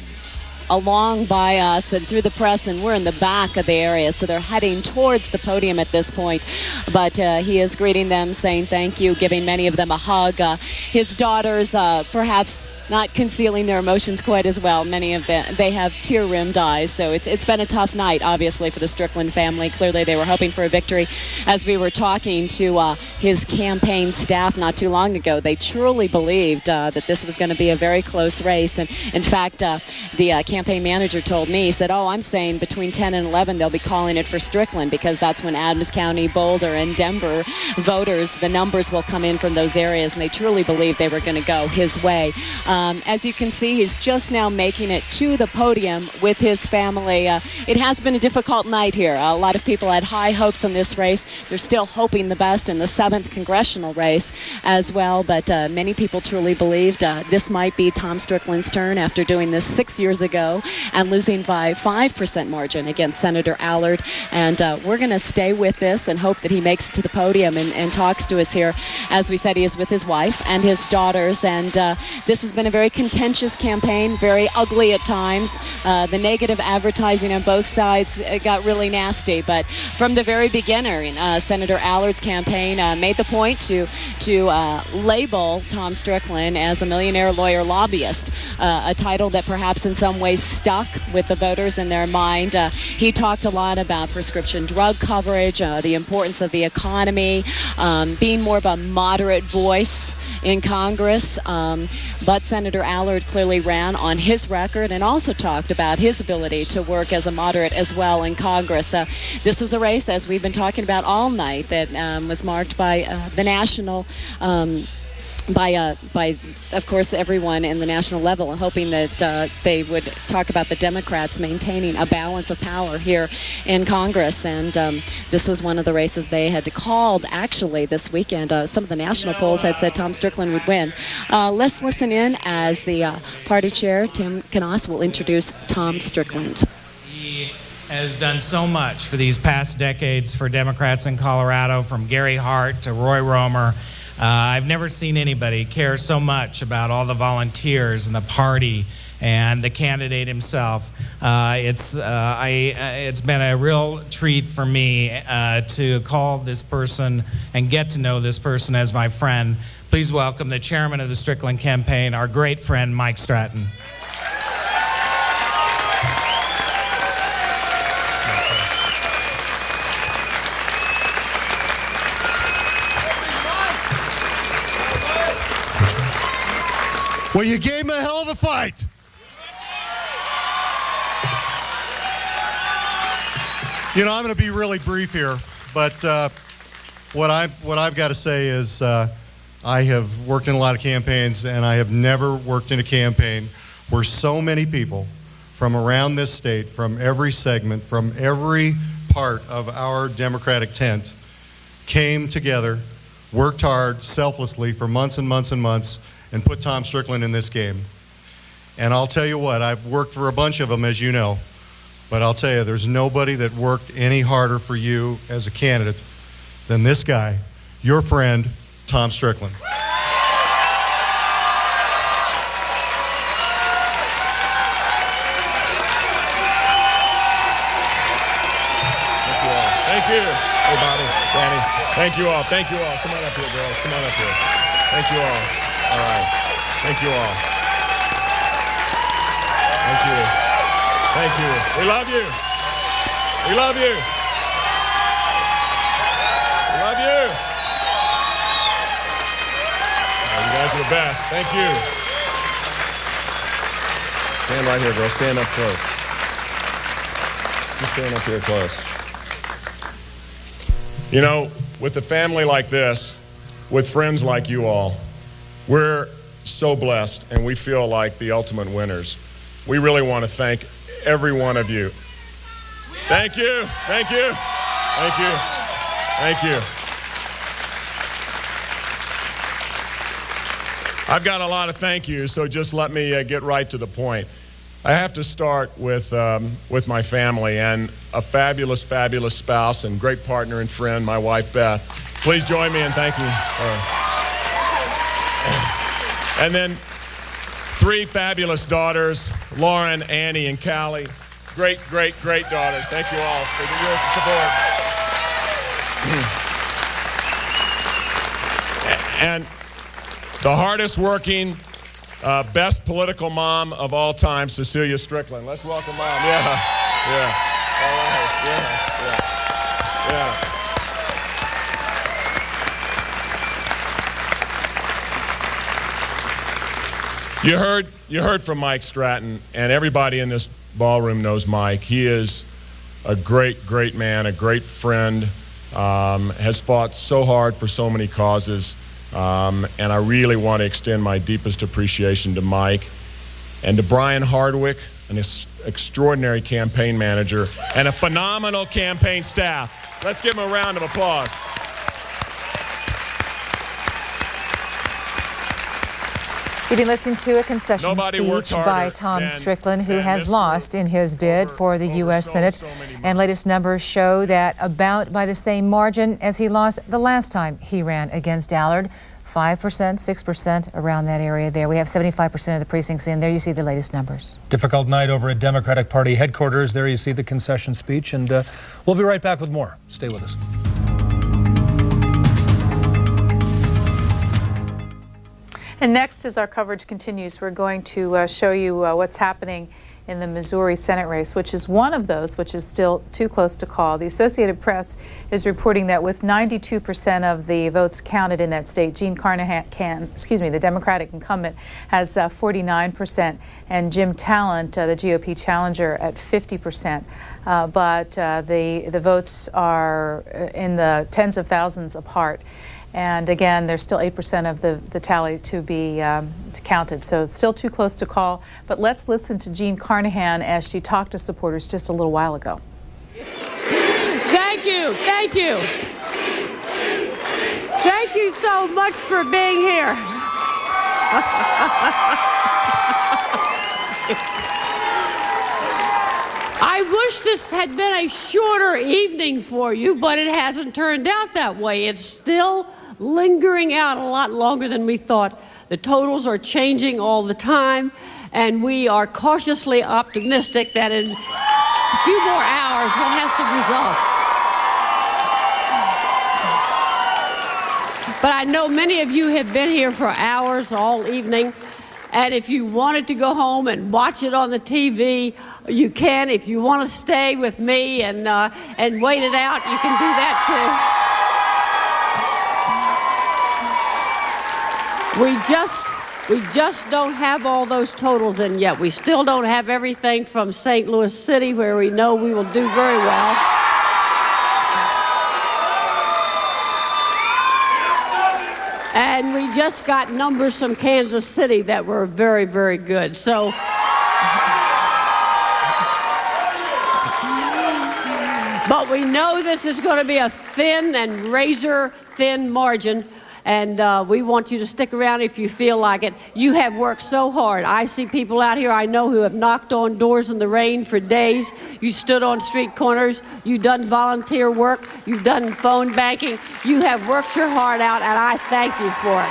S17: along by us and through the press, and we're in the back of the area, so they're heading towards the podium at this point. But he is greeting them, saying thank you, giving many of them a hug. His daughters perhaps not concealing their emotions quite as well. Many of them, they have tear-rimmed eyes, so it's been a tough night, obviously, for the Strickland family. Clearly, they were hoping for a victory. As we were talking to his campaign staff not too long ago, they truly believed that this was going to be a very close race. And in fact, the campaign manager told me, he said, "Oh, I'm saying between 10 and 11, they'll be calling it for Strickland, because that's when Adams County, Boulder, and Denver voters, the numbers will come in from those areas," and they truly believed they were going to go his way. As you can see, he's just now making it to the podium with his family. It has been a difficult night here. A lot of people had high hopes in this race. They're still hoping the best in the 7th congressional race as well, but many people truly believed this might be Tom Strickland's turn after doing this 6 years ago and losing by 5% margin against Senator Allard. And we're going to stay with this and hope that he makes it to the podium and talks to us here. As we said, he is with his wife and his daughters, and this has been a very contentious campaign, very ugly at times. The negative advertising on both sides got really nasty, but from the very beginning, Senator Allard's campaign made the point to label Tom Strickland as a millionaire lawyer lobbyist, a title that perhaps in some ways stuck with the voters in their mind. He talked a lot about prescription drug coverage, the importance of the economy, being more of a moderate voice in Congress, but Senator Allard clearly ran on his record and also talked about his ability to work as a moderate as well in Congress. This was a race, as we've been talking about all night, that was marked by the national by, of course, everyone in the national level, hoping that they would talk about the Democrats maintaining a balance of power here in Congress. And this was one of the races they had called, actually, this weekend. Some of the national polls had said Tom Strickland would win. Let's listen in as the party chair, Tim Knaus, will introduce Tom Strickland.
S18: He has done so much for these past decades for Democrats in Colorado, from Gary Hart to Roy Romer. I've never seen anybody care so much about all the volunteers and the party and the candidate himself. It's been a real treat for me to call this person and get to know this person as my friend. Please welcome the chairman of the Strickland campaign, our great friend, Mike Stratton.
S21: Well, you gave him a hell of a fight. You know, I'm going to be really brief here, but what I've got to say is I have worked in a lot of campaigns, and I have never worked in a campaign where so many people from around this state, from every segment, from every part of our Democratic tent, came together, worked hard, selflessly for months and months and months, and put Tom Strickland in this game. And I'll tell you what, I've worked for a bunch of them, as you know, but I'll tell you, there's nobody that worked any harder for you as a candidate than this guy, your friend, Tom Strickland.
S6: Thank you. Hey, Bobby, Danny. Thank you all. Thank you all. Come on up here, girls. Come on up here. Thank you all. All right. Thank you all. Thank you. Thank you. We love you. We love you. We love you. Oh, you guys are the best. Thank you. Stand right here, girl. Stand up close. Just stand up here close. You know, with a family like this, with friends like you all, we're so blessed and we feel like the ultimate winners. We really want to thank every one of you. Thank you. Thank you. Thank you. Thank you. I've got a lot of thank yous, so just let me get right to the point. I have to start with my family and a fabulous, fabulous spouse and great partner and friend, my wife, Beth. Please join me in thanking her. And then 3 fabulous daughters, Lauren, Annie, and Callie. Great, great, great daughters. Thank you all for your support. And the hardest working, best political mom of all time, Cecilia Strickland. Let's welcome Mom. Yeah, yeah. All right, yeah. You heard from Mike Stratton, and everybody in this ballroom knows Mike. He is a great, great man, a great friend, has fought so hard for so many causes. And I really want to extend my deepest appreciation to Mike and to Brian Hardwick, an extraordinary campaign manager, and a phenomenal campaign staff. Let's give them a round of applause.
S15: You've been listening to a concession speech by Tom Strickland, who has lost in his bid for the U.S. Senate. And latest numbers show that about by the same margin as he lost the last time he ran against Allard. 5%, 6%, around that area there. We have 75% of the precincts in. There you see the latest numbers.
S16: Difficult night over at Democratic Party headquarters. There you see the concession speech. And we'll be right back with more. Stay with us.
S1: And next, as our coverage continues, we're going to show you what's happening in the Missouri Senate race, which is one of those which is still too close to call. The Associated Press is reporting that with 92% of the votes counted in that state, Gene Carnahan, the Democratic incumbent, has 49%, and Jim Talent, the GOP challenger, at 50%. But the votes are in the tens of thousands apart. And again, there's still 8% of the tally to be counted, so it's still too close to call. But let's listen to Jean Carnahan as she talked to supporters just a little while ago.
S7: Thank you, thank you. Thank you so much for being here. I wish this had been a shorter evening for you, but it hasn't turned out that way. It's still lingering out a lot longer than we thought. The totals are changing all the time, and we are cautiously optimistic that in a few more hours we'll have some results. But I know many of you have been here for hours all evening, and if you wanted to go home and watch it on the TV, you can. If you want to stay with me and wait it out, you can do that too. We just don't have all those totals in yet. We still don't have everything from St. Louis City, where we know we will do very well. And we just got numbers from Kansas City that were very, very good. So but we know this is going to be a thin and razor-thin margin. and we want you to stick around if you feel like it. You have worked so hard. I see people out here I know who have knocked on doors in the rain for days. You stood on street corners. You've done volunteer work. You've done phone banking. You have worked your heart out, and I thank you for it.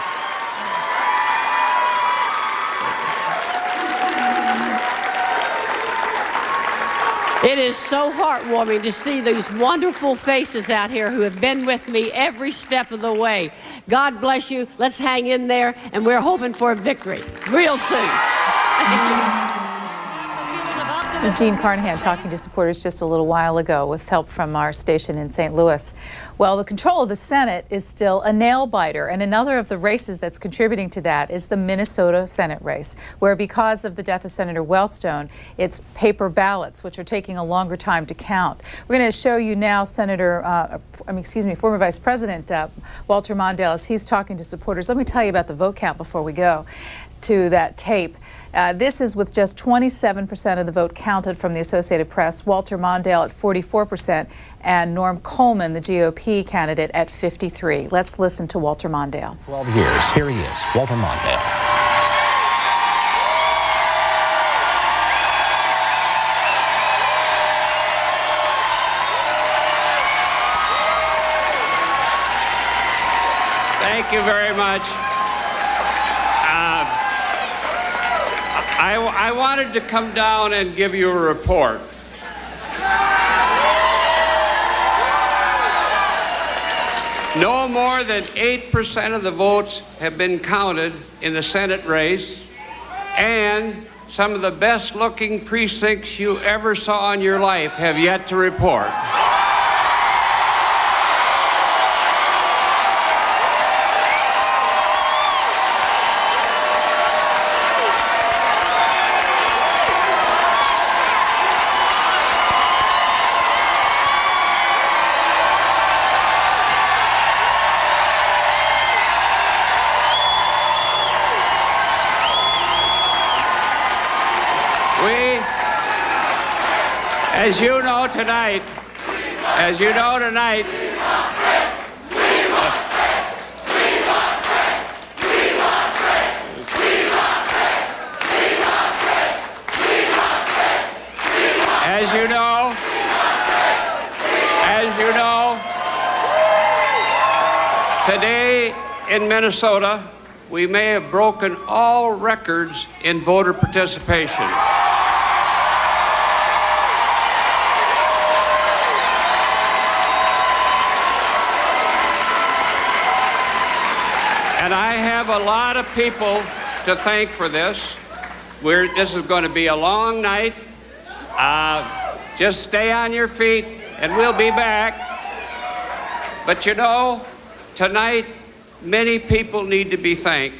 S7: It is so heartwarming to see these wonderful faces out here who have been with me every step of the way. God bless you. Let's hang in there, and we're hoping for a victory real soon.
S1: Jean Carnahan talking to supporters just a little while ago with help from our station in St. Louis. Well, the control of the Senate is still a nail-biter, and another of the races that's contributing to that is the Minnesota Senate race, where because of the death of Senator Wellstone, it's paper ballots, which are taking a longer time to count. We're going to show you now former Vice President Walter Mondale as he's talking to supporters. Let me tell you about the vote count before we go to that tape. This is with just 27% of the vote counted from the Associated Press, Walter Mondale at 44%, and Norm Coleman, the GOP candidate, at 53%. Let's listen to Walter Mondale.
S8: 12 years. Here he is, Walter Mondale.
S10: Thank you very much. I wanted to come down and give you a report. No more than 8% of the votes have been counted in the Senate race, and some of the best-looking precincts you ever saw in your life have yet to report. As you know tonight, today in Minnesota, we may have broken all records in voter participation. And I have a lot of people to thank for this. This is going to be a long night. Just stay on your feet and we'll be back. But you know, tonight, many people need to be thanked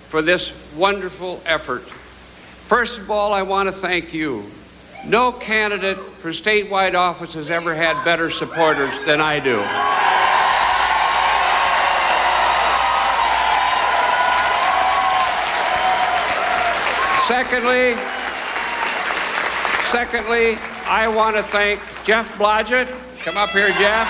S10: for this wonderful effort. First of all, I want to thank you. No candidate for statewide office has ever had better supporters than I do. Secondly, I want to thank Jeff Blodgett. Come up here, Jeff.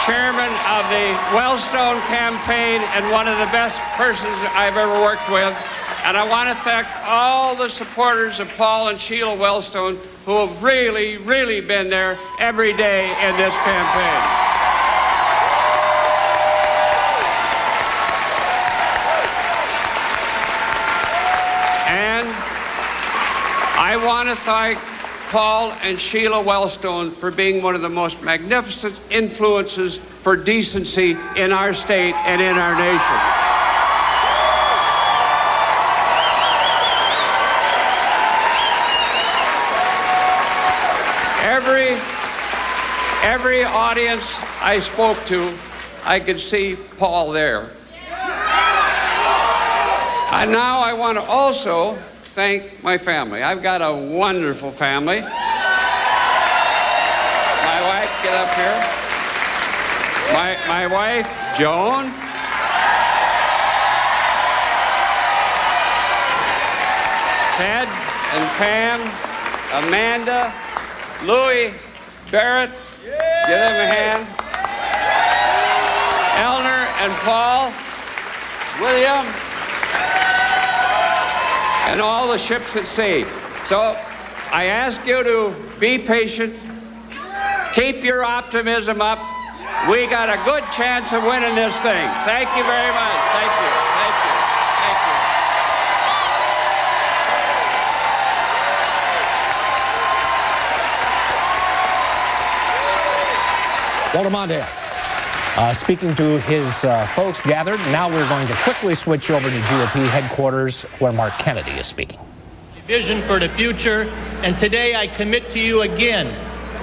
S10: Chairman of the Wellstone campaign and one of the best persons I've ever worked with. And I want to thank all the supporters of Paul and Sheila Wellstone who have really, really been there every day in this campaign. I want to thank Paul and Sheila Wellstone for being one of the most magnificent influences for decency in our state and in our nation. Every audience I spoke to, I could see Paul there. And now I want to also thank my family. I've got a wonderful family. My wife, get up here. My wife, Joan. Ted and Pam, Amanda, Louis, Barrett, Give them a hand. Eleanor and Paul, William, and all the ships at sea. So I ask you to be patient. Keep your optimism up. We got a good chance of winning this thing. Thank you very much. Thank you. Thank you. Thank you.
S8: Walter Mondale speaking to his folks gathered. Now we're going to quickly switch over to GOP headquarters where Mark Kennedy is speaking.
S11: Vision for the future, and today I commit to you again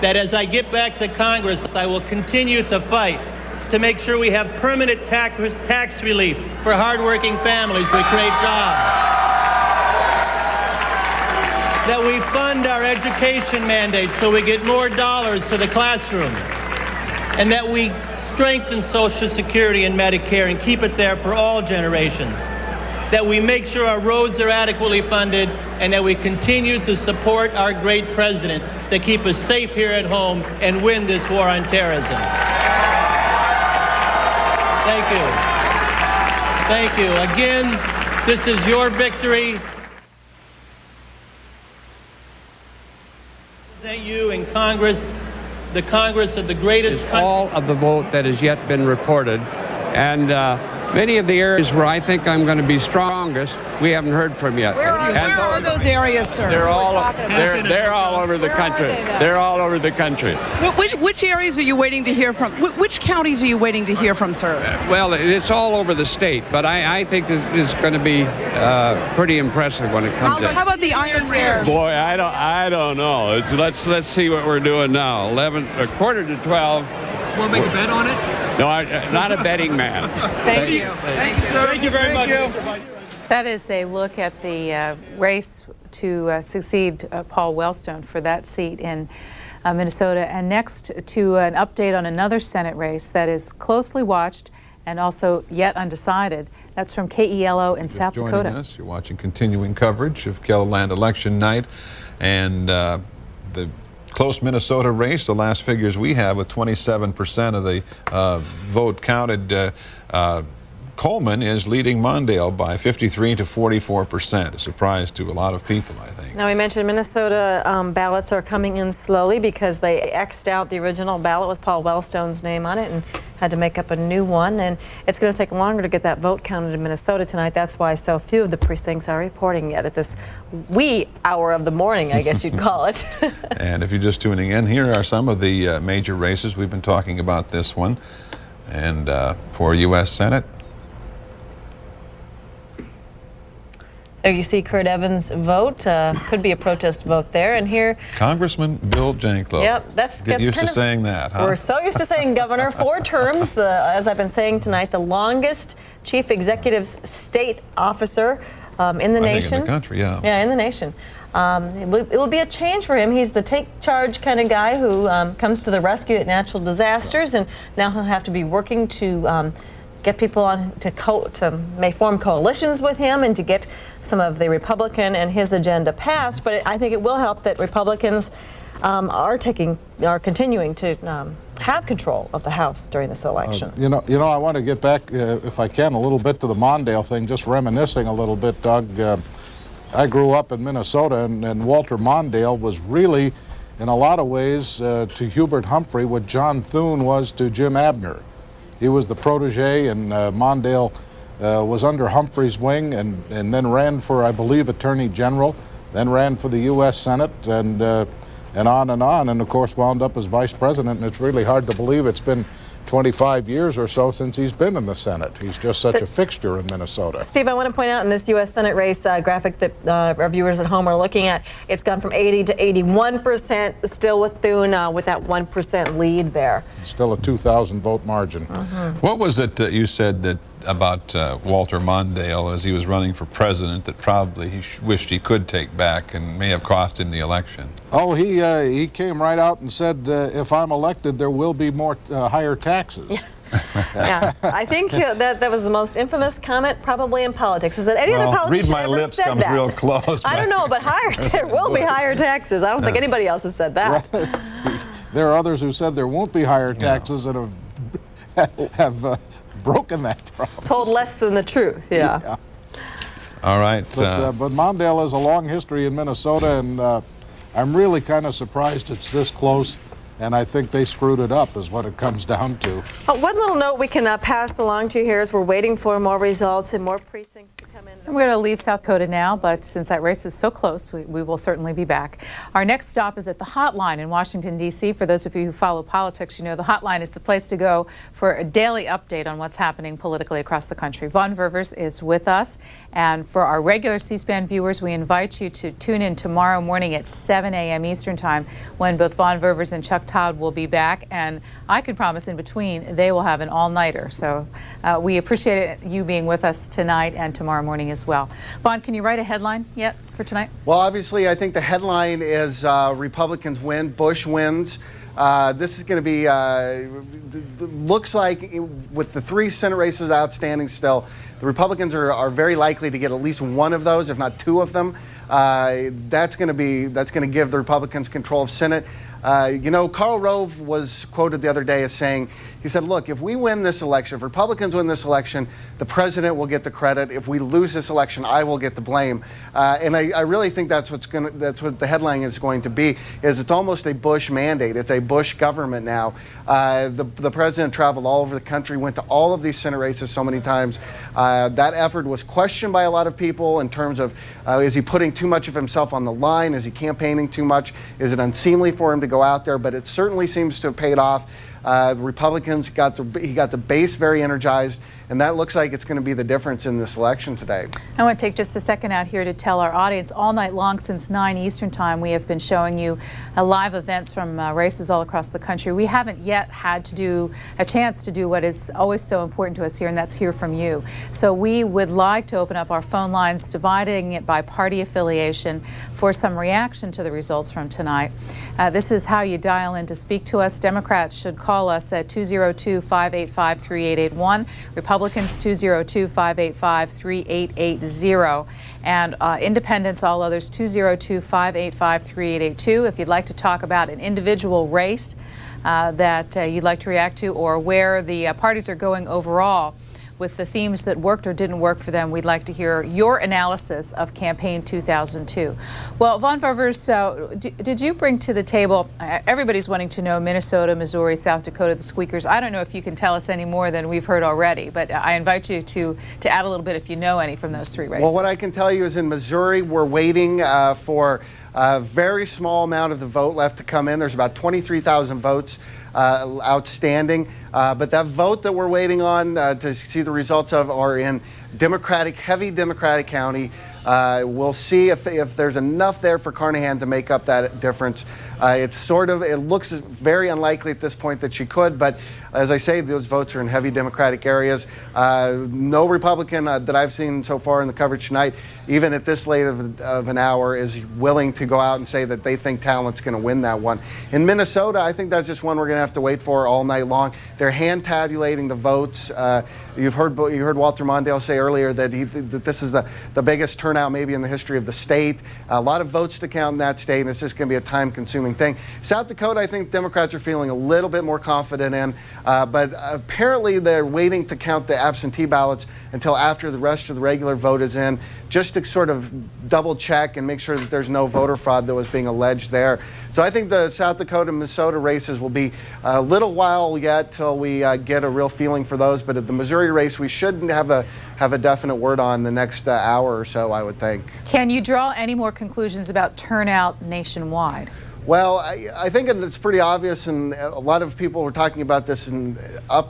S11: that as I get back to Congress, I will continue to fight to make sure we have permanent tax relief for hardworking families to create jobs, that we fund our education mandates so we get more dollars to the classroom, and that we strengthen Social Security and Medicare and keep it there for all generations, that we make sure our roads are adequately funded, and that we continue to support our great president to keep us safe here at home and win this war on terrorism. Thank you. Thank you. Again, this is your victory. Thank you in Congress, the Congress of the greatest country.
S10: All of the vote that has yet been reported, and many of the areas where I think I'm going to be strongest, we haven't heard from yet.
S19: Where are those areas, sir?
S10: They're all over the country. They're all over the country.
S19: Which areas are you waiting to hear from? Which counties are you waiting to hear from, sir?
S10: Well, it's all over the state, but I think this is going to be pretty impressive when it comes to.
S19: How about the Iron Bears?
S10: Boy, I don't know. Let's see what we're doing now. 11:15.
S19: Want to make a bet on it?
S10: No, not a betting man.
S19: Thank you. Thank you, sir.
S11: Thank you very much.
S1: That is a look at the race to succeed Paul Wellstone for that seat in Minnesota. And next to an update on another Senate race that is closely watched and also yet undecided. That's from KELO in South Dakota.
S22: Us, you're watching continuing coverage of KELOLAND election night, and the close Minnesota race. The last figures we have, with 27% of the vote counted, Coleman is leading Mondale by 53 to 44%. A surprise to a lot of people, I think.
S24: Now, we mentioned Minnesota ballots are coming in slowly because they X'd out the original ballot with Paul Wellstone's name on it and had to make up a new one. And it's going to take longer to get that vote counted in Minnesota tonight. That's why so few of the precincts are reporting yet at this wee hour of the morning, I guess you'd call it.
S22: And if you're just tuning in, here are some of the major races. We've been talking about this one. And for U.S. Senate,
S24: There you see Kurt Evans' vote. Could be a protest vote there. And here,
S22: Congressman Bill Janklow.
S24: Yep, that's
S22: Get used
S24: kind
S22: to saying that, huh?
S24: We're so used to saying governor. 4 terms. As I've been saying tonight, the longest chief executive state officer in the nation.
S22: In the country, yeah.
S24: Yeah, in the nation. It will be a change for him. He's the take charge kind of guy who comes to the rescue at natural disasters, and now he'll have to be working to get people on to may form coalitions with him and to get some of the Republican and his agenda passed. But I think it will help that Republicans are continuing to have control of the House during this election.
S25: You know, I want to get back, if I can, a little bit to the Mondale thing, just reminiscing a little bit, Doug. I grew up in Minnesota, and Walter Mondale was really, in a lot of ways, to Hubert Humphrey what John Thune was to Jim Abner. He was the protege, and Mondale was under Humphrey's wing, and then ran for, I believe, Attorney General, then ran for the U.S. Senate, and on, and of course wound up as Vice President. And it's really hard to believe it's been 25 years or so since he's been in the Senate. He's just such a fixture in Minnesota.
S24: Steve, I want to point out in this U.S. Senate race graphic that our viewers at home are looking at, it's gone from 80 to 81%, still with Thune with that 1% lead there.
S25: Still a 2,000 vote margin.
S22: What was it that you said that about Walter Mondale as he was running for president that probably he wished he could take back and may have cost him the election?
S25: Oh, he came right out and said, if I'm elected, there will be more higher taxes.
S24: Yeah, I think that was the most infamous comment probably in politics. Is that any other politician
S22: read my
S24: ever
S22: lips
S24: said
S22: comes
S24: that?
S22: real close.
S24: I don't know, but there will be higher taxes. I don't think anybody else has said that.
S25: There are others who said there won't be higher taxes and have broken that promise.
S24: Told less than the truth, yeah.
S22: All right.
S25: But Mondale has a long history in Minnesota, and I'm really kind of surprised it's this close. And I think they screwed it up is what it comes down to.
S24: One little note we can pass along to you here is we're waiting for more results and more precincts to come in.
S1: We're going to leave South Dakota now, but since that race is so close, we will certainly be back. Our next stop is at the hotline in Washington, D.C. For those of you who follow politics, you know the hotline is the place to go for a daily update on what's happening politically across the country. Vaughn Ververs is with us, and for our regular C-SPAN viewers, we invite you to tune in tomorrow morning at 7 a.m. Eastern Time when both Vaughn Ververs and Chuck Todd will be back, and I can promise in between they will have an all-nighter. So we appreciate you being with us tonight and tomorrow morning as well. Vaughn, can you write a headline yet for tonight?
S3: Well, obviously, I think the headline is Republicans win, Bush wins. This is going to be, looks like with the 3 Senate races outstanding still, the Republicans are very likely to get at least one of those, if not 2 of them. That's going to give the Republicans control of Senate. You know, Karl Rove was quoted the other day as saying, he said, look, if we win this election, if Republicans win this election, the president will get the credit. If we lose this election, I will get the blame. And I really think that's what the headline is going to be, is it's almost a Bush mandate. It's a Bush government now. The president traveled all over the country, went to all of these Senate races so many times. That effort was questioned by a lot of people in terms of, is he putting too much of himself on the line? Is he campaigning too much? Is it unseemly for him to go out there? But it certainly seems to have paid off. The Republicans he got the base very energized, and that looks like it's going to be the difference in this election today.
S1: I want to take just a second out here to tell our audience all night long since 9 Eastern Time we have been showing you live events from races all across the country. We haven't yet had to do a chance to do what is always so important to us here, and that's hear from you. So we would like to open up our phone lines, dividing it by party affiliation, for some reaction to the results from tonight. This is how you dial in to speak to us. Democrats should call us at 202-585-3881. Republicans 202-585-3880. And independents, all others, 202-585-3882. If you'd like to talk about an individual race that you'd like to react to, or where the parties are going overall with the themes that worked or didn't work for them, we'd like to hear your analysis of campaign 2002. Well, Vaughn Ververs, did you bring to the table, everybody's wanting to know Minnesota, Missouri, South Dakota, the squeakers. I don't know if you can tell us any more than we've heard already, but I invite you to add a little bit if you know any from those 3 races.
S3: Well, what I can tell you is in Missouri, we're waiting for a very small amount of the vote left to come in. There's about 23,000 votes outstanding. But that vote that we're waiting on to see the results of are in heavy Democratic county. We'll see if there's enough there for Carnahan to make up that difference. It looks very unlikely at this point that she could, but as I say, those votes are in heavy Democratic areas. No Republican that I've seen so far in the coverage tonight, even at this late of an hour, is willing to go out and say that they think Talent's going to win that one. In Minnesota, I think that's just one we're going to have to wait for all night long. They're hand tabulating the votes. You heard Walter Mondale say earlier that this is the biggest turnout maybe in the history of the state. A lot of votes to count in that state, and it's just going to be a time-consuming thing. South Dakota, I think Democrats are feeling a little bit more confident in, but apparently they're waiting to count the absentee ballots until after the rest of the regular vote is in, just to sort of double check and make sure that there's no voter fraud that was being alleged there. So I think the South Dakota and Minnesota races will be a little while yet till we get a real feeling for those, but at the Missouri race we should have a definite word on the next hour or so, I would think.
S1: Can you draw any more conclusions about turnout nationwide?
S3: Well, I think it's pretty obvious, and a lot of people were talking about this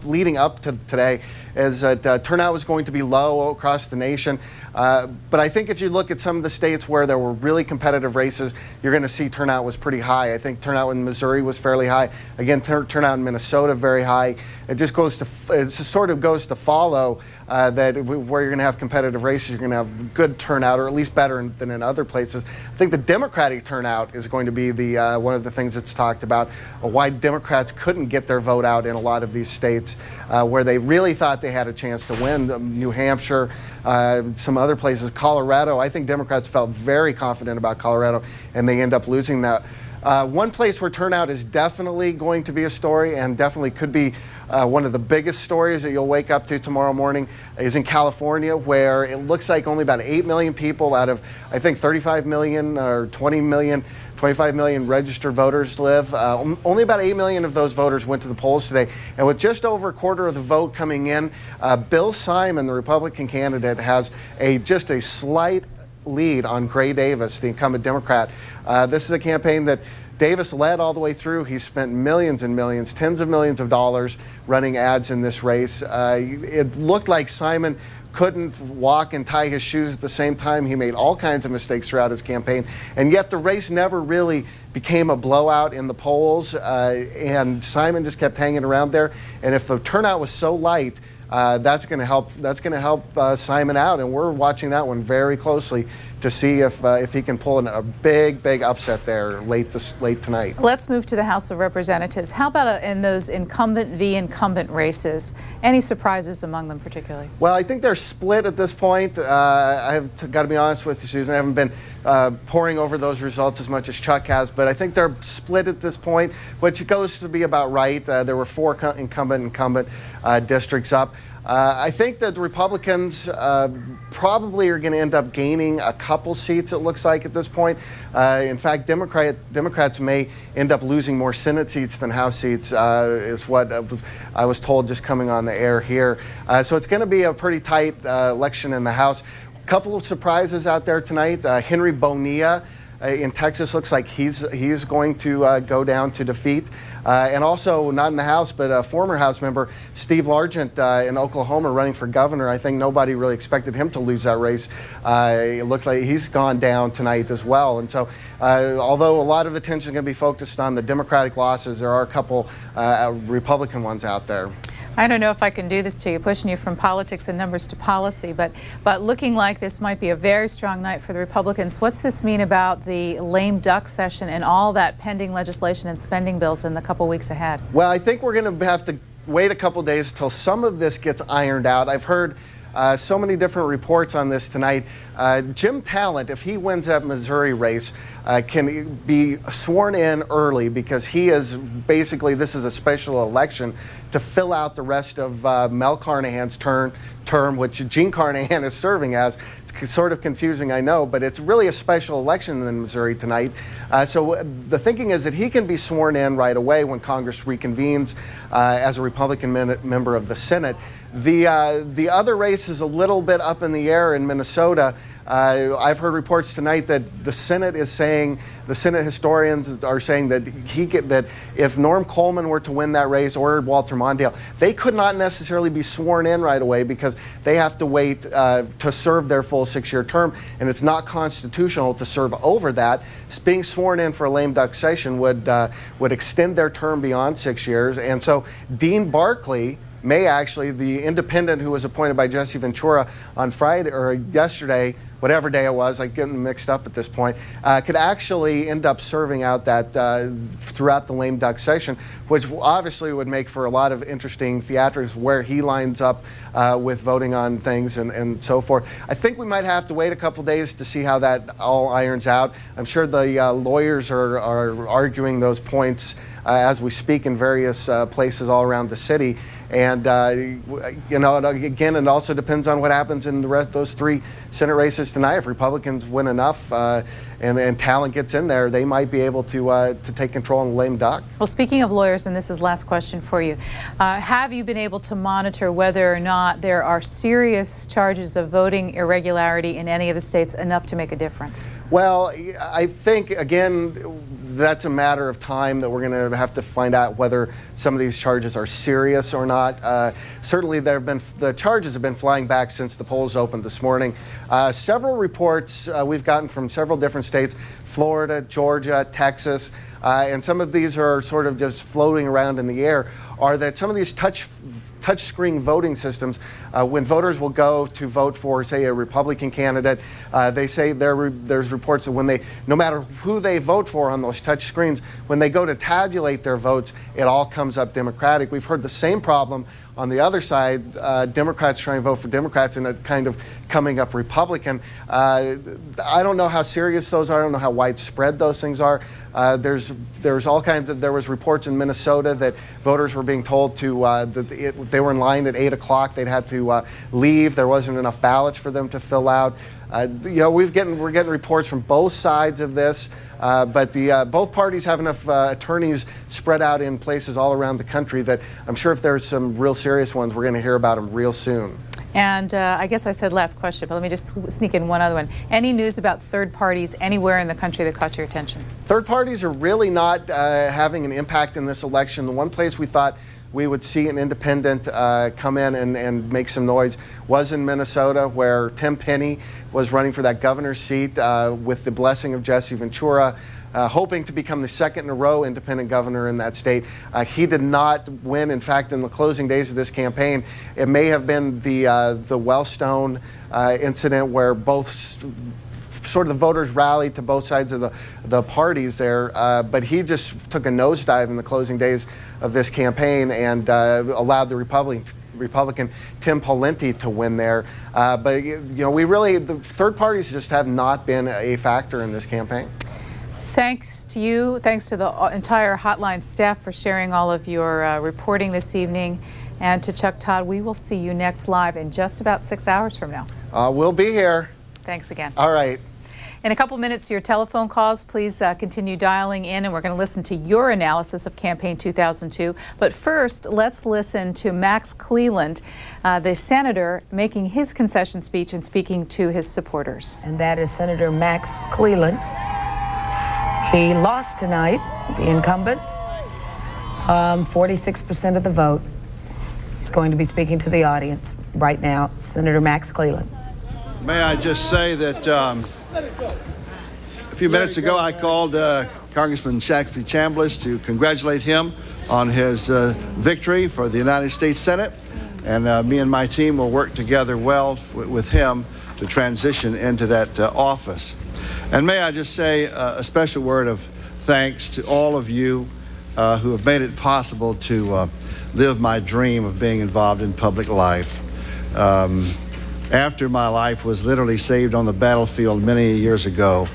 S3: leading up to today, is that turnout was going to be low across the nation. But I think if you look at some of the states where there were really competitive races, you're going to see turnout was pretty high. I think turnout in Missouri was fairly high. Again, turnout in Minnesota very high. It just sort of goes to follow that where you're going to have competitive races, you're going to have good turnout, or at least better than in other places. I think the Democratic turnout is going to be one of the things that's talked about, why Democrats couldn't get their vote out in a lot of these states where they really thought they had a chance to win. New Hampshire, some other places, Colorado. I think Democrats felt very confident about Colorado, and they end up losing that. One place where turnout is definitely going to be a story and definitely could be one of the biggest stories that you'll wake up to tomorrow morning is in California, where it looks like only about 8 million people out of, I think, 35 million or 25 million registered voters live. Only about 8 million of those voters went to the polls today. And with just over a quarter of the vote coming in, Bill Simon, the Republican candidate, has just a slight lead on Gray Davis, the incumbent Democrat. This is a campaign that Davis led all the way through. He spent millions and millions, tens of millions of dollars running ads in this race. It looked like Simon couldn't walk and tie his shoes at the same time. He made all kinds of mistakes throughout his campaign, and yet the race never really became a blowout in the polls, and Simon just kept hanging around there. And if the turnout was so light, that's going to help. That's going to help Simon out, and we're watching that one very closely to see if he can pull in a big upset there late tonight.
S1: Let's move to the House of Representatives. How about in those incumbent v. incumbent races? Any surprises among them particularly?
S3: Well, I think they're split at this point. I have got to be honest with you, Susan. I haven't been poring over those results as much as Chuck has, but I think they're split at this point, which goes to be about right. There were 4 incumbent districts up. I think that the Republicans probably are going to end up gaining a couple seats, it looks like, at this point. In fact, Democrats may end up losing more Senate seats than House seats, is what I was told just coming on the air here. So it's going to be a pretty tight election in the House. A couple of surprises out there tonight. Henry Bonilla in Texas looks like he's going to go down to defeat. And also, not in the House, but a former House member, Steve Largent in Oklahoma, running for governor. I think nobody really expected him to lose that race. It looks like he's gone down tonight as well. And so, although a lot of attention is going to be focused on the Democratic losses, there are a couple Republican ones out there.
S1: I don't know if I can do this to you, pushing you from politics and numbers to policy, but looking like this might be a very strong night for the Republicans. What's this mean about the lame duck session and all that pending legislation and spending bills in the couple weeks ahead?
S3: Well, I think we're going to have to wait a couple days till some of this gets ironed out. I've heard so many different reports on this tonight. Jim Talent, if he wins that Missouri race, can be sworn in early because he is basically, this is a special election to fill out the rest of Mel Carnahan's term, which Gene Carnahan is serving as. It's sort of confusing, I know, but it's really a special election in Missouri tonight. So the thinking is that he can be sworn in right away when Congress reconvenes as a Republican member of the Senate. The other race is a little bit up in the air in Minnesota. I've heard reports tonight that the Senate is saying, the Senate historians are saying that that if Norm Coleman were to win that race or Walter Mondale, they could not necessarily be sworn in right away because they have to wait to serve their full 6-year term, and it's not constitutional to serve over that. Being sworn in for a lame duck session would extend their term beyond 6 years, and so Dean Barkley may actually, the independent who was appointed by Jesse Ventura on Friday or yesterday, whatever day it was, I'm getting mixed up at this point, could actually end up serving out that throughout the lame duck session, which obviously would make for a lot of interesting theatrics where he lines up with voting on things and so forth. I think we might have to wait a couple days to see how that all irons out. I'm sure the lawyers are arguing those points as we speak in various places all around the city. And, you know, again, it also depends on what happens in the rest those 3 Senate races tonight. If Republicans win enough and Talent gets in there, they might be able to take control on the lame duck.
S1: Well, speaking of lawyers, and this is the last question for you, have you been able to monitor whether or not there are serious charges of voting irregularity in any of the states enough to make a difference?
S3: Well, I think, again, that's a matter of time that we're going to have to find out whether some of these charges are serious or not. Certainly, the charges have been flying back since the polls opened this morning. Several reports we've gotten from several different states, Florida, Georgia, Texas, and some of these are sort of just floating around in the air, are that some of these touchscreen voting systems, when voters will go to vote for, say, a Republican candidate, they say there's reports that no matter who they vote for on those touch screens, when they go to tabulate their votes, it all comes up Democratic. We've heard the same problem on the other side, Democrats trying to vote for Democrats and a kind of coming up Republican. I don't know how serious those are. I don't know how widespread those things are. There's all kinds of, there was reports in Minnesota that voters were being told to, if they were in line at 8 o'clock, they'd had to leave. There wasn't enough ballots for them to fill out. We're getting reports from both sides of this, but both parties have enough attorneys spread out in places all around the country that I'm sure if there's some real serious ones, we're going to hear about them real soon.
S1: And I guess I said last question, but let me just sneak in one other one. Any news about third parties anywhere in the country that caught your attention?
S3: Third parties are really not having an impact in this election. The one place we thought we would see an independent come in and make some noise was in Minnesota, where Tim Penny was running for that governor's seat with the blessing of Jesse Ventura, hoping to become the second in a row independent governor in that state. He did not win. In fact, in the closing days of this campaign, it may have been the Wellstone incident where both sort of the voters rallied to both sides of the parties there, but he just took a nosedive in the closing days of this campaign and allowed the Republican Tim Pawlenty to win there. But the third parties just have not been a factor in this campaign.
S1: Thanks to you, thanks to the entire Hotline staff for sharing all of your reporting this evening, and to Chuck Todd. We will see you next live in just about 6 hours from now.
S3: We'll be here.
S1: Thanks again.
S3: All right.
S1: In a couple minutes, your telephone calls. Please continue dialing in, and we're going to listen to your analysis of Campaign 2002. But first, let's listen to Max Cleland, the senator, making his concession speech and speaking to his supporters.
S4: And that is Senator Max Cleland. He lost tonight, the incumbent, 46% of the vote. He's going to be speaking to the audience right now. Senator Max Cleland.
S5: May I just say that a few minutes ago I called Congressman Saxby Chambliss to congratulate him on his victory for the United States Senate, and me and my team will work together well with him to transition into that office. And may I just say a special word of thanks to all of you who have made it possible to live my dream of being involved in public life. After my life was literally saved on the battlefield many years ago,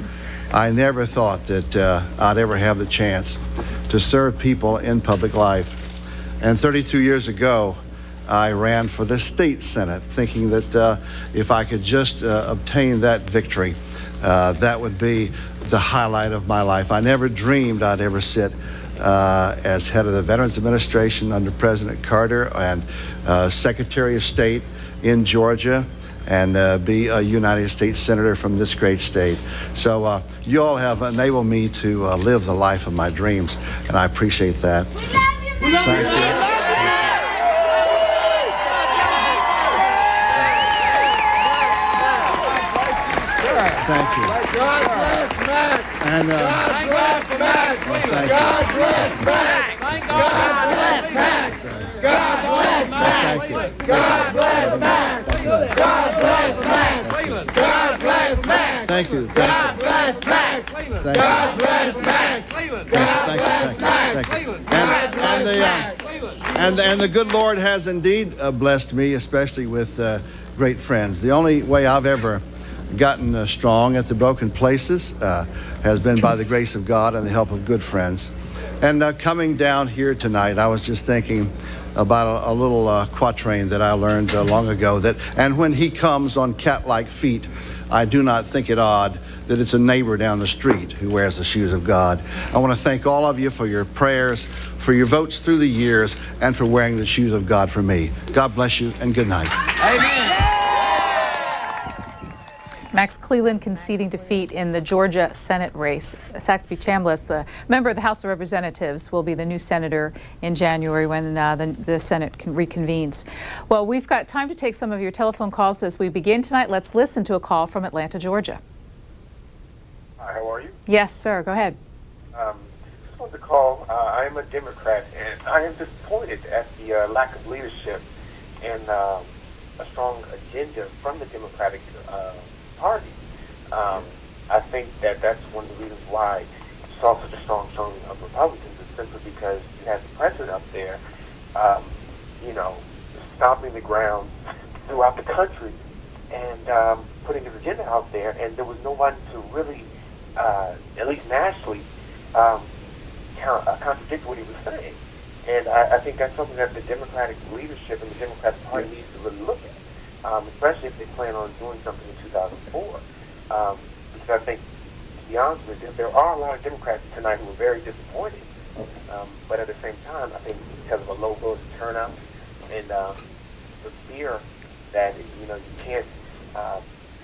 S5: I never thought that I'd ever have the chance to serve people in public life. And 32 years ago, I ran for the state senate, thinking that if I could just obtain that victory, that would be the highlight of my life. I never dreamed I'd ever sit as head of the Veterans Administration under President Carter and Secretary of State in Georgia, and be a United States Senator from this great state. So you all have enabled me to live the life of my dreams, and I appreciate that. Thank you. Thank you.
S12: God bless Max.
S5: And,
S12: God bless Max. God bless Max. God bless Max. God bless Max. God bless Max. God bless Max. God bless Max.
S5: Thank you.
S12: God bless Max. God bless Max. God bless Max. God bless Max.
S5: And the good Lord has indeed blessed me, especially with great friends. The only way I've ever gotten strong at the broken places has been by the grace of God and the help of good friends. And coming down here tonight, I was just thinking about a little quatrain that I learned long ago, that, and when he comes on cat-like feet, I do not think it odd that it's a neighbor down the street who wears the shoes of God. I want to thank all of you for your prayers, for your votes through the years, and for wearing the shoes of God for me. God bless you, and good night.
S1: Amen. Max Cleland conceding defeat in the Georgia Senate race. Saxby Chambliss, the member of the House of Representatives, will be the new senator in January when the Senate reconvenes. Well, we've got time to take some of your telephone calls as we begin tonight. Let's listen to a call from Atlanta, Georgia.
S13: Hi, how are you?
S1: Yes, sir. Go ahead.
S13: Just wanted to call. I'm a Democrat, and I am disappointed at the lack of leadership and a strong agenda from the Democratic Party. I think that that's one of the reasons why you saw such a strong showing of Republicans, is simply because you had the president up there, stomping the ground throughout the country and putting his agenda out there, and there was no one to really, at least nationally, contradict what he was saying. And I think that's something that the Democratic leadership and the Democratic Party needs to really look at, especially if they plan on doing something in 2004. Because I think, to be honest with you, there are a lot of Democrats tonight who are very disappointed. But at the same time, I think because of a low voter turnout and the fear that you can't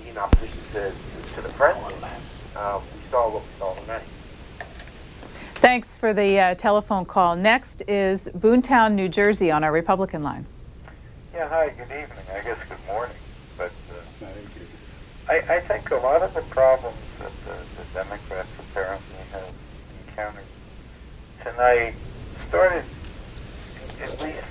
S13: be in opposition to the president, we saw what we saw tonight.
S1: Thanks for the telephone call. Next is Boontown, New Jersey on our Republican line.
S2: Yeah, hi, good evening. I guess good morning. But I think a lot of the problems that the Democrats apparently have encountered tonight started, at least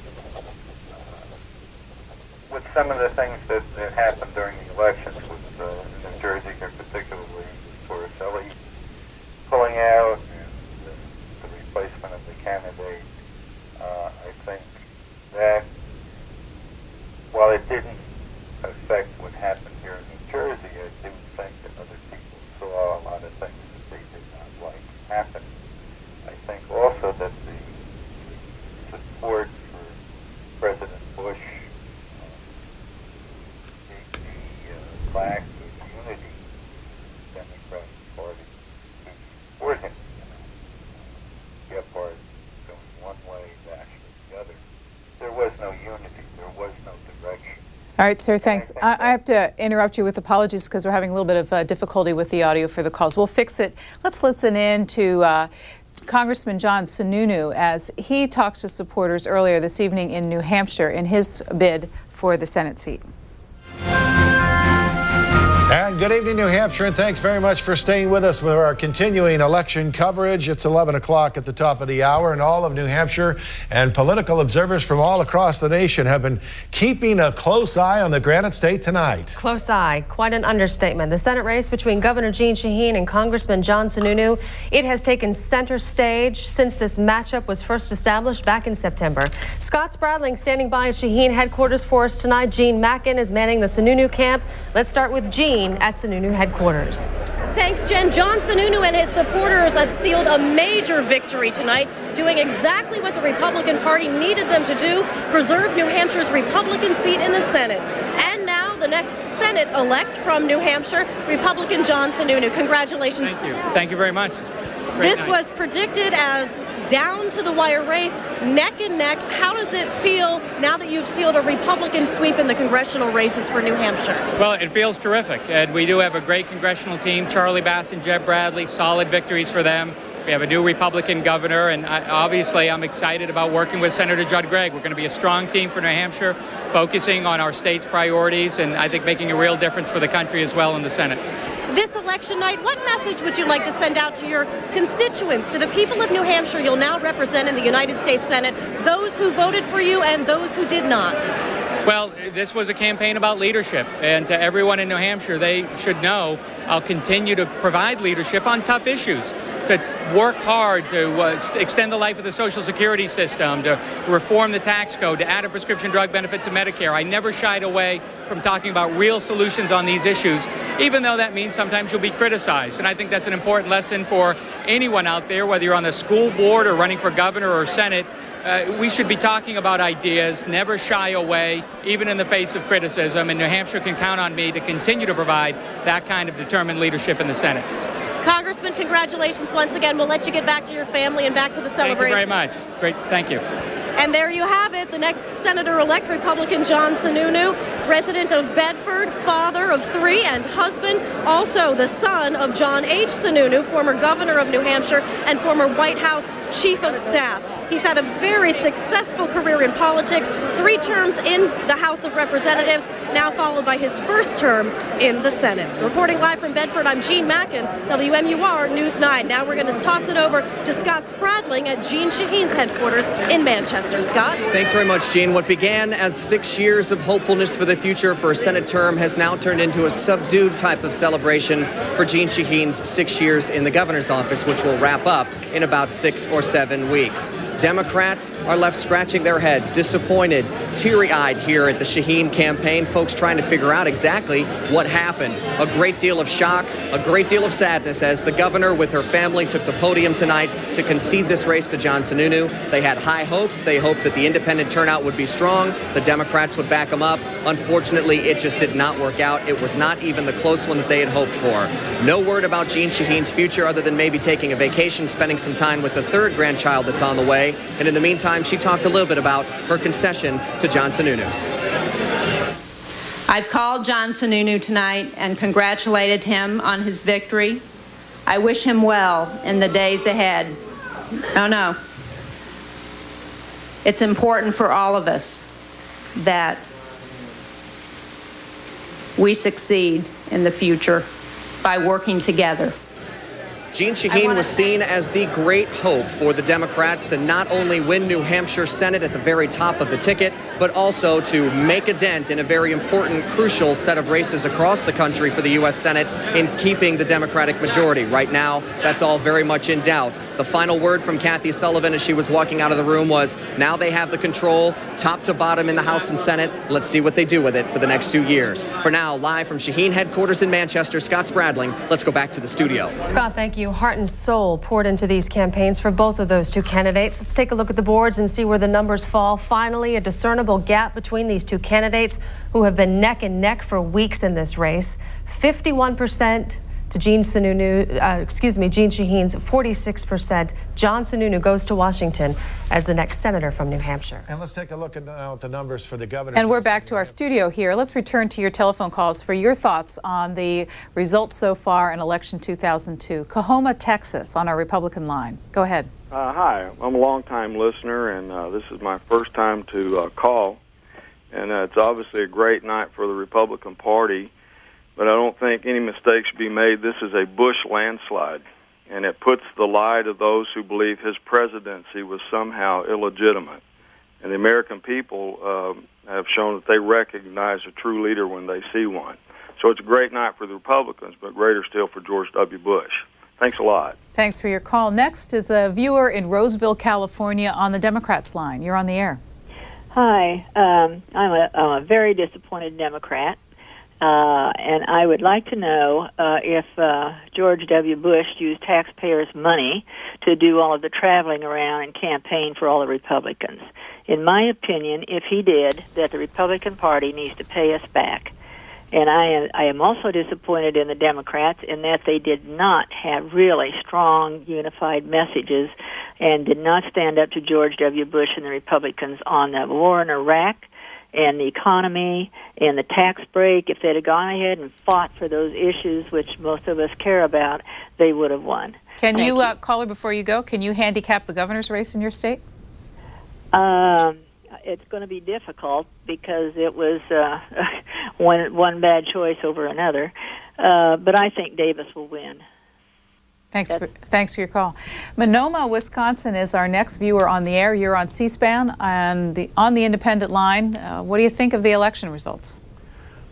S2: with some of the things that happened during the elections with New Jersey here, particularly Torricelli pulling out and the replacement of the candidate. I think that while it didn't affect what happened here in New Jersey, I do think that other people saw a lot of things that they did not like happen. I think also that the support for President Bush, the lack of unity in the Democratic Party to support him, Gephardt going one way, Daschle the other. There was no unity. There was no direction.
S1: All right, sir, thanks. I have to interrupt you with apologies because we're having a little bit of difficulty with the audio for the calls. We'll fix it. Let's listen in to Congressman John Sununu as he talks to supporters earlier this evening in New Hampshire in his bid for the Senate seat.
S9: And good evening, New Hampshire, and thanks very much for staying with us with our continuing election coverage. It's 11 o'clock at the top of the hour, and all of New Hampshire and political observers from all across the nation have been keeping a close eye on the Granite State tonight.
S14: Close eye, quite an understatement. The Senate race between Governor Jeanne Shaheen and Congressman John Sununu, it has taken center stage since this matchup was first established back in September. Scott Spradling standing by at Shaheen headquarters for us tonight. Gene Mackin is manning the Sununu camp. Let's start with Gene at Sununu headquarters.
S20: Thanks, Jen. John Sununu and his supporters have sealed a major victory tonight, doing exactly what the Republican Party needed them to do, preserve New Hampshire's Republican seat in the Senate. And now the next Senate-elect from New Hampshire, Republican John Sununu. Congratulations.
S23: Thank you. Thank you very much.
S20: This was predicted as down-to-the-wire race, neck and neck. How does it feel now that you've sealed a Republican sweep in the congressional races for New Hampshire?
S23: Well, it feels terrific, and we do have a great congressional team. Charlie Bass and Jeb Bradley, solid victories for them. We have a new Republican governor, and obviously I'm excited about working with Senator Judd Gregg. We're going to be a strong team for New Hampshire, focusing on our state's priorities, and I think making a real difference for the country as well in the Senate.
S20: This election night, what message would you like to send out to your constituents, to the people of New Hampshire you'll now represent in the United States Senate, those who voted for you and those who did not?
S23: Well, this was a campaign about leadership, and to everyone in New Hampshire, they should know I'll continue to provide leadership on tough issues, to work hard to extend the life of the Social Security system, to reform the tax code, to add a prescription drug benefit to Medicare. I never shied away from talking about real solutions on these issues, even though that means sometimes you'll be criticized. And I think that's an important lesson for anyone out there, whether you're on the school board or running for governor or Senate. We should be talking about ideas, never shy away, even in the face of criticism, and New Hampshire can count on me to continue to provide that kind of determined leadership in the Senate.
S20: Congressman, congratulations once again. We'll let you get back to your family and back to the celebration.
S23: Thank you very much. Great, thank you.
S20: And there you have it, the next Senator-elect Republican John Sununu, resident of Bedford, father of 3 and husband, also the son of John H. Sununu, former governor of New Hampshire and former White House chief of staff. He's had a very successful career in politics, 3 terms in the House of Representatives, now followed by his first term in the Senate. Reporting live from Bedford, I'm Gene Mackin, WMUR News 9. Now we're going to toss it over to Scott Spradling at Jeanne Shaheen's headquarters in Manchester. Scott?
S26: Thanks very much, Gene. What began as 6 years of hopefulness for the future for a Senate term has now turned into a subdued type of celebration for Jeanne Shaheen's 6 years in the governor's office, which will wrap up in about 6 or 7 weeks. Democrats are left scratching their heads, disappointed, teary-eyed here at the Shaheen campaign, folks trying to figure out exactly what happened. A great deal of shock, a great deal of sadness as the governor with her family took the podium tonight to concede this race to John Sununu. They had high hopes. They hoped that the independent turnout would be strong. The Democrats would back them up. Unfortunately, it just did not work out. It was not even the close one that they had hoped for. No word about Jean Shaheen's future other than maybe taking a vacation, spending some time with the third grandchild that's on the way. And in the meantime, she talked a little bit about her concession to John Sununu.
S6: I've called John Sununu tonight and congratulated him on his victory. I wish him well in the days ahead. Oh, no. It's important for all of us that we succeed in the future by working together.
S26: Jean Shaheen was seen as the great hope for the Democrats to not only win New Hampshire Senate at the very top of the ticket, but also to make a dent in a very important, crucial set of races across the country for the U.S. Senate in keeping the Democratic majority. Right now, that's all very much in doubt. The final word from Kathy Sullivan as she was walking out of the room was, now they have the control, top to bottom in the House and Senate. Let's see what they do with it for the next 2 years. For now, live from Shaheen headquarters in Manchester, Scott Spradling. Let's go back to the studio.
S14: Scott, thank you. Heart and soul poured into these campaigns for both of those two candidates. Let's take a look at the boards and see where the numbers fall. Finally, a discernible gap between these two candidates who have been neck and neck for weeks in this race. 51% to Jean Shaheen's 46%. John Sununu goes to Washington as the next senator from New Hampshire.
S9: And let's take a look at the numbers for the governor.
S1: And we're back to our studio here. Let's return to your telephone calls for your thoughts on the results so far in election 2002. Coahoma, Texas, on our Republican line. Go ahead.
S15: Hi, I'm a long-time listener, and this is my first time to call. And it's obviously a great night for the Republican Party. But I don't think any mistake should be made. This is a Bush landslide, and it puts the lie to those who believe his presidency was somehow illegitimate. And the American people have shown that they recognize a true leader when they see one. So it's a great night for the Republicans, but greater still for George W. Bush. Thanks a lot.
S1: Thanks for your call. Next is a viewer in Roseville, California, on the Democrats line. You're on the air.
S16: Hi. I'm a very disappointed Democrat. And I would like to know if George W. Bush used taxpayers' money to do all of the traveling around and campaign for all the Republicans. In my opinion, if he did, that the Republican Party needs to pay us back. And I am also disappointed in the Democrats in that they did not have really strong, unified messages and did not stand up to George W. Bush and the Republicans on the war in Iraq and the economy and the tax break. If they'd have gone ahead and fought for those issues, which most of us care about, they would have won.
S1: Can you, caller, before you go, can you handicap the governor's race in your state?
S16: It's going to be difficult because it was one bad choice over another. But I think Davis will win.
S1: Thanks for your call. Monoma, Wisconsin is our next viewer on the air. You're on C-SPAN and on the independent line. What do you think of the election results?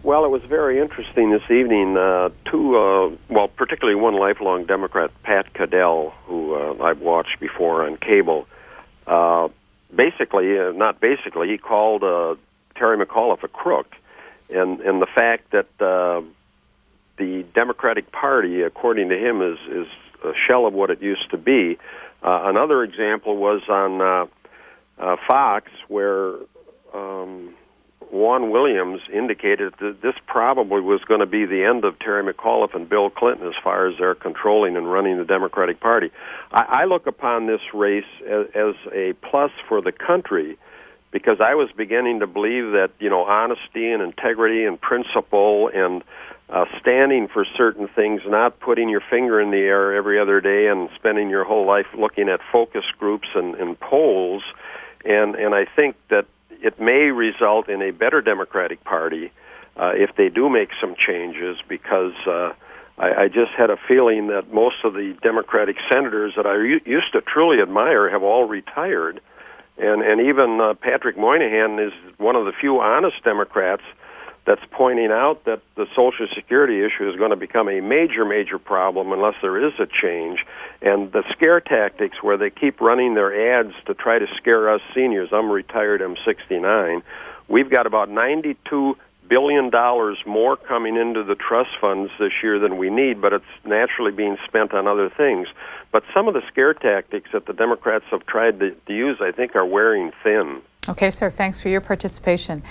S17: Well, it was very interesting this evening. Particularly one lifelong Democrat, Pat Cadell, who I've watched before on cable. He called Terry McAuliffe a crook, and the fact that the Democratic Party, according to him, is a shell of what it used to be. Another example was on Fox, where Juan Williams indicated that this probably was going to be the end of Terry McAuliffe and Bill Clinton as far as their controlling and running the Democratic Party. I look upon this race as a plus for the country, because I was beginning to believe that, honesty and integrity and principle and standing for certain things, not putting your finger in the air every other day and spending your whole life looking at focus groups and polls. And I think that it may result in a better Democratic Party if they do make some changes, because I just had a feeling that most of the Democratic senators that I used to truly admire have all retired. And even Patrick Moynihan is one of the few honest Democrats that's pointing out that the Social Security issue is going to become a major, major problem unless there is a change. And the scare tactics where they keep running their ads to try to scare us seniors. I'm retired, I'm 69. We've got about $92 billion more coming into the trust funds this year than we need, but it's naturally being spent on other things. But some of the scare tactics that the Democrats have tried to use, I think, are wearing thin.
S1: Okay, sir, thanks for your participation.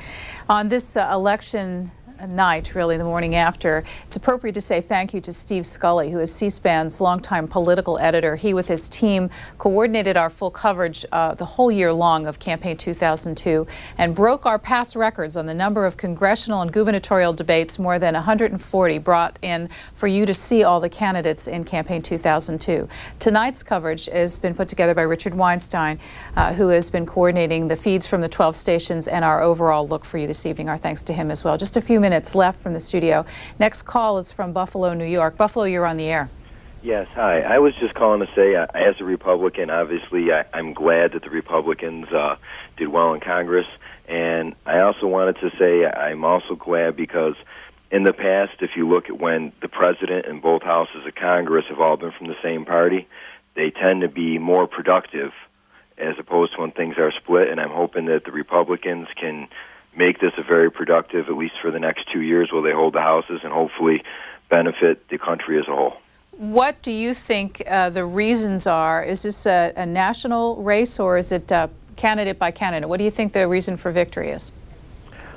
S1: On this election night, really the morning after, it's appropriate to say thank you to Steve Scully, who is C-SPAN's longtime political editor. He, with his team, coordinated our full coverage the whole year long of Campaign 2002 and broke our past records on the number of congressional and gubernatorial debates, more than 140 brought in for you to see all the candidates in Campaign 2002. Tonight's coverage has been put together by Richard Weinstein, who has been coordinating the feeds from the 12 stations and our overall look for you this evening. Our thanks to him as well. Just a few minutes left from the studio. Next call is from Buffalo, New York. Buffalo, you're on the air.
S7: Yes, hi. I was just calling to say, as a Republican, obviously, I'm glad that the Republicans did well in Congress. And I also wanted to say I'm also glad because in the past, if you look at when the president and both houses of Congress have all been from the same party, they tend to be more productive as opposed to when things are split. And I'm hoping that the Republicans can make this a very productive, at least for the next 2 years while they hold the houses, and hopefully benefit the country as a whole.
S1: What do you think the reasons are? Is this a national race, or is it candidate by candidate? What do you think the reason for victory is?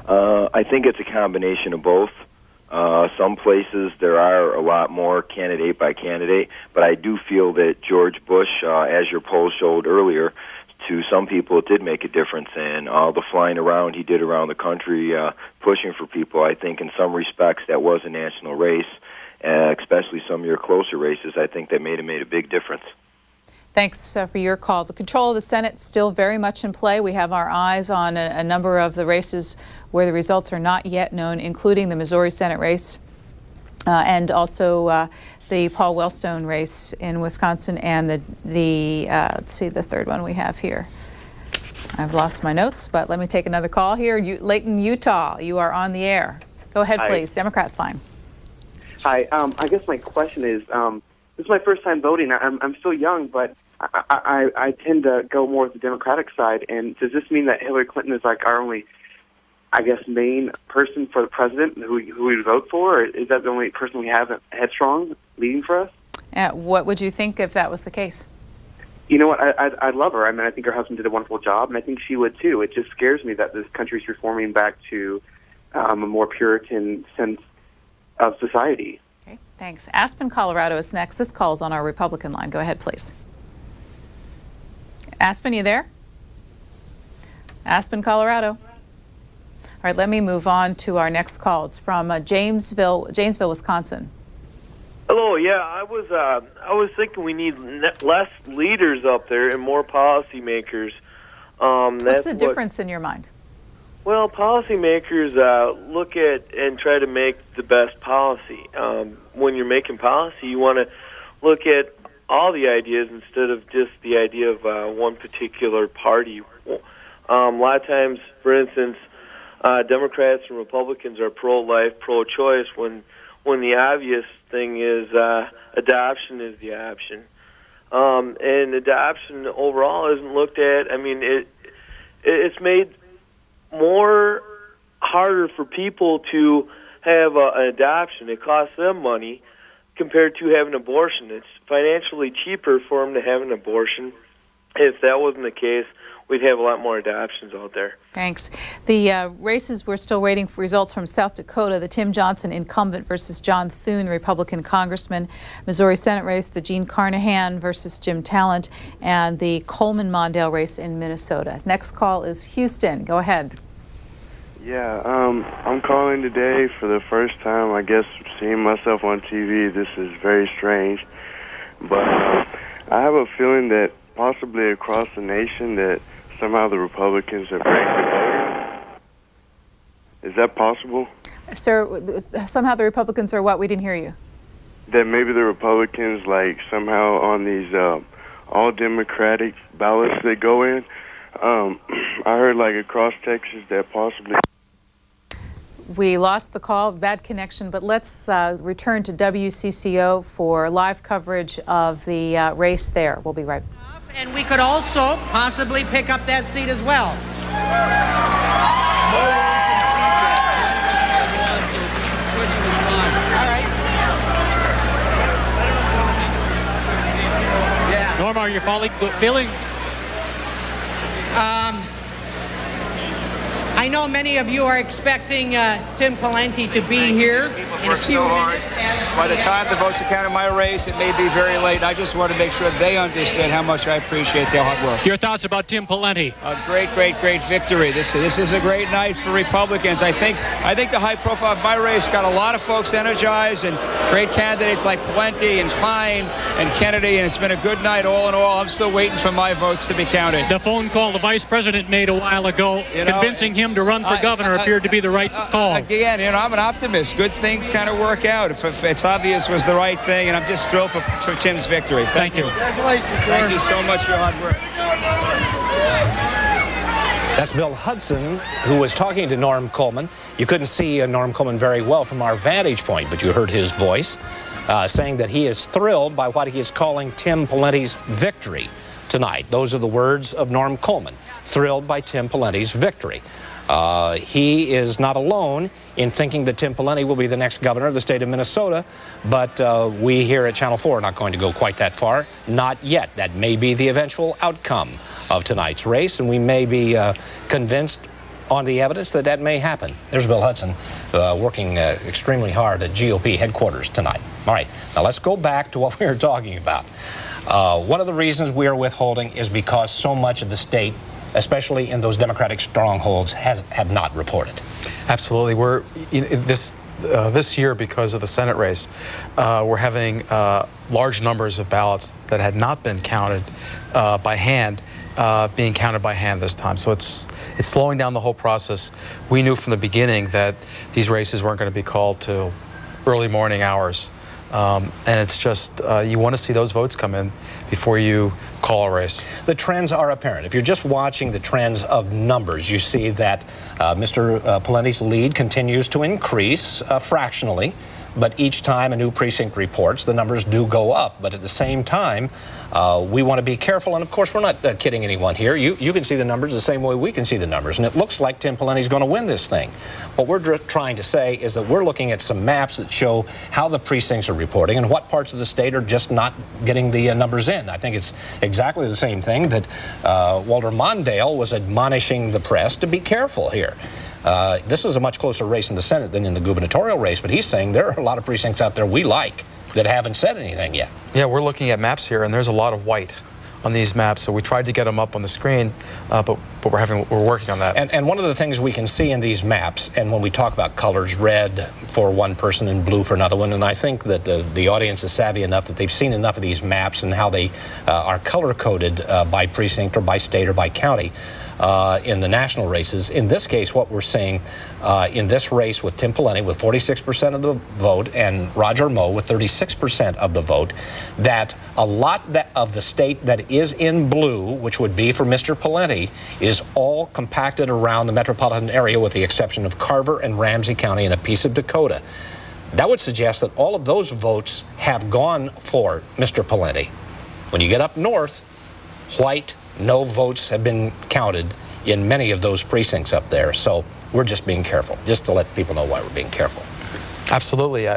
S7: I think it's a combination of both. Some places there are a lot more candidate by candidate, but I do feel that George Bush, as your poll showed earlier, to some people it did make a difference, and all the flying around he did around the country pushing for people. I think in some respects that was a national race, especially some of your closer races. I think that made a big difference.
S1: Thanks for your call. The control of the Senate still very much in play. We have our eyes on a number of the races where the results are not yet known, including the Missouri Senate race and also the Paul Wellstone race in Wisconsin, and let's see, the third one we have here. I've lost my notes, but let me take another call here. Layton, Utah, you are on the air. Go ahead, please. Democrats line.
S8: Hi. I guess my question is, this is my first time voting. I'm still young, but I tend to go more with the Democratic side. And does this mean that Hillary Clinton is like our only, I guess, main person for the president who we would vote for? Or is that the only person we have headstrong leading for us?
S1: What would you think if that was the case?
S8: You know what? I love her. I mean, I think her husband did a wonderful job, and I think she would too. It just scares me that this country's reforming back to a more Puritan sense of society.
S1: Okay, thanks. Aspen, Colorado is next. This call is on our Republican line. Go ahead, please. Aspen, you there? Aspen, Colorado. All right, let me move on to our next call. It's from Janesville, Wisconsin.
S10: Hello. Yeah, I was thinking we need less leaders up there and more policymakers.
S1: What's the difference in your mind?
S10: Well, policymakers look at and try to make the best policy. When you're making policy, you want to look at all the ideas instead of just the idea of one particular party. A lot of times, for instance, Democrats and Republicans are pro-life, pro-choice, when the obvious thing is adoption is the option. And adoption overall isn't looked at. I mean, it's made more harder for people to have an adoption. It costs them money compared to having an abortion. It's financially cheaper for them to have an abortion. If that wasn't the case, we'd have a lot more adoptions out there.
S1: Thanks. The races, we're still waiting for results from South Dakota, the Tim Johnson incumbent versus John Thune, Republican congressman. Missouri Senate race, the Gene Carnahan versus Jim Talent, and the Coleman-Mondale race in Minnesota. Next call is Houston. Go ahead.
S18: Yeah, I'm calling today for the first time, I guess, seeing myself on TV. This is very strange. But I have a feeling that possibly across the nation that somehow the Republicans are breaking the voting. Is that possible?
S1: Sir, somehow the Republicans are what? We didn't hear you.
S18: That maybe the Republicans, like, somehow on these all Democratic ballots that go in, I heard, like, across Texas that possibly...
S1: We lost the call, bad connection, but let's return to WCCO for live coverage of the race there. We'll be right back.
S11: And we could also possibly pick up that seat as well.
S19: Norma, are you feeling?
S11: I know many of you are expecting Tim Pawlenty to be here in a few minutes.
S21: By the time the votes are counted in my race, it may be very late. I just want to make sure they understand how much I appreciate their hard work.
S19: Your thoughts about Tim Pawlenty?
S21: A great victory. This is a great night for Republicans. I think the high profile of my race got a lot of folks energized and great candidates like Pawlenty and Klein and Kennedy, and it's been a good night all in all. I'm still waiting for my votes to be counted.
S19: The phone call the vice president made a while ago, convincing him to run for governor appeared to be the right call.
S21: Again, I'm an optimist. Good thing kind of work out. If it's obvious was the right thing, and I'm just thrilled for Tim's victory. Thank you.
S19: Congratulations,
S21: Thank you so much for your hard work.
S22: That's Bill Hudson, who was talking to Norm Coleman. You couldn't see Norm Coleman very well from our vantage point, but you heard his voice saying that he is thrilled by what he is calling Tim Pawlenty's victory tonight. Those are the words of Norm Coleman, thrilled by Tim Pawlenty's victory. He is not alone in thinking that Tim Pawlenty will be the next governor of the state of Minnesota, but we here at Channel 4 are not going to go quite that far. Not yet. That may be the eventual outcome of tonight's race, and we may be convinced on the evidence that that may happen. There's Bill Hudson working extremely hard at GOP headquarters tonight. All right, now let's go back to what we were talking about. One of the reasons we are withholding is because so much of the state, especially in those Democratic strongholds, have not reported.
S24: Absolutely. We're this year, because of the Senate race, we're having large numbers of ballots that had not been counted by hand being counted by hand this time. So it's slowing down the whole process. We knew from the beginning that these races weren't going to be called till early morning hours. And it's just, you want to see those votes come in before you call a race.
S22: The trends are apparent. If you're just watching the trends of numbers, you see that Mr. Pawlenty's lead continues to increase fractionally, but each time a new precinct reports, the numbers do go up. But at the same time, we want to be careful, and of course we're not kidding anyone here. You can see the numbers the same way we can see the numbers, and it looks like Tim Pawlenty's going to win this thing. What we're trying to say is that we're looking at some maps that show how the precincts are reporting and what parts of the state are just not getting the numbers in. I think it's exactly the same thing that Walter Mondale was admonishing the press to be careful here. This is a much closer race in the Senate than in the gubernatorial race, but he's saying there are a lot of precincts out there we like that haven't said anything yet.
S24: Yeah, we're looking at maps here, and there's a lot of white on these maps, so we tried to get them up on the screen, but we're working on that.
S22: And one of the things we can see in these maps, and when we talk about colors, red for one person and blue for another one, and I think that the audience is savvy enough that they've seen enough of these maps and how they are color-coded by precinct or by state or by county. In the national races. In this case, what we're seeing in this race with Tim Pawlenty with 46% of the vote and Roger Moe with 36% of the vote, that a lot of the state that is in blue, which would be for Mr. Pawlenty, is all compacted around the metropolitan area with the exception of Carver and Ramsey County and a piece of Dakota. That would suggest that all of those votes have gone for Mr. Pawlenty. When you get up north, white, no votes have been counted in many of those precincts up there. So we're just being careful, just to let people know why we're being careful.
S24: Absolutely.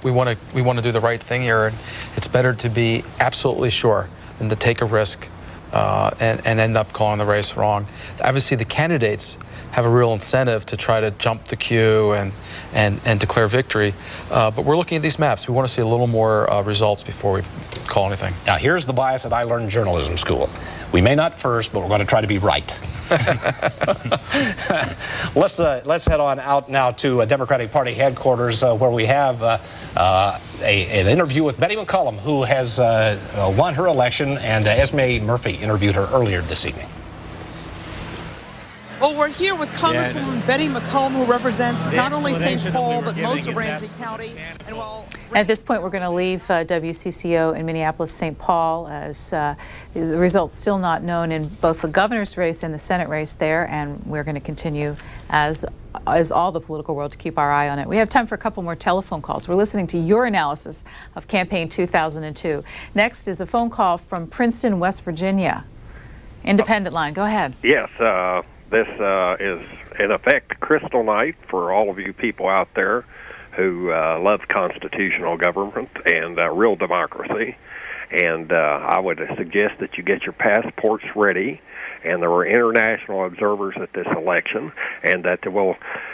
S24: We want to do the right thing here, and it's better to be absolutely sure than to take a risk and end up calling the race wrong. Obviously, the candidates have a real incentive to try to jump the queue and declare victory. But we're looking at these maps. We want to see a little more results before we call anything.
S22: Now, here's the bias that I learned in journalism school. We may not first, but we're going to try to be right. Let's head on out now to Democratic Party headquarters where we have an interview with Betty McCollum, who has won her election, and Esme Murphy interviewed her earlier this evening.
S3: Well, we're here with Congresswoman Betty McCollum, who represents not only St. Paul, but most of Ramsey County. And while
S1: At this point, we're going to leave WCCO in Minneapolis-St. Paul as the results still not known in both the governor's race and the Senate race there, and we're going to continue as all the political world to keep our eye on it. We have time for a couple more telephone calls. We're listening to your analysis of campaign 2002. Next is a phone call from Princeton, West Virginia. Independent line, go ahead.
S4: Yes, this is in effect crystal night for all of you people out there who love constitutional government and real democracy. And I would suggest that you get your passports ready. And there were international observers at this election, and that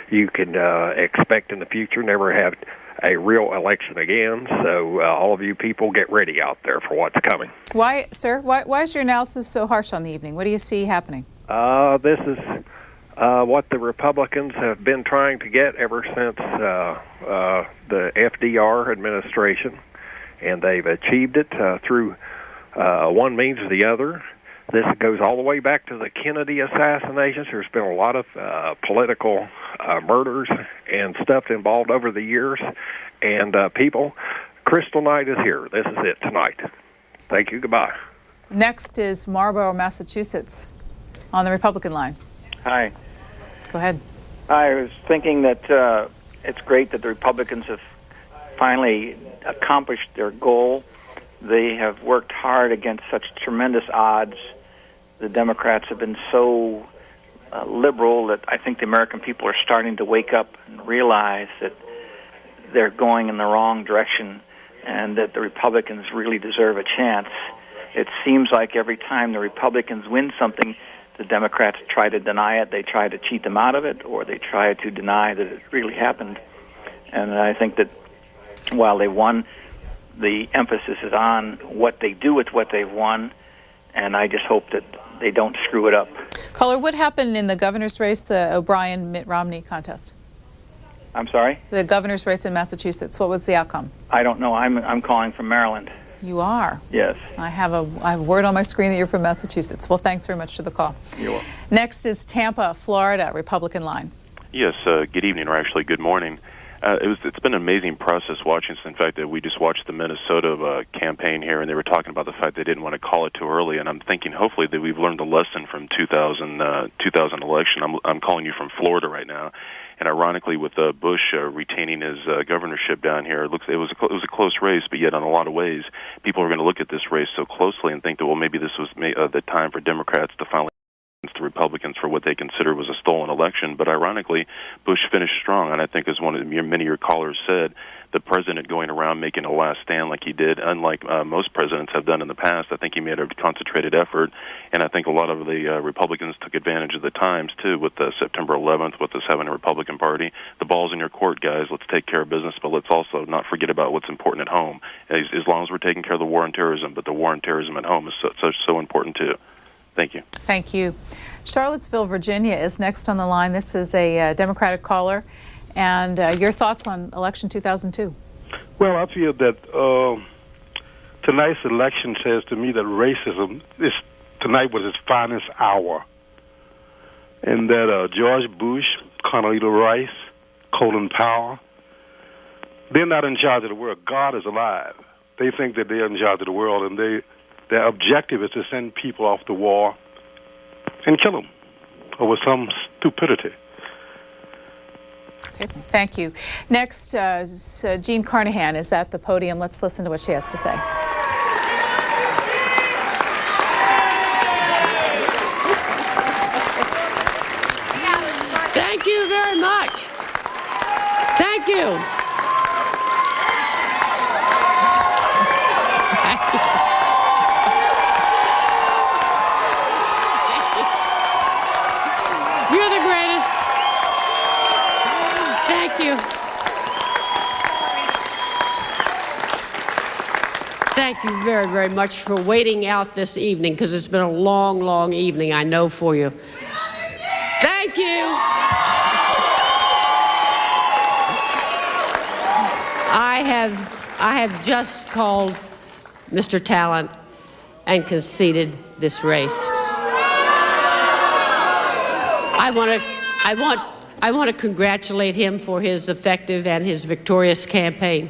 S4: you can expect in the future never have a real election again. So all of you people get ready out there for what's coming.
S1: Why, sir? Why is your analysis so harsh on the evening? What do you see happening?
S4: This is what the Republicans have been trying to get ever since the FDR administration, and they've achieved it through one means or the other. This goes all the way back to the Kennedy assassinations. There's been a lot of political murders and stuff involved over the years. And people, Crystal Night is here. This is it tonight. Thank you. Goodbye.
S1: Next is Marlborough, Massachusetts, on the Republican line.
S5: Hi.
S1: Go ahead.
S5: I was thinking that it's great that the Republicans have finally accomplished their goal. They have worked hard against such tremendous odds. The Democrats have been so liberal that I think the American people are starting to wake up and realize that they're going in the wrong direction and that the Republicans really deserve a chance. It seems like every time the Republicans win something, the Democrats try to deny it, they try to cheat them out of it, or they try to deny that it really happened. And I think that while they won, the emphasis is on what they do with what they've won, and I just hope that they don't screw it up.
S1: Caller, what happened in the governor's race, the O'Brien-Mitt Romney contest?
S5: I'm sorry?
S1: The governor's race in Massachusetts. What was the outcome?
S5: I don't know. I'm calling from Maryland.
S1: You are?
S5: Yes.
S1: I have a word on my screen that you're from Massachusetts. Well, thanks very much for the call.
S5: You're welcome.
S1: Next is Tampa, Florida, Republican line.
S12: Yes, good evening, or actually good morning. It's been an amazing process watching this. In fact, we just watched the Minnesota campaign here, and they were talking about the fact they didn't want to call it too early. And I'm thinking, hopefully, that we've learned a lesson from 2000 election. I'm calling you from Florida right now, and ironically, with Bush retaining his governorship down here, it was a close race. But yet, in a lot of ways, people are going to look at this race so closely and think that, well, maybe this was the time for Democrats to finally the Republicans for what they consider was a stolen election. But ironically, Bush finished strong, and I think, as many of your callers said, the president going around making a last stand like he did, unlike most presidents have done in the past, I think he made a concentrated effort, and I think a lot of the Republicans took advantage of the times, too, with September 11th, with us having a Republican Party. The ball's in your court, guys. Let's take care of business, but let's also not forget about what's important at home, as long as we're taking care of the war on terrorism, but the war on terrorism at home is so important, too. Thank you.
S1: Thank you. Charlottesville, Virginia is next on the line. This is a Democratic caller. And your thoughts on election 2002?
S13: Well, I feel that tonight's election says to me that racism tonight was its finest hour. And that George Bush, Condoleezza Rice, Colin Powell, they're not in charge of the world. God is alive. They think that they're in charge of the world, and their objective is to send people off to war and kill them over some stupidity.
S1: Okay, thank you. Next, Jean Carnahan is at the podium. Let's listen to what she has to say.
S25: Thank you very much. Thank you. You're the greatest. Thank you. Thank you very, very much for waiting out this evening, because it's been a long, long evening, I know, for you. Thank you. I have just called Mr. Talent and conceded this race. I want to congratulate him for his effective and his victorious campaign.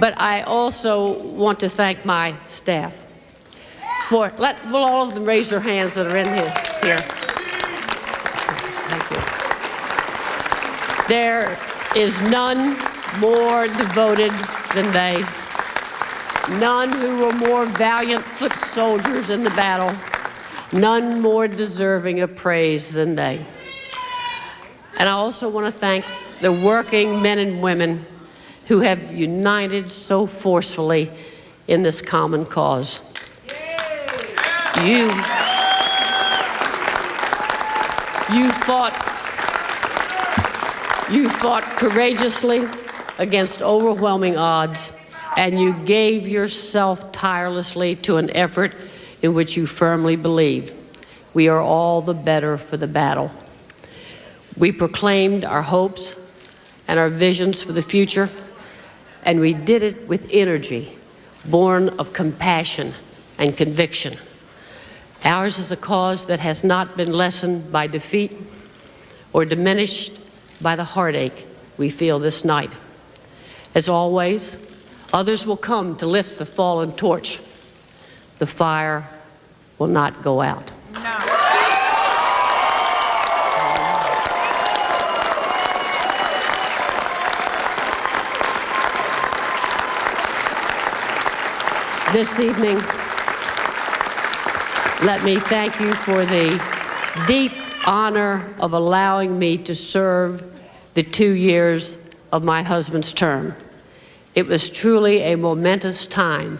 S25: But I also want to thank my staff for, will all of them raise their hands that are in here. Thank you. There is none more devoted than they, none who were more valiant foot soldiers in the battle, none more deserving of praise than they. And I also want to thank the working men and women who have united so forcefully in this common cause. You fought courageously against overwhelming odds, and you gave yourself tirelessly to an effort in which you firmly believed. We are all the better for the battle. We proclaimed our hopes and our visions for the future, and we did it with energy, born of compassion and conviction. Ours is a cause that has not been lessened by defeat or diminished by the heartache we feel this night. As always, others will come to lift the fallen torch. The fire will not go out. This evening, let me thank you for the deep honor of allowing me to serve the 2 years of my husband's term. It was truly a momentous time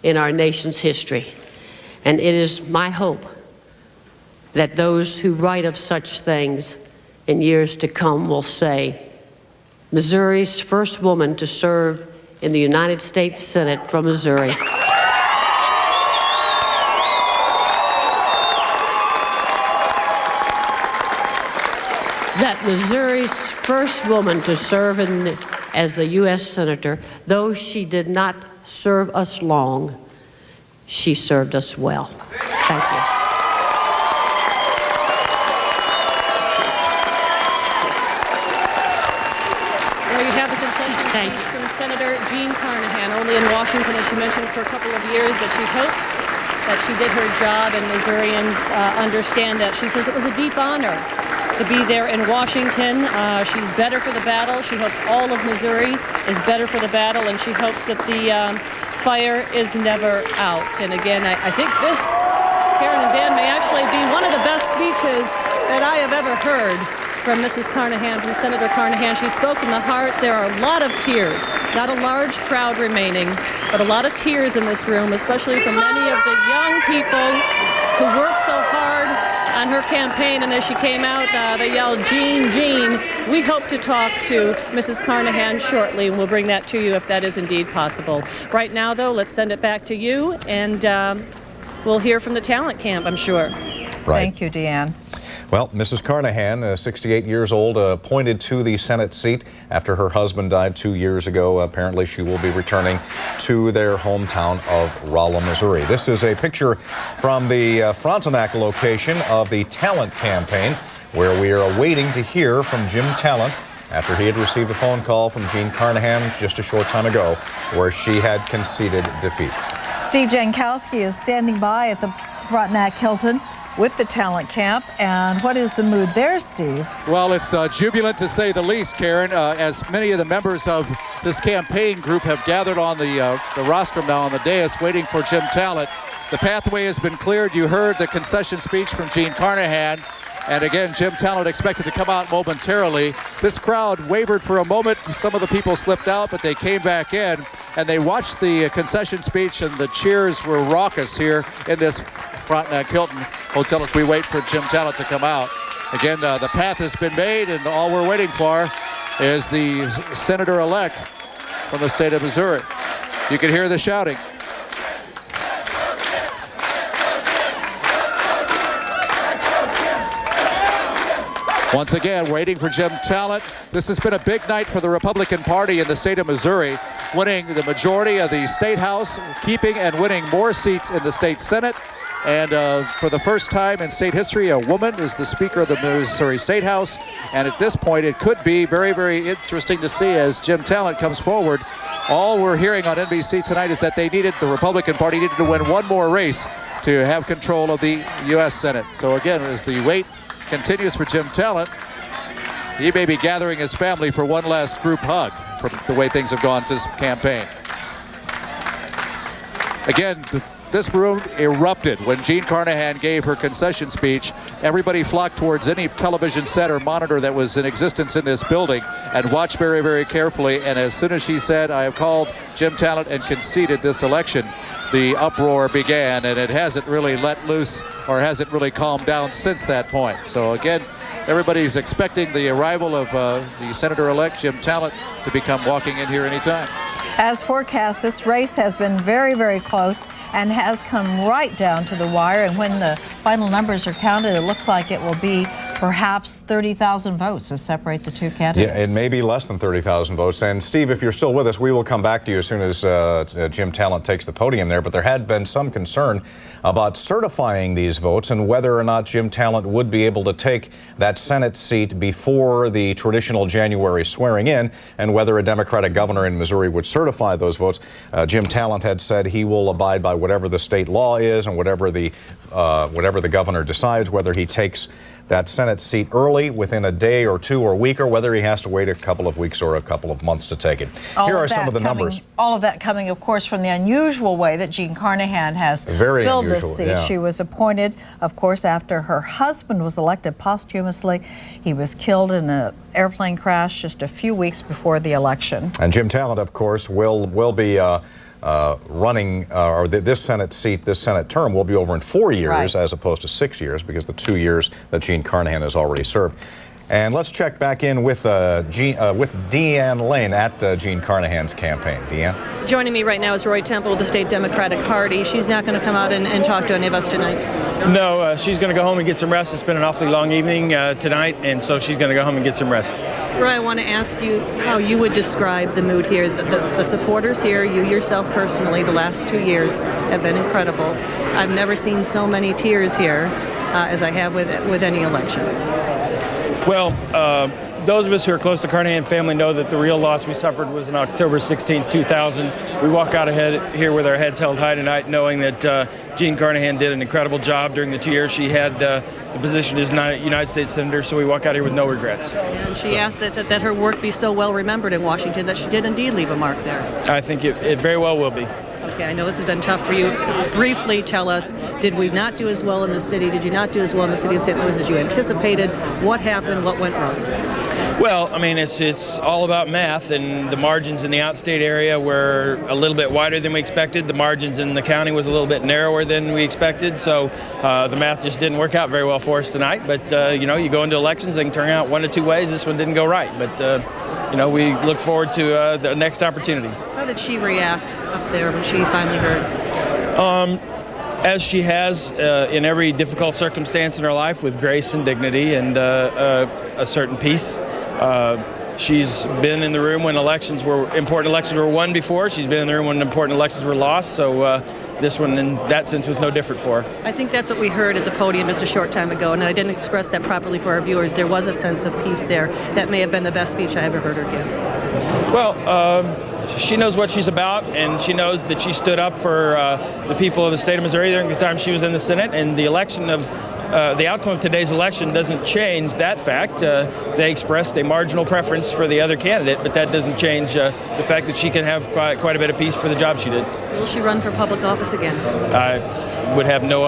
S25: in our nation's history, and it is my hope that those who write of such things in years to come will say, Missouri's first woman to serve in the United States Senate from Missouri. That Missouri's first woman to serve as the U.S. Senator, though she did not serve us long, she served us well. Thank you.
S2: There you have the concession speech from Senator Jean Carnahan, only in Washington, as she mentioned, for a couple of years, but she hopes that she did her job, and Missourians understand that. She says it was a deep honor to be there in Washington. She's better for the battle. She hopes all of Missouri is better for the battle, and she hopes that the fire is never out. And again, I think this, Karen and Dan, may actually be one of the best speeches that I have ever heard from Mrs. Carnahan, from Senator Carnahan. She spoke from the heart. There are a lot of tears, not a large crowd remaining, but a lot of tears in this room, especially from many of the young people who worked so hard on her campaign, and as she came out, they yelled, Jean, Jean. We hope to talk to Mrs. Carnahan shortly, and we'll bring that to you if that is indeed possible. Right now, though, let's send it back to you, and we'll hear from the talent camp, I'm sure.
S6: Right.
S2: Thank you, Deanne.
S6: Well, Mrs. Carnahan, 68 years old, appointed to the Senate seat after her husband died 2 years ago. Apparently, she will be returning to their hometown of Rolla, Missouri. This is a picture from the Frontenac location of the talent campaign, where we are waiting to hear from Jim Talent after he had received a phone call from Jean Carnahan just a short time ago, where she had conceded defeat.
S2: Steve Jankowski is standing by at the Frontenac Hilton with the talent camp. And what is the mood there, Steve?
S14: Well, it's jubilant to say the least, Karen, as many of the members of this campaign group have gathered on the rostrum now on the dais waiting for Jim Talent. The pathway has been cleared. You heard the concession speech from Jean Carnahan. And again, Jim Talent expected to come out momentarily. This crowd wavered for a moment. Some of the people slipped out, but they came back in. And they watched the concession speech, and the cheers were raucous here in this Frontenac Hilton Hotel as we wait for Jim Talent to come out. Again, the path has been made, and all we're waiting for is the senator-elect from the state of Missouri. You can hear the shouting. Once again, waiting for Jim Talent. This has been a big night for the Republican Party in the state of Missouri, winning the majority of the state house, keeping and winning more seats in the state Senate, And for the first time in state history, a woman is the Speaker of the Missouri State House. And at this point, it could be very, very interesting to see as Jim Talent comes forward. All we're hearing on NBC tonight is that the Republican Party needed to win one more race to have control of the U.S. Senate. So again, as the wait continues for Jim Talent, he may be gathering his family for one last group hug from the way things have gone this campaign. Again, this room erupted when Jean Carnahan gave her concession speech. Everybody flocked towards any television set or monitor that was in existence in this building and watched very, very carefully. And as soon as she said, I have called Jim Talent and conceded this election, the uproar began, and it hasn't really let loose or hasn't really calmed down since that point. So again, everybody's expecting the arrival of the Senator-elect Jim Talent to become walking in here anytime.
S9: As forecast, this race has been very, very close and has come right down to the wire. And when the final numbers are counted, it looks like it will be perhaps 30,000 votes to separate the two candidates.
S6: Yeah, it may be less than 30,000 votes. And Steve, if you're still with us, we will come back to you as soon as Jim Talent takes the podium there. But there had been some concern about certifying these votes and whether or not Jim Talent would be able to take that Senate seat before the traditional January swearing in, and whether a Democratic governor in Missouri would certify those votes. Jim Talent had said he will abide by whatever the state law is and whatever the governor decides, whether he takes that Senate seat early within a day or two or a week, or whether he has to wait a couple of weeks or a couple of months to take it. Here are some of the numbers.
S9: All of that coming, of course, from the unusual way that Jean Carnahan has filled this seat. Yeah. She was appointed, of course, after her husband was elected posthumously. He was killed in an airplane crash just a few weeks before the election.
S6: And Jim Talent, of course, will be running, or this Senate seat, this Senate term will be over in 4 years as opposed to 6 years, because the 2 years that Jean Carnahan has already served. And let's check back in with Deanne Lane at Jean Carnahan's campaign. Deanne?
S2: Joining me right now is Roy Temple of the State Democratic Party. She's not going to come out and talk to any of us tonight.
S15: No, she's going to go home and get some rest. It's been an awfully long evening tonight, and so she's going to go home and get some rest.
S2: Roy, I want to ask you how you would describe the mood here. The supporters here, you yourself personally, the last 2 years have been incredible. I've never seen so many tears here as I have with any election.
S15: Well, those of us who are close to Carnahan family know that the real loss we suffered was on October 16, 2000. We walk out ahead here with our heads held high tonight, knowing that Jean Carnahan did an incredible job during the 2 years she had the position as United States Senator, so we walk out here with no regrets.
S2: And she asked that her work be so well remembered in Washington that she did indeed leave a mark there.
S15: I think it very well will be.
S2: Okay, I know this has been tough for you. Briefly tell us, did we not do as well in the city? Did you not do as well in the city of St. Louis as you anticipated? What happened? What went wrong?
S15: Well, I mean, it's all about math, and the margins in the outstate area were a little bit wider than we expected. The margins in the county was a little bit narrower than we expected, so the math just didn't work out very well for us tonight. But, you know, you go into elections, they can turn out one of two ways. This one didn't go right, but, you know, we look forward to the next opportunity.
S2: How did she react up there when she finally heard?
S15: As she has in every difficult circumstance in her life, with grace and dignity and a certain peace. She's been in the room when important elections were won before. She's been in the room when important elections were lost. So this one, in that sense, was no different for her.
S2: I think that's what we heard at the podium just a short time ago, and I didn't express that properly for our viewers. There was a sense of peace there. That may have been the best speech I ever heard her give.
S15: Well, she knows what she's about, and she knows that she stood up for the people of the state of Missouri during the time she was in the Senate, and the election of the outcome of today's election doesn't change that fact. They expressed a marginal preference for the other candidate, but that doesn't change the fact that she can have quite a bit of peace for the job she did.
S2: Will she run for public office again?
S15: I would have no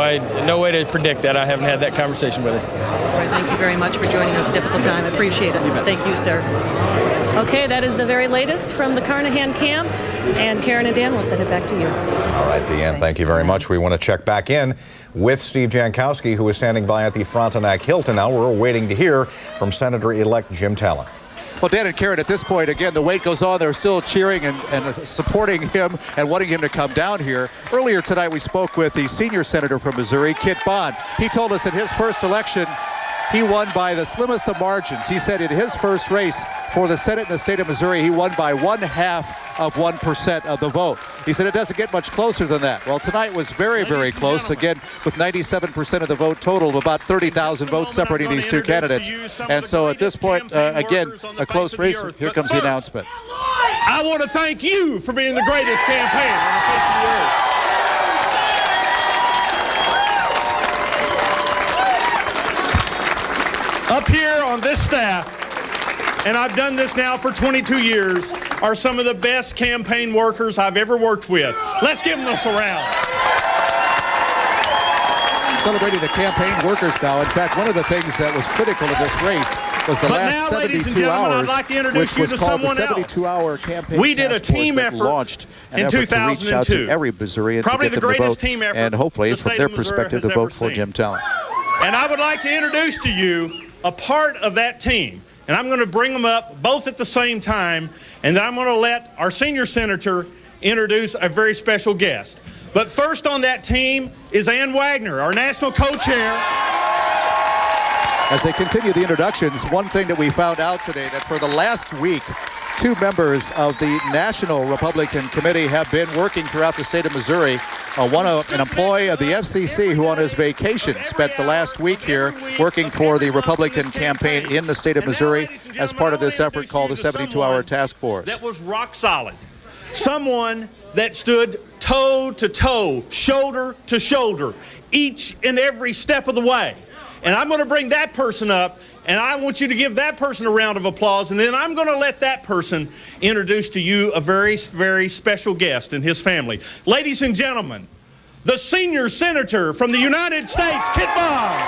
S15: way to predict that. I haven't had that conversation with her.
S2: All right, thank you very much for joining us. Difficult time. I appreciate it. Thank you, sir. Okay, that is the very latest from the Carnahan camp. And Karen and Dan, we'll send it back to you.
S6: All right, Deanne, thank you very much. We want to check back in with Steve Jankowski, who is standing by at the Frontenac Hilton now. We're waiting to hear from Senator-elect Jim Talent.
S14: Well, Dan and Karen, at this point, again, the wait goes on. They're still cheering and supporting him and wanting him to come down here. Earlier tonight, we spoke with the senior senator from Missouri, Kit Bond. He told us in his first election, he won by the slimmest of margins. He said in his first race for the Senate in the state of Missouri, he won by 1/2 of 1% of the vote. He said it doesn't get much closer than that. Well, tonight was very, very close, again, with 97% of the vote total, about 30,000 votes separating these two candidates. And so at this point, again, a close race. Here comes the announcement.
S7: I want to thank you for being the greatest campaign on the face of the earth. Up here on this staff, and I've done this now for 22 years, are some of the best campaign workers I've ever worked with. Let's give them this a round.
S14: Celebrating the campaign workers now. In fact, one of the things that was critical of this race was the last 72 hours, which was called the 72-hour campaign.
S7: We did a team effort
S14: launched
S7: in 2002.
S14: To reach out to every Missourian
S7: Probably
S14: to get
S7: the
S14: them to
S7: greatest
S14: vote,
S7: team effort
S14: and hopefully,
S7: the
S14: from
S7: state
S14: their
S7: of Missouri
S14: perspective, to
S7: has
S14: vote
S7: ever
S14: for
S7: seen.
S14: Jim Talent.
S7: And I would like to introduce to you a part of that team. And I'm going to bring them up both at the same time, and then I'm going to let our senior senator introduce a very special guest. But first on that team is Ann Wagner, our national co-chair.
S14: As they continue the introductions, one thing that we found out today, that for the last week, 2 members of the National Republican Committee have been working throughout the state of Missouri. An employee of the FCC who on his vacation spent the last week here working for the Republican campaign in the state of Missouri as part of this effort called the 72-hour task force.
S7: That was rock solid. Someone that stood toe to toe, shoulder to shoulder, each and every step of the way. And I'm going to bring that person up, and I want you to give that person a round of applause, and then I'm going to let that person introduce to you a very, very special guest and his family. Ladies and gentlemen, the senior senator from the United States, Kit Bond.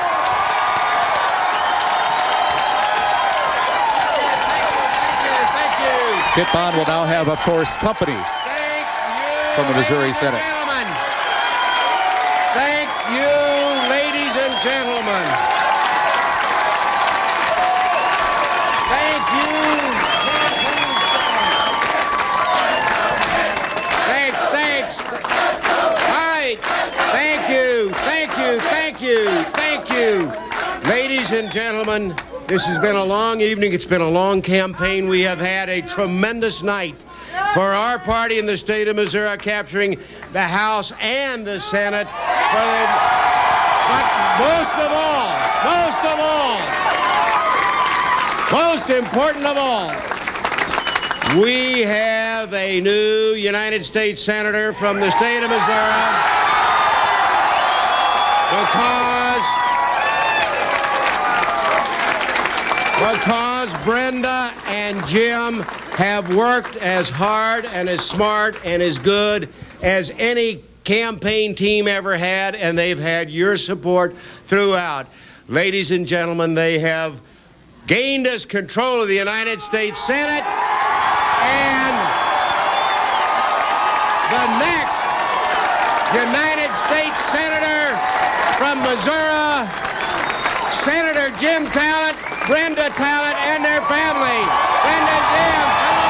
S14: Kit Bond will now have, of course, company from the Missouri Senate.
S16: Thank you, ladies and gentlemen. Thank you. Thanks. All right. Thank you. Ladies and gentlemen, this has been a long evening. It's been a long campaign. We have had a tremendous night for our party in the state of Missouri, capturing the House and the Senate. But most important of all, we have a new United States Senator from the state of Missouri because Brenda and Jim have worked as hard and as smart and as good as any campaign team ever had, and they've had your support throughout. Ladies and gentlemen, they have gained us control of the United States Senate, and the next United States Senator from Missouri, Senator Jim Talent, Brenda Talent, and their family. Brenda, Jim, come on.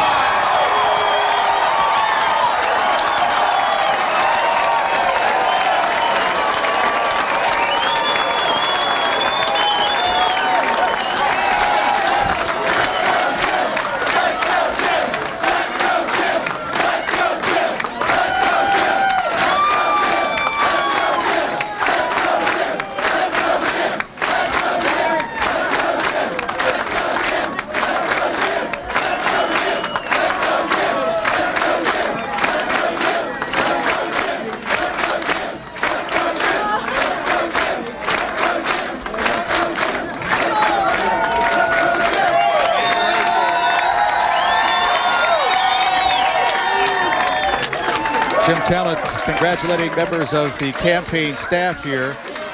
S14: Jim Talent congratulating members of the campaign staff here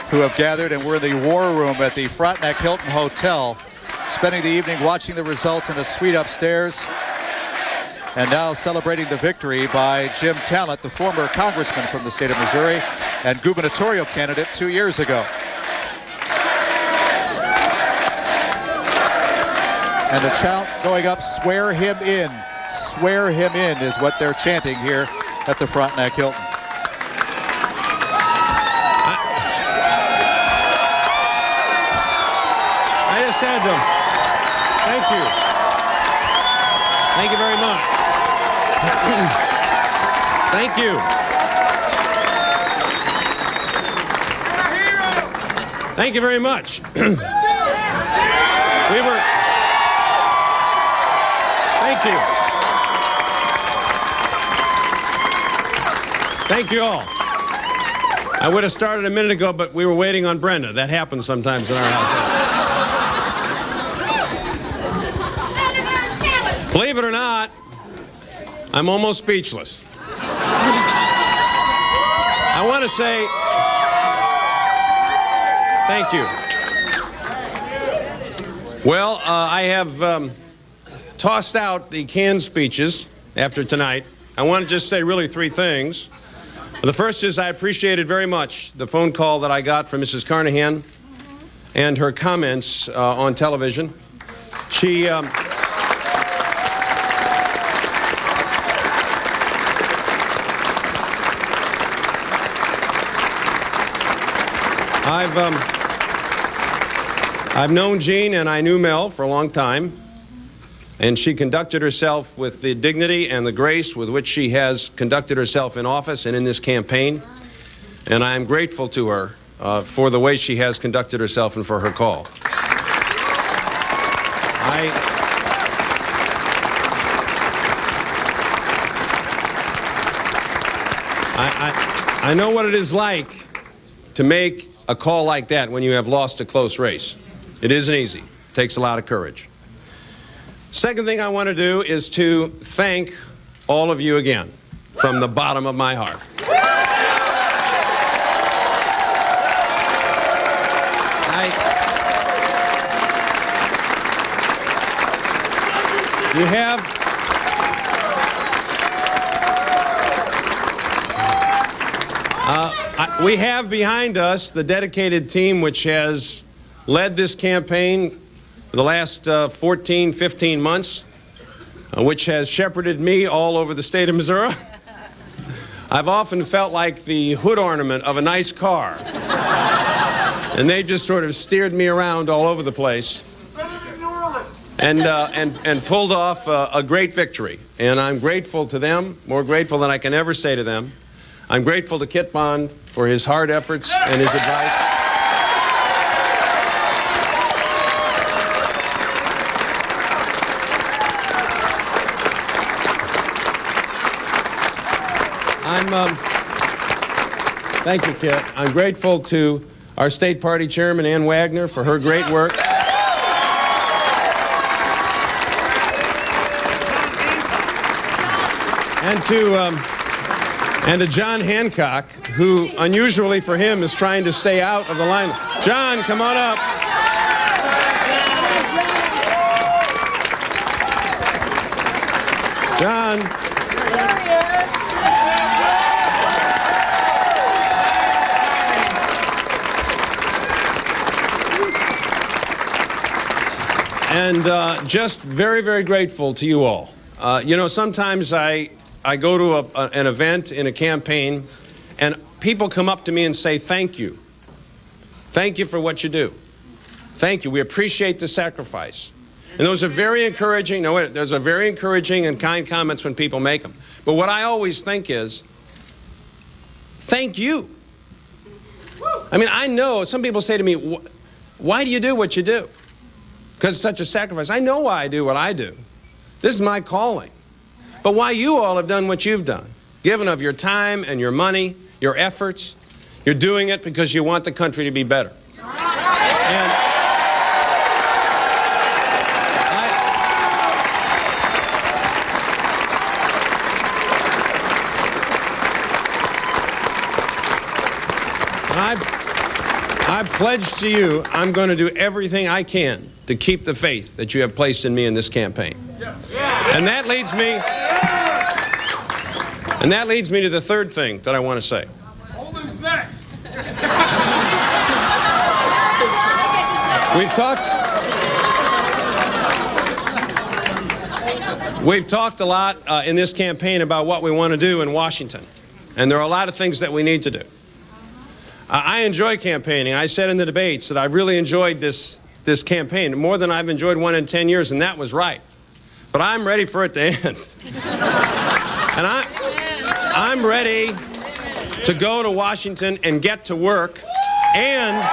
S14: who have gathered, and we're in the war room at the Frontenac Hilton Hotel, spending the evening watching the results in a suite upstairs, and now celebrating the victory by Jim Talent, the former congressman from the state of Missouri and gubernatorial candidate 2 years ago. And the chant going up, "Swear him in." Swear him in is what they're chanting here at the Frontenac Hilton.
S7: I just said to him, thank you. Thank you very much.
S8: Thank you. Thank you very much. Thank you. Thank you all. I would have started a minute ago, but we were waiting on Brenda. That happens sometimes in our house. Believe it or not, I'm almost speechless. I want to say thank you. Well, I have tossed out the canned speeches after tonight. I want to just say really three things. The first is I appreciated very much the phone call that I got from Mrs. Carnahan and her comments on television. She I've known Jean and I knew Mel for a long time, and she conducted herself with the dignity and the grace with which she has conducted herself in office and in this campaign, and I am grateful to her for the way she has conducted herself and for her call. I know what it is like to make a call like that when you have lost a close race. It isn't easy. It takes a lot of courage. Second thing I want to do is to thank all of you again from the bottom of my heart. We have behind us the dedicated team which has led this campaign for the last 14, 15 months, which has shepherded me all over the state of Missouri. I've often felt like the hood ornament of a nice car, and they just sort of steered me around all over the place and pulled off a great victory. And I'm grateful to them, more grateful than I can ever say to them. I'm grateful to Kit Bond for his hard efforts and his advice. Thank you, Kit. I'm grateful to our state party chairman, Ann Wagner, for her great work. And to John Hancock, who, unusually for him, is trying to stay out of the line. John, come on up. John. And just very, very grateful to you all. You know, sometimes I go to an event in a campaign, and people come up to me and say, thank you. Thank you for what you do. Thank you. We appreciate the sacrifice. And those are very encouraging. No, those are very encouraging and kind comments when people make them. But what I always think is, thank you. I mean, I know some people say to me, why do you do what you do? Because it's such a sacrifice. I know why I do what I do. This is my calling. But why you all have done what you've done, given of your time and your money, your efforts, you're doing it because you want the country to be better. And I pledge to you, I'm going to do everything I can to keep the faith that you have placed in me in this campaign. And that leads me to the third thing that I want to say. Holden's next. We've talked a lot in this campaign about what we want to do in Washington. And there are a lot of things that we need to do. I enjoy campaigning. I said in the debates that I've really enjoyed this campaign more than I've enjoyed one in 10 years, and that was right. But I'm ready for it to end. And I'm ready to go to Washington and get to work and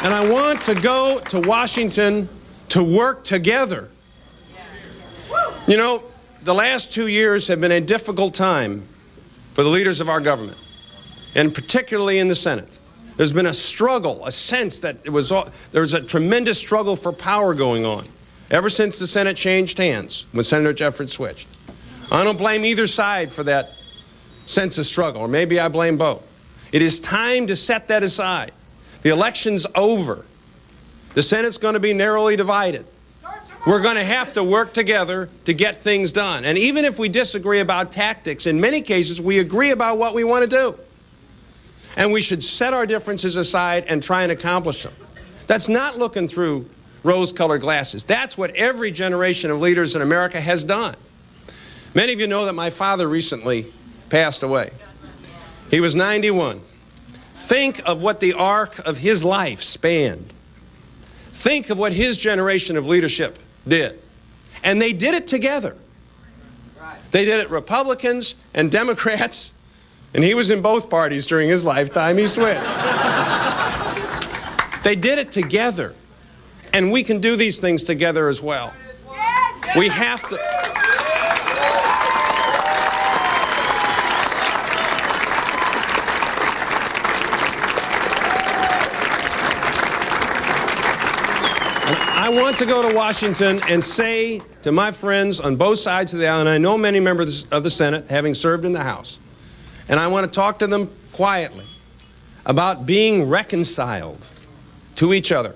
S8: I want to go to Washington to work together. You know, the last 2 years have been a difficult time for the leaders of our government, and particularly in the Senate. There's been a struggle, a sense that there was a tremendous struggle for power going on ever since the Senate changed hands when Senator Jeffords switched. I don't blame either side for that sense of struggle, or maybe I blame both. It is time to set that aside. The election's over. The Senate's going to be narrowly divided. We're going to have to work together to get things done. And even if we disagree about tactics, in many cases we agree about what we want to do. And we should set our differences aside and try and accomplish them. That's not looking through rose-colored glasses. That's what every generation of leaders in America has done. Many of you know that my father recently passed away. He was 91. Think of what the arc of his life spanned. Think of what his generation of leadership did. And they did it together. They did it, Republicans and Democrats, and he was in both parties during his lifetime. He switched. They did it together. And we can do these things together as well. We have to. I want to go to Washington and say to my friends on both sides of the aisle, and I know many members of the Senate, having served in the House, and I want to talk to them quietly about being reconciled to each other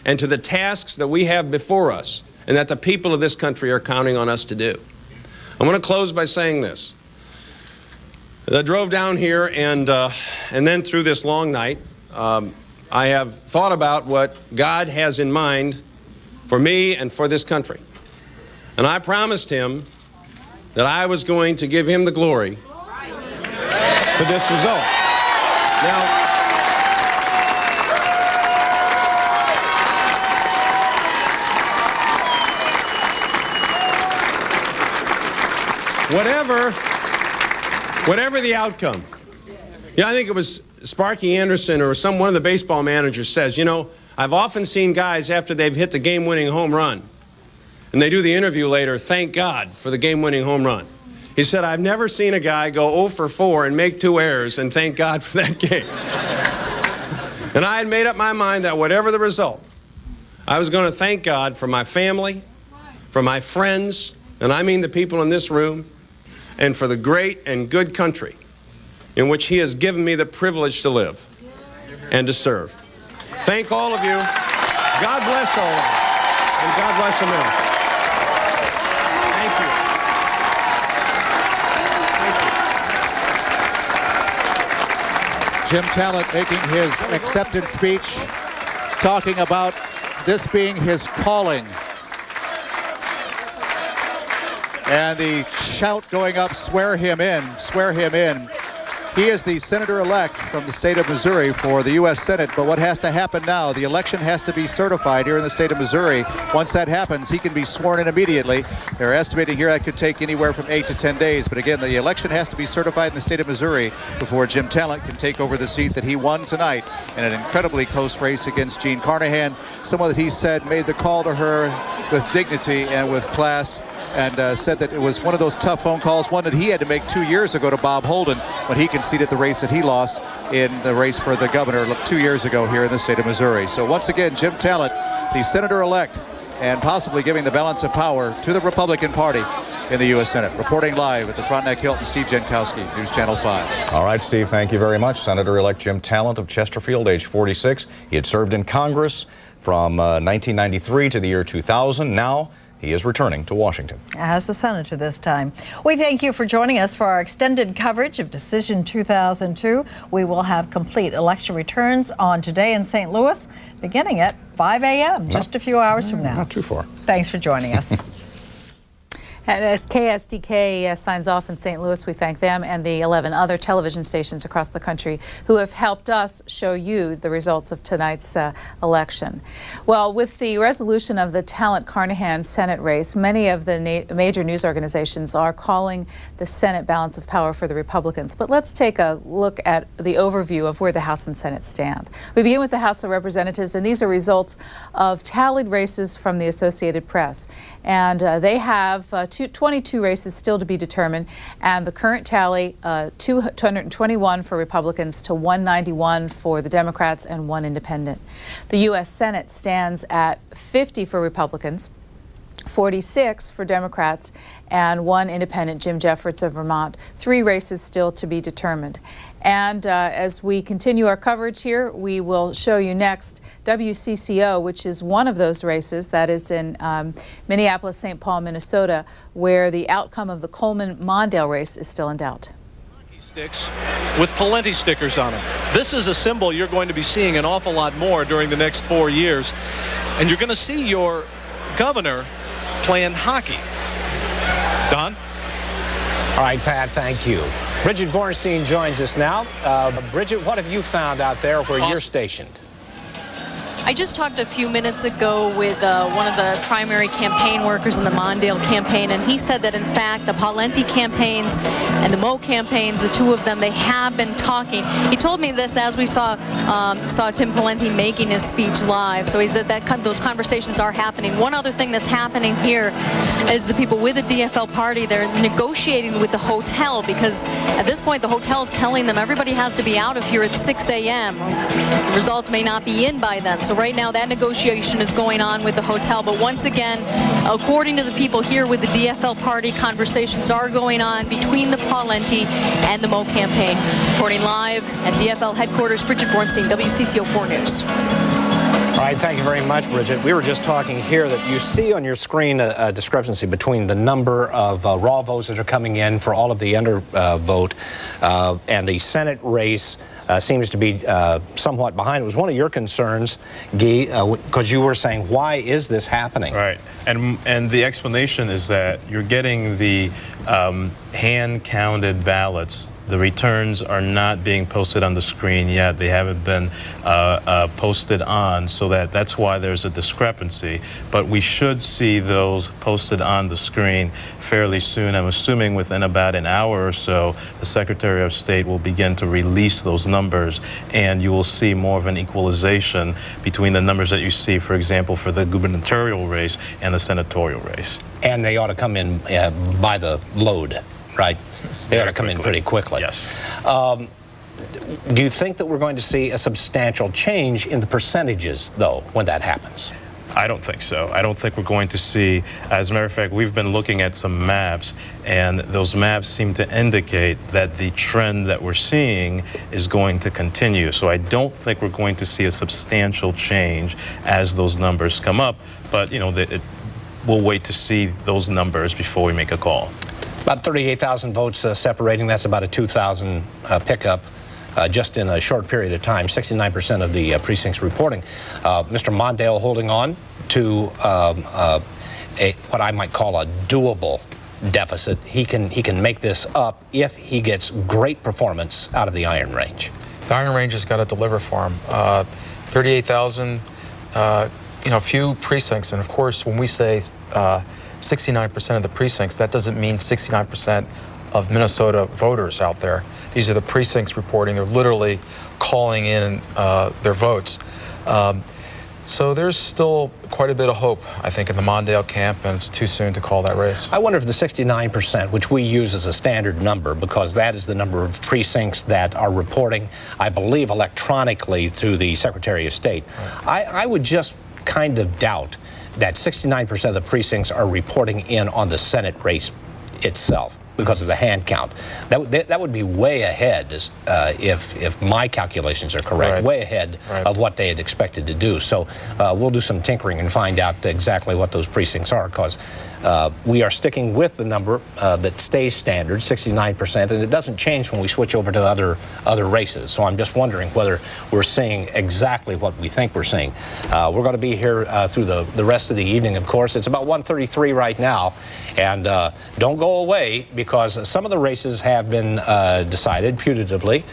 S8: and to the tasks that we have before us and that the people of this country are counting on us to do. I want to close by saying this. I drove down here and then through this long night, I have thought about what God has in mind for me and for this country. And I promised him that I was going to give him the glory for this result. Now, whatever the outcome. Yeah, I think it was Sparky Anderson or one of the baseball managers says, you know, I've often seen guys after they've hit the game-winning home run, and they do the interview later, thank God for the game-winning home run. He said, I've never seen a guy go 0 for 4 and make 2 errors and thank God for that game. And I had made up my mind that whatever the result, I was going to thank God for my family, for my friends, and I mean the people in this room, and for the great and good country in which he has given me the privilege to live and to serve. Thank all of you. God bless all of you. And God bless America.
S14: Jim Talent making his acceptance speech, talking about this being his calling. And the shout going up, swear him in, swear him in. He is the senator-elect from the state of Missouri for the U.S. Senate, but what has to happen now, the election has to be certified here in the state of Missouri. Once that happens, he can be sworn in immediately. They're estimating here that could take anywhere from 8 to 10 days, but again, the election has to be certified in the state of Missouri before Jim Talent can take over the seat that he won tonight in an incredibly close race against Jean Carnahan, someone that he said made the call to her with dignity and with class, and said that it was one of those tough phone calls, one that he had to make 2 years ago to Bob Holden when he conceded the race that he lost in the race for the governor 2 years ago here in the state of Missouri. So once again, Jim Talent, the senator-elect, and possibly giving the balance of power to the Republican Party in the U.S. Senate. Reporting live at the Frontenac Hilton, Steve Jankowski, News Channel 5.
S6: All right, Steve, thank you very much. Senator-elect Jim Talent of Chesterfield, age 46. He had served in Congress from 1993 to the year 2000. Now, he is returning to Washington.
S9: As the senator this time. We thank you for joining us for our extended coverage of Decision 2002. We will have complete election returns on today in St. Louis, beginning at 5 a.m., just a few hours from now.
S6: Not too far.
S9: Thanks for joining us.
S1: And as KSDK signs off in St. Louis, we thank them and the 11 other television stations across the country who have helped us show you the results of tonight's election. Well, with the resolution of the Talent-Carnahan Senate race, many of the major news organizations are calling the Senate balance of power for the Republicans. But let's take a look at the overview of where the House and Senate stand. We begin with the House of Representatives, and these are results of tallied races from the Associated Press. And they have 22 races still to be determined, and the current tally, 221 for Republicans to 191 for the Democrats and 1 independent. The U.S. Senate stands at 50 for Republicans, 46 for Democrats, and 1 independent, Jim Jeffords of Vermont. 3 races still to be determined. And as we continue our coverage here, we will show you next WCCO, which is one of those races that is in Minneapolis, St. Paul, Minnesota, where the outcome of the Coleman-Mondale race is still in doubt.
S10: Sticks with Pawlenty stickers on them. This is a symbol you're going to be seeing an awful lot more during the next 4 years. And you're going to see your governor playing hockey. Don?
S22: All right, Pat, thank you. Bridget Bornstein joins us now. Bridget, what have you found out there where you're stationed?
S17: I just talked a few minutes ago with one of the primary campaign workers in the Mondale campaign, and he said that, in fact, the Pawlenty campaigns and the Moe campaigns, the two of them, they have been talking. He told me this as we saw Tim Pawlenty making his speech live. So he said that those conversations are happening. One other thing that's happening here is the people with the DFL party, they're negotiating with the hotel, because at this point the hotel is telling them everybody has to be out of here at 6 a.m. The results may not be in by then. So right now that negotiation is going on with the hotel, but once again, according to the people here with the DFL party, conversations are going on between the Pawlenty and the Moe campaign. Reporting live at DFL headquarters, Bridget Bornstein, WCCO 4 News.
S22: All right, thank you very much, Bridget. We were just talking here that you see on your screen a discrepancy between the number of raw votes that are coming in for all of the undervote and the Senate race seems to be somewhat behind. It was one of your concerns, Guy, because you were saying, why is this happening?
S18: Right, and the explanation is that you're getting the hand-counted ballots. The returns are not being posted on the screen yet. They haven't been posted on, so that's why there's a discrepancy. But we should see those posted on the screen fairly soon. I'm assuming within about an hour or so, the Secretary of State will begin to release those numbers, and you will see more of an equalization between the numbers that you see, for example, for the gubernatorial race and the senatorial race.
S22: And they ought to come in by the load, right? They ought to come in pretty quickly.
S18: Yes.
S22: Do you think that we're going to see a substantial change in the percentages, though, when that happens?
S18: I don't think so. I don't think we're going to see, as a matter of fact, we've been looking at some maps, and those maps seem to indicate that the trend that we're seeing is going to continue. So I don't think we're going to see a substantial change as those numbers come up, but, you know, we'll wait to see those numbers before we make a call.
S22: About 38,000 votes separating. That's about a 2,000 pickup just in a short period of time. 69% of the precincts reporting. Mr. Mondale holding on to what I might call a doable deficit. He can make this up if he gets great performance out of the Iron Range.
S24: The Iron Range has got to deliver for him. 38,000, few precincts, and of course, when we say 69% of the precincts, that doesn't mean 69% of Minnesota voters out there. These are the precincts reporting. They're literally calling in their votes. So there's still quite a bit of hope, I think, in the Mondale camp, and it's too soon to call that race.
S22: I wonder if the 69%, which we use as a standard number, because that is the number of precincts that are reporting, I believe, electronically through the Secretary of State. Right. I would just kind of doubt that 69% of the precincts are reporting in on the Senate race itself. because of the hand count. That would be way ahead, if my calculations are correct, way ahead of what they had expected to do. So we'll do some tinkering and find out exactly what those precincts are, because we are sticking with the number that stays standard, 69%, and it doesn't change when we switch over to other races. So I'm just wondering whether we're seeing exactly what we think we're seeing. We're going to be here through the rest of the evening, of course. It's about 1:33 right now, and don't go away, because some of the races have been decided putatively.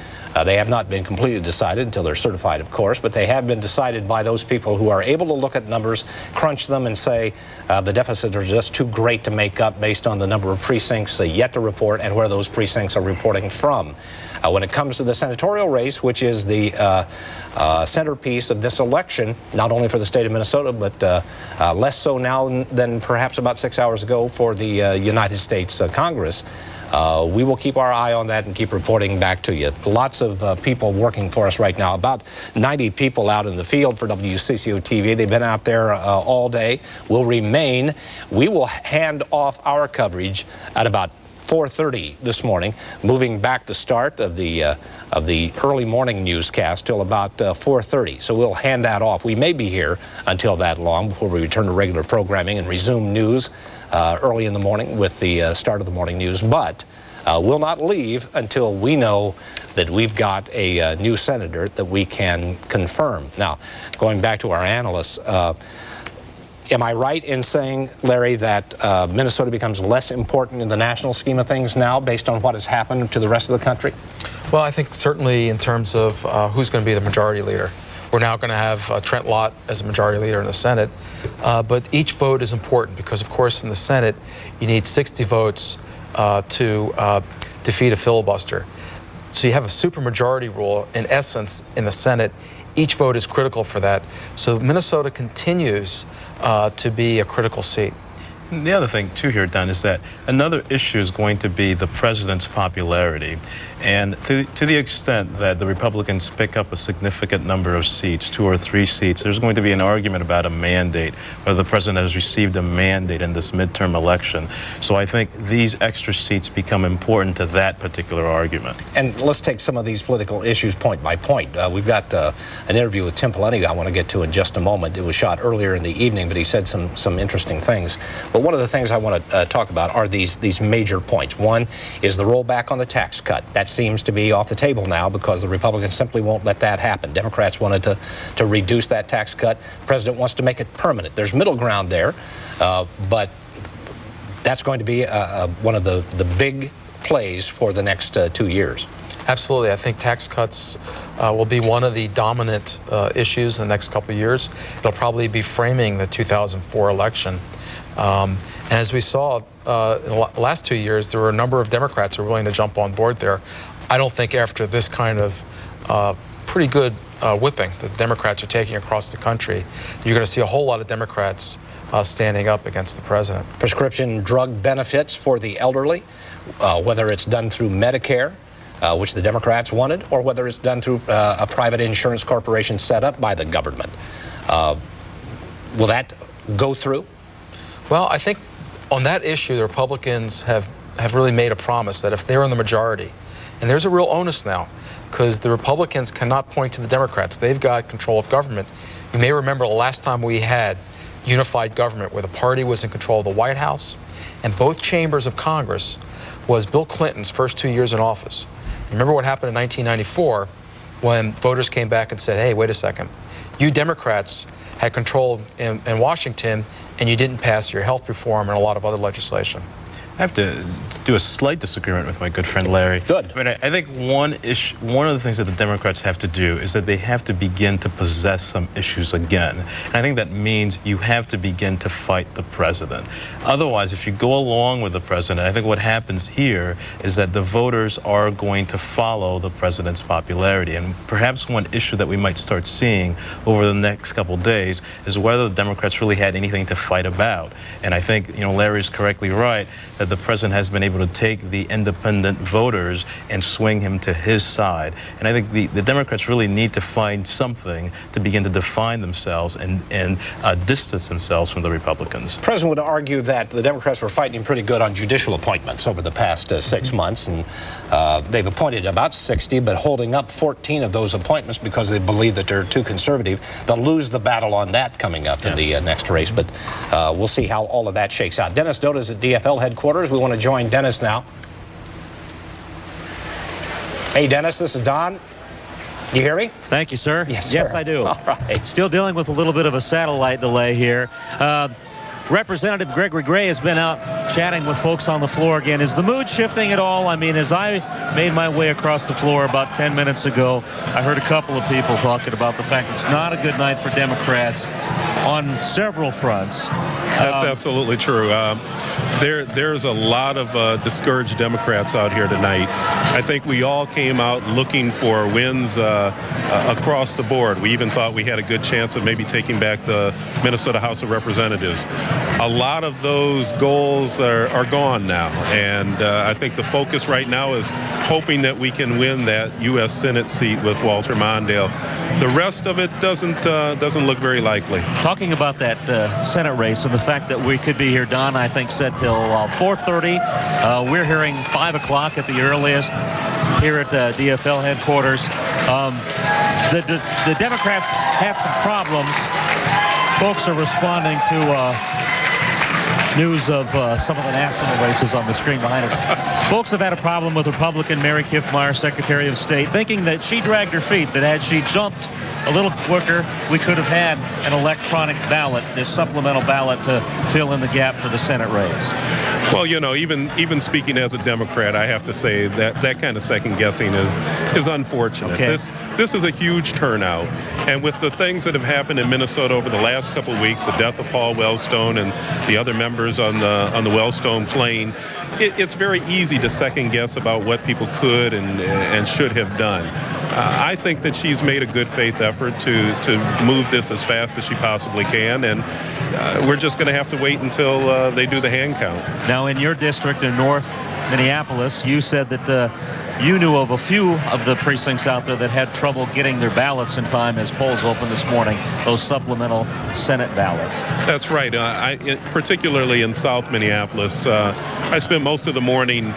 S22: They have not been completely decided until they're certified, of course, but they have been decided by those people who are able to look at numbers, crunch them, and say the deficits are just too great to make up based on the number of precincts yet to report and where those precincts are reporting from. When it comes to the senatorial race, which is the centerpiece of this election, not only for the state of Minnesota, but less so now than perhaps about 6 hours ago for the United States Congress, we will keep our eye on that and keep reporting back to you. Lots of people working for us right now. About 90 people out in the field for WCCO TV. They've been out there all day. Will remain. We will hand off our coverage at about 4:30 this morning, moving back the start of the early morning newscast till about 4:30. So we'll hand that off. We may be here until that long before we return to regular programming and resume news early in the morning with the start of the morning news. But we'll not leave until we know that we've got a new senator that we can confirm. Now, going back to our analysts, am I right in saying, Larry, that Minnesota becomes less important in the national scheme of things now based on what has happened to the rest of the country?
S24: Well, I think certainly in terms of who's going to be the majority leader. We're now going to have Trent Lott as a majority leader in the Senate. But each vote is important because, of course, in the Senate, you need 60 votes to defeat a filibuster. So you have a supermajority rule, in essence, in the Senate. Each vote is critical for that. So Minnesota continues to be a critical seat.
S18: And the other thing, too, here, Don, is that another issue is going to be the president's popularity. And to the extent that the Republicans pick up a significant number of seats, 2 or 3 seats, there's going to be an argument about a mandate, whether the president has received a mandate in this midterm election. So I think these extra seats become important to that particular argument.
S22: And let's take some of these political issues point by point. We've got an interview with Tim Pawlenty I want to get to in just a moment. It was shot earlier in the evening, but he said some interesting things. But one of the things I want to talk about are these major points. One is the rollback on the tax cut. That seems to be off the table now because the Republicans simply won't let that happen. Democrats wanted to reduce that tax cut. The president wants to make it permanent. There's middle ground there, but that's going to be one of the big plays for the next 2 years.
S24: Absolutely. I think tax cuts will be one of the dominant issues in the next couple of years. It'll probably be framing the 2004 election. And as we saw in the last 2 years, there were a number of Democrats who were willing to jump on board there. I don't think after this kind of pretty good whipping that the Democrats are taking across the country, you're going to see a whole lot of Democrats standing up against the president.
S22: Prescription drug benefits for the elderly, whether it's done through Medicare, which the Democrats wanted, or whether it's done through a private insurance corporation set up by the government. Will that go through?
S24: Well, I think on that issue, the Republicans have really made a promise that if they're in the majority, and there's a real onus now, because the Republicans cannot point to the Democrats. They've got control of government. You may remember the last time we had unified government where the party was in control of the White House and both chambers of Congress was Bill Clinton's first 2 years in office. Remember what happened in 1994 when voters came back and said, hey, wait a second, you Democrats had control in Washington and you didn't pass your health reform and a lot of other legislation.
S18: I have to do a slight disagreement with my good friend Larry.
S22: Good.
S18: But I think one of the things that the Democrats have to do is that they have to begin to possess some issues again. And I think that means you have to begin to fight the president. Otherwise, if you go along with the president, I think what happens here is that the voters are going to follow the president's popularity. And perhaps one issue that we might start seeing over the next couple of days is whether the Democrats really had anything to fight about. And I think, Larry's correctly right that the president has been able able to take the independent voters and swing him to his side. And I think the Democrats really need to find something to begin to define themselves and distance themselves from the Republicans.
S22: The president would argue that the Democrats were fighting pretty good on judicial appointments over the past 6 months, and they've appointed about 60, but holding up 14 of those appointments because they believe that they're too conservative. They'll lose the battle on that coming up in the next race, but we'll see how all of that shakes out. Dennis Doda is at DFL headquarters. We want to join Dennis now. Hey, Dennis, this is Don. You hear me?
S11: Thank you, sir.
S22: Yes, sir.
S11: Yes, I do.
S22: All right.
S11: Still dealing with a little bit of a satellite delay here. Representative Gregory Gray has been out chatting with folks on the floor again. Is the mood shifting at all? I mean, as I made my way across the floor about 10 minutes ago, I heard a couple of people talking about the fact it's not a good night for Democrats on several fronts.
S19: That's absolutely true. There's a lot of discouraged Democrats out here tonight. I think we all came out looking for wins across the board. We even thought we had a good chance of maybe taking back the Minnesota House of Representatives. A lot of those goals are gone now, and I think the focus right now is hoping that we can win that U.S. Senate seat with Walter Mondale. The rest of it doesn't look very likely.
S11: Talking about that Senate race and the fact that we could be here, Don, I think, said till 4:30. We're hearing 5 o'clock at the earliest here at DFL headquarters. The Democrats had some problems. Folks are responding to news of some of the national races on the screen behind us. Folks have had a problem with Republican Mary Kiffmeyer, Secretary of State, thinking that she dragged her feet, that had she jumped a little quicker, we could have had an electronic ballot, this supplemental ballot to fill in the gap for the Senate race.
S19: Well, you know, even speaking as a Democrat, I have to say that kind of second guessing is unfortunate.
S11: Okay.
S19: This is a huge turnout, and with the things that have happened in Minnesota over the last couple of weeks, the death of Paul Wellstone and the other members on the Wellstone plane, it's very easy to second guess about what people could and should have done. I think that she's made a good faith effort to move this as fast as she possibly can, and we're just going to have to wait until they do the hand count.
S11: Now, in your district in North Minneapolis, you said that you knew of a few of the precincts out there that had trouble getting their ballots in time as polls opened this morning, those supplemental Senate ballots.
S19: That's right. Particularly in South Minneapolis, I spent most of the morning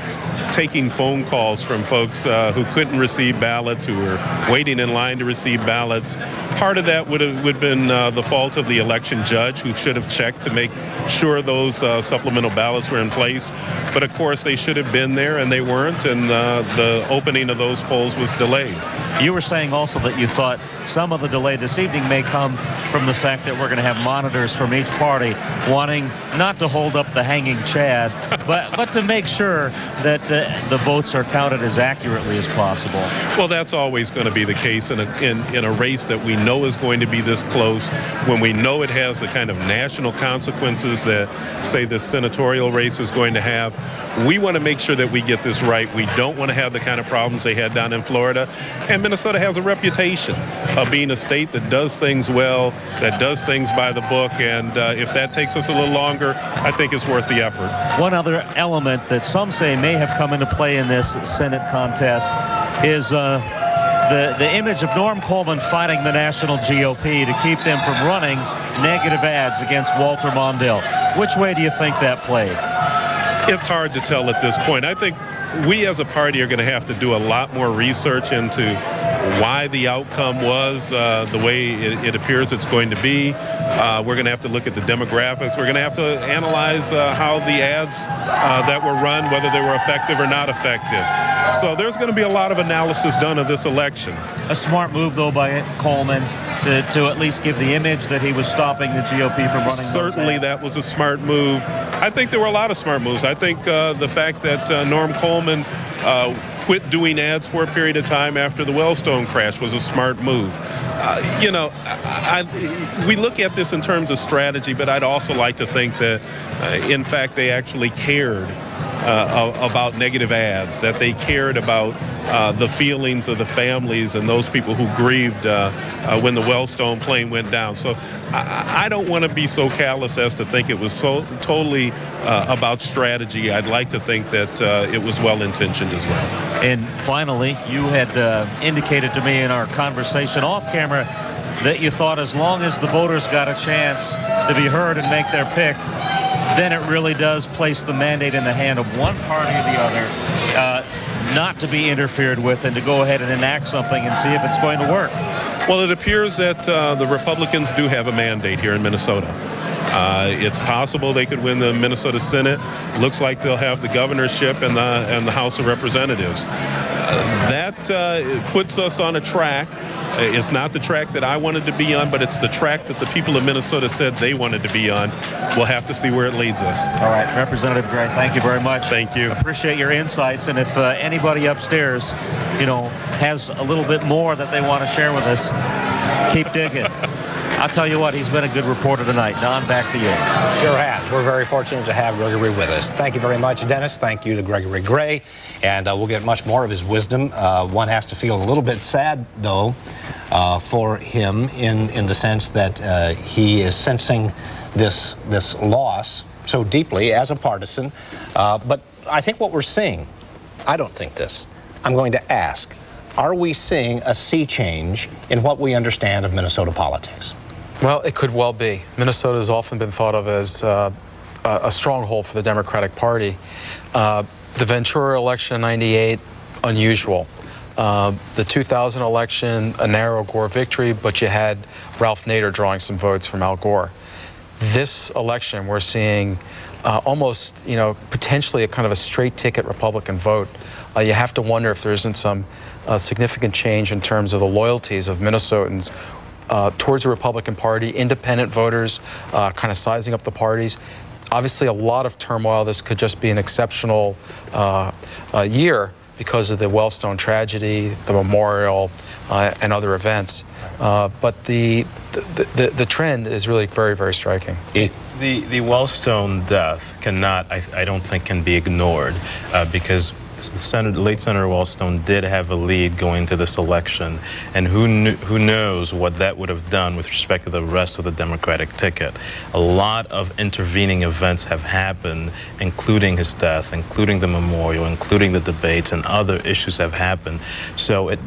S19: taking phone calls from folks who couldn't receive ballots, who were waiting in line to receive ballots. Part of that would have been the fault of the election judge, who should have checked to make sure those supplemental ballots were in place. But of course, they should have been there, and they weren't, and the opening of those polls was delayed.
S11: You were saying also that you thought some of the delay this evening may come from the fact that we're going to have monitors from each party wanting not to hold up the hanging Chad, but to make sure that the votes are counted as accurately as possible.
S19: Well, that's always going to be the case in a race that we know is going to be this close, when we know it has the kind of national consequences that, say, this senatorial race is going to have. We want to make sure that we get this right. We don't want to have the kind of problems they had down in Florida. And Minnesota has a reputation of being a state that does things well, that does things by the book, and if that takes us a little longer, I think it's worth the effort.
S11: One other element that some say may have come into play in this Senate contest is the image of Norm Coleman fighting the national GOP to keep them from running negative ads against Walter Mondale. Which way do you think that played?
S19: It's hard to tell at this point. I think we as a party are going to have to do a lot more research into why the outcome was the way it appears it's going to be. We're going to have to look at the demographics. We're going to have to analyze how the ads that were run, whether they were effective or not effective. So there's going to be a lot of analysis done of this election.
S11: A smart move, though, by Coleman to at least give the image that he was stopping the GOP from running.
S19: Certainly that was a smart move. I think there were a lot of smart moves. I think the fact that Norm Coleman quit doing ads for a period of time after the Wellstone crash was a smart move. You know, we look at this in terms of strategy, but I'd also like to think that, in fact, they actually cared about negative ads, that they cared about the feelings of the families and those people who grieved when the Wellstone plane went down. So I don't want to be so callous as to think it was so totally about strategy. I'd like to think that it was well-intentioned as well.
S11: And finally, you had indicated to me in our conversation off camera that you thought as long as the voters got a chance to be heard and make their pick, then it really does place the mandate in the hand of one party or the other not to be interfered with and to go ahead and enact something and see if it's going to work.
S19: Well, it appears that the Republicans do have a mandate here in Minnesota. It's possible they could win the Minnesota Senate. Looks like they'll have the governorship and the House of Representatives. That puts us on a track. It's not the track that I wanted to be on, but it's the track that the people of Minnesota said they wanted to be on. We'll have to see where it leads us.
S11: All right, Representative Gray, thank you very much.
S19: Thank you.
S11: Appreciate your insights, and if anybody upstairs, has a little bit more that they want to share with us, keep digging. I'll tell you what, he's been a good reporter tonight. Don, back to you.
S22: Sure has. We're very fortunate to have Gregory with us. Thank you very much, Dennis. Thank you to Gregory Gray. And we'll get much more of his wisdom. One has to feel a little bit sad, though, for him in the sense that he is sensing this loss so deeply as a partisan. But I think what we're seeing, I don't think this. I'm going to ask, are we seeing a sea change in what we understand of Minnesota politics?
S24: Well, it could well be. Minnesota has often been thought of as a stronghold for the Democratic Party. The Ventura election in '98, unusual. The 2000 election, a narrow Gore victory, but you had Ralph Nader drawing some votes from Al Gore. This election, we're seeing almost, potentially a kind of a straight ticket Republican vote. You have to wonder if there isn't some significant change in terms of the loyalties of Minnesotans towards the Republican Party, independent voters, kind of sizing up the parties. Obviously, a lot of turmoil. This could just be an exceptional year because of the Wellstone tragedy, the memorial, and other events. But the trend is really very, very striking.
S18: The Wellstone death cannot, I don't think, can be ignored because late Senator Wellstone did have a lead going to this election, and who knows what that would have done with respect to the rest of the Democratic ticket. A lot of intervening events have happened, including his death, including the memorial, including the debates, and other issues have happened. So it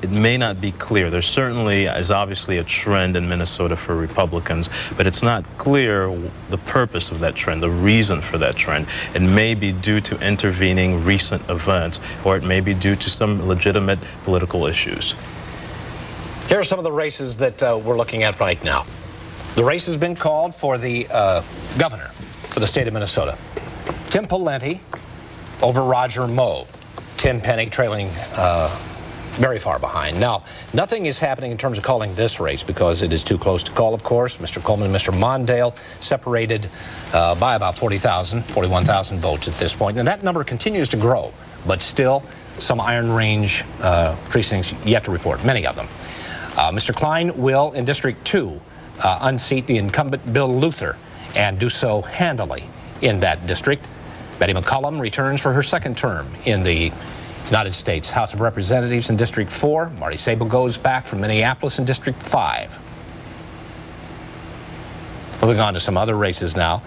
S18: may not be clear. There certainly is obviously a trend in Minnesota for Republicans, but it's not clear the purpose of that trend, the reason for that trend. It may be due to intervening recent events, or it may be due to some legitimate political issues.
S22: Here are some of the races that we're looking at right now. The race has been called for the governor for the state of Minnesota. Tim Pawlenty over Roger Moe. Tim Penny trailing very far behind. Now, nothing is happening in terms of calling this race because it is too close to call, of course. Mr. Coleman and Mr. Mondale separated by about 41,000 votes at this point. And that number continues to grow, but still some Iron Range precincts yet to report, many of them. Mr. Klein will, in District 2, unseat the incumbent Bill Luther and do so handily in that district. Betty McCollum returns for her second term in the United States House of Representatives in District 4. Marty Sable goes back from Minneapolis in District 5. Moving on to some other races now.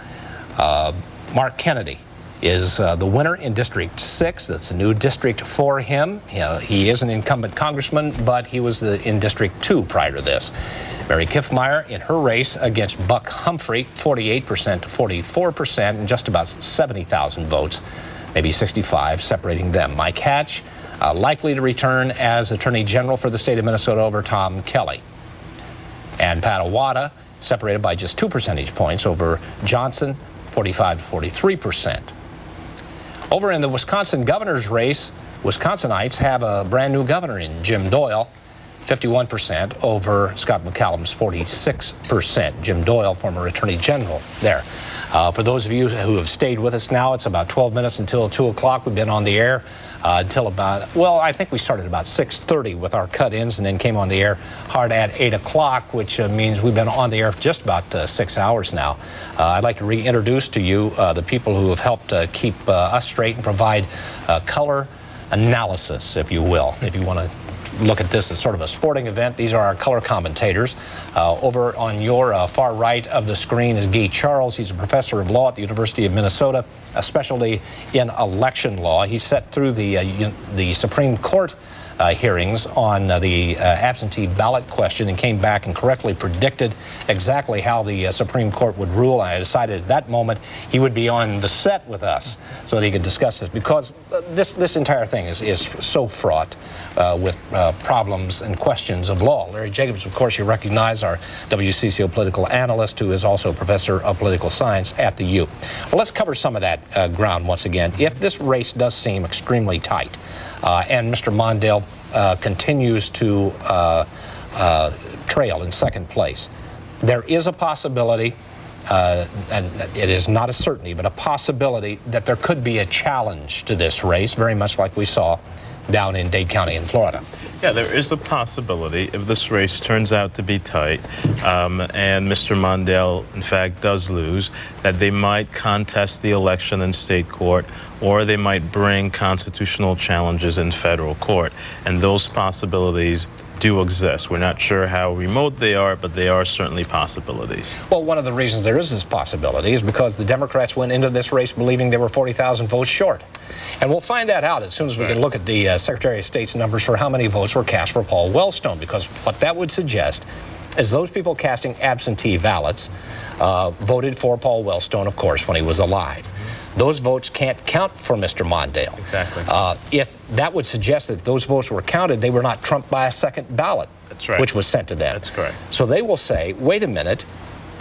S22: Mark Kennedy is the winner in District 6. That's a new district for him. He is an incumbent congressman, but he was in District 2 prior to this. Mary Kiffmeyer in her race against Buck Humphrey, 48% to 44%, and just about 70,000 votes, maybe 65, separating them. Mike Hatch, likely to return as Attorney General for the state of Minnesota over Tom Kelly. And Pat Awada, separated by just 2 percentage points over Johnson, 45 to 43%. Over in the Wisconsin governor's race, Wisconsinites have a brand new governor in Jim Doyle. 51% over Scott McCallum's 46%. Jim Doyle, former Attorney General, there. For those of you who have stayed with us now, it's about 12 minutes until 2 o'clock. We've been on the air until about, well, I think we started about 6:30 with our cut-ins and then came on the air hard at 8 o'clock, which means we've been on the air for just about 6 hours now. I'd like to reintroduce to you the people who have helped keep us straight and provide color analysis, if you will. If you want to look at this as sort of a sporting event, these are our color commentators. Over on your far right of the screen is Guy Charles. He's a professor of law at the University of Minnesota, a specialty in election law. He sat through the Supreme Court hearings on the absentee ballot question and came back and correctly predicted exactly how the Supreme Court would rule. And I decided at that moment he would be on the set with us so that he could discuss this, because this entire thing is so fraught with problems and questions of law. Larry Jacobs, of course, you recognize, our WCCO political analyst, who is also a professor of political science at the U. Well, let's cover some of that ground once again. If this race does seem extremely tight, and Mr. Mondale continues to trail in second place, there is a possibility, and it is not a certainty, but a possibility that there could be a challenge to this race, very much like we saw down in Dade County in Florida.
S18: Yeah, there is a possibility, if this race turns out to be tight, and Mr. Mondale, in fact, does lose, that they might contest the election in state court, or they might bring constitutional challenges in federal court. And those possibilities do exist. We're not sure how remote they are, but they are certainly possibilities.
S22: Well, one of the reasons there is this possibility is because the Democrats went into this race believing they were 40,000 votes short. And we'll find that out as soon as we can look at the Secretary of State's numbers for how many votes were cast for Paul Wellstone, because what that would suggest is those people casting absentee ballots voted for Paul Wellstone, of course, when he was alive. Those votes can't count for Mr. Mondale.
S18: Exactly.
S22: If that would suggest that those votes were counted, they were not trumped by a second ballot,
S18: that's right,
S22: which was sent to them.
S18: That's correct.
S22: So they will say, wait a minute,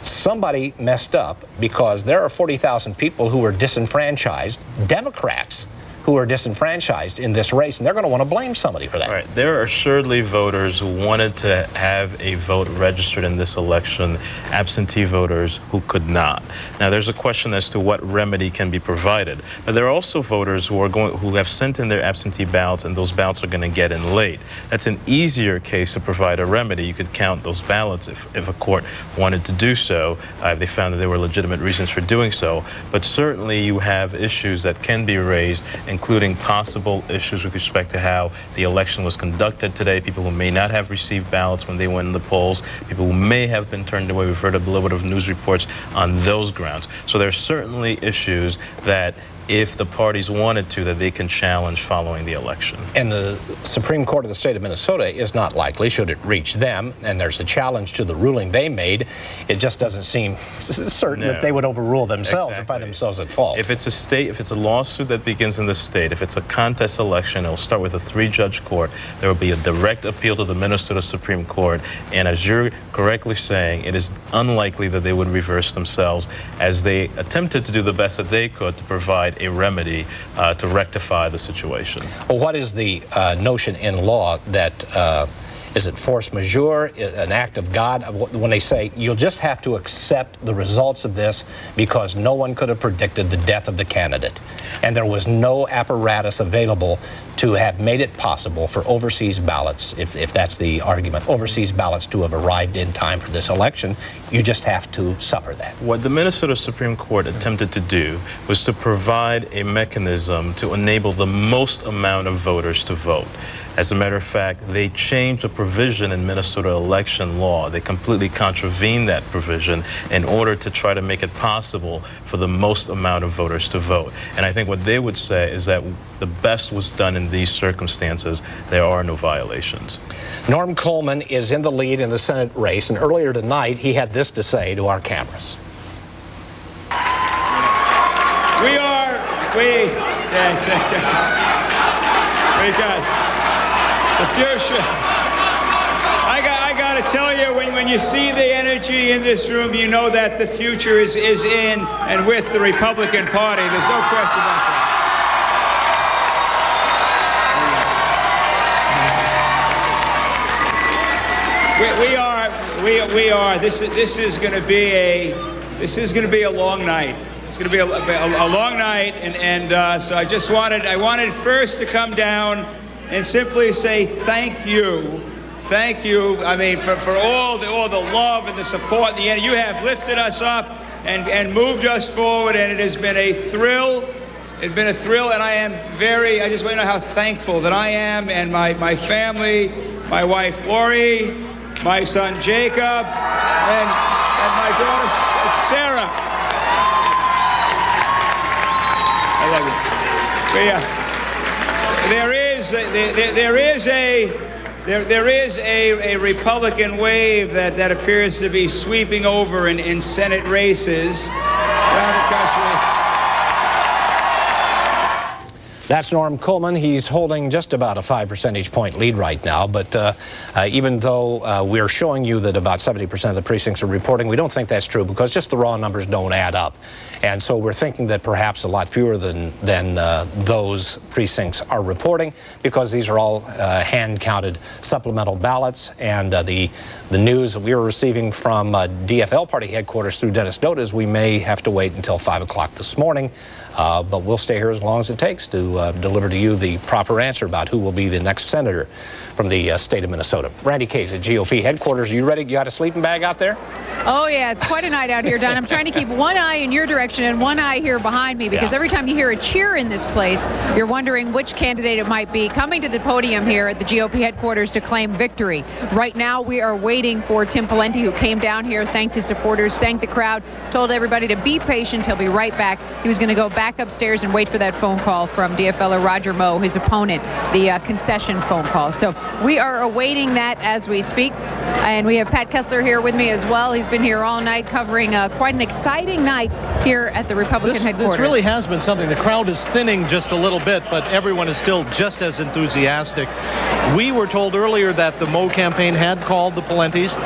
S22: somebody messed up, because there are 40,000 people who are disenfranchised, Democrats who are disenfranchised in this race, and they're going to want to blame somebody for that.
S18: Right. There are assuredly voters who wanted to have a vote registered in this election, absentee voters who could not. Now, there's a question as to what remedy can be provided. But there are also voters who have sent in their absentee ballots, and those ballots are going to get in late. That's an easier case to provide a remedy. You could count those ballots if a court wanted to do so. They found that there were legitimate reasons for doing so. But certainly you have issues that can be raised, including possible issues with respect to how the election was conducted today, people who may not have received ballots when they went in the polls, people who may have been turned away. We've heard a little bit of news reports on those grounds. So there are certainly issues that, if the parties wanted to, that they can challenge following the election.
S22: And the Supreme Court of the state of Minnesota is not likely, should it reach them, and there's a challenge to the ruling they made, it just doesn't seem certain that they would overrule themselves or find themselves at fault.
S18: If it's a state, if it's a lawsuit that begins in the state, if it's a contest election, it'll start with a 3-judge court. There will be a direct appeal to the Minnesota Supreme Court, and as you're correctly saying, it is unlikely that they would reverse themselves, as they attempted to do the best that they could to provide a remedy to rectify the situation.
S22: Well, what is the notion in law that is it force majeure, an act of God, when they say you'll just have to accept the results of this because no one could have predicted the death of the candidate, and there was no apparatus available to have made it possible for overseas ballots, if that's the argument, overseas ballots to have arrived in time for this election. You just have to suffer that.
S18: What the Minnesota Supreme Court attempted to do was to provide a mechanism to enable the most amount of voters to vote. As a matter of fact, they changed a provision in Minnesota election law. They completely contravened that provision in order to try to make it possible for the most amount of voters to vote. And I think what they would say is that the best was done in these circumstances. There are no violations.
S22: Norm Coleman is in the lead in the Senate race, and earlier tonight he had this to say to our cameras.
S3: We got the future. I got to tell you, when you see the energy in this room, you know that the future is in and with the Republican Party. There's no question about that. We are. This is going to be a long night. It's going to be a long night, and so I wanted first to come down and simply say thank you. Thank you. I mean, for all the love and the support. And you have lifted us up and moved us forward, and it has been a thrill. It's been a thrill, and I just want to know how thankful that I am, and my family, my wife Lori, my son Jacob, and my daughter Sarah. I love you. There is a Republican wave that appears to be sweeping over in Senate races around the country.
S22: That's Norm Coleman. He's holding just about a 5 percentage point lead right now, but even though we're showing you that about 70% of the precincts are reporting, we don't think that's true because just the raw numbers don't add up. And so we're thinking that perhaps a lot fewer than those precincts are reporting because these are all hand-counted supplemental ballots. And the news that we were receiving from DFL party headquarters through Dennis Doda is we may have to wait until 5 o'clock this morning. But we'll stay here as long as it takes to deliver to you the proper answer about who will be the next senator from the state of Minnesota. Randy Case at GOP headquarters. Are you ready? You got a sleeping bag out there?
S4: Oh, yeah. It's quite a night out here, Don. I'm trying to keep one eye in your direction and one eye here behind me because every time you hear a cheer in this place, you're wondering which candidate it might be coming to the podium here at the GOP headquarters to claim victory. Right now, we are waiting for Tim Pawlenty, who came down here, thanked his supporters, thanked the crowd, told everybody to be patient. He'll be right back. He was going to go back upstairs and wait for that phone call from DFLer Roger Moe, his opponent, the concession phone call. So we are awaiting that as we speak. And we have Pat Kessler here with me as well. He's been here all night covering quite an exciting night here at the Republican headquarters.
S10: This really has been something. The crowd is thinning just a little bit, but everyone is still just as enthusiastic. We were told earlier that the Moe campaign had called the Pawlentys.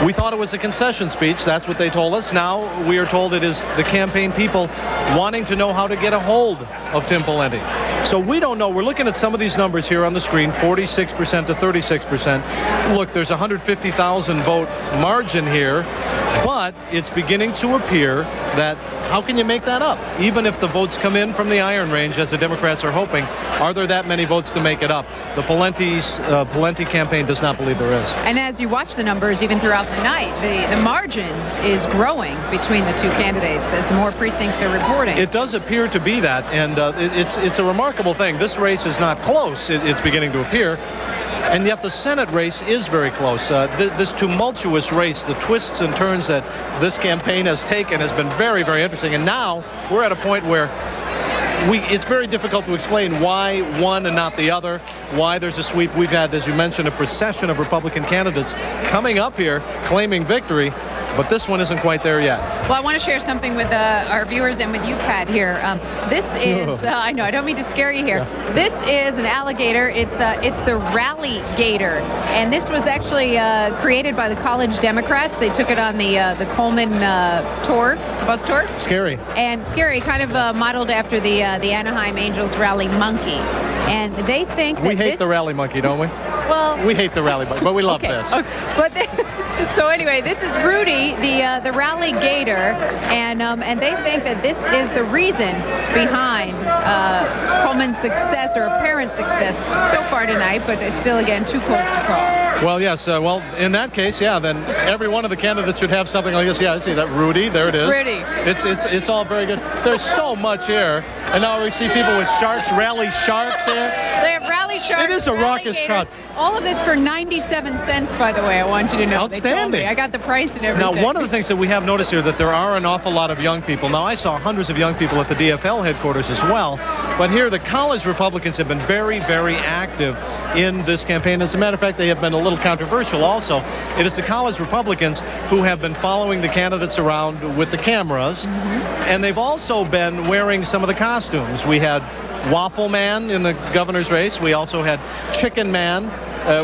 S10: We thought it was a concession speech. That's what they told us. Now we are told it is the campaign people wanting to know how to get a hold of Tim Pawlenty. So we don't know. We're looking at some of these numbers here on the screen, 46% to 36%. Look, there's a 150,000 vote margin here, but it's beginning to appear that how can you make that up? Even if the votes come in from the Iron Range, as the Democrats are hoping, are there that many votes to make it up? The Pawlenty campaign does not believe there is.
S4: And as you watch the numbers, even throughout the night, the margin is growing between the two candidates as the more precincts are reporting.
S10: It does appear to be that, and it's a remarkable thing. This race is not close. It's beginning to appear. And yet the Senate race is very close. This tumultuous race, the twists and turns that this campaign has taken has been very, very interesting. And now we're at a point where it's very difficult to explain why one and not the other, why there's a sweep. We've had, as you mentioned, a procession of Republican candidates coming up here claiming victory. But this one isn't quite there yet.
S4: Well, I want to share something with our viewers and with you, Pat, here. This is, I know, I don't mean to scare you here. Yeah. This is an alligator. It's the Rally Gator. And this was actually created by the college Democrats. They took it on the Coleman bus tour.
S10: Scary.
S4: And scary, kind of modeled after the Anaheim Angels Rally Monkey. And they think that
S10: we hate the Rally Monkey, don't we?
S4: Well,
S10: we hate the Rally Monkey, but we love this.
S4: Okay. But so anyway, this is Rudy, the Rally Gator, and they think that this is the reason behind Coleman's success or apparent success so far tonight, but it's still, again, too close to call.
S10: Well, yes. Well, in that case, yeah, then every one of the candidates should have something like this. Yeah, I see that. Rudy, there it is.
S4: Rudy.
S10: It's all very good. There's so much here. And now we see people with sharks, rally sharks here.
S4: They have rally sharks.
S10: It is a raucous crowd.
S4: All of this for 97 cents, by the way, I want you to know.
S10: Outstanding.
S4: I got the price and everything.
S10: Now, one of the things that we have noticed here that there are an awful lot of young people. Now, I saw hundreds of young people at the DFL headquarters as well. But here, the college Republicans have been very, very active in this campaign. As a matter of fact, they have been a little controversial also. It is the college Republicans who have been following the candidates around with the cameras. Mm-hmm. And they've also been wearing some of the costumes. We had Waffle Man in the governor's race. We also had Chicken Man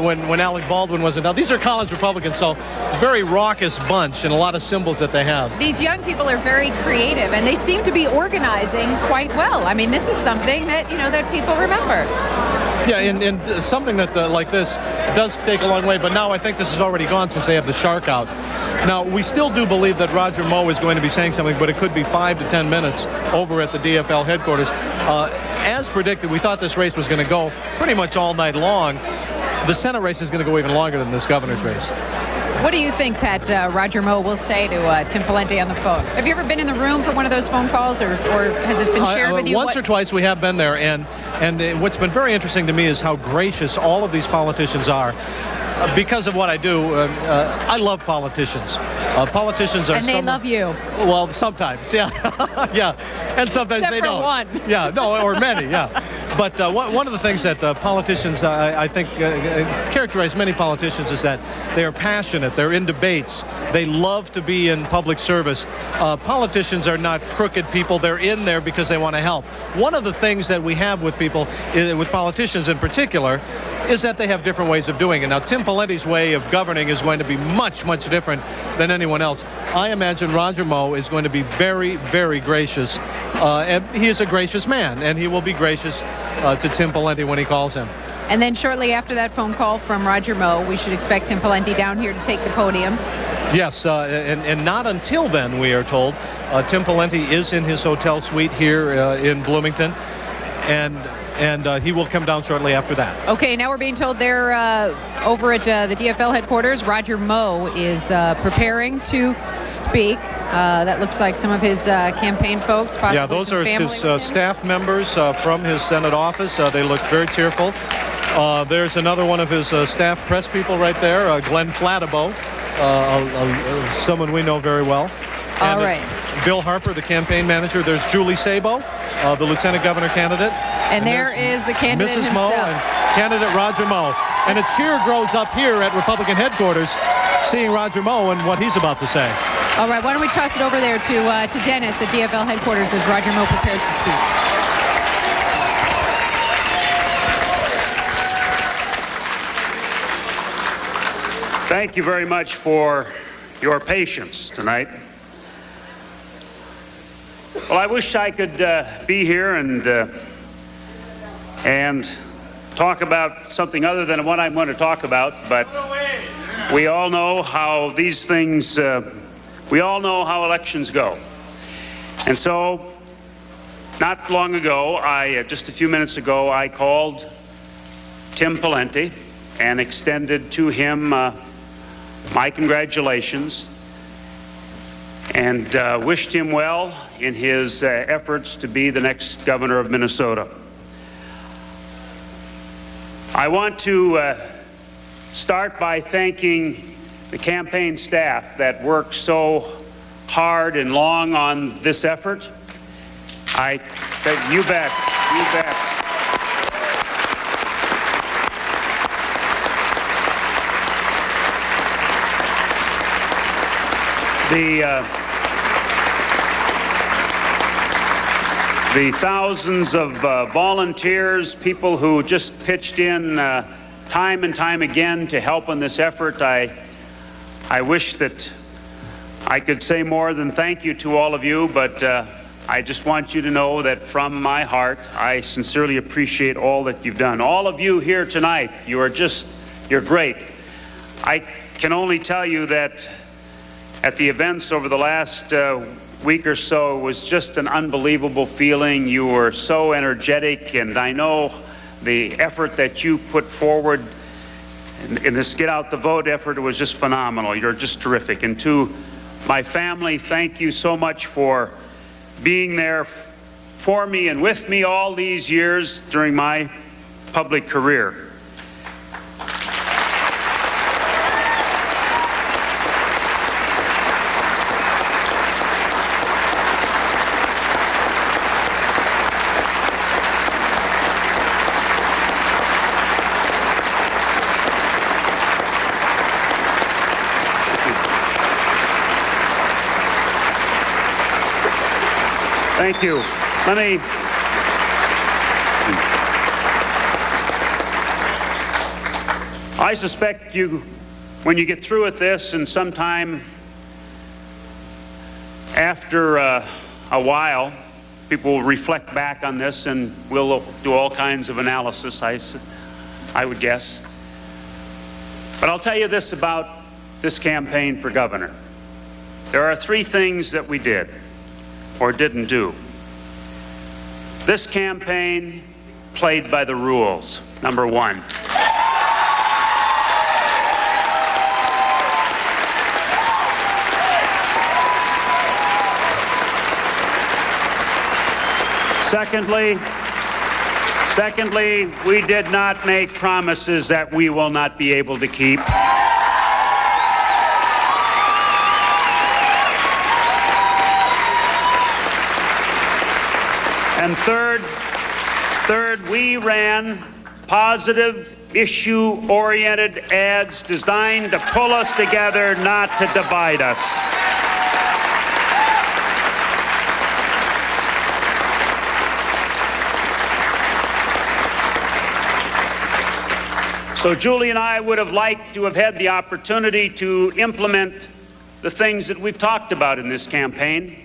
S10: when Alec Baldwin wasn't out. These are college Republicans, so very raucous bunch and a lot of symbols that they have.
S4: These young people are very creative, and they seem to be organizing quite well. I mean, this is something that, that people remember.
S10: Yeah, and something that like this does take a long way, but now I think this is already gone since they have the shark out. Now, we still do believe that Roger Moe is going to be saying something, but it could be 5 to 10 minutes over at the DFL headquarters. As predicted, we thought this race was going to go pretty much all night long. The Senate race is going to go even longer than this governor's race.
S4: What do you think, Pat, Roger Moe will say to Tim Pawlenty on the phone? Have you ever been in the room for one of those phone calls, or has it been shared with you?
S10: Once or twice we have been there, and what's been very interesting to me is how gracious all of these politicians are. Because of what I do, I love politicians. Politicians are...
S4: And they love you.
S10: Well, sometimes, yeah. Yeah, and sometimes
S4: Except
S10: they
S4: for
S10: don't.
S4: one.
S10: Yeah, no, or many, yeah. But one of the things that politicians, I think, characterize many politicians is that they are passionate, they're in debates, they love to be in public service. Politicians are not crooked people, they're in there because they want to help. One of the things that we have with people, with politicians in particular, is that they have different ways of doing it. Now, Tim Pawlenty's way of governing is going to be much, much different than anyone else. I imagine Roger Moe is going to be very, very gracious. And he is a gracious man, and he will be gracious to Tim Pawlenty when he calls him.
S4: And then shortly after that phone call from Roger Moe, we should expect Tim Pawlenty down here to take the podium.
S10: Yes, and not until then, we are told. Tim Pawlenty is in his hotel suite here in Bloomington, and he will come down shortly after that.
S4: Okay, now we're being told they're over at the DFL headquarters. Roger Moe is preparing to speak. That looks like some of his campaign folks, possibly
S10: yeah, those
S4: some
S10: are
S4: family
S10: his staff members from his Senate office. They look very tearful. There's another one of his staff press people right there, Glenn Flatibo, someone we know very well.
S4: All right.
S10: Bill Harper, the campaign manager. There's Julie Sabo, the lieutenant governor candidate.
S4: And there is the candidate
S10: Mrs.
S4: himself.
S10: Moe and candidate Roger Moe. And a cheer grows up here at Republican headquarters, seeing Roger Moe and what he's about to say.
S4: All right, why don't we toss it over there to Dennis at DFL headquarters as Roger Moe prepares to speak.
S5: Thank you very much for your patience tonight. Well, I wish I could be here and talk about something other than what I'm going to talk about, but we all know how these things, we all know how elections go. And so, not long ago, just a few minutes ago, I called Tim Pawlenty and extended to him my congratulations and wished him well in his efforts to be the next governor of Minnesota. I want to start by thanking the campaign staff that worked so hard and long on this effort. You bet, you bet. The thousands of volunteers, people who just pitched in time and time again to help in this effort, I wish that I could say more than thank you to all of you, but I just want you to know that from my heart, I sincerely appreciate all that you've done. All of you here tonight, you're great. I can only tell you that at the events over the last week or so, it was just an unbelievable feeling. You were so energetic, and I know the effort that you put forward in this Get Out the Vote effort was just phenomenal. You're just terrific. And to my family, thank you so much for being there for me and with me all these years during my public career. Thank you. I suspect you, when you get through with this and sometime after a while, people will reflect back on this and we'll do all kinds of analysis. I would guess. But I'll tell you this about this campaign for governor. There are 3 things that we did or didn't do. This campaign played by the rules. Number 1. Secondly, we did not make promises that we will not be able to keep. And third, we ran positive, issue-oriented ads designed to pull us together, not to divide us. So Julie and I would have liked to have had the opportunity to implement the things that we've talked about in this campaign.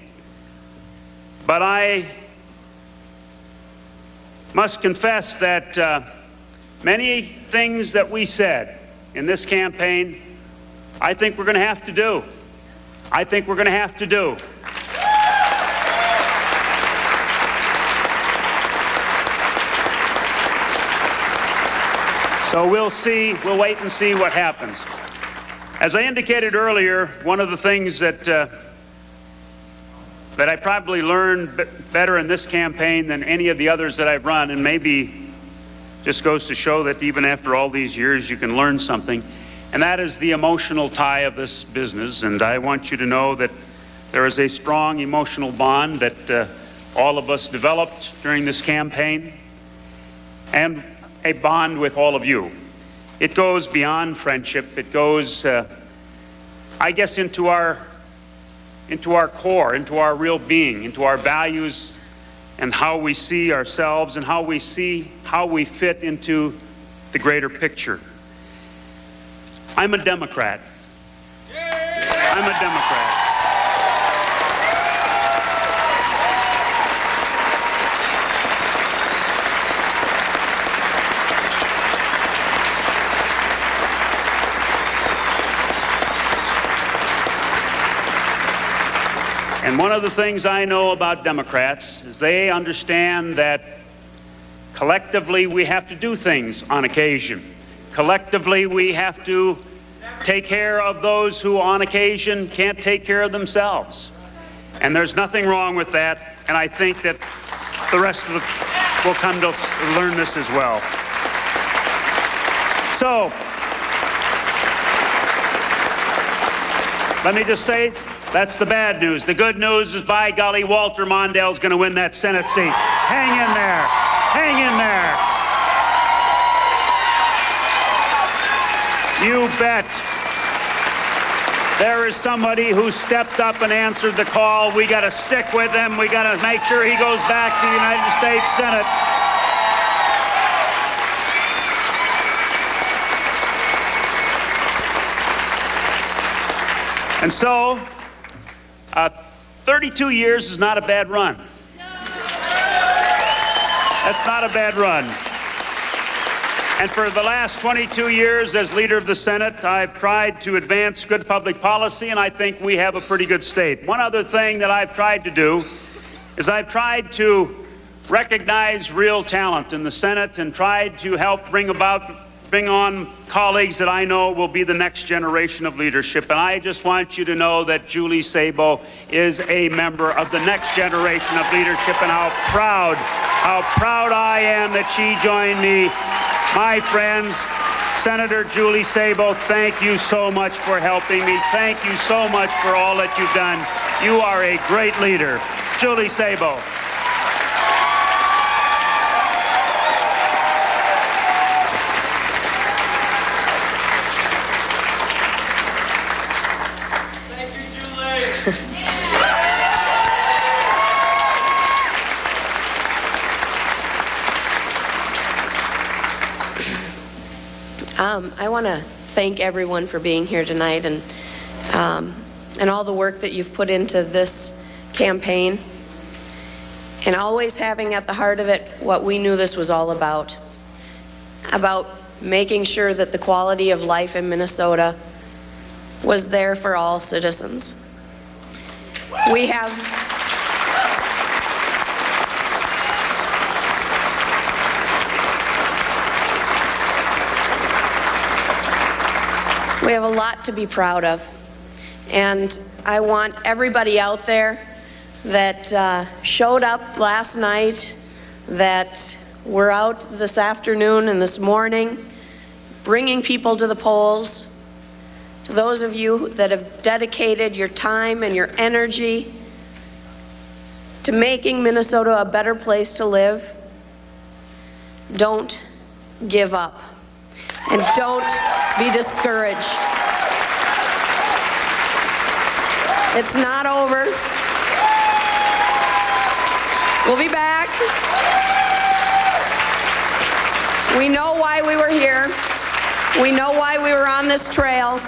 S5: But I must confess that many things that we said in this campaign, I think we're going to have to do. I think we're going to have to do. So we'll see, we'll wait and see what happens. As I indicated earlier, one of the things that I probably learned better in this campaign than any of the others that I've run, and maybe just goes to show that even after all these years you can learn something, and that is the emotional tie of this business. And I want you to know that there is a strong emotional bond that all of us developed during this campaign, and a bond with all of you. It goes beyond friendship. It goes, I guess, into our core, into our real being, into our values, and how we see ourselves and how we fit into the greater picture. I'm a Democrat. I'm a Democrat. And one of the things I know about Democrats is they understand that collectively we have to do things on occasion. Collectively we have to take care of those who on occasion can't take care of themselves. And there's nothing wrong with that, and I think that the rest of will come to learn this as well. So, let me just say, that's the bad news. The good news is, by golly, Walter Mondale's going to win that Senate seat. Hang in there. Hang in there. You bet. There is somebody who stepped up and answered the call. We got to stick with him. We got to make sure he goes back to the United States Senate. And so, 32 years is not a bad run. That's not a bad run. And for the last 22 years as leader of the Senate, I've tried to advance good public policy, and I think we have a pretty good state. One other thing that I've tried to do is I've tried to recognize real talent in the Senate and tried to help bring on colleagues that I know will be the next generation of leadership. And I just want you to know that Julie Sabo is a member of the next generation of leadership, and how proud I am that she joined me. My friends, Senator Julie Sabo, thank you so much for helping me. Thank you so much for all that you've done. You are a great leader. Julie Sabo.
S12: I want to thank everyone for being here tonight and all the work that you've put into this campaign, and always having at the heart of it what we knew this was all about making sure that the quality of life in Minnesota was there for all citizens. We have a lot to be proud of. And I want everybody out there that showed up last night, that were out this afternoon and this morning, bringing people to the polls, to those of you that have dedicated your time and your energy to making Minnesota a better place to live, don't give up and don't be discouraged. It's not over. We'll be back. We know why we were here. We know why we were on this trail.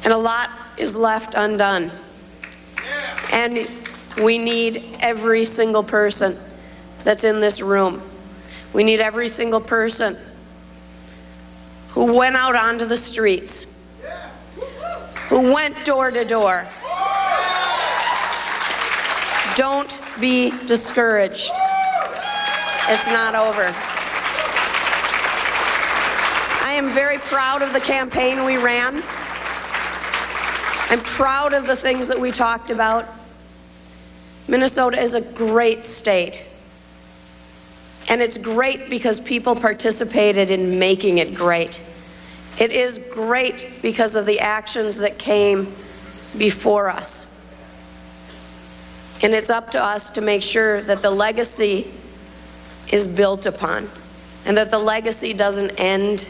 S12: And a lot is left undone. And we need every single person that's in this room. We need every single person who went out onto the streets, who went door to door. Don't be discouraged. It's not over. I am very proud of the campaign we ran. I'm proud of the things that we talked about. Minnesota is a great state. And it's great because people participated in making it great. It is great because of the actions that came before us. And it's up to us to make sure that the legacy is built upon, and that the legacy doesn't end,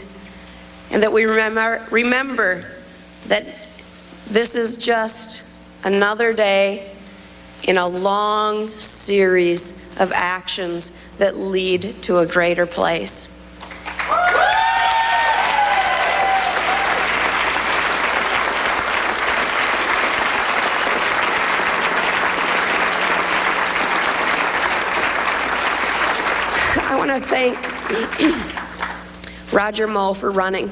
S12: and that we remember that this is just another day in a long series of actions that lead to a greater place. I want to thank Roger Moe for running.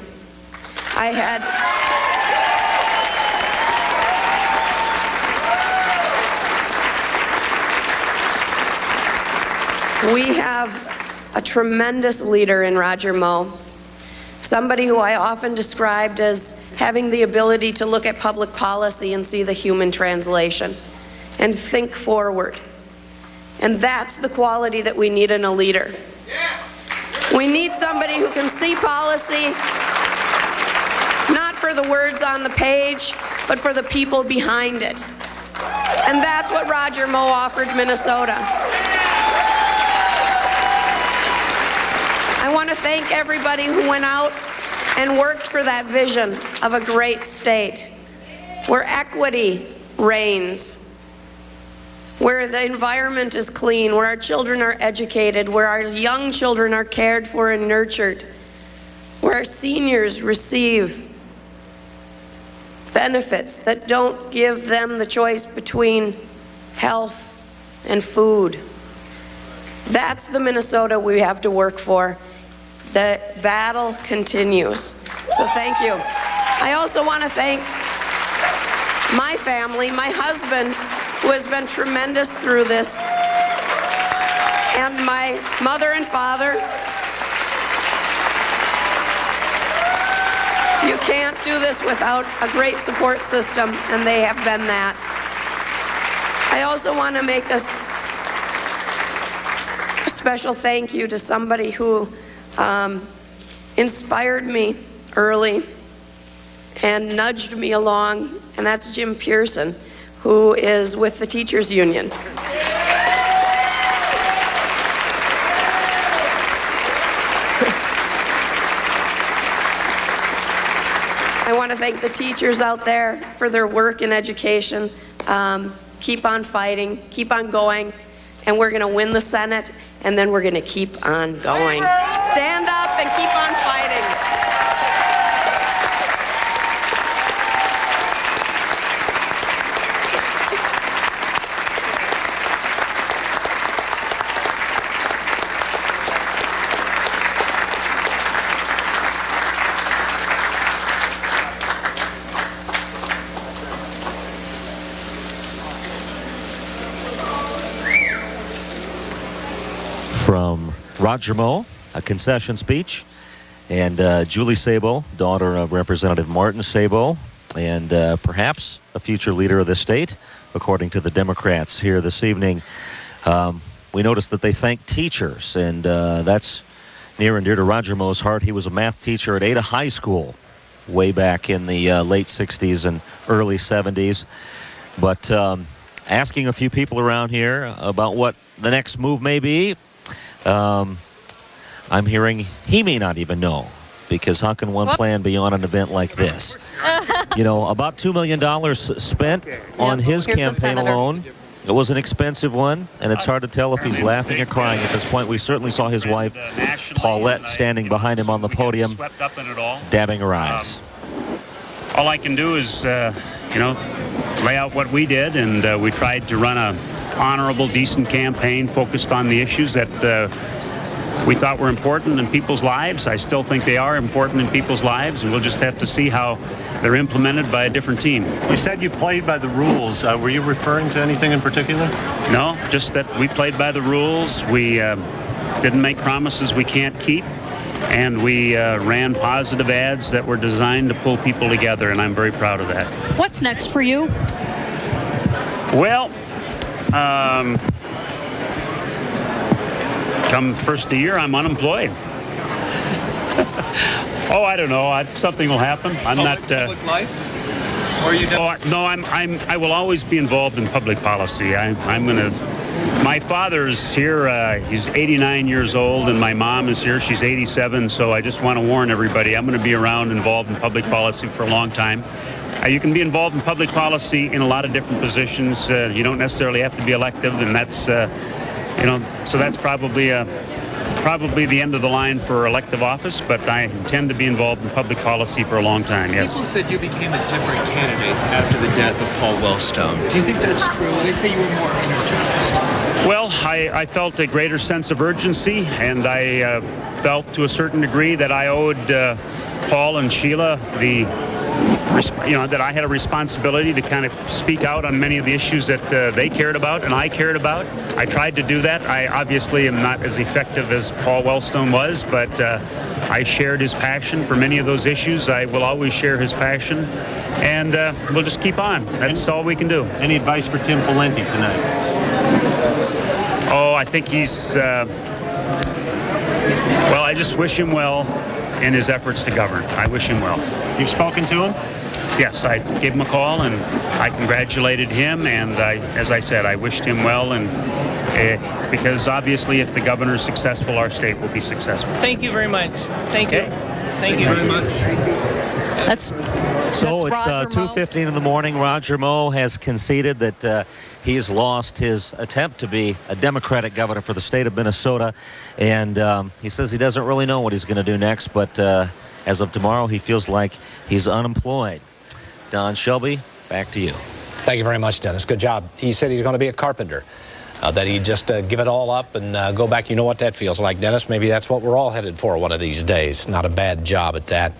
S12: We have a tremendous leader in Roger Moe, somebody who I often described as having the ability to look at public policy and see the human translation and think forward. And that's the quality that we need in a leader. We need somebody who can see policy, not for the words on the page, but for the people behind it. And that's what Roger Moe offered Minnesota. I want to thank everybody who went out and worked for that vision of a great state, where equity reigns, where the environment is clean, where our children are educated, where our young children are cared for and nurtured, where our seniors receive benefits that don't give them the choice between health and food. That's the Minnesota we have to work for. The battle continues. So thank you. I also want to thank my family, my husband, who has been tremendous through this, and my mother and father. You can't do this without a great support system, and they have been that. I also want to make a special thank you to somebody who inspired me early and nudged me along, and that's Jim Pearson, who is with the Teachers Union. I want to thank the teachers out there for their work in education. Keep on fighting, keep on going, and we're going to win the Senate, and then we're going to keep on going. Stand up and keep on fighting.
S13: from Roger Moe, a concession speech, and Julie Sabo, daughter of Representative Martin Sabo, and perhaps a future leader of the state, according to the Democrats here this evening. We noticed that they thanked teachers, and that's near and dear to Roger Moe's heart. He was a math teacher at Ada High School way back in the late 60s and early 70s. But asking a few people around here about what the next move may be, I'm hearing he may not even know, because how can one plan beyond an event like this? You know, about $2 million spent on his campaign alone. It was an expensive one, and it's hard to tell if he's laughing or crying at this point. We certainly saw his wife, Paulette, standing behind him on the podium, dabbing her eyes.
S5: All I can do is, you know, lay out what we did, and we tried to run a honorable, decent campaign focused on the issues that we thought were important in people's lives. I still think they are important in people's lives, and we'll just have to see how they're implemented by a different team.
S10: You said you played by the rules. Were you referring to anything in particular?
S5: No, just that we played by the rules. We didn't make promises we can't keep, and we ran positive ads that were designed to pull people together, and I'm very proud of that.
S17: What's next for you?
S5: Well, come the first of the year, I'm unemployed. Oh, I don't know. Something will happen. I'm not.
S20: Public life? Or are you done?
S5: Oh, no, I will always be involved in public policy. I'm gonna. My father's here. He's 89 years old, and my mom is here. She's 87. So I just want to warn everybody. I'm going to be around, involved in public policy for a long time. You can be involved in public policy in a lot of different positions. You don't necessarily have to be elective, and that's, you know, so that's probably the end of the line for elective office, but I intend to be involved in public policy for a long time, yes.
S20: People said you became a different candidate after the death of Paul Wellstone. Do you think that's true? They say you were more energized.
S5: Well, I felt a greater sense of urgency, and I felt to a certain degree that I owed Paul and Sheila that I had a responsibility to kind of speak out on many of the issues that they cared about and I cared about. I tried to do that. I obviously am not as effective as Paul Wellstone was, but I shared his passion for many of those issues. I will always share his passion, and we'll just keep on. That's all we can do.
S10: Any advice for Tim Pawlenty tonight?
S5: Oh, I think he's, well, I just wish him well in his efforts to govern. I wish him well.
S10: You've spoken to him?
S5: Yes, I gave him a call, and I congratulated him, and as I said, I wished him well, and because obviously if the governor is successful, our state will be successful.
S2: Thank you very much. Thank you. Thank you very much.
S13: It's 2:15 in the morning. Roger Moe has conceded that he's lost his attempt to be a Democratic governor for the state of Minnesota, and he says he doesn't really know what he's going to do next, but as of tomorrow, he feels like he's unemployed. Don Shelby, back to you.
S22: Thank you very much, Dennis. Good job. He said he's going to be a carpenter, that he'd just give it all up and go back. You know what that feels like, Dennis. Maybe that's what we're all headed for one of these days. Not a bad job at that.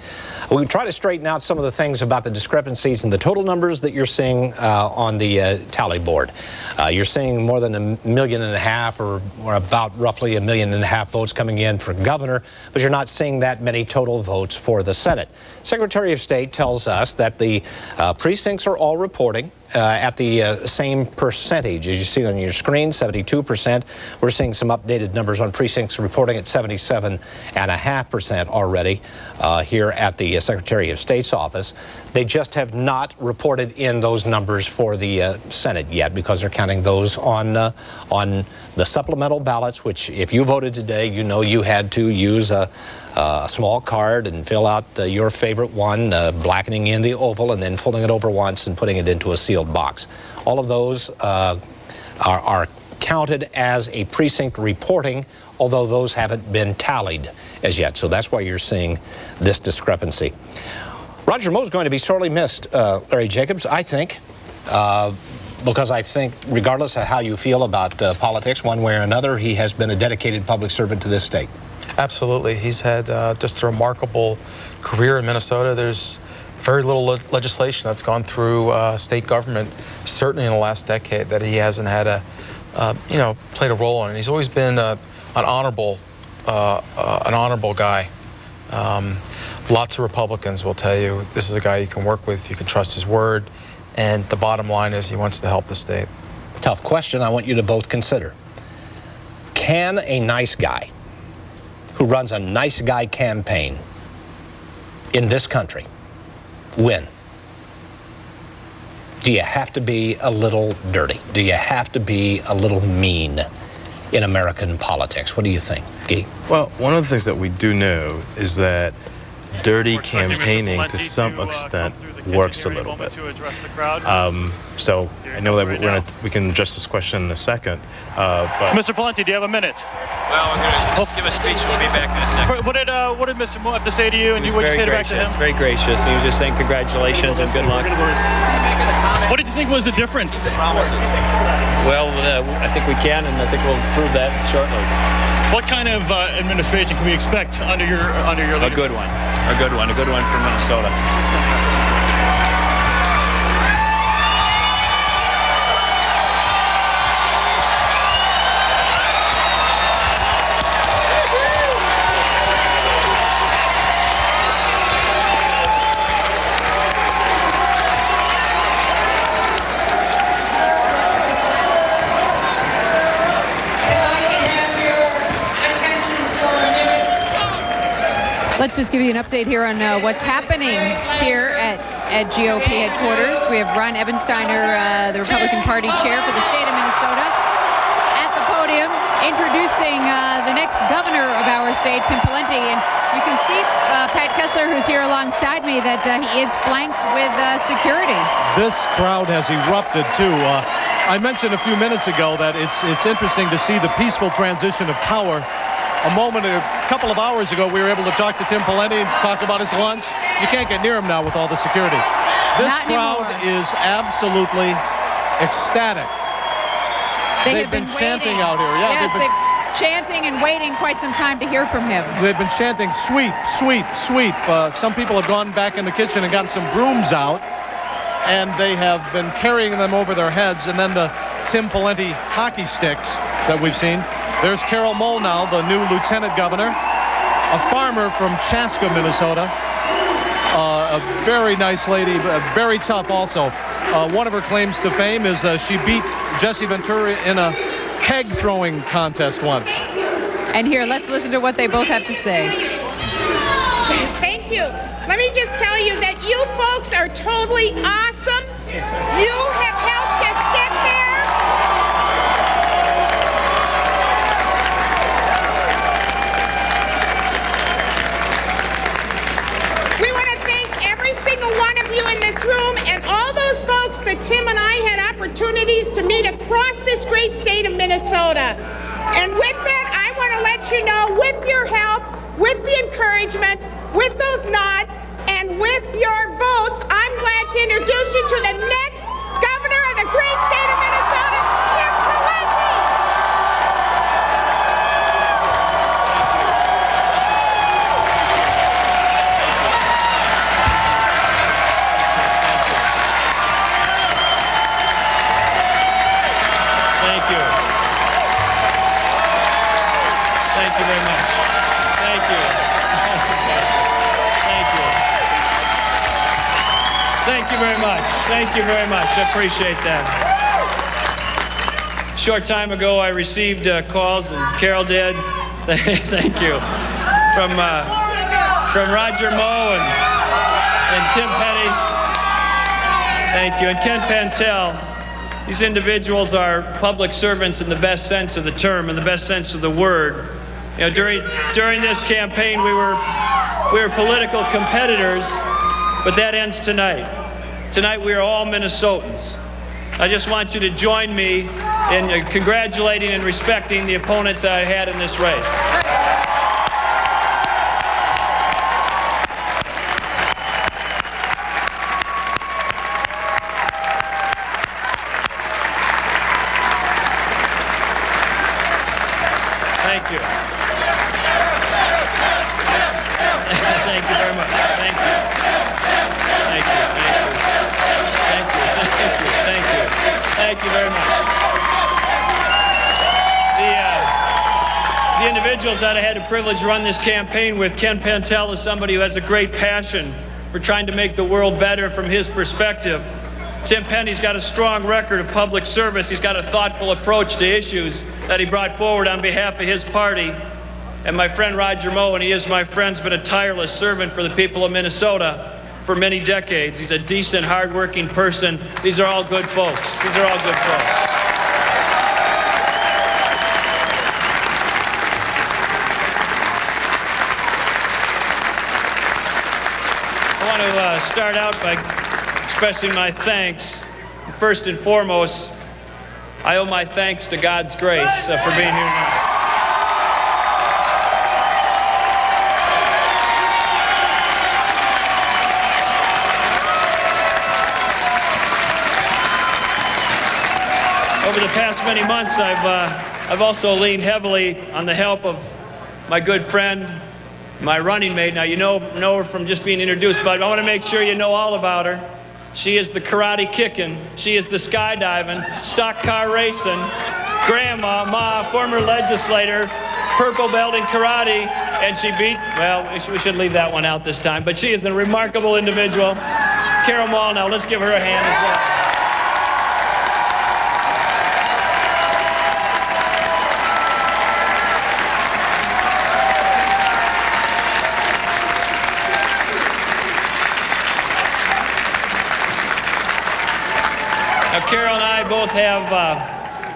S22: We try to straighten out some of the things about the discrepancies in the total numbers that you're seeing on the tally board. You're seeing more than 1.5 million or about roughly 1.5 million votes coming in for governor, but you're not seeing that many total votes for the Senate. Secretary of State tells us that the precincts are all reporting at the same percentage. As you see on your screen, 72%. We're seeing some updated numbers on precincts reporting at 77.5% already here at the Secretary of State's office. They just have not reported in those numbers for the Senate yet, because they're counting those on the supplemental ballots, which if you voted today, you know you had to use a small card and fill out your favorite one, blackening in the oval and then folding it over once and putting it into a sealed box. All of those are counted as a precinct reporting, although those haven't been tallied as yet. So that's why you're seeing this discrepancy. Roger Moe is going to be sorely missed, Larry Jacobs, I think, because I think regardless of how you feel about politics, one way or another, he has been a dedicated public servant to this state.
S24: Absolutely. He's had just a remarkable career in Minnesota. There's very little legislation that's gone through state government, certainly in the last decade, that he hasn't had played a role in. And he's always been a honorable guy. Lots of Republicans will tell you this is a guy you can work with, you can trust his word, and the bottom line is he wants to help the state.
S22: Tough question I want you to both consider. Can a nice guy who runs a nice guy campaign in this country win? Do you have to be a little dirty? Do you have to be a little mean in American politics? What do you think, Guy?
S18: Well, one of the things that we do know is that dirty campaigning to some extent works a little bit. So I know that we can address this question in a second. But
S15: Mr. Pawlenty, do you have a minute?
S16: Well, I'm going to give a speech. We'll be back in a second.
S15: What did Mr. Moore have to say to you, and what did you say back to him?
S16: Very gracious. He was just saying congratulations and good luck.
S15: What did you think was the difference?
S16: Promises. Well, I think we can, and I think we'll prove that shortly.
S15: What kind of administration can we expect under your leadership?
S16: A good one for Minnesota.
S4: Let's just give you an update here on what's happening here at GOP headquarters. We have Ron Ebensteiner, the Republican Party chair for the state of Minnesota, at the podium introducing the next governor of our state, Tim Pawlenty. And you can see Pat Kessler, who's here alongside me, that he is flanked with security.
S21: This crowd has erupted, too. I mentioned a few minutes ago that it's interesting to see the peaceful transition of power. A couple of hours ago, we were able to talk to Tim Pawlenty and talk about his lunch. You can't get near him now with all the security. This crowd is absolutely ecstatic. They've been chanting out here. Yeah,
S4: yes, they've been chanting and waiting quite some time to hear from him.
S21: They've been chanting, sweep, sweep, sweep. Some people have gone back in the kitchen and gotten some brooms out, and they have been carrying them over their heads. And then the Tim Pawlenty hockey sticks that we've seen. There's Carol Moll now, the new lieutenant governor, a farmer from Chaska, Minnesota. A very nice lady, very tough also. One of her claims to fame is she beat Jesse Ventura in a keg throwing contest once.
S4: And here, let's listen to what they both have to say.
S23: Thank you. Let me just tell you that you folks are totally awesome. You have helped us get there. Room and all those folks that Tim and I had opportunities to meet across this great state of Minnesota. And with that, I want to let you know, with your help, with the encouragement, with those nods, and with your votes, I'm glad to introduce you to the next governor of the great state of Minnesota, Tim Pawlenty.
S16: Thank you very much. Thank you. Thank you. Thank you very much. Thank you very much. I appreciate that. A short time ago, I received calls, and Carol did. Thank you. From Roger Moe and Tim Petty. Thank you. And Ken Pantel. These individuals are public servants in the best sense of the term, in the best sense of the word. You know, during this campaign, we were political competitors, but that ends tonight. Tonight, we are all Minnesotans. I just want you to join me in congratulating and respecting the opponents that I had in this race. Thank you. Thank you very much. Thank you. Thank you. Thank you. Thank you. Thank you. Thank you very much. The individuals that I had the privilege to run this campaign with, Ken Pentel is somebody who has a great passion for trying to make the world better from his perspective. Tim Penny's got a strong record of public service. He's got a thoughtful approach to issues that he brought forward on behalf of his party. And my friend Roger Moe, and he is my friend, has been a tireless servant for the people of Minnesota for many decades. He's a decent, hardworking person. These are all good folks. These are all good folks. I want to start out by expressing my thanks. First and foremost, I owe my thanks to God's grace for being here tonight. Over the past many months, I've also leaned heavily on the help of my good friend, my running mate. Now, you know her from just being introduced, but I want to make sure you know all about her. She is the karate kicking, she is the skydiving, stock car racing, grandma, ma, former legislator, purple belt in karate, and she beat, well, we should leave that one out this time, but she is a remarkable individual. Carol Mall, now let's give her a hand as well. Now, Carol and I both have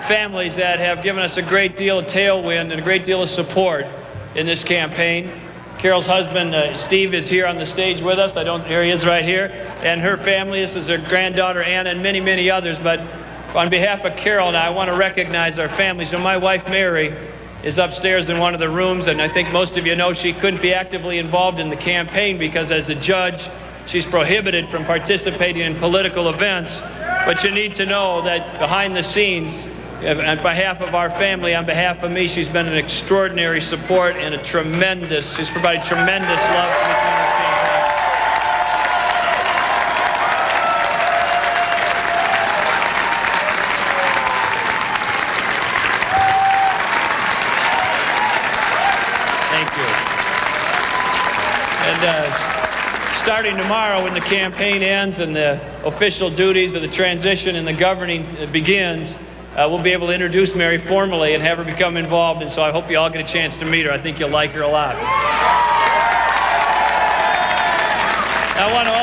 S16: families that have given us a great deal of tailwind and a great deal of support in this campaign. Carol's husband, Steve, is here on the stage with us. Here he is right here. And her family, this is her granddaughter, Anna, and many, many others. But on behalf of Carol and I want to recognize our families. You know, my wife, Mary, is upstairs in one of the rooms, and I think most of you know she couldn't be actively involved in the campaign because as a judge, she's prohibited from participating in political events. But you need to know that behind the scenes, on behalf of our family, on behalf of me, she's been an extraordinary support and she's provided tremendous love to me through this campaign. Thank you. And starting tomorrow when the campaign ends and the official duties of the transition and the governing begins, we'll be able to introduce Mary formally and have her become involved, and so I hope you all get a chance to meet her. I think you'll like her a lot. I want to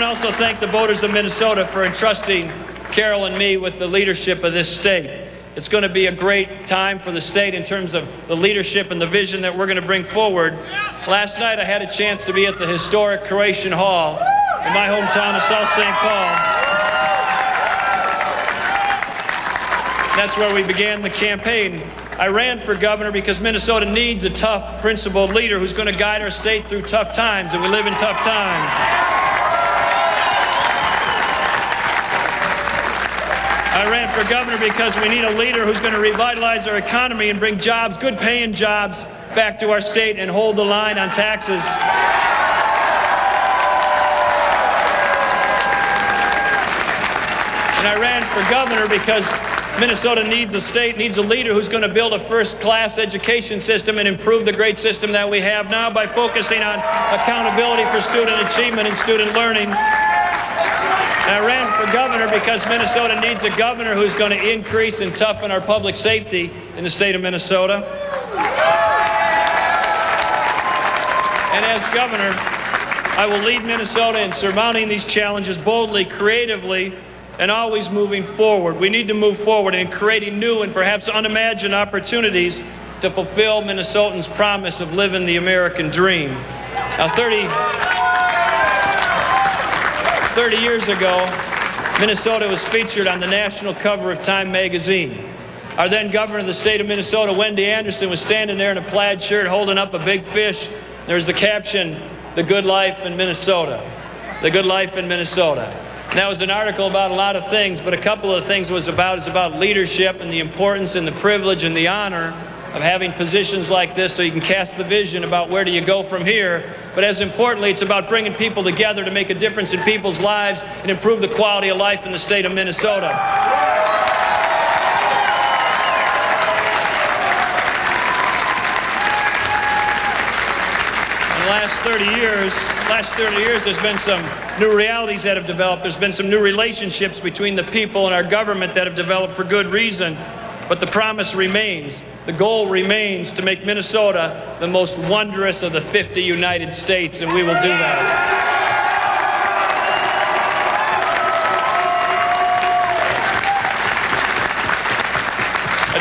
S16: also thank the voters of Minnesota for entrusting Carol and me with the leadership of this state. It's going to be a great time for the state in terms of the leadership and the vision that we're going to bring forward. Last night I had a chance to be at the historic Croatian Hall in my hometown of South St. Paul. That's where we began the campaign. I ran for governor because Minnesota needs a tough, principled leader who's going to guide our state through tough times, and we live in tough times. I ran for governor because we need a leader who's going to revitalize our economy and bring jobs, good-paying jobs, back to our state and hold the line on taxes. And I ran for governor because Minnesota needs a leader who's going to build a first-class education system and improve the great system that we have now by focusing on accountability for student achievement and student learning. And I ran for governor because Minnesota needs a governor who's going to increase and toughen our public safety in the state of Minnesota. And as governor, I will lead Minnesota in surmounting these challenges boldly, creatively, and always moving forward. We need to move forward in creating new and perhaps unimagined opportunities to fulfill Minnesotans' promise of living the American dream. Now, 30 years ago, Minnesota was featured on the national cover of Time magazine. Our then governor of the state of Minnesota, Wendy Anderson, was standing there in a plaid shirt holding up a big fish. There's the caption, "The Good Life in Minnesota." The Good Life in Minnesota. And that was an article about a lot of things, but a couple of things is about leadership and the importance and the privilege and the honor of having positions like this so you can cast the vision about where do you go from here. But as importantly, it's about bringing people together to make a difference in people's lives and improve the quality of life in the state of Minnesota. the last 30 years, there's been some new realities that have developed. There's been some new relationships between the people and our government that have developed for good reason. But the promise remains. The goal remains to make Minnesota the most wondrous of the 50 United States, and we will do that.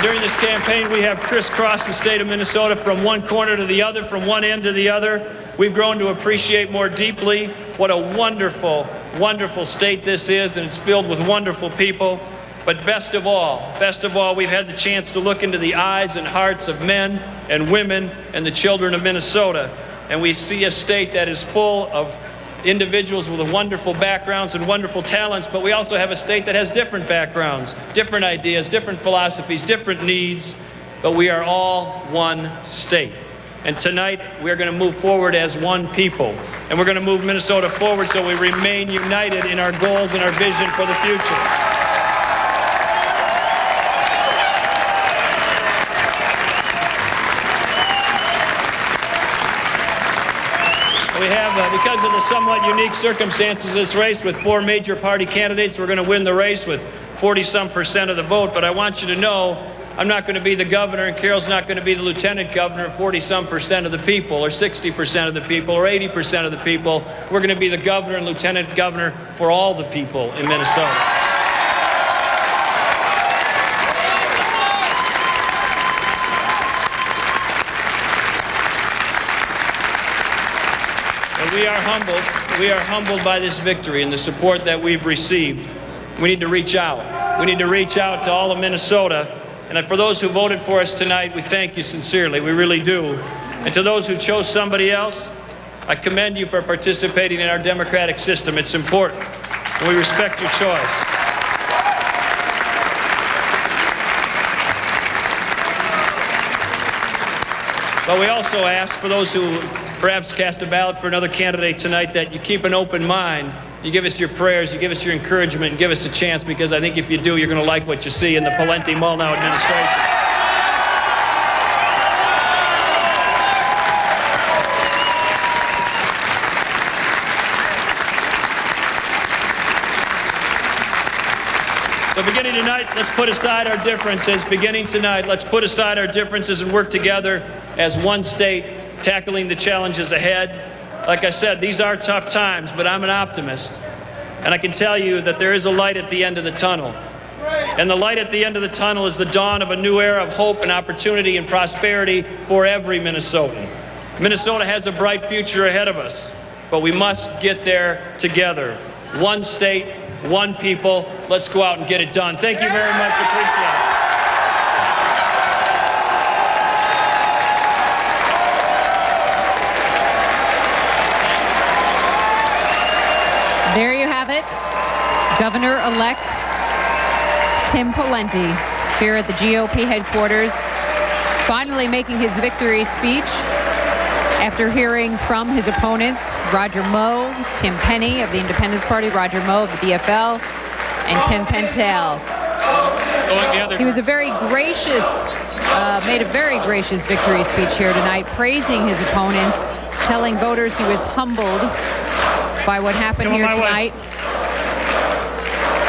S16: During this campaign, we have crisscrossed the state of Minnesota from one corner to the other, from one end to the other. We've grown to appreciate more deeply what a wonderful, wonderful state this is, and it's filled with wonderful people. But best of all, we've had the chance to look into the eyes and hearts of men and women and the children of Minnesota. And we see a state that is full of individuals with wonderful backgrounds and wonderful talents, but we also have a state that has different backgrounds, different ideas, different philosophies, different needs, but we are all one state. And tonight, we're going to move forward as one people, and we're going to move Minnesota forward so we remain united in our goals and our vision for the future. We have, because of the somewhat unique circumstances of this race with 4 major party candidates, we're going to win the race with 40-some% of the vote. But I want you to know, I'm not going to be the governor, and Carol's not going to be the lieutenant governor of 40-some% of the people, or 60% of the people, or 80% of the people. We're going to be the governor and lieutenant governor for all the people in Minnesota. We are humbled by this victory and the support that we've received. We need to reach out. We need to reach out to all of Minnesota. And for those who voted for us tonight, we thank you sincerely. We really do. And to those who chose somebody else, I commend you for participating in our democratic system. It's important. And we respect your choice. But we also ask for those who perhaps cast a ballot for another candidate tonight that you keep an open mind. You give us your prayers, you give us your encouragement, and give us a chance, because I think if you do, you're going to like what you see in the Pawlenty-Molnow administration. So beginning tonight, let's put aside our differences. Beginning tonight, let's put aside our differences and work together as one state, tackling the challenges ahead. Like I said, these are tough times, but I'm an optimist. And I can tell you that there is a light at the end of the tunnel. And the light at the end of the tunnel is the dawn of a new era of hope and opportunity and prosperity for every Minnesotan. Minnesota has a bright future ahead of us, but we must get there together. One state, one people. Let's go out and get it done. Thank you very much. Appreciate it.
S4: There you have it. Governor-elect Tim Pawlenty here at the GOP headquarters, finally making his victory speech after hearing from his opponents, Roger Moe, Tim Penny of the Independence Party, Roger Moe of the DFL, and Ken Pentel. He was a very gracious, made a very gracious victory speech here tonight, praising his opponents, telling voters he was humbled by what happened here tonight.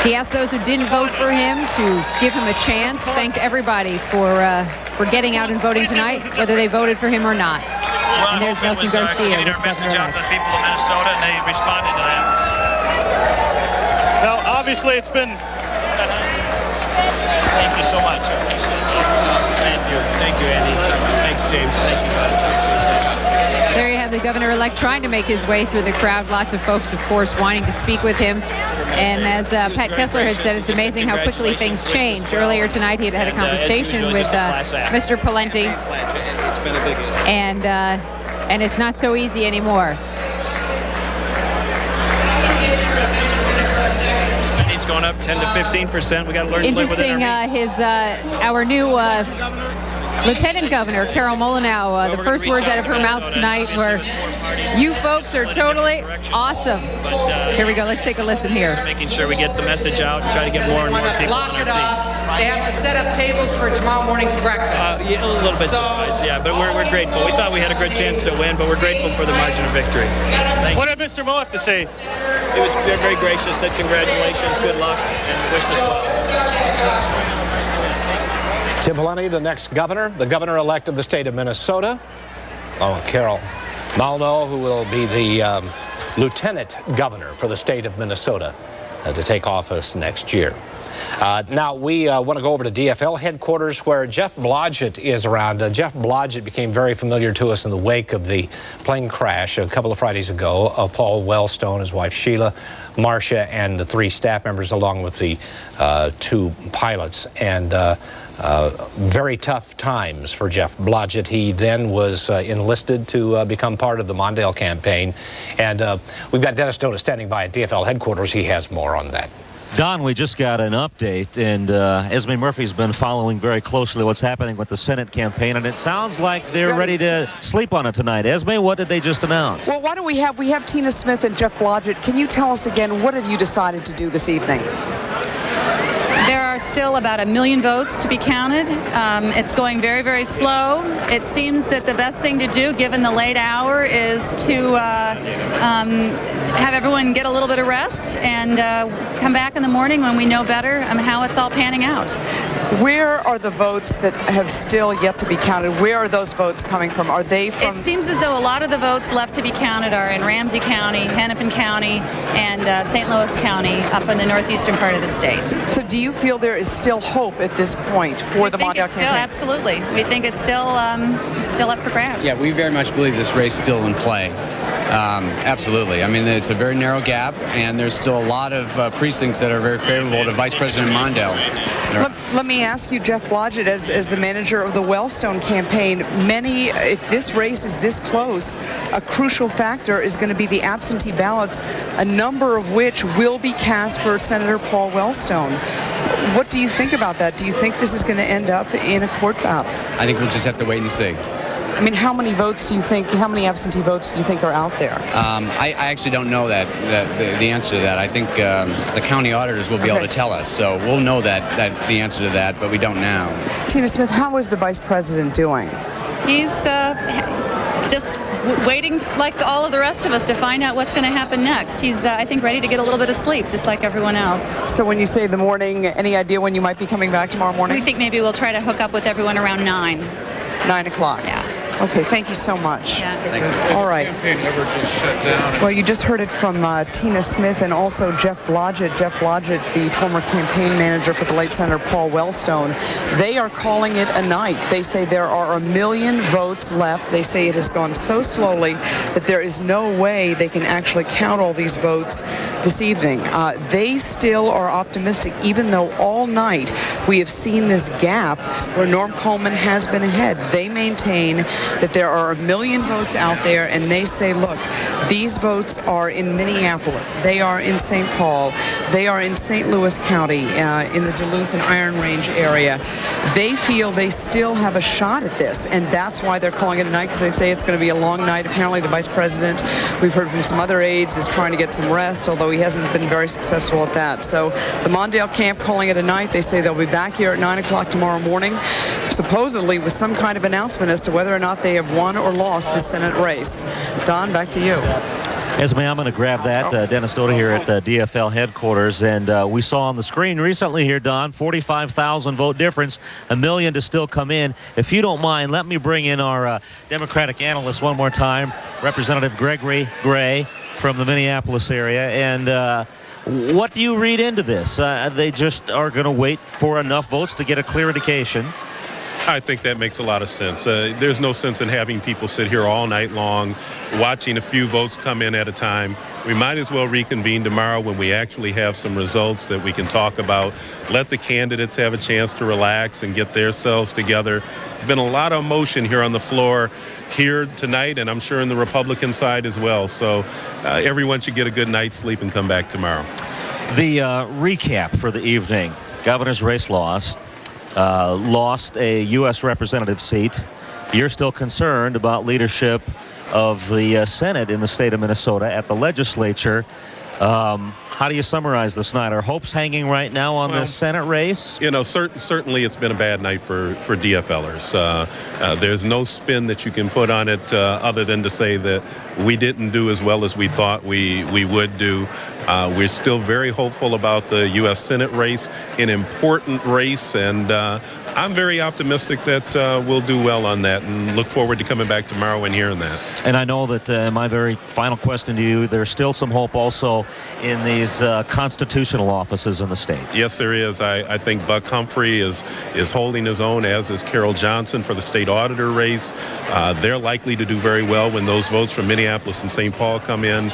S4: He asked those who didn't vote for him to give him a chance. Thanked everybody for getting out and voting tonight, whether they voted for him or not. And there's Nelson Garcia.
S16: Getting our message out to the people of Minnesota, and they responded to that.
S15: Now, obviously, it's been.
S16: Thank you so much. Thank you, Andy. Thanks, James. Thank you, bud.
S4: There you have the governor-elect trying to make his way through the crowd. Lots of folks, of course, wanting to speak with him. And as Pat Kessler had said, it's amazing how quickly things changed. Earlier tonight, he had had a conversation with Mr. Pawlenty. And it's not so easy anymore.
S16: Spending's going up 10 to 15%. We got to learn to live with it.
S4: Interesting, our new Lieutenant Governor Carol Molyneux, the first words out of her mouth tonight were, "You folks are totally awesome." Here we go. Let's take a listen here.
S16: Making sure we get the message out and try to get more and more people on our team.
S6: They have to set up tables for tomorrow morning's breakfast.
S16: Yeah, a little bit surprised, yeah, but we're grateful. We thought we had a good chance to win, but we're grateful for the margin of victory.
S15: What did Mr. Mo have to say?
S16: He was very gracious, said congratulations, good luck, and wished us well.
S22: Tim Pawlenty, the next governor, the governor-elect of the state of Minnesota. Oh, Carol Molyneux, who will be the lieutenant governor for the state of Minnesota to take office next year. Now, we want to go over to DFL headquarters where Jeff Blodgett is around. Jeff Blodgett became very familiar to us in the wake of the plane crash a couple of Fridays ago of Paul Wellstone, his wife Sheila, Marcia, and the 3 staff members along with the 2 pilots. And very tough times for Jeff Blodgett. He then was enlisted to become part of the Mondale campaign. And we've got Dennis Doda standing by at DFL headquarters. He has more on that.
S13: Don, we just got an update, and Esme Murphy's been following very closely what's happening with the Senate campaign, and it sounds like they're ready to sleep on it tonight. Esme, what did they just announce?
S7: Well, why don't we have Tina Smith and Jeff Blodgett. Can you tell us again, what have you decided to do this evening?
S8: There are still about 1 million votes to be counted. It's going very, very slow. It seems that the best thing to do, given the late hour, is to have everyone get a little bit of rest and come back in the morning when we know better how it's all panning out.
S7: Where are the votes that have still yet to be counted? Where are those votes coming from? Are they from?
S8: It seems as though a lot of the votes left to be counted are in Ramsey County, Hennepin County, and St. Louis County up in the northeastern part of the state.
S7: So do you feel there is still hope at this point for the Mondale campaign?
S8: Absolutely. We think it's still up for grabs.
S14: Yeah, we very much believe this race is still in play. Absolutely. I mean, it's a very narrow gap, and there's still a lot of precincts that are very favorable to Vice President Mondale.
S7: Let me ask you, Jeff Blodgett, as the manager of the Wellstone campaign, if this race is this close, a crucial factor is going to be the absentee ballots, a number of which will be cast for Senator Paul Wellstone. What do you think about that? Do you think this is going to end up in a court battle?
S14: I think we'll just have to wait and see.
S7: I mean, how many absentee votes do you think are out there?
S14: I actually don't know the answer to that. I think the county auditors will be able to tell us. So we'll know the answer to that, but we don't now.
S7: Tina Smith, how is the Vice President doing?
S8: He's just waiting, like all of the rest of us, to find out what's going to happen next. He's, I think, ready to get a little bit of sleep, just like everyone else.
S7: So when you say the morning, any idea when you might be coming back tomorrow morning?
S8: We think maybe we'll try to hook up with everyone around 9.
S7: 9 o'clock?
S8: Yeah.
S7: Okay, thank you so much.
S8: Yeah.
S14: Thanks.
S7: All right.
S14: The campaign never just shut down.
S7: Well, you just heard it from Tina Smith and also Jeff Blodgett. Jeff Blodgett, the former campaign manager for the late Senator Paul Wellstone. They are calling it a night. They say there are 1 million votes left. They say it has gone so slowly that there is no way they can actually count all these votes this evening. They still are optimistic, even though all night we have seen this gap where Norm Coleman has been ahead. They maintain that there are 1 million votes out there, and they say, look, these votes are in Minneapolis, they are in St. Paul, they are in St. Louis County, in the Duluth and Iron Range area. They feel they still have a shot at this, and that's why they're calling it a night, because they say it's going to be a long night. Apparently the Vice President, we've heard from some other aides, is trying to get some rest, although he hasn't been very successful at that. So the Mondale camp calling it a night. They say they'll be back here at 9 o'clock tomorrow morning, supposedly with some kind of announcement as to whether or not they have won or lost the Senate race. Don, back to you.
S13: Esme, I'm going to grab that. Dennis Doda here at the DFL headquarters. And we saw on the screen recently here, Don, 45,000 vote difference, 1 million to still come in. If you don't mind, let me bring in our Democratic analyst one more time, Representative Gregory Gray from the Minneapolis area. And what do you read into this? They just are going to wait for enough votes to get a clear indication.
S19: I think that makes a lot of sense. There's no sense in having people sit here all night long watching a few votes come in at a time. We might as well reconvene tomorrow when we actually have some results that we can talk about. Let the candidates have a chance to relax and get themselves together. There's been a lot of emotion here on the floor here tonight, and I'm sure in the Republican side as well. So everyone should get a good night's sleep and come back tomorrow.
S13: The recap for the evening. Governor's race lost. lost a U.S. representative seat. You're still concerned about leadership of the Senate in the state of Minnesota at the legislature. How do you summarize this night? Are hopes hanging right now on this Senate race?
S19: You know, certainly it's been a bad night for DFLers. There's no spin that you can put on it other than to say that we didn't do as well as we thought we would do. We're still very hopeful about the U.S. Senate race, an important race, and I'm very optimistic that we'll do well on that and look forward to coming back tomorrow and hearing that.
S13: And I know that my very final question to you, there's still some hope also in these constitutional offices in the state.
S19: Yes, there is. I think Buck Humphrey is holding his own, as is Carol Johnson for the state auditor race. They're likely to do very well when those votes from Minneapolis and St. Paul come in.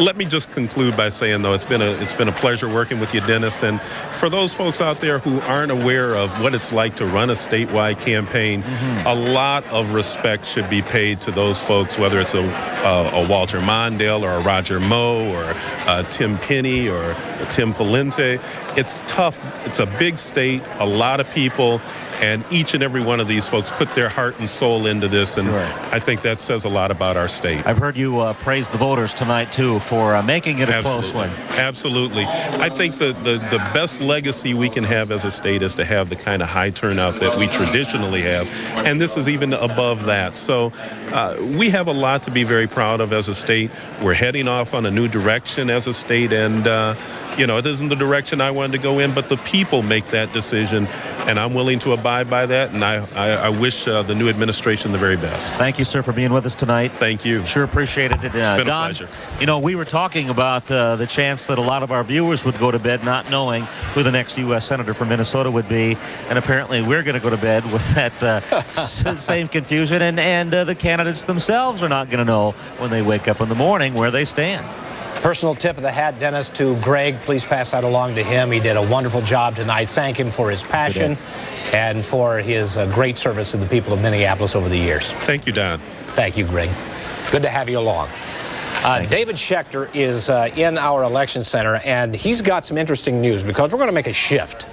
S19: Let me just conclude by saying, though, it's been a pleasure working with you, Dennis. And for those folks out there who aren't aware of what it's like to run a statewide campaign, a lot of respect should be paid to those folks, whether it's a Walter Mondale or a Roger Moe or Tim Penny or Tim Pawlenty. It's tough. It's a big state, a lot of people, and each and every one of these folks put their heart and soul into this, and I think that says a lot about our state.
S13: I've heard you praise the voters tonight, too, for making it a close one.
S19: Absolutely. I think the best legacy we can have as a state is to have the kind of high turnout that we traditionally have, and this is even above that. So we have a lot to be very proud of as a state. We're heading off on a new direction as a state, and you know, it isn't the direction I wanted to go in, but the people make that decision, and I'm willing to abide by that, and I wish the new administration the very best.
S13: Thank you, sir, for being with us tonight.
S19: Thank you.
S13: Sure appreciated it.
S19: It's been
S13: Don,
S19: a pleasure.
S13: You know, we were talking about the chance that a lot of our viewers would go to bed not knowing who the next U.S. Senator from Minnesota would be, and apparently we're going to go to bed with that same confusion, and the candidates themselves are not going to know when they wake up in the morning where they stand.
S22: Personal tip of the hat, Dennis, to Greg. Please pass that along to him. He did a wonderful job tonight. Thank him for his passion and for his great service to the people of Minneapolis over the years.
S19: Thank you, Don.
S22: Thank you, Greg. Good to have you along. David Schechter is in our election center, and he's got some interesting news because we're going to make a shift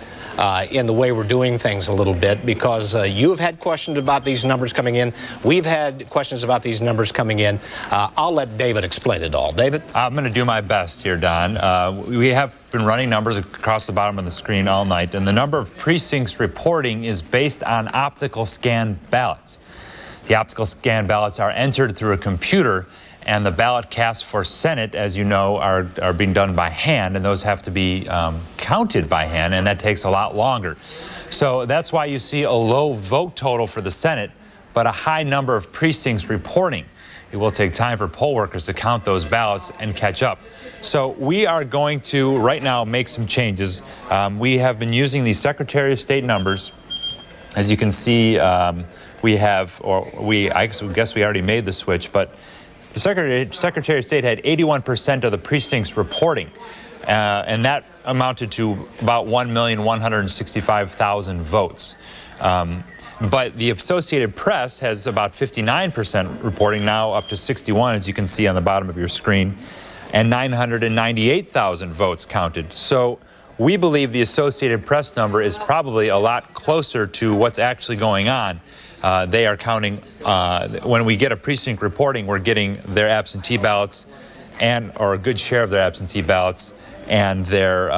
S22: in the way we're doing things a little bit, because you have had questions about these numbers coming in. We've had questions about these numbers coming in. I'll let David explain it all. David?
S1: I'm going to do my best here, Don. We have been running numbers across the bottom of the screen all night, and the number of precincts reporting is based on optical scan ballots. The optical scan ballots are entered through a computer, and the ballot casts for Senate, as you know, are being done by hand, and those have to be counted by hand, and that takes a lot longer. So that's why you see a low vote total for the Senate, but a high number of precincts reporting. It will take time for poll workers to count those ballots and catch up. So we are going to, right now, make some changes. We have been using the Secretary of State numbers. As you can see, we have, I guess we already made the switch, but the Secretary of State had 81% of the precincts reporting, and that amounted to about 1,165,000 votes. But the Associated Press has about 59% reporting, now up to 61, as you can see on the bottom of your screen, and 998,000 votes counted. So we believe the Associated Press number is probably a lot closer to what's actually going on. They are counting, when we get a precinct reporting, we're getting their absentee ballots or a good share of their absentee ballots and their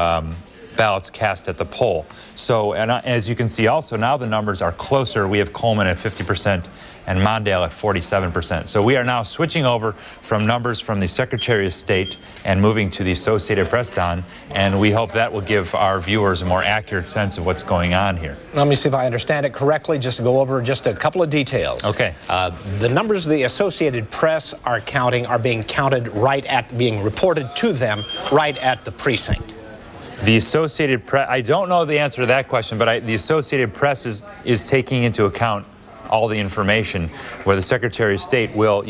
S1: ballots cast at the poll. So, and as you can see also, now the numbers are closer. We have Coleman at 50% and Mondale at 47%. So we are now switching over from numbers from the Secretary of State and moving to the Associated Press, Don, and we hope that will give our viewers a more accurate sense of what's going on here.
S22: Let me see if I understand it correctly, just to go over just a couple of details.
S1: Okay.
S22: The numbers the Associated Press are counting are being counted being reported to them right at the precinct.
S1: The Associated Press, I don't know the answer to that question, but the Associated Press is taking into account all the information, where the Secretary of State will,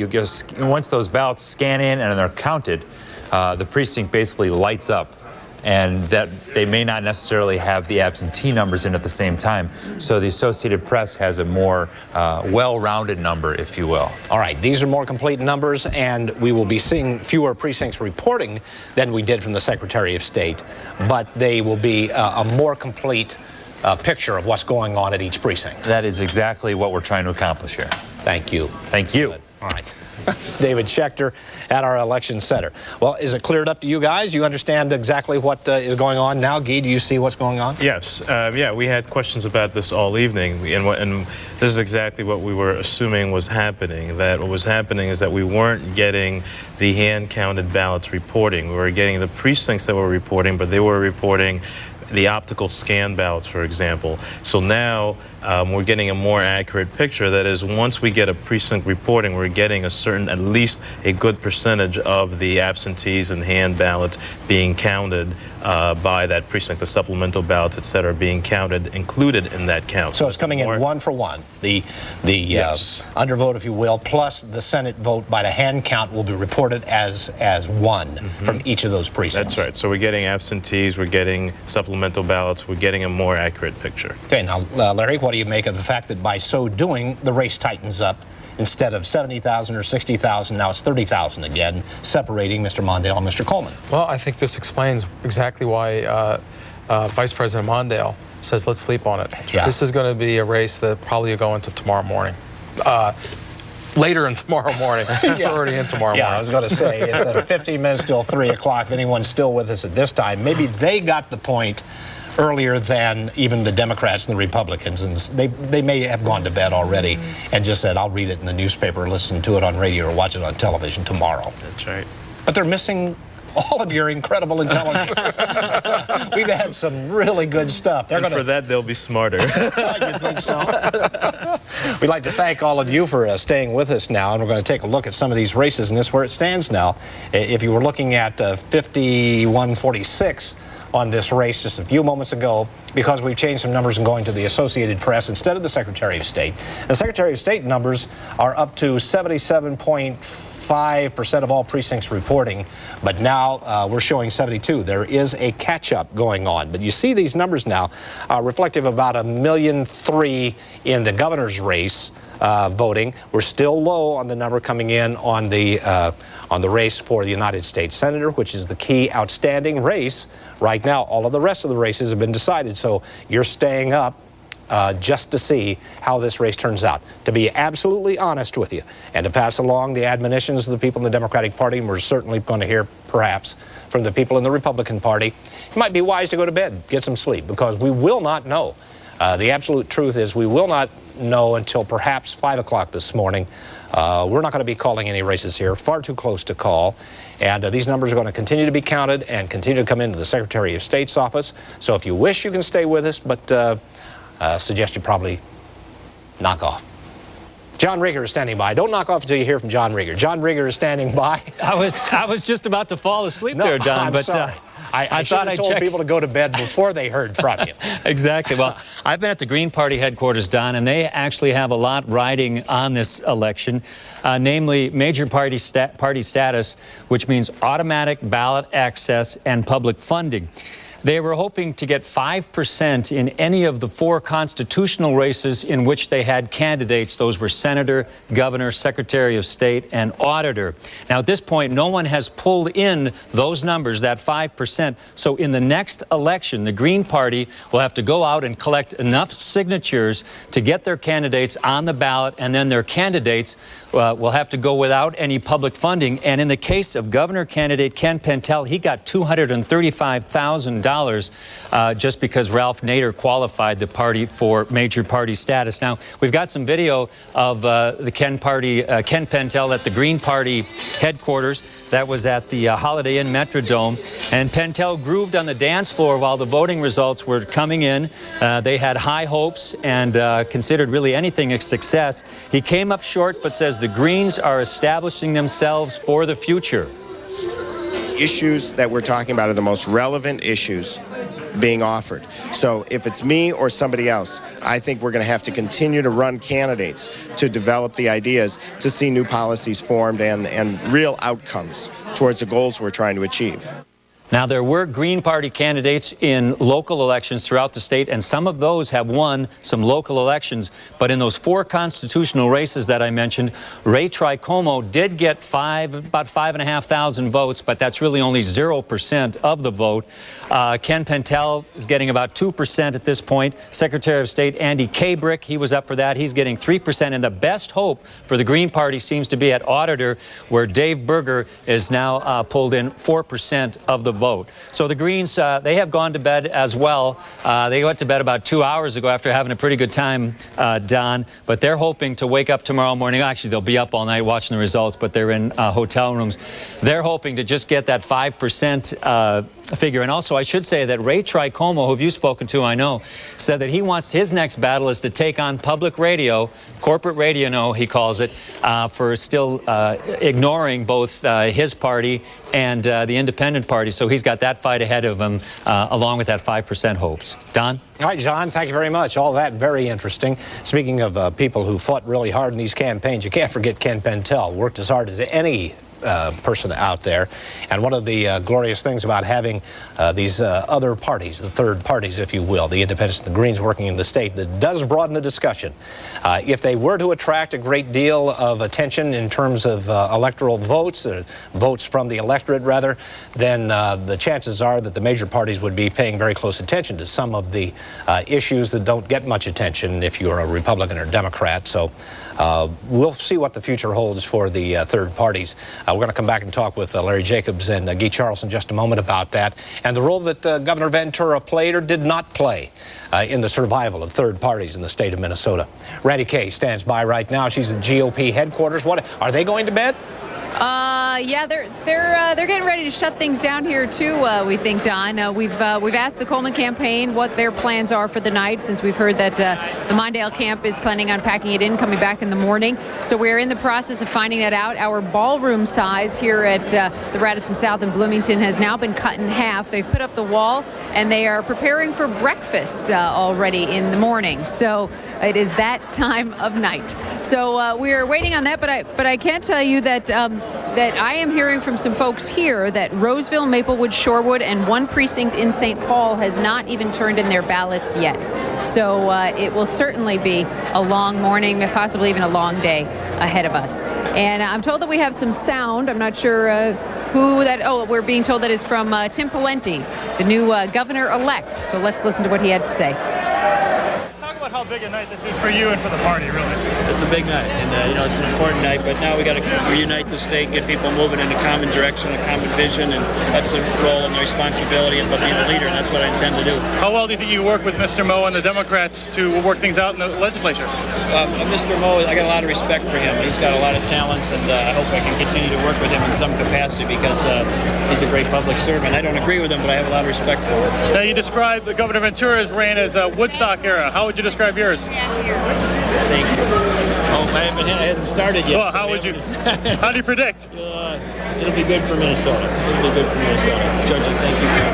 S1: once those ballots scan in and they're counted, the precinct basically lights up, and that they may not necessarily have the absentee numbers in at the same time. So the Associated Press has a more well-rounded number, if you will.
S22: All right, these are more complete numbers, and we will be seeing fewer precincts reporting than we did from the Secretary of State, but they will be a more complete picture of what's going on at each precinct.
S1: That is exactly what we're trying to accomplish here.
S22: Thank you.
S1: Thank you.
S22: All right. It's David Schechter at our election center. Well, is it cleared up to you guys? You understand exactly what is going on now? Guy, do you see what's going on?
S18: Yes. Yeah, we had questions about this all evening, and this is exactly what we were assuming was happening, that what was happening is that we weren't getting the hand-counted ballots reporting. We were getting the precincts that were reporting, but they were reporting the optical scan ballots, for example. So now we're getting a more accurate picture. That is, once we get a precinct reporting, we're getting at least a good percentage of the absentees and hand ballots being counted by that precinct, the supplemental ballots, et cetera, being counted, included in that count.
S22: So it's coming in one for one. The undervote, if you will, plus the Senate vote by the hand count will be reported as one from each of those precincts.
S18: That's right. So we're getting absentees, we're getting supplemental ballots, we're getting a more accurate picture.
S22: Okay, now, Larry, what do you make of the fact that by so doing, the race tightens up? Instead of 70,000 or 60,000, now it's 30,000 again, separating Mr. Mondale and Mr. Coleman.
S24: Well, I think this explains exactly why Vice President Mondale says let's sleep on it.
S22: Yeah.
S24: This is going to be a race that probably will go into tomorrow morning. Later in tomorrow morning. Already in tomorrow morning.
S22: Yeah, I was going to say, it's at 15 minutes till 3 o'clock. If anyone's still with us at this time, maybe they got the point earlier than even the Democrats and the Republicans, and they may have gone to bed already and just said, I'll read it in the newspaper, listen to it on radio, or watch it on television tomorrow.
S18: That's right.
S22: But they're missing all of your incredible intelligence. We've had some really good stuff.
S18: For that, they'll be smarter.
S22: You think so? We'd like to thank all of you for staying with us now, and we're going to take a look at some of these races, and this is where it stands now. If you were looking at 51-46 on this race just a few moments ago, because we've changed some numbers and going to the Associated Press instead of the Secretary of State. The Secretary of State numbers are up to 77.5% of all precincts reporting, but now we're showing 72. There is a catch-up going on, but you see these numbers now reflective of about 1.3 million in the governor's race. Voting. We're still low on the number coming in on the race for the United States Senator, which is the key outstanding race right now. All of the rest of the races have been decided, so you're staying up just to see how this race turns out. To be absolutely honest with you, and to pass along the admonitions of the people in the Democratic Party, and we're certainly going to hear perhaps from the people in the Republican Party, it might be wise to go to bed, get some sleep, because we will not know. The absolute truth is we will not know until perhaps 5 o'clock this morning. We're not going to be calling any races here, far too close to call. And these numbers are going to continue to be counted and continue to come into the Secretary of State's office. So if you wish, you can stay with us, but suggest you probably knock off. John Rieger is standing by. Don't knock off until you hear from John Rieger. John Rieger is standing by.
S3: I was just about to fall asleep there, Don.
S22: I'm
S3: but
S22: sorry. I should have told people to go to bed before they heard from you.
S3: Exactly. Well, I've been at the Green Party headquarters, Don, and they actually have a lot riding on this election, namely major party status, which means automatic ballot access and public funding. They were hoping to get 5% in any of the 4 constitutional races in which they had candidates. Those were Senator, Governor, Secretary of State, and Auditor. Now, at this point, no one has pulled in those numbers, that 5%. So in the next election, the Green Party will have to go out and collect enough signatures to get their candidates on the ballot, and then their candidates will have to go without any public funding. And in the case of Governor candidate Ken Pentel, he got $235,000 just because Ralph Nader qualified the party for major party status. Now, we've got some video of the Ken Pentel at the Green Party headquarters. That was at the Holiday Inn Metrodome. And Pentel grooved on the dance floor while the voting results were coming in. They had high hopes and considered really anything a success. He came up short, but says the Greens are establishing themselves for the future.
S9: Issues that we're talking about are the most relevant issues being offered. So if it's me or somebody else, I think we're going to have to continue to run candidates to develop the ideas to see new policies formed and real outcomes towards the goals we're trying to achieve.
S3: Now, there were Green Party candidates in local elections throughout the state, and some of those have won some local elections. But in those 4 constitutional races that I mentioned, Ray Tricomo did get about 5,500 votes, but that's really only 0% of the vote. Ken Pentel is getting about 2% at this point. Secretary of State Andy Kabrick, he was up for that. He's getting 3%. And the best hope for the Green Party seems to be at Auditor, where Dave Berger is now pulled in 4% of the vote. So the Greens, they have gone to bed as well. They went to bed about 2 hours ago after having a pretty good time, Don. But they're hoping to wake up tomorrow morning. Actually, they'll be up all night watching the results, but they're in hotel rooms. They're hoping to just get that 5% figure. And also, I should say that Ray Tricomo, who you've spoken to, I know, said that he wants his next battle is to take on public radio, corporate radio, no, he calls it, for still ignoring both his party and the independent party. So he's got that fight ahead of him, along with that 5% hopes. Don?
S22: All right, John, thank you very much. All that very interesting. Speaking of people who fought really hard in these campaigns, you can't forget Ken Pentel. Worked as hard as any person out there. And one of the glorious things about having these other parties, the third parties, if you will, the independents and the Greens working in the state, that does broaden the discussion. If they were to attract a great deal of attention in terms of electoral votes, votes from the electorate rather, then the chances are that the major parties would be paying very close attention to some of the issues that don't get much attention if you're a Republican or Democrat. So we'll see what the future holds for the third parties. We're going to come back and talk with Larry Jacobs and Guy Charles in just a moment about that and the role that Governor Ventura played or did not play in the survival of third parties in the state of Minnesota. Randy Kay stands by right now. She's at GOP headquarters. What are they going to bed?
S4: Yeah, they're getting ready to shut things down here too. We think, Don. We've asked the Coleman campaign what their plans are for the night, since we've heard that the Mondale camp is planning on packing it in, coming back in the morning. So we're in the process of finding that out. Our ballroom size here at the Radisson South in Bloomington has now been cut in half. They've put up the wall and they are preparing for breakfast already in the morning. So it is that time of night. So we are waiting on that, but I can tell you that that I am hearing from some folks here that Roseville, Maplewood, Shorewood, and one precinct in St. Paul has not even turned in their ballots yet. So it will certainly be a long morning, possibly even a long day ahead of us. And I'm told that we have some sound. I'm not sure who that. Oh, we're being told that is from Tim Pawlenty, the new governor-elect. So let's listen to what he had to say.
S15: How big a night this is for you and for the party, really?
S11: It's a big night, and you know, it's an important night, but now we got to reunite the state, get people moving in a common direction, a common vision, and that's the role and the responsibility of being a leader, and that's what I intend to do.
S15: How well do you think you work with Mr. Moe and the Democrats to work things out in the legislature?
S11: Mr. Moe, I got a lot of respect for him. He's got a lot of talents, and I hope I can continue to work with him in some capacity because he's a great public servant. I don't agree with him, but I have a lot of respect for him.
S15: Now, you described Governor Ventura's reign as a Woodstock era. How would you describe yours?
S11: Thank you. Oh, I haven't started yet.
S15: Well, how would you? How do you predict?
S11: It'll be good for Minnesota. It'll be good for Minnesota. Judge, thank you very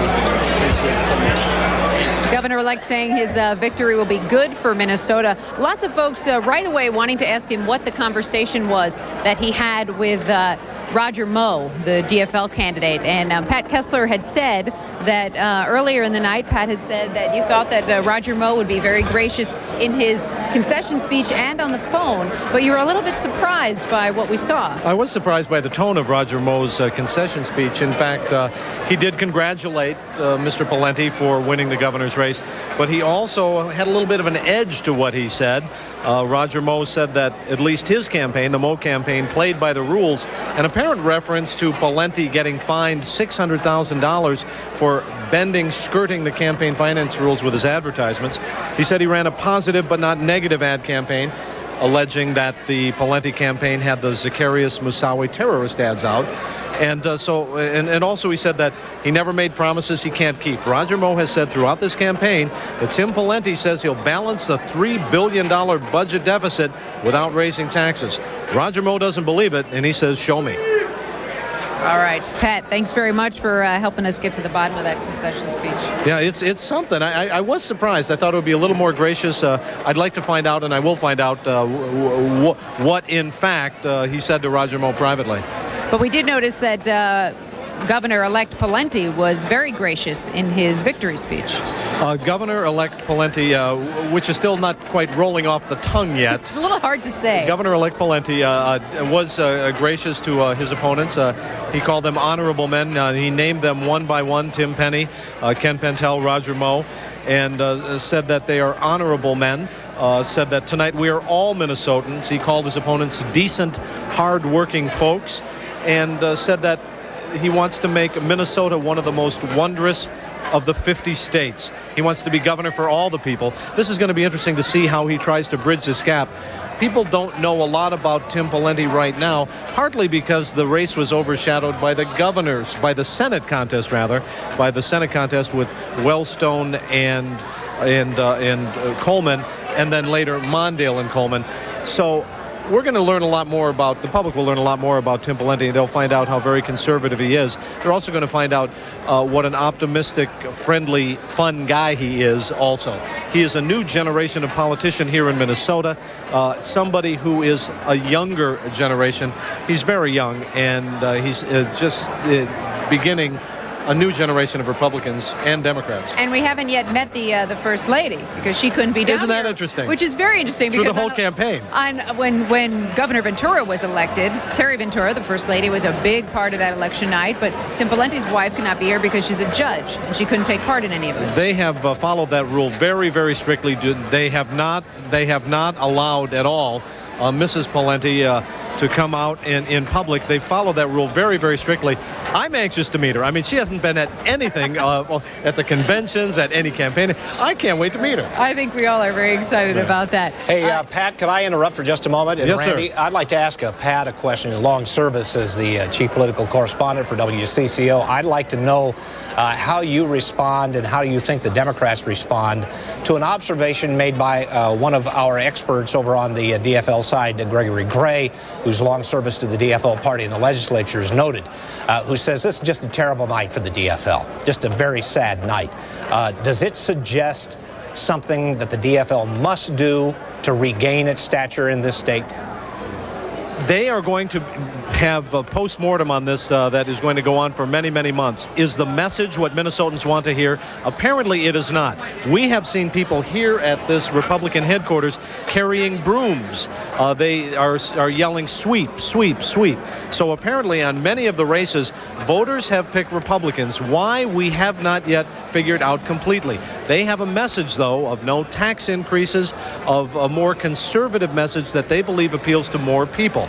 S11: much.
S4: Governor-elect saying his victory will be good for Minnesota. Lots of folks right away wanting to ask him what the conversation was that he had with Roger Moe, the DFL candidate. And Pat Kessler had said that earlier in the night, Pat had said that you thought that Roger Moe would be very gracious in his concession speech and on the phone, but you were a little bit surprised by what we saw.
S21: I was surprised by the tone of Roger Moe's concession speech. In fact, he did congratulate Mr. Pawlenty for winning the governor's race, but he also had a little bit of an edge to what he said. Roger Moe said that at least his campaign, the Moe campaign, played by the rules. An apparent reference to Pawlenty getting fined $600,000 for skirting the campaign finance rules with his advertisements. He said he ran a positive but not negative ad campaign, alleging that the Pawlenty campaign had the Zacarias Moussaoui terrorist ads out. And also he said that he never made promises he can't keep. Roger Moe has said throughout this campaign that Tim Pawlenty says he'll balance the $3 billion budget deficit without raising taxes. Roger Moe doesn't believe it, and he says, show me.
S4: All right, Pat, thanks very much for helping us get to the bottom of that concession speech.
S21: Yeah, it's something. I was surprised. I thought it would be a little more gracious. I'd like to find out, and I will find out what in fact he said to Roger Moe privately.
S4: But we did notice that Governor-elect Pawlenty was very gracious in his victory speech.
S21: Governor-elect Pawlenty, which is still not quite rolling off the tongue yet.
S4: It's a little hard to say.
S21: Governor-elect Pawlenty was gracious to his opponents. He called them honorable men. He named them one by one: Tim Penny, Ken Pentel, Roger Moe, and said that they are honorable men. Said that tonight we are all Minnesotans. He called his opponents decent, hard-working folks, and said that he wants to make Minnesota one of the most wondrous of the 50 states. He wants to be governor for all the people. This is going to be interesting to see how he tries to bridge this gap. People don't know a lot about Tim Pawlenty right now, partly because the race was overshadowed by the Senate contest with Wellstone and Coleman, and then later Mondale and Coleman. So we're going to learn a lot more about, the public will learn a lot more about Tim Pawlenty. They'll find out how very conservative he is. They're also going to find out what an optimistic, friendly, fun guy he is also. He is a new generation of politician here in Minnesota, somebody who is a younger generation. He's very young, and he's just beginning a new generation of Republicans and Democrats.
S4: And we haven't yet met the First Lady, because she couldn't be down
S21: Isn't that
S4: here,
S21: interesting?
S4: which is very interesting.
S21: Through
S4: because
S21: the whole campaign.
S4: When Governor Ventura was elected, Terry Ventura, the First Lady, was a big part of that election night, but Tim Pawlenty's wife could not be here because she's a judge, and she couldn't take part in any of this.
S21: They have followed that rule very, very strictly. They have not allowed at all Mrs. Pawlenty to come out in public. They follow that rule very, very strictly. I'm anxious to meet her. I mean, she hasn't been at anything, at the conventions, at any campaign. I can't wait to meet her.
S4: I think we all are very excited about that.
S22: Hey, Pat, could I interrupt for just a moment? And
S21: Yes,
S22: Randy,
S21: sir.
S22: I'd like to ask Pat a question. In long service as the chief political correspondent for WCCO, I'd like to know how you respond and how you think the Democrats respond to an observation made by one of our experts over on the DFL side, Gregory Gray, whose long service to the DFL party in the legislature is noted, who says this is just a terrible night for the DFL, just a very sad night. Does it suggest something that the DFL must do to regain its stature in this state?
S21: They are going to have a post-mortem on this that is going to go on for many, many months. Is the message what Minnesotans want to hear? Apparently it is not. We have seen people here at this Republican headquarters carrying brooms. They are yelling sweep, sweep, sweep. So apparently on many of the races, voters have picked Republicans. Why, we have not yet figured out completely. They have a message, though, of no tax increases, of a more conservative message that they believe appeals to more people.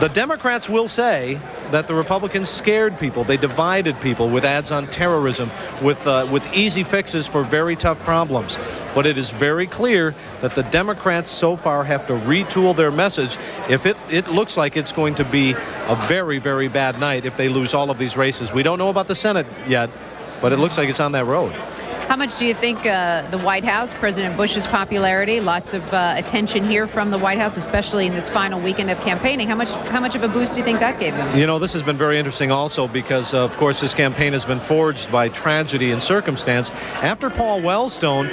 S21: The Democrats will say that the Republicans scared people. They divided people with ads on terrorism, with easy fixes for very tough problems. But it is very clear that the Democrats so far have to retool their message. If it looks like it's going to be a very, very bad night if they lose all of these races. We don't know about the Senate yet, but it looks like it's on that road.
S4: How much do you think the White House, President Bush's popularity, lots of attention here from the White House, especially in this final weekend of campaigning, how much of a boost do you think that gave him?
S21: You know, this has been very interesting also because, of course, this campaign has been forged by tragedy and circumstance. After Paul Wellstone,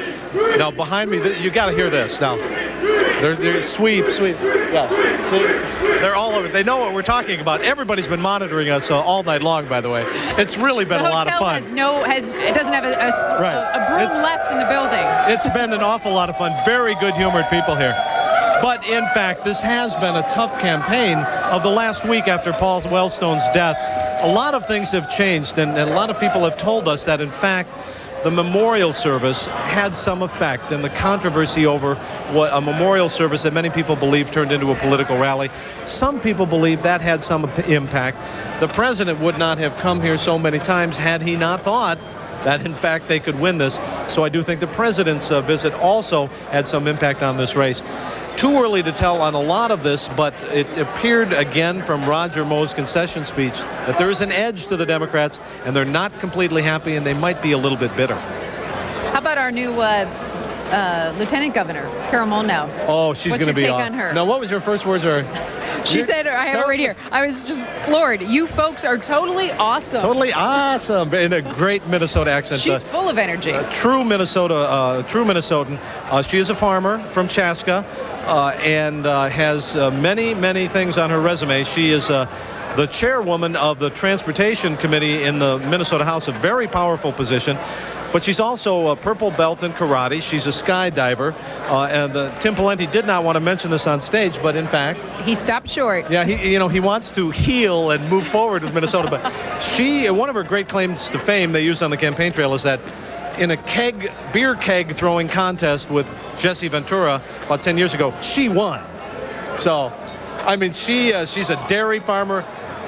S21: now behind me, you got to hear this. Now, they're sweep. Yeah, see? They're all over. They know what we're talking about. Everybody's been monitoring us all night long, by the way. It's really been a lot of fun.
S4: It doesn't have a broom left in the building.
S21: It's been an awful lot of fun. Very good humored people here. But in fact, this has been a tough campaign of the last week after Paul Wellstone's death. A lot of things have changed, and a lot of people have told us that, in fact, the memorial service had some effect, and the controversy over what a memorial service that many people believe turned into a political rally. Some people believe that had some impact. The president would not have come here so many times had he not thought that, in fact, they could win this. So I do think the president's visit also had some impact on this race. Too early to tell on a lot of this, but it appeared again from Roger Moe's concession speech that there is an edge to the Democrats, and they're not completely happy, and they might be a little bit bitter.
S4: How about our new Lieutenant Governor, Carol Molyneux?
S21: Oh, she's going to be
S4: What's your take on her?
S21: Now, what was your first words?
S4: She said, I have it right here, I was just floored. You folks are totally awesome.
S21: Totally awesome, in a great Minnesota accent.
S4: She's full of energy.
S21: True Minnesotan. She is a farmer from Chaska and has many, many things on her resume. She is the chairwoman of the Transportation Committee in the Minnesota House, a very powerful position. But she's also a purple belt in karate. She's a skydiver. And Tim Pawlenty did not want to mention this on stage, but in fact,
S4: he stopped short.
S21: Yeah, he wants to heal and move forward with Minnesota. But one of her great claims to fame they use on the campaign trail is that in a beer keg throwing contest with Jesse Ventura about 10 years ago, she won. So, I mean, she's a dairy farmer.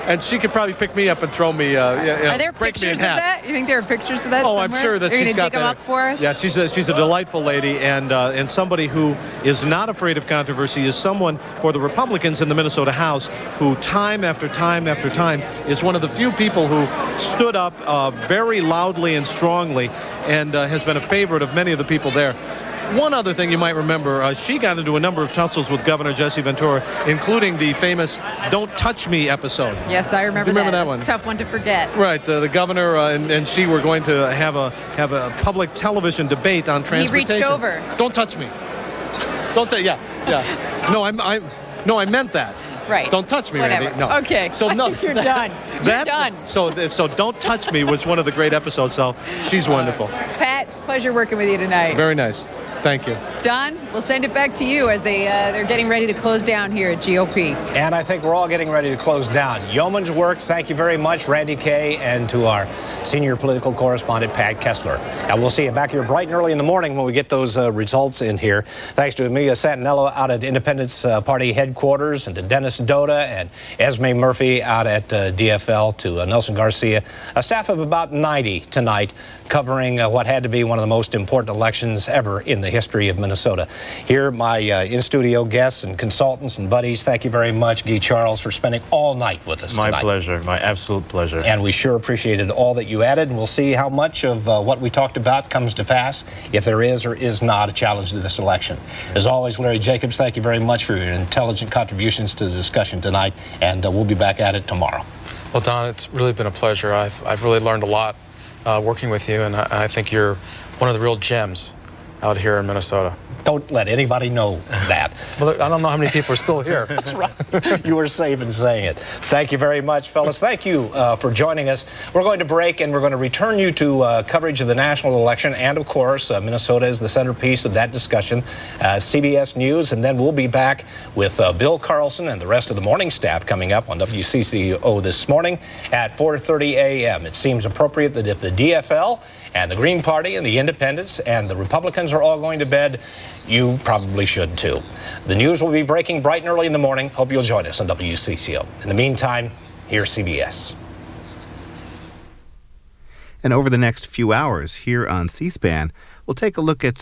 S21: And she could probably pick me up and throw me.
S4: Are there pictures of that? You think there are pictures of that somewhere?
S21: I'm sure that she's got
S4: dig them up for us?
S21: Yeah, she's a delightful lady and somebody who is not afraid of controversy, is someone for the Republicans in the Minnesota House who time after time after time is one of the few people who stood up very loudly and strongly and has been a favorite of many of the people there. One other thing you might remember, she got into a number of tussles with Governor Jesse Ventura, including the famous "Don't Touch Me" episode.
S4: Yes, I remember that one. It's a tough one to forget.
S21: Right, the governor and she were going to have a public television debate on transportation.
S4: He reached over.
S21: Don't touch me. Don't yeah. No, I meant that.
S4: Right.
S21: Don't touch me,
S4: Whatever.
S21: Randy. No.
S4: Okay.
S21: So no,
S4: you're done. You're done.
S21: So Don't Touch Me was one of the great episodes. So she's wonderful.
S4: Pat, pleasure working with you tonight.
S21: Very nice. Thank you.
S4: Don, we'll send it back to you as they're getting ready to close down here at GOP.
S22: And I think we're all getting ready to close down. Yeoman's work, thank you very much, Randy Kay, and to our senior political correspondent, Pat Kessler. And we'll see you back here bright and early in the morning when we get those results in here. Thanks to Amelia Santinello out at Independence Party headquarters, and to Dennis Doda and Esme Murphy out at DFL, to Nelson Garcia. A staff of about 90 tonight covering what had to be one of the most important elections ever in the history of Minnesota. Here, my in-studio guests and consultants and buddies, thank you very much, Guy Charles, for spending all night with us tonight.
S18: My pleasure. My absolute pleasure.
S22: And we sure appreciated all that you added, and we'll see how much of what we talked about comes to pass, if there is or is not a challenge to this election. As always, Larry Jacobs, thank you very much for your intelligent contributions to the discussion tonight, and we'll be back at it tomorrow.
S24: Well, Don, it's really been a pleasure. I've really learned a lot working with you, and I think you're one of the real gems out here in Minnesota.
S22: Don't let anybody know that.
S24: Well, I don't know how many people are still here.
S22: That's right. You were safe in saying it. Thank you very much, fellas. Thank you for joining us. We're going to break, and we're going to return you to coverage of the national election. And, of course, Minnesota is the centerpiece of that discussion. CBS News, and then we'll be back with Bill Carlson and the rest of the morning staff coming up on WCCO this morning at 4:30 a.m. It seems appropriate that if the DFL and the Green Party and the Independents and the Republicans are all going to bed, you probably should too. The news will be breaking bright and early in the morning. Hope you'll join us on WCCO. In the meantime, here's CBS.
S10: And over the next few hours here on C-SPAN, we'll take a look at